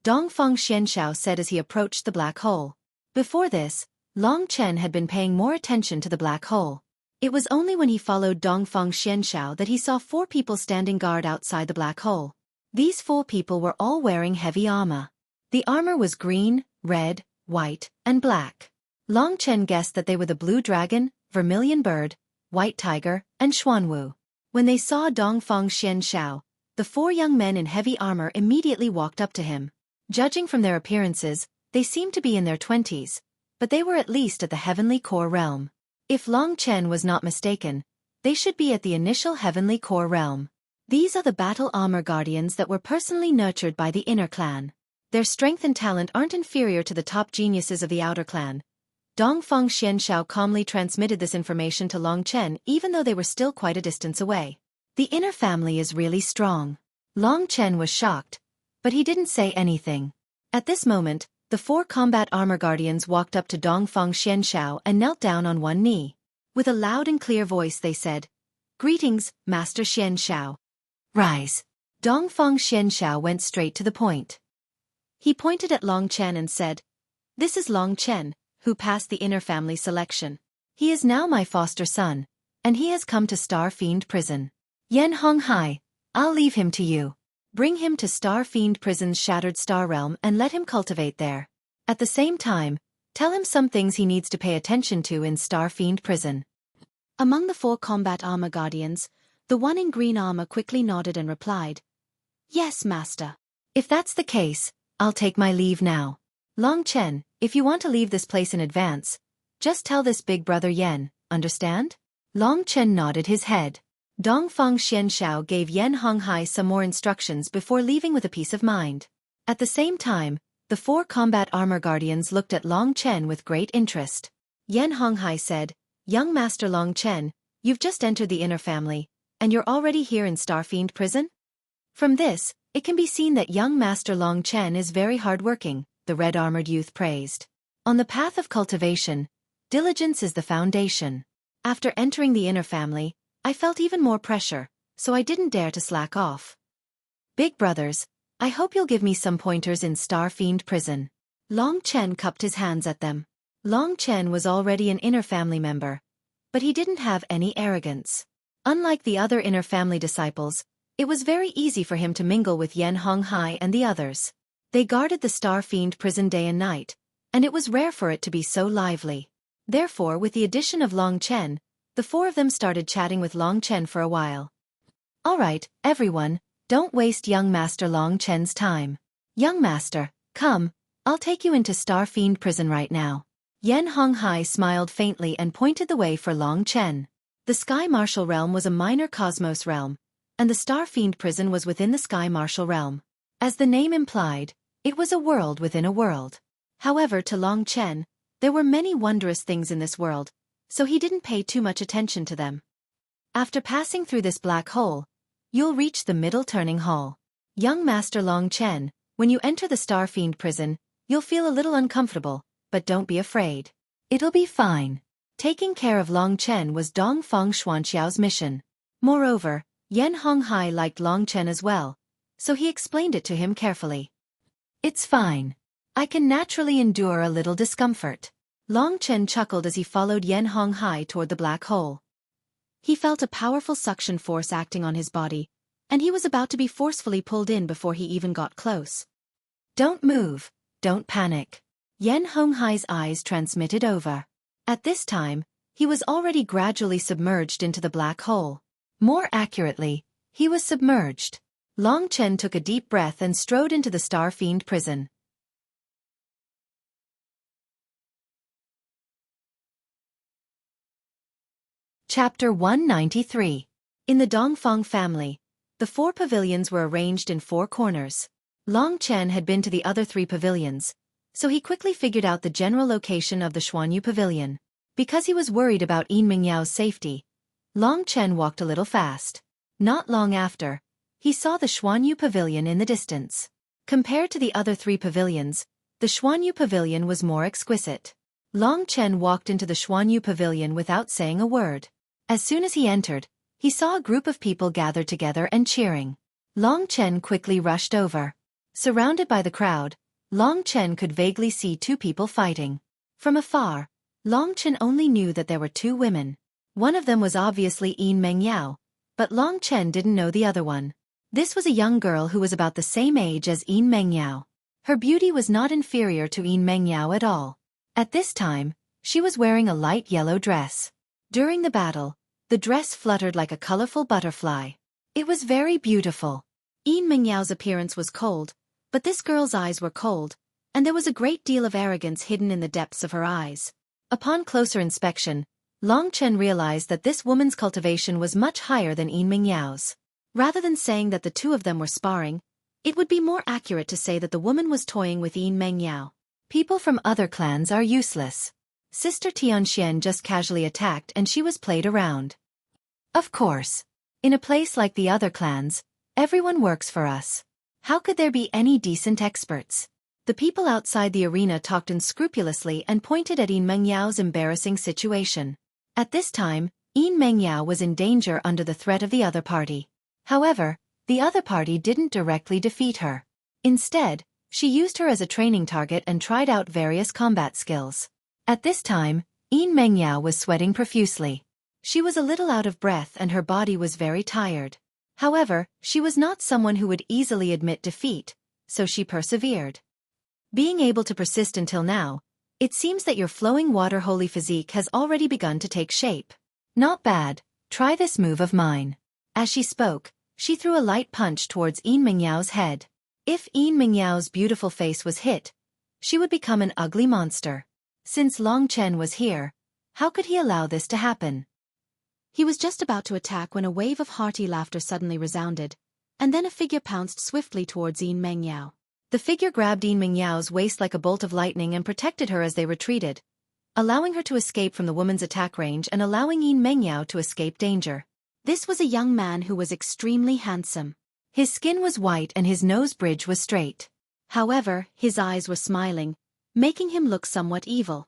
Dongfang Xianxiao said as he approached the black hole. Before this, Long Chen had been paying more attention to the black hole. It was only when he followed Dongfang Xianxiao that he saw 4 people standing guard outside the black hole. These 4 people were all wearing heavy armor. The armor was green, red, white, and black. Long Chen guessed that they were the Blue Dragon, Vermilion Bird, White Tiger, and Xuanwu. When they saw Dongfang Xianxiao, The 4 young men in heavy armor immediately walked up to him. Judging from their appearances, they seemed to be in their 20s, but they were at least at the heavenly core realm. If Long Chen was not mistaken, they should be at the initial heavenly core realm. These are the battle armor guardians that were personally nurtured by the inner clan. Their strength and talent aren't inferior to the top geniuses of the outer clan. Dongfang Xianshao calmly transmitted this information to Long Chen even though they were still quite a distance away. The inner family is really strong. Long Chen was shocked, but he didn't say anything. At this moment, the 4 combat armor guardians walked up to Dongfang Xianshao and knelt down on one knee. With a loud and clear voice they said, "Greetings, Master Xianshao. Rise." Dongfang Xianshao went straight to the point. He pointed at Long Chen and said, "This is Long Chen, who passed the inner family selection. He is now my foster son, and he has come to Star Fiend Prison. Yan Honghai, I'll leave him to you. Bring him to Star Fiend Prison's Shattered Star Realm and let him cultivate there. At the same time, tell him some things he needs to pay attention to in Star Fiend Prison." Among the 4 combat armor guardians, the one in green armor quickly nodded and replied, "Yes, Master. If that's the case, I'll take my leave now. Long Chen, if you want to leave this place in advance, just tell this big brother Yen, understand?" Long Chen nodded his head. Dongfang Xianshao gave Yan Honghai some more instructions before leaving with a peace of mind. At the same time, the 4 combat armor guardians looked at Long Chen with great interest. Yan Honghai said, "Young Master Long Chen, you've just entered the inner family, and you're already here in Starfiend Prison?" From this, it can be seen that young Master Long Chen is very hardworking, the red-armored youth praised. On the path of cultivation, diligence is the foundation. After entering the inner family, I felt even more pressure, so I didn't dare to slack off. Big brothers, I hope you'll give me some pointers in Starfiend Prison. Long Chen cupped his hands at them. Long Chen was already an inner family member, but he didn't have any arrogance. Unlike the other inner family disciples, it was very easy for him to mingle with Yan Honghai and the others. They guarded the Starfiend Prison day and night, and it was rare for it to be so lively. Therefore, with the addition of Long Chen, the 4 of them started chatting with Long Chen for a while. "All right, everyone, don't waste young Master Long Chen's time. Young Master, come, I'll take you into Starfiend Prison right now." Yan Honghai smiled faintly and pointed the way for Long Chen. The Sky Martial Realm was a minor cosmos realm, and the Starfiend Prison was within the Sky Martial Realm. As the name implied, it was a world within a world. However, to Long Chen, there were many wondrous things in this world, so he didn't pay too much attention to them. After passing through this black hole, you'll reach the middle turning hall. Young Master Long Chen, when you enter the Starfiend Prison, you'll feel a little uncomfortable, but don't be afraid. It'll be fine. Taking care of Long Chen was Dongfang Xuanxiao's mission. Moreover, Yan Honghai liked Long Chen as well, so he explained it to him carefully. "It's fine. I can naturally endure a little discomfort." Long Chen chuckled as he followed Yan Honghai toward the black hole. He felt a powerful suction force acting on his body, and he was about to be forcefully pulled in before he even got close. "Don't move, don't panic." Yan Honghai's eyes transmitted over. At this time, he was already gradually submerged into the black hole. More accurately, he was submerged. Long Chen took a deep breath and strode into the Starfiend Prison. Chapter 193. In the Dongfang family, the 4 pavilions were arranged in 4 corners. Long Chen had been to the other 3 pavilions, so he quickly figured out the general location of the Xuanyu Pavilion. Because he was worried about Yin Mingyao's safety, Long Chen walked a little fast. Not long after, he saw the Xuanyu Pavilion in the distance. Compared to the other 3 pavilions, the Xuanyu Pavilion was more exquisite. Long Chen walked into the Xuanyu Pavilion without saying a word. As soon as he entered, he saw a group of people gathered together and cheering. Long Chen quickly rushed over. Surrounded by the crowd, Long Chen could vaguely see 2 people fighting. From afar, Long Chen only knew that there were 2 women. One of them was obviously Yin Mengyao, but Long Chen didn't know the other one. This was a young girl who was about the same age as Yin Mengyao. Her beauty was not inferior to Yin Mengyao at all. At this time, she was wearing a light yellow dress. During the battle, the dress fluttered like a colorful butterfly. It was very beautiful. Yin Mengyao's appearance was cold, but this girl's eyes were cold, and there was a great deal of arrogance hidden in the depths of her eyes. Upon closer inspection, Long Chen realized that this woman's cultivation was much higher than Yin Mengyao's. Rather than saying that the two of them were sparring, it would be more accurate to say that the woman was toying with Yin Mengyao. People from other clans are useless. Sister Tianxian just casually attacked and she was played around. Of course. In a place like the other clans, everyone works for us. How could there be any decent experts? The people outside the arena talked unscrupulously and pointed at Yin Mengyao's embarrassing situation. At this time, Yin Mengyao was in danger under the threat of the other party. However, the other party didn't directly defeat her. Instead, she used her as a training target and tried out various combat skills. At this time, Yin Mengyao was sweating profusely. She was a little out of breath and her body was very tired. However, she was not someone who would easily admit defeat, so she persevered. Being able to persist until now, it seems that your flowing water holy physique has already begun to take shape. Not bad, try this move of mine. As she spoke, she threw a light punch towards Yin Mengyao's head. If Yin Mengyao's beautiful face was hit, she would become an ugly monster. Since Long Chen was here, how could he allow this to happen? He was just about to attack when a wave of hearty laughter suddenly resounded, and then a figure pounced swiftly towards Yin Mengyao. The figure grabbed Yin Mengyao's waist like a bolt of lightning and protected her as they retreated, allowing her to escape from the woman's attack range and allowing Yin Mengyao to escape danger. This was a young man who was extremely handsome. His skin was white and his nose bridge was straight. However, his eyes were smiling, making him look somewhat evil.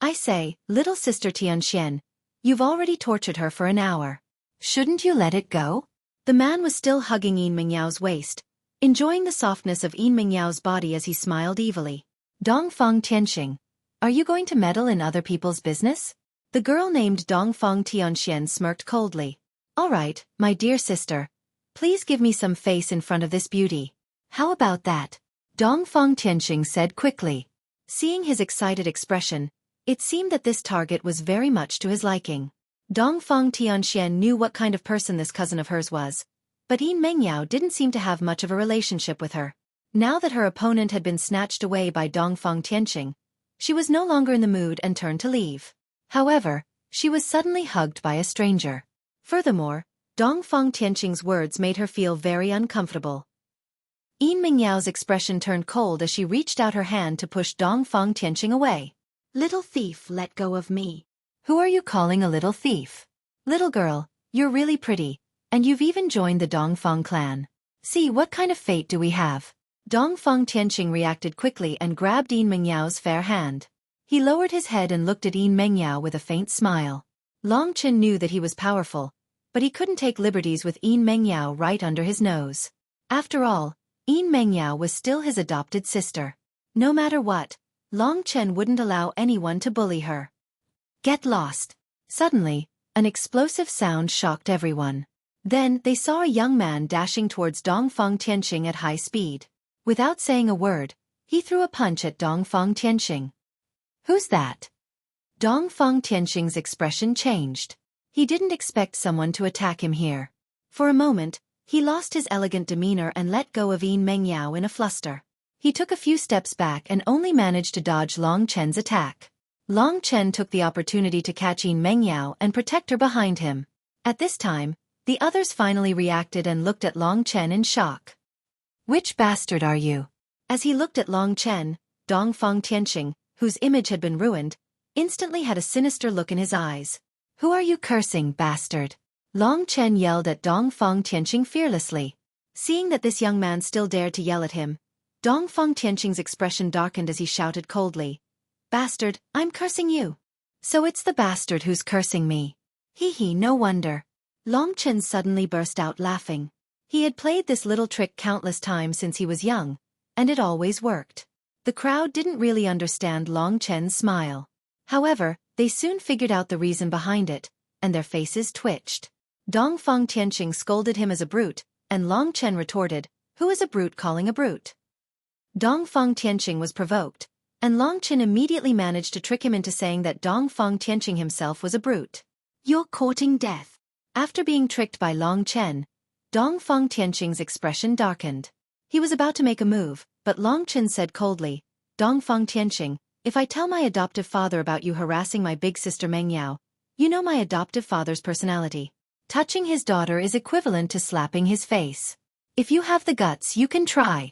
I say, little sister Tianxian, you've already tortured her for an hour. Shouldn't you let it go? The man was still hugging Yin Mengyao's waist, enjoying the softness of Yin Mengyao's body as he smiled evilly. Dongfang Tianxing, are you going to meddle in other people's business? The girl named Dongfang Tianxian smirked coldly. All right, my dear sister. Please give me some face in front of this beauty. How about that? Dongfang Tianxing said quickly. Seeing his excited expression, it seemed that this target was very much to his liking. Dongfang Tianxian knew what kind of person this cousin of hers was, but Yin Mengyao didn't seem to have much of a relationship with her. Now that her opponent had been snatched away by Dongfang Tianxing, she was no longer in the mood and turned to leave. However, she was suddenly hugged by a stranger. Furthermore, Dongfang Tianxing's words made her feel very uncomfortable. Yin Mengyao's expression turned cold as she reached out her hand to push Dongfang Tianxing away. Little thief, let go of me. Who are you calling a little thief? Little girl, you're really pretty, and you've even joined the Dongfang clan. See, what kind of fate do we have? Dongfang Tianxing reacted quickly and grabbed Yin Mengyao's fair hand. He lowered his head and looked at Yin Mengyao with a faint smile. Long Chen knew that he was powerful, but he couldn't take liberties with Yin Mengyao right under his nose. After all, Yin Mengyao was still his adopted sister. No matter what, Long Chen wouldn't allow anyone to bully her. Get lost. Suddenly, an explosive sound shocked everyone. Then they saw a young man dashing towards Dongfang Tianxing at high speed. Without saying a word, he threw a punch at Dongfang Tianxing. Who's that? Dongfang Tianxing's expression changed. He didn't expect someone to attack him here. For a moment, he lost his elegant demeanor and let go of Yin Mengyao in a fluster. He took a few steps back and only managed to dodge Long Chen's attack. Long Chen took the opportunity to catch Yin Mengyao and protect her behind him. At this time, the others finally reacted and looked at Long Chen in shock. Which bastard are you? As he looked at Long Chen, Dongfang Tianxing, whose image had been ruined, instantly had a sinister look in his eyes. Who are you cursing, bastard? Long Chen yelled at Dongfang Tianxing fearlessly. Seeing that this young man still dared to yell at him, Dongfang Tianxing's expression darkened as he shouted coldly. Bastard, I'm cursing you. So it's the bastard who's cursing me. Hee hee, no wonder. Long Chen suddenly burst out laughing. He had played this little trick countless times since he was young, and it always worked. The crowd didn't really understand Long Chen's smile. However, they soon figured out the reason behind it, and their faces twitched. Dongfang Tianxing scolded him as a brute, and Long Chen retorted, who is a brute calling a brute? Dongfang Tianxing was provoked, and Long Chen immediately managed to trick him into saying that Dongfang Tianxing himself was a brute. You're courting death. After being tricked by Long Chen, Dongfang Tianqing's expression darkened. He was about to make a move, but Long Chen said coldly, Dongfang Tianqing, if I tell my adoptive father about you harassing my big sister Mengyao, you know my adoptive father's personality. Touching his daughter is equivalent to slapping his face. If you have the guts, you can try.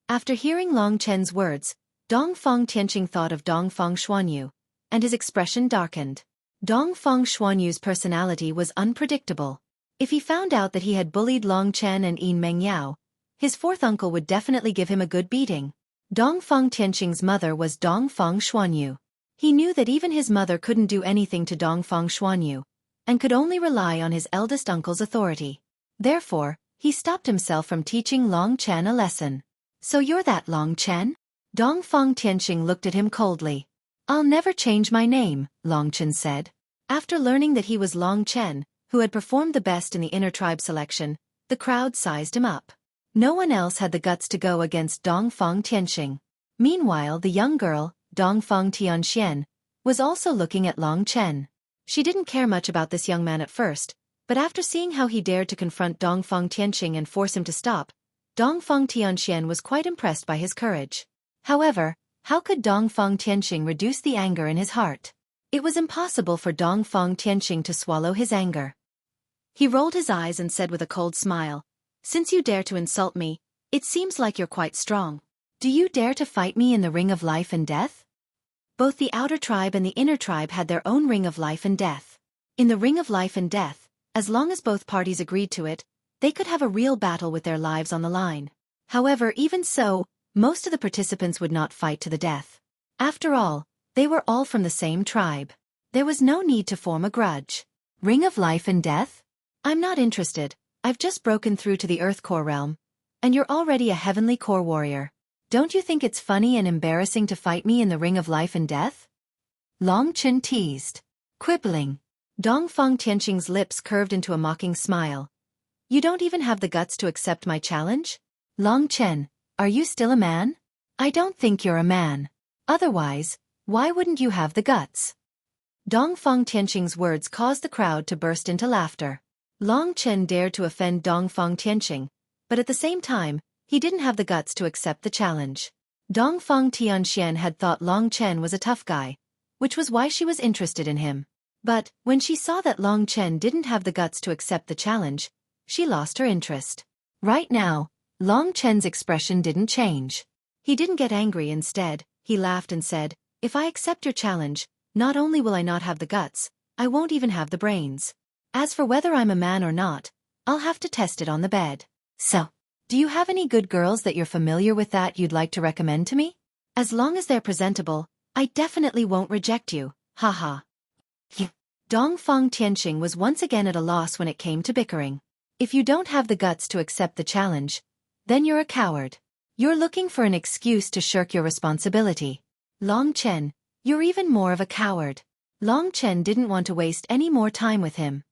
After hearing Long Chen's words, Dongfang Tianqing thought of Dongfang Xuanyu, and his expression darkened. Dongfang Xuanyu's personality was unpredictable. If he found out that he had bullied Long Chen and Yin Mengyao, his fourth uncle would definitely give him a good beating. Dongfang Tianqing's mother was Dongfang Xuanyu. He knew that even his mother couldn't do anything to Dongfang Xuanyu, and could only rely on his eldest uncle's authority. Therefore, he stopped himself from teaching Long Chen a lesson. So you're that Long Chen? Dongfang Tianqing looked at him coldly. I'll never change my name, Long Chen said. After learning that he was Long Chen, who had performed the best in the inner tribe selection, the crowd sized him up. No one else had the guts to go against Dongfang Tianqing. Meanwhile, the young girl, Dongfang Tianxian, was also looking at Long Chen. She didn't care much about this young man at first, but after seeing how he dared to confront Dongfang Tianqing and force him to stop, Dongfang Tianxian was quite impressed by his courage. However, how could Dongfang Tianqing reduce the anger in his heart? It was impossible for Dongfang Tianqing to swallow his anger. He rolled his eyes and said with a cold smile, Since you dare to insult me, it seems like you're quite strong. Do you dare to fight me in the ring of life and death? Both the outer tribe and the inner tribe had their own ring of life and death. In the ring of life and death, as long as both parties agreed to it, they could have a real battle with their lives on the line. However, even so, most of the participants would not fight to the death. After all, they were all from the same tribe. There was no need to form a grudge. Ring of life and death? I'm not interested. I've just broken through to the Earth Core realm, and you're already a Heavenly Core warrior. Don't you think it's funny and embarrassing to fight me in the ring of life and death? Long Chen teased. Quibbling. Dongfang Tianqing's lips curved into a mocking smile. You don't even have the guts to accept my challenge? Long Chen, are you still a man? I don't think you're a man. Otherwise, why wouldn't you have the guts? Dongfang Tianqing's words caused the crowd to burst into laughter. Long Chen dared to offend Dongfang Tianqing, but at the same time, he didn't have the guts to accept the challenge. Dongfang Tianxian had thought Long Chen was a tough guy, which was why she was interested in him. But, when she saw that Long Chen didn't have the guts to accept the challenge, she lost her interest. Right now, Long Chen's expression didn't change. He didn't get angry. Instead, he laughed and said, If I accept your challenge, not only will I not have the guts, I won't even have the brains. As for whether I'm a man or not, I'll have to test it on the bed. So, do you have any good girls that you're familiar with that you'd like to recommend to me? As long as they're presentable, I definitely won't reject you, haha. Dongfang Tianqing was once again at a loss when it came to bickering. If you don't have the guts to accept the challenge, then you're a coward. You're looking for an excuse to shirk your responsibility. Long Chen, you're even more of a coward. Long Chen didn't want to waste any more time with him.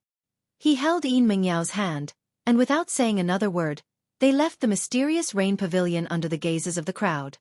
He held Yin Mengyao's hand, and without saying another word, they left the mysterious rain pavilion under the gazes of the crowd.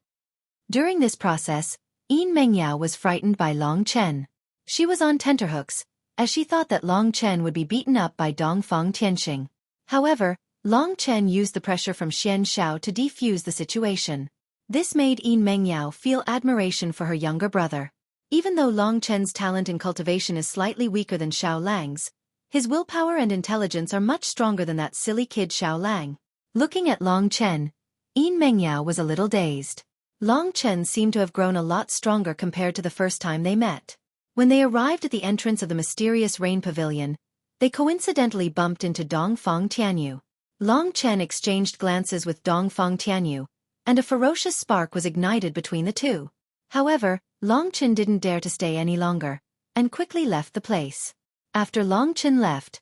During this process, Yin Mengyao was frightened by Long Chen. She was on tenterhooks, as she thought that Long Chen would be beaten up by Dongfang Tianqing. However, Long Chen used the pressure from Xian Xiao to defuse the situation. This made Yin Mengyao feel admiration for her younger brother. Even though Long Chen's talent in cultivation is slightly weaker than Xiao Lang's, his willpower and intelligence are much stronger than that silly kid Xiao Lang. Looking at Long Chen, Yin Mengyao was a little dazed. Long Chen seemed to have grown a lot stronger compared to the first time they met. When they arrived at the entrance of the mysterious rain pavilion, they coincidentally bumped into Dongfang Tianyu. Long Chen exchanged glances with Dongfang Tianyu, and a ferocious spark was ignited between the two. However, Long Chen didn't dare to stay any longer, and quickly left the place. After Long Chen left,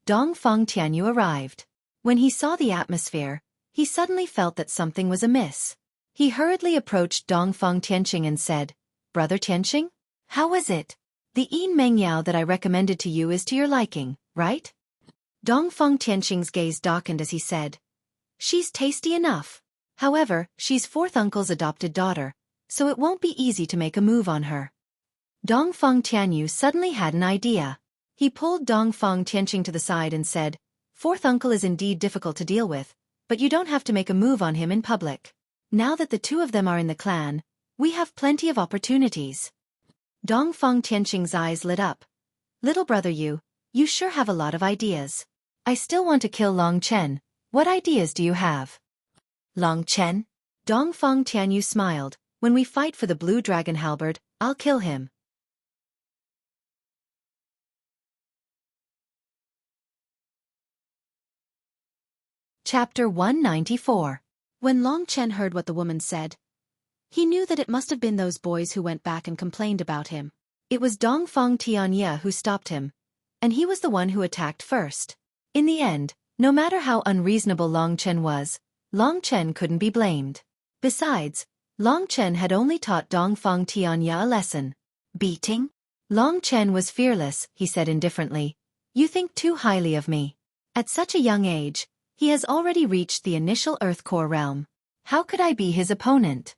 Dongfang Tianyu arrived. When he saw the atmosphere, he suddenly felt that something was amiss. He hurriedly approached Dongfang Tianqing and said, Brother Tianqing? How was it? The Yin Mengyao that I recommended to you is to your liking, right? Dongfang Tianqing's gaze darkened as he said, She's tasty enough. However, she's fourth uncle's adopted daughter, so it won't be easy to make a move on her. Dongfang Tianyu suddenly had an idea. He pulled Dongfang Tianqing to the side and said, Fourth uncle is indeed difficult to deal with, but you don't have to make a move on him in public. Now that the two of them are in the clan, we have plenty of opportunities. Dongfang Tianqing's eyes lit up. Little brother you sure have a lot of ideas. I still want to kill Long Chen. What ideas do you have? Long Chen? Dongfang Tianyu smiled. When we fight for the blue dragon halberd, I'll kill him. Chapter 194. When Long Chen heard what the woman said, he knew that it must have been those boys who went back and complained about him. It was Dongfang Tianye who stopped him, and he was the one who attacked first. In the end, no matter how unreasonable Long Chen was, Long Chen couldn't be blamed. Besides, Long Chen had only taught Dongfang Tianye a lesson. Beating? Long Chen was fearless, he said indifferently. You think too highly of me. At such a young age, he has already reached the initial Earth Core realm. How could I be his opponent?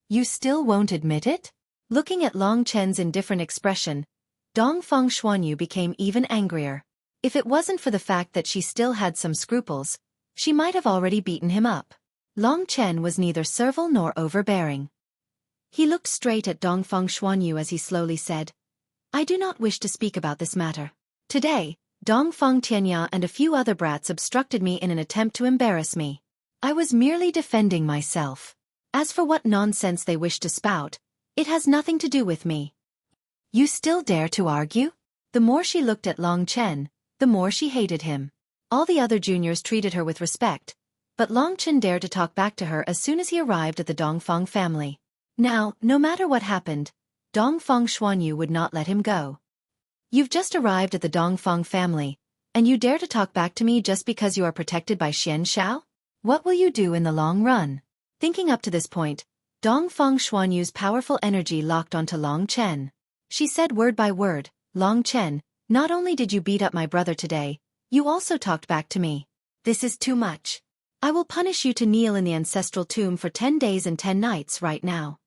You still won't admit it? Looking at Long Chen's indifferent expression, Dongfang Xuanyu became even angrier. If it wasn't for the fact that she still had some scruples, she might have already beaten him up. Long Chen was neither servile nor overbearing. He looked straight at Dongfang Xuanyu as he slowly said, I do not wish to speak about this matter. Today, Dongfang Tianya and a few other brats obstructed me in an attempt to embarrass me. I was merely defending myself. As for what nonsense they wish to spout, it has nothing to do with me. You still dare to argue? The more she looked at Long Chen, the more she hated him. All the other juniors treated her with respect, but Long Chen dared to talk back to her as soon as he arrived at the Dongfang family. Now, no matter what happened, Dongfang Xuanyu would not let him go. You've just arrived at the Dongfang family, and you dare to talk back to me just because you are protected by Xian Shao? What will you do in the long run? Thinking up to this point, Dongfang Xuanyu's powerful energy locked onto Long Chen. She said word by word, Long Chen, not only did you beat up my brother today, you also talked back to me. This is too much. I will punish you to kneel in the ancestral tomb for 10 days and 10 nights right now.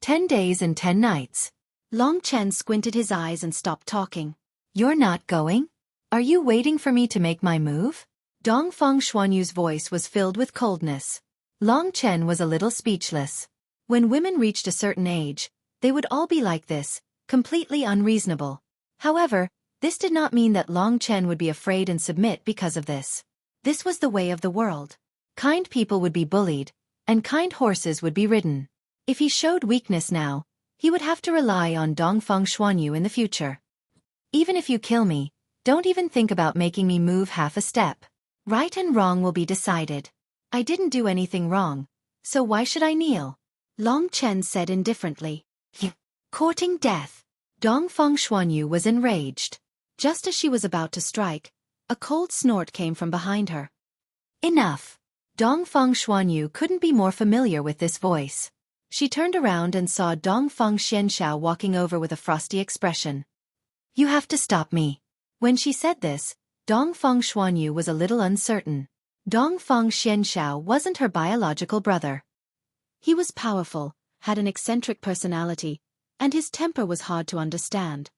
10 days and 10 nights. Long Chen squinted his eyes and stopped talking. You're not going? Are you waiting for me to make my move? Dongfang Xuanyu's voice was filled with coldness. Long Chen was a little speechless. When women reached a certain age, they would all be like this, completely unreasonable. However, this did not mean that Long Chen would be afraid and submit because of this. This was the way of the world. Kind people would be bullied, and kind horses would be ridden. If he showed weakness now, he would have to rely on Dongfang Xuanyu in the future. Even if you kill me, don't even think about making me move half a step. Right and wrong will be decided. I didn't do anything wrong, so why should I kneel? Long Chen said indifferently. Courting death. Dongfang Xuanyu was enraged. Just as she was about to strike, a cold snort came from behind her. Enough. Dongfang Xuanyu couldn't be more familiar with this voice. She turned around and saw Dongfang Xianshao walking over with a frosty expression. You have to stop me. When she said this, Dongfang Xuanyu was a little uncertain. Dongfang Xianshao wasn't her biological brother. He was powerful, had an eccentric personality, and his temper was hard to understand.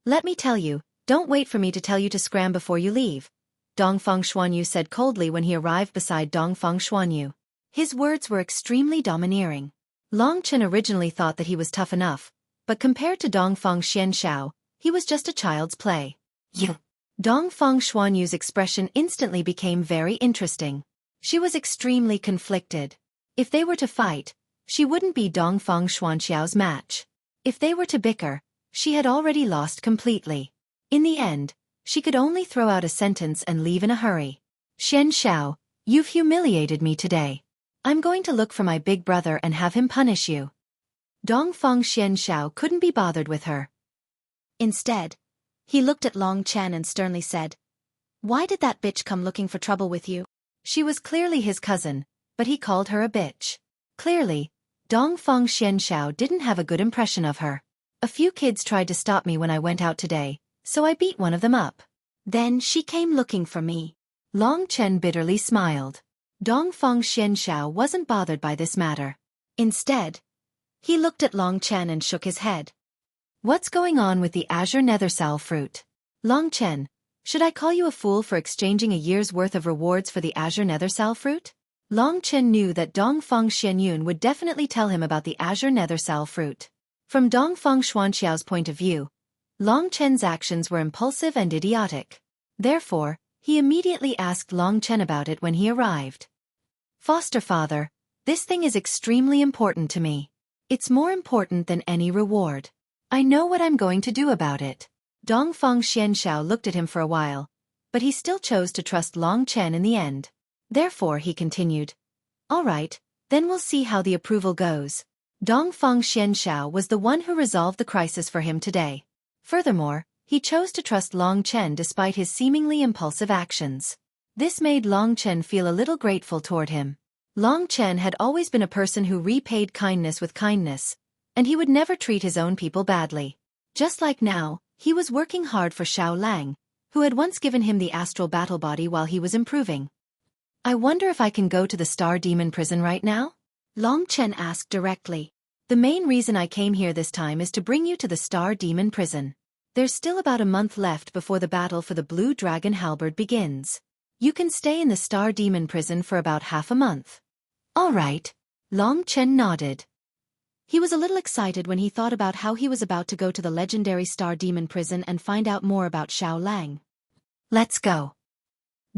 Let me tell you, don't wait for me to tell you to scram before you leave, Dongfang Xuanyu said coldly when he arrived beside Dongfang Xuanyu. His words were extremely domineering. Long Chen originally thought that he was tough enough, but compared to Dongfang Xianshao, he was just a child's play. You. Dongfang Xuanyu's expression instantly became very interesting. She was extremely conflicted. If they were to fight, she wouldn't be Dongfang Xuanxiao's match. If they were to bicker, she had already lost completely. In the end, she could only throw out a sentence and leave in a hurry. Xianshao, you've humiliated me today. I'm going to look for my big brother and have him punish you. Dongfang Xianshao couldn't be bothered with her. Instead, he looked at Long Chen and sternly said, Why did that bitch come looking for trouble with you? She was clearly his cousin, but he called her a bitch. Clearly, Dongfang Xianshao didn't have a good impression of her. A few kids tried to stop me when I went out today, so I beat one of them up. Then she came looking for me. Long Chen bitterly smiled. Dongfang Xianshao wasn't bothered by this matter. Instead, he looked at Long Chen and shook his head. What's going on with the azure nethersal fruit? Long Chen, Should I call you a fool for exchanging a year's worth of rewards for the azure nethersal fruit? Long Chen knew that Dongfang Xianyun would definitely tell him about the azure nethersal fruit. From Dongfang Xuanxiao's point of view, Long Chen's actions were impulsive and idiotic. Therefore, he immediately asked Long Chen about it when he arrived. Foster father, this thing is extremely important to me. It's more important than any reward. I know what I'm going to do about it. Dongfang Xianxiao looked at him for a while, but he still chose to trust Long Chen in the end. Therefore he continued, all right, then we'll see how the approval goes. Dongfang Xianxiao was the one who resolved the crisis for him today. Furthermore, he chose to trust Long Chen despite his seemingly impulsive actions. This made Long Chen feel a little grateful toward him. Long Chen had always been a person who repaid kindness with kindness, and he would never treat his own people badly. Just like now, he was working hard for Xiao Lang, who had once given him the astral battle body while he was improving. I wonder if I can go to the Star Demon prison right now? Long Chen asked directly. The main reason I came here this time is to bring you to the Star Demon prison. There's still about a month left before the battle for the Blue Dragon Halberd begins. You can stay in the Star Demon prison for about half a month. All right. Long Chen nodded. He was a little excited when he thought about how he was about to go to the legendary Star Demon prison and find out more about Xiao Lang. Let's go.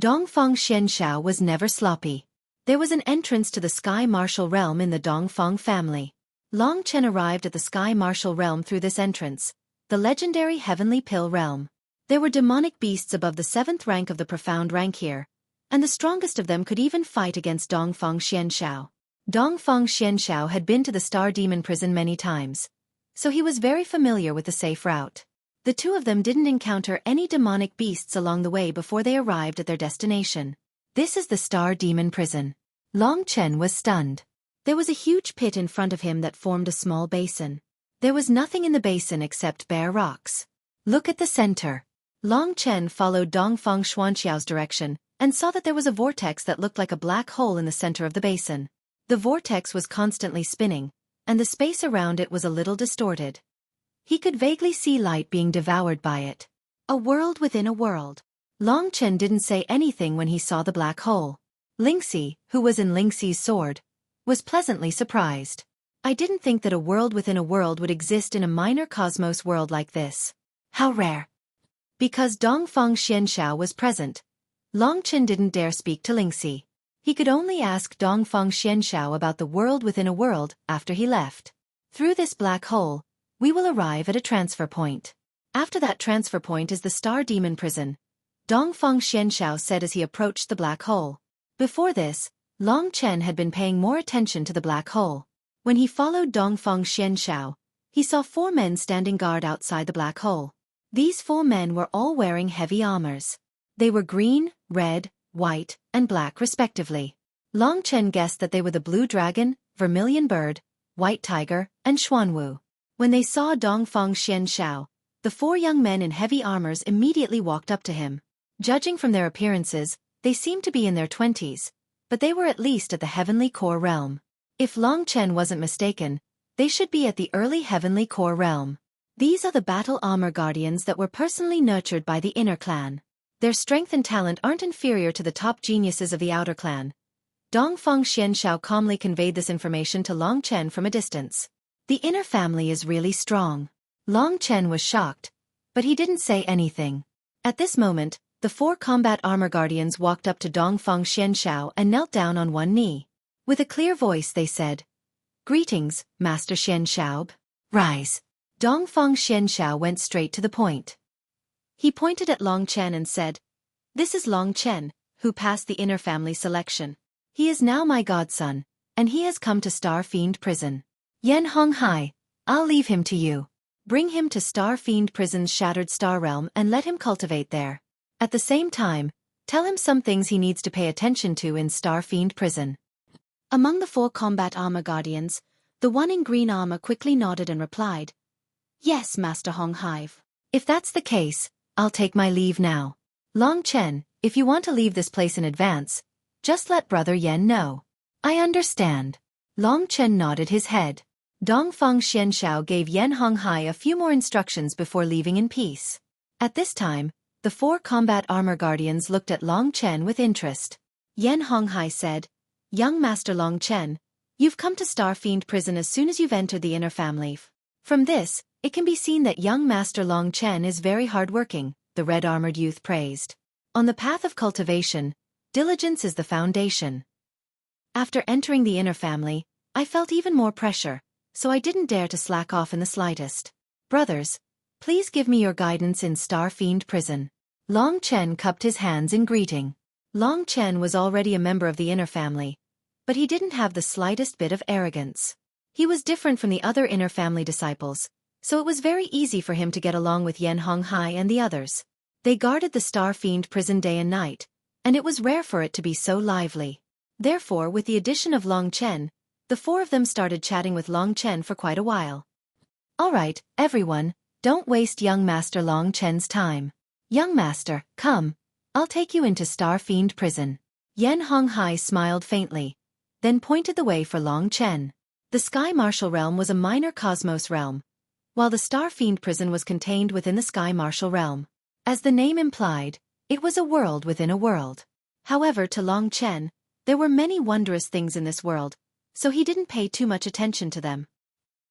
Dongfang Xianxiao was never sloppy. There was an entrance to the Sky Martial Realm in the Dongfang family. Long Chen arrived at the Sky Martial Realm through this entrance, the legendary Heavenly Pill Realm. There were demonic beasts above the 7th rank of the Profound rank here, and the strongest of them could even fight against Dongfang Xianxiao. Dongfang Xianxiao had been to the Star Demon prison many times, so he was very familiar with the safe route. The two of them didn't encounter any demonic beasts along the way before they arrived at their destination. This is the Star Demon prison. Long Chen was stunned. There was a huge pit in front of him that formed a small basin. There was nothing in the basin except bare rocks. Look at the center. Long Chen followed Dongfang Xuanxiao's direction and saw that there was a vortex that looked like a black hole in the center of the basin. The vortex was constantly spinning, and the space around it was a little distorted. He could vaguely see light being devoured by it. A world within a world. Long Chen didn't say anything when he saw the black hole. Lingxi, who was in Lingxi's sword, was pleasantly surprised. I didn't think that a world within a world would exist in a minor cosmos world like this. How rare. Because Dongfang Xianxiao was present, Long Chen didn't dare speak to Lingxi. He could only ask Dongfang Xianxiao about the world within a world after he left. Through this black hole, we will arrive at a transfer point. After that transfer point is the Star Demon prison, Dongfang Xianxiao said as he approached the black hole. Before this, Long Chen had been paying more attention to the black hole. When he followed Dongfang Xianxiao, he saw 4 men standing guard outside the black hole. These 4 men were all wearing heavy armors. They were green, red, white, and black respectively. Long Chen guessed that they were the Blue Dragon, Vermilion Bird, White Tiger, and Xuanwu. When they saw Dongfang Xianxiao, the 4 young men in heavy armors immediately walked up to him. Judging from their appearances, they seemed to be in their 20s, but they were at least at the Heavenly Core Realm. If Long Chen wasn't mistaken, they should be at the early Heavenly Core Realm. These are the battle armor guardians that were personally nurtured by the inner clan. Their strength and talent aren't inferior to the top geniuses of the outer clan. Dongfang Xianxiao calmly conveyed this information to Long Chen from a distance. The inner family is really strong. Long Chen was shocked, but he didn't say anything. At this moment, the 4 combat armor guardians walked up to Dongfang Xianxiao and knelt down on one knee. With a clear voice they said, "Greetings, Master Xianxiao. Rise." Dongfang Xianxiao went straight to the point. He pointed at Long Chen and said, "This is Long Chen, who passed the inner family selection. He is now my godson, and he has come to Star Fiend Prison. Yan Honghai, I'll leave him to you. Bring him to Star Fiend Prison's Shattered Star Realm and let him cultivate there. At the same time, tell him some things he needs to pay attention to in Star Fiend Prison." Among the 4 combat armor guardians, the one in green armor quickly nodded and replied, "Yes, Master Honghai. If that's the case, I'll take my leave now. Long Chen, if you want to leave this place in advance, just let Brother Yen know." "I understand." Long Chen nodded his head. Dongfang Xianxiao gave Yan Honghai a few more instructions before leaving in peace. At this time, The 4 combat armor guardians looked at Long Chen with interest. Yan Honghai said, "Young Master Long Chen, you've come to Star Fiend Prison as soon as you've entered the inner family. From this, it can be seen that young Master Long Chen is very hardworking," the red-armored youth praised. "On the path of cultivation, diligence is the foundation. After entering the inner family, I felt even more pressure, so I didn't dare to slack off in the slightest. Brothers, please give me your guidance in Star Fiend Prison." Long Chen cupped his hands in greeting. Long Chen was already a member of the inner family, but he didn't have the slightest bit of arrogance. He was different from the other inner family disciples, so it was very easy for him to get along with Yan Honghai and the others. They guarded the Star Fiend Prison day and night, and it was rare for it to be so lively. Therefore, with the addition of Long Chen, the 4 of them started chatting with Long Chen for quite a while. "All right, everyone, don't waste young Master Long Chen's time. Young Master, come, I'll take you into Star Fiend Prison." Yan Honghai smiled faintly, then pointed the way for Long Chen. The Sky Martial Realm was a minor cosmos realm, while the Star Fiend Prison was contained within the Sky Martial Realm. As the name implied, it was a world within a world. However, to Long Chen, there were many wondrous things in this world, so he didn't pay too much attention to them.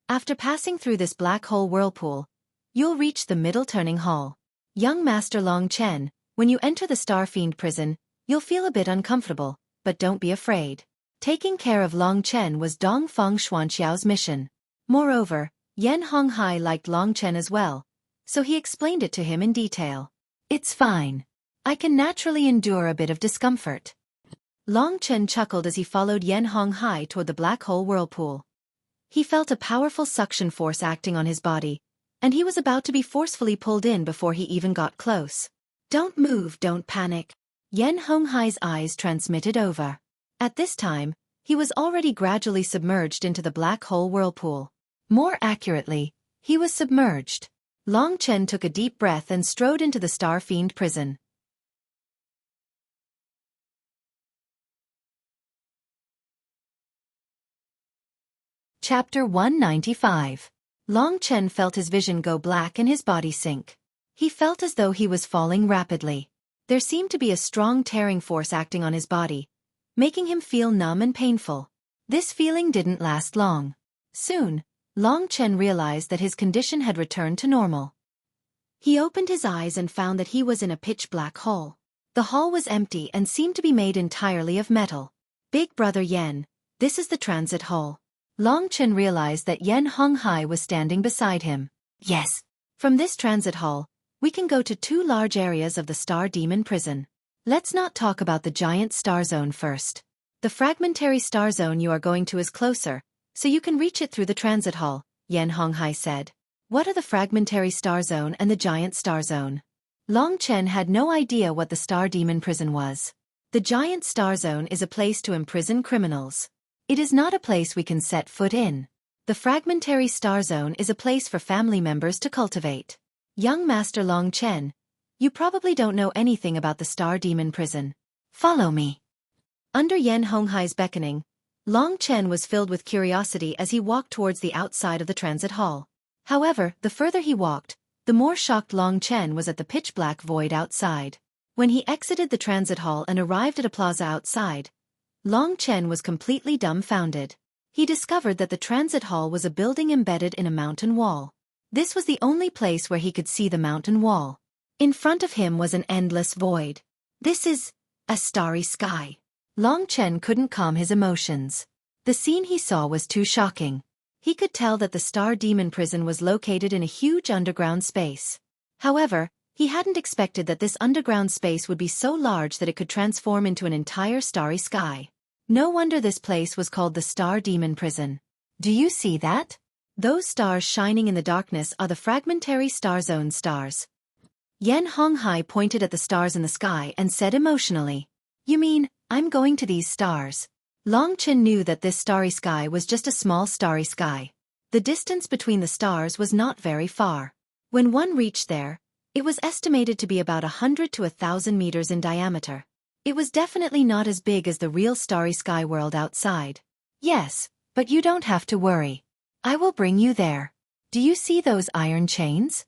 After passing through this black hole whirlpool, you'll reach the middle turning hall. Young Master Long Chen, when you enter the Star Fiend Prison, you'll feel a bit uncomfortable, but don't be afraid. Taking care of Long Chen was Dongfang Xuanxiao's mission. Moreover, Yan Honghai liked Long Chen as well, so he explained it to him in detail. "It's fine. I can naturally endure a bit of discomfort." Long Chen chuckled as he followed Yan Honghai toward the black hole whirlpool. He felt a powerful suction force acting on his body, and he was about to be forcefully pulled in before he even got close. "Don't move, don't panic." Yan Honghai's eyes transmitted over. At this time, he was already gradually submerged into the black hole whirlpool. More accurately, he was submerged. Long Chen took a deep breath and strode into the Star Fiend Prison. Chapter 195. Long Chen felt his vision go black and his body sink. He felt as though he was falling rapidly. There seemed to be a strong tearing force acting on his body, making him feel numb and painful. This feeling didn't last long. Soon, Long Chen realized that his condition had returned to normal. He opened his eyes and found that he was in a pitch-black hole. The hall was empty and seemed to be made entirely of metal. "Big Brother Yan, this is the transit hall." Long Chen realized that Yan Honghai was standing beside him. "Yes. From this transit hall, we can go to 2 large areas of the Star Demon Prison. Let's not talk about the giant star zone first. The fragmentary star zone you are going to is closer, so you can reach it through the transit hall," Yan Honghai said. "What are the fragmentary star zone and the giant star zone?" Long Chen had no idea what the Star Demon Prison was. The giant star zone is a place to imprison criminals. It is not a place we can set foot in. The fragmentary star zone is a place for family members to cultivate. Young Master Long Chen, you probably don't know anything about the Star Demon Prison. Follow me. Under Yan Honghai's beckoning, Long Chen was filled with curiosity as he walked towards the outside of the transit hall. However, the further he walked, the more shocked Long Chen was at the pitch-black void outside. When he exited the transit hall and arrived at a plaza outside, Long Chen was completely dumbfounded. He discovered that the transit hall was a building embedded in a mountain wall. This was the only place where he could see the mountain wall. In front of him was an endless void. "This is a starry sky." Long Chen couldn't calm his emotions. The scene he saw was too shocking. He could tell that the Star Demon Prison was located in a huge underground space. However, he hadn't expected that this underground space would be so large that it could transform into an entire starry sky. No wonder this place was called the Star Demon Prison. Do you see that? Those stars shining in the darkness are the fragmentary star zone stars. Yan Honghai pointed at the stars in the sky and said emotionally, "You mean, I'm going to these stars?" Long Chen knew that this starry sky was just a small starry sky. The distance between the stars was not very far. When one reached there, it was estimated to be about 100 to 1,000 meters in diameter. It was definitely not as big as the real starry sky world outside. "Yes, but you don't have to worry. I will bring you there. Do you see those iron chains?"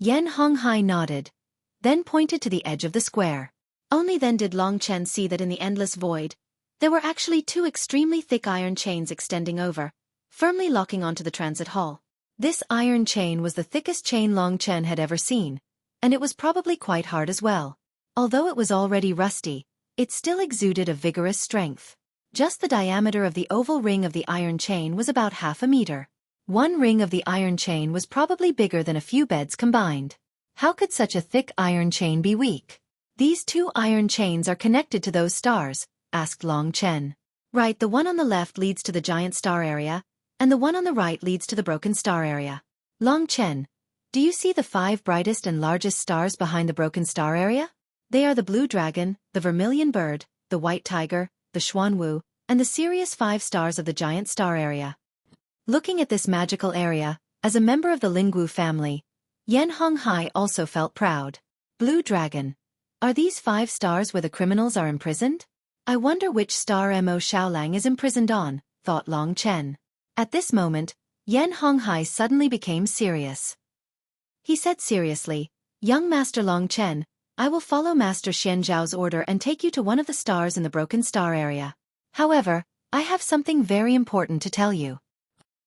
Yan Honghai nodded. then pointed to the edge of the square. Only then did Long Chen see that in the endless void, there were actually two extremely thick iron chains extending over, firmly locking onto the transit hall. This iron chain was the thickest chain Long Chen had ever seen, and it was probably quite hard as well. Although it was already rusty, it still exuded a vigorous strength. Just the diameter of the oval ring of the iron chain was about half a meter. One ring of the iron chain was probably bigger than a few beds combined. How could such a thick iron chain be weak? These two iron chains are connected to those stars, asked Long Chen. Right, the one on the left leads to the giant star area, and the one on the right leads to the broken star area. Long Chen, do you see the 5 brightest and largest stars behind the broken star area? They are the blue dragon, the vermilion bird, the white tiger, the Xuanwu, and the Sirius 5 stars of the giant star area. Looking at this magical area, as a member of the Lingwu family, Yan Honghai also felt proud. Blue dragon. Are these 5 stars where the criminals are imprisoned? I wonder which star Mo Xiaolang is imprisoned on, thought Long Chen. At this moment, Yan Honghai suddenly became serious. He said seriously, "Young Master Long Chen, I will follow Master Xian Zhao's order and take you to one of the stars in the broken star area. However, I have something very important to tell you."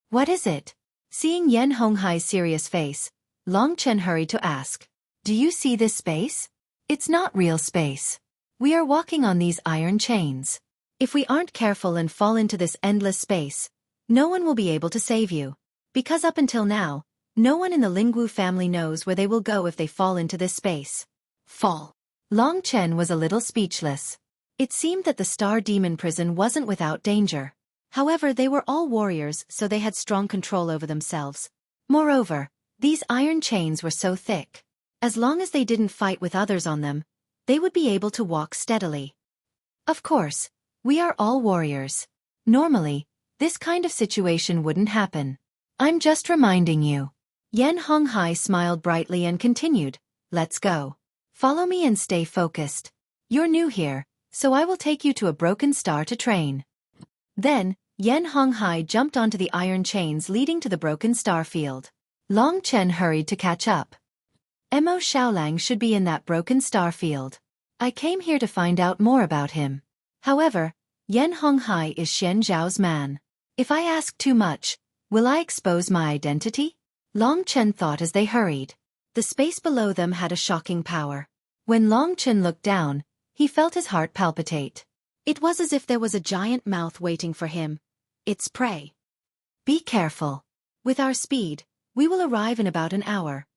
What is it? Seeing Yan Honghai's serious face, Long Chen hurried to ask, "Do you see this space? It's not real space. We are walking on these iron chains. If we aren't careful and fall into this endless space, no one will be able to save you. Because up until now, no one in the Lingwu family knows where they will go if they fall into this space." Fall. Long Chen was a little speechless. It seemed that the Star Demon prison wasn't without danger. However, they were all warriors, so they had strong control over themselves. Moreover, these iron chains were so thick. As long as they didn't fight with others on them, they would be able to walk steadily. Of course, we are all warriors. Normally, this kind of situation wouldn't happen. I'm just reminding you. Yan Honghai smiled brightly and continued, "Let's go. Follow me and stay focused. You're new here, so I will take you to a broken star to train." Then, Yan Honghai jumped onto the iron chains leading to the broken star field. Long Chen hurried to catch up. Mo Xiaolang should be in that broken star field. I came here to find out more about him. However, Yan Honghai is Xian Zhao's man. If I ask too much, will I expose my identity? Long Chen thought as they hurried. The space below them had a shocking power. When Long Chen looked down, he felt his heart palpitate. It was as if there was a giant mouth waiting for him, its prey. Be careful. With our speed, we will arrive in about an hour.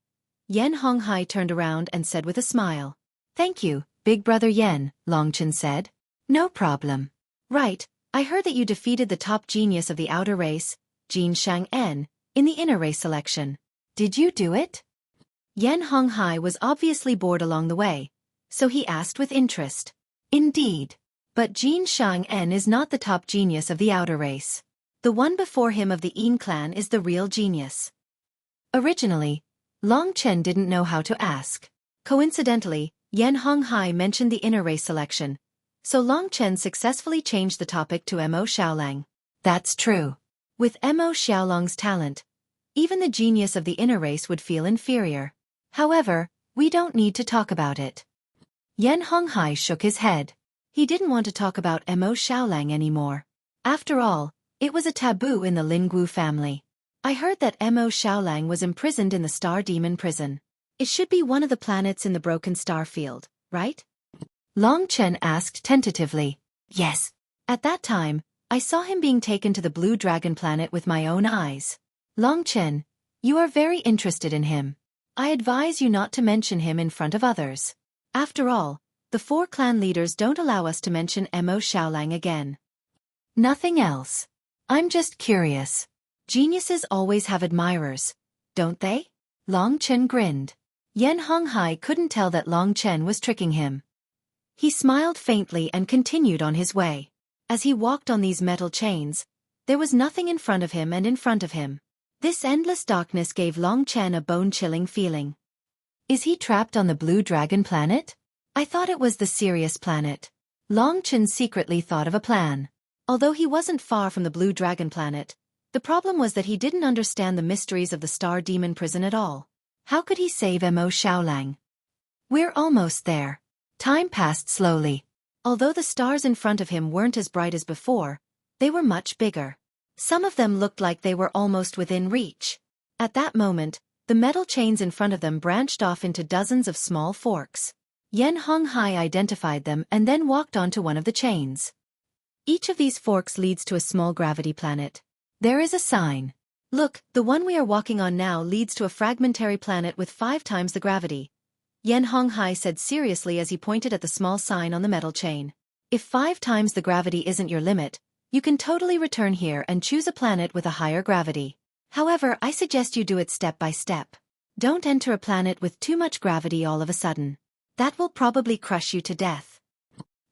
Yan Honghai turned around and said with a smile. Thank you, Big Brother Yan, Long Chen said. No problem. Right, I heard that you defeated the top genius of the outer race, Jin Shang-en, in the inner race selection. Did you do it? Yan Honghai was obviously bored along the way, so he asked with interest. Indeed. But Jin Shang-en is not the top genius of the outer race. The one before him of the Yin clan is the real genius. Originally, Long Chen didn't know how to ask. Coincidentally, Yan Honghai mentioned the inner race selection, so Long Chen successfully changed the topic to Mo Xiaolang. That's true. With Mo Xiaolang's talent, even the genius of the inner race would feel inferior. However, we don't need to talk about it. Yan Honghai shook his head. He didn't want to talk about Mo Xiaolang anymore. After all, it was a taboo in the Lingwu family. I heard that Mo Xiaolang was imprisoned in the Star Demon prison. It should be one of the planets in the broken star field, right? Long Chen asked tentatively. Yes. At that time, I saw him being taken to the Blue Dragon planet with my own eyes. Long Chen, you are very interested in him. I advise you not to mention him in front of others. After all, the 4 clan leaders don't allow us to mention Mo Xiaolang again. Nothing else. I'm just curious. Geniuses always have admirers, don't they? Long Chen grinned. Yan Honghai couldn't tell that Long Chen was tricking him. He smiled faintly and continued on his way. As he walked on these metal chains, there was nothing in front of him and in front of him. This endless darkness gave Long Chen a bone-chilling feeling. Is he trapped on the Blue Dragon planet? I thought it was the Sirius planet. Long Chen secretly thought of a plan. Although he wasn't far from the Blue Dragon planet, the problem was that he didn't understand the mysteries of the Star Demon prison at all. How could he save Mo Xiaolang? We're almost there. Time passed slowly. Although the stars in front of him weren't as bright as before, they were much bigger. Some of them looked like they were almost within reach. At that moment, the metal chains in front of them branched off into dozens of small forks. Yan Honghai identified them and then walked onto one of the chains. Each of these forks leads to a small gravity planet. There is a sign. Look, the one we are walking on now leads to a fragmentary planet with 5 times the gravity. Yan Honghai said seriously as he pointed at the small sign on the metal chain. If 5 times the gravity isn't your limit, you can totally return here and choose a planet with a higher gravity. However, I suggest you do it step by step. Don't enter a planet with too much gravity all of a sudden. That will probably crush you to death.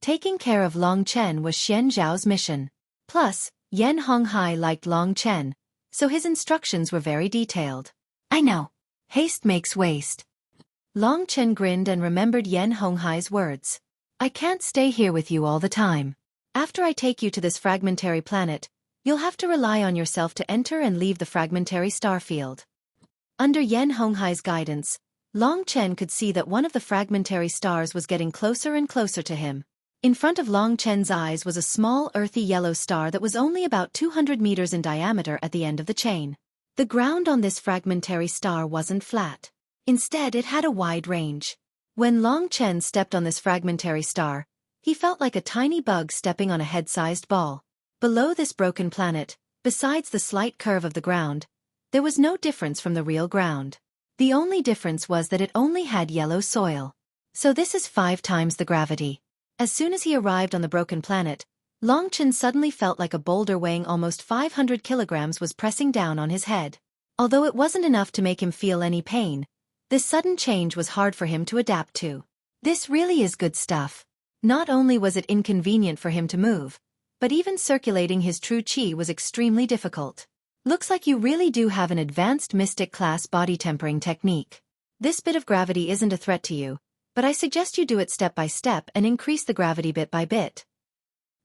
Taking care of Long Chen was Xian Zhao's mission. Plus, Yan Honghai liked Long Chen, so his instructions were very detailed. I know. Haste makes waste. Long Chen grinned and remembered Yan Honghai's words. I can't stay here with you all the time. After I take you to this fragmentary planet, you'll have to rely on yourself to enter and leave the fragmentary star field. Under Yan Honghai's guidance, Long Chen could see that one of the fragmentary stars was getting closer and closer to him. In front of Long Chen's eyes was a small earthy yellow star that was only about 200 meters in diameter at the end of the chain. The ground on this fragmentary star wasn't flat. Instead, it had a wide range. When Long Chen stepped on this fragmentary star, he felt like a tiny bug stepping on a head-sized ball. Below this broken planet, besides the slight curve of the ground, there was no difference from the real ground. The only difference was that it only had yellow soil. So this is 5 times the gravity. As soon as he arrived on the broken planet, Long Chen suddenly felt like a boulder weighing almost 500 kilograms was pressing down on his head. Although it wasn't enough to make him feel any pain, this sudden change was hard for him to adapt to. This really is good stuff. Not only was it inconvenient for him to move, but even circulating his true qi was extremely difficult. Looks like you really do have an advanced mystic class body tempering technique. This bit of gravity isn't a threat to you, but I suggest you do it step by step and increase the gravity bit by bit.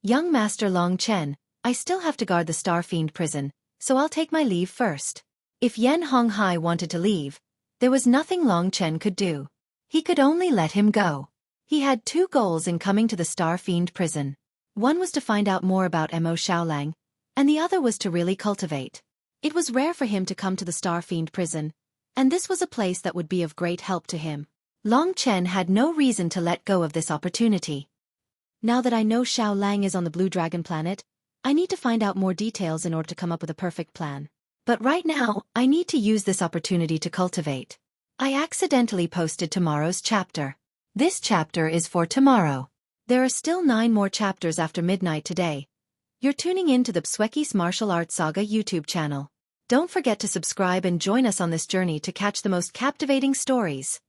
Young Master Long Chen, I still have to guard the Star Fiend prison, so I'll take my leave first. If Yan Honghai wanted to leave, there was nothing Long Chen could do. He could only let him go. He had 2 goals in coming to the Star Fiend prison. One was to find out more about Mo Xiaolang, and the other was to really cultivate. It was rare for him to come to the Star Fiend prison, and this was a place that would be of great help to him. Long Chen had no reason to let go of this opportunity. Now that I know Xiaolang is on the Blue Dragon planet, I need to find out more details in order to come up with a perfect plan. But right now, I need to use this opportunity to cultivate. I accidentally posted tomorrow's chapter. This chapter is for tomorrow. There are still 9 more chapters after midnight today. You're tuning in to the Xueqi's Martial Arts Saga YouTube channel. Don't forget to subscribe and join us on this journey to catch the most captivating stories.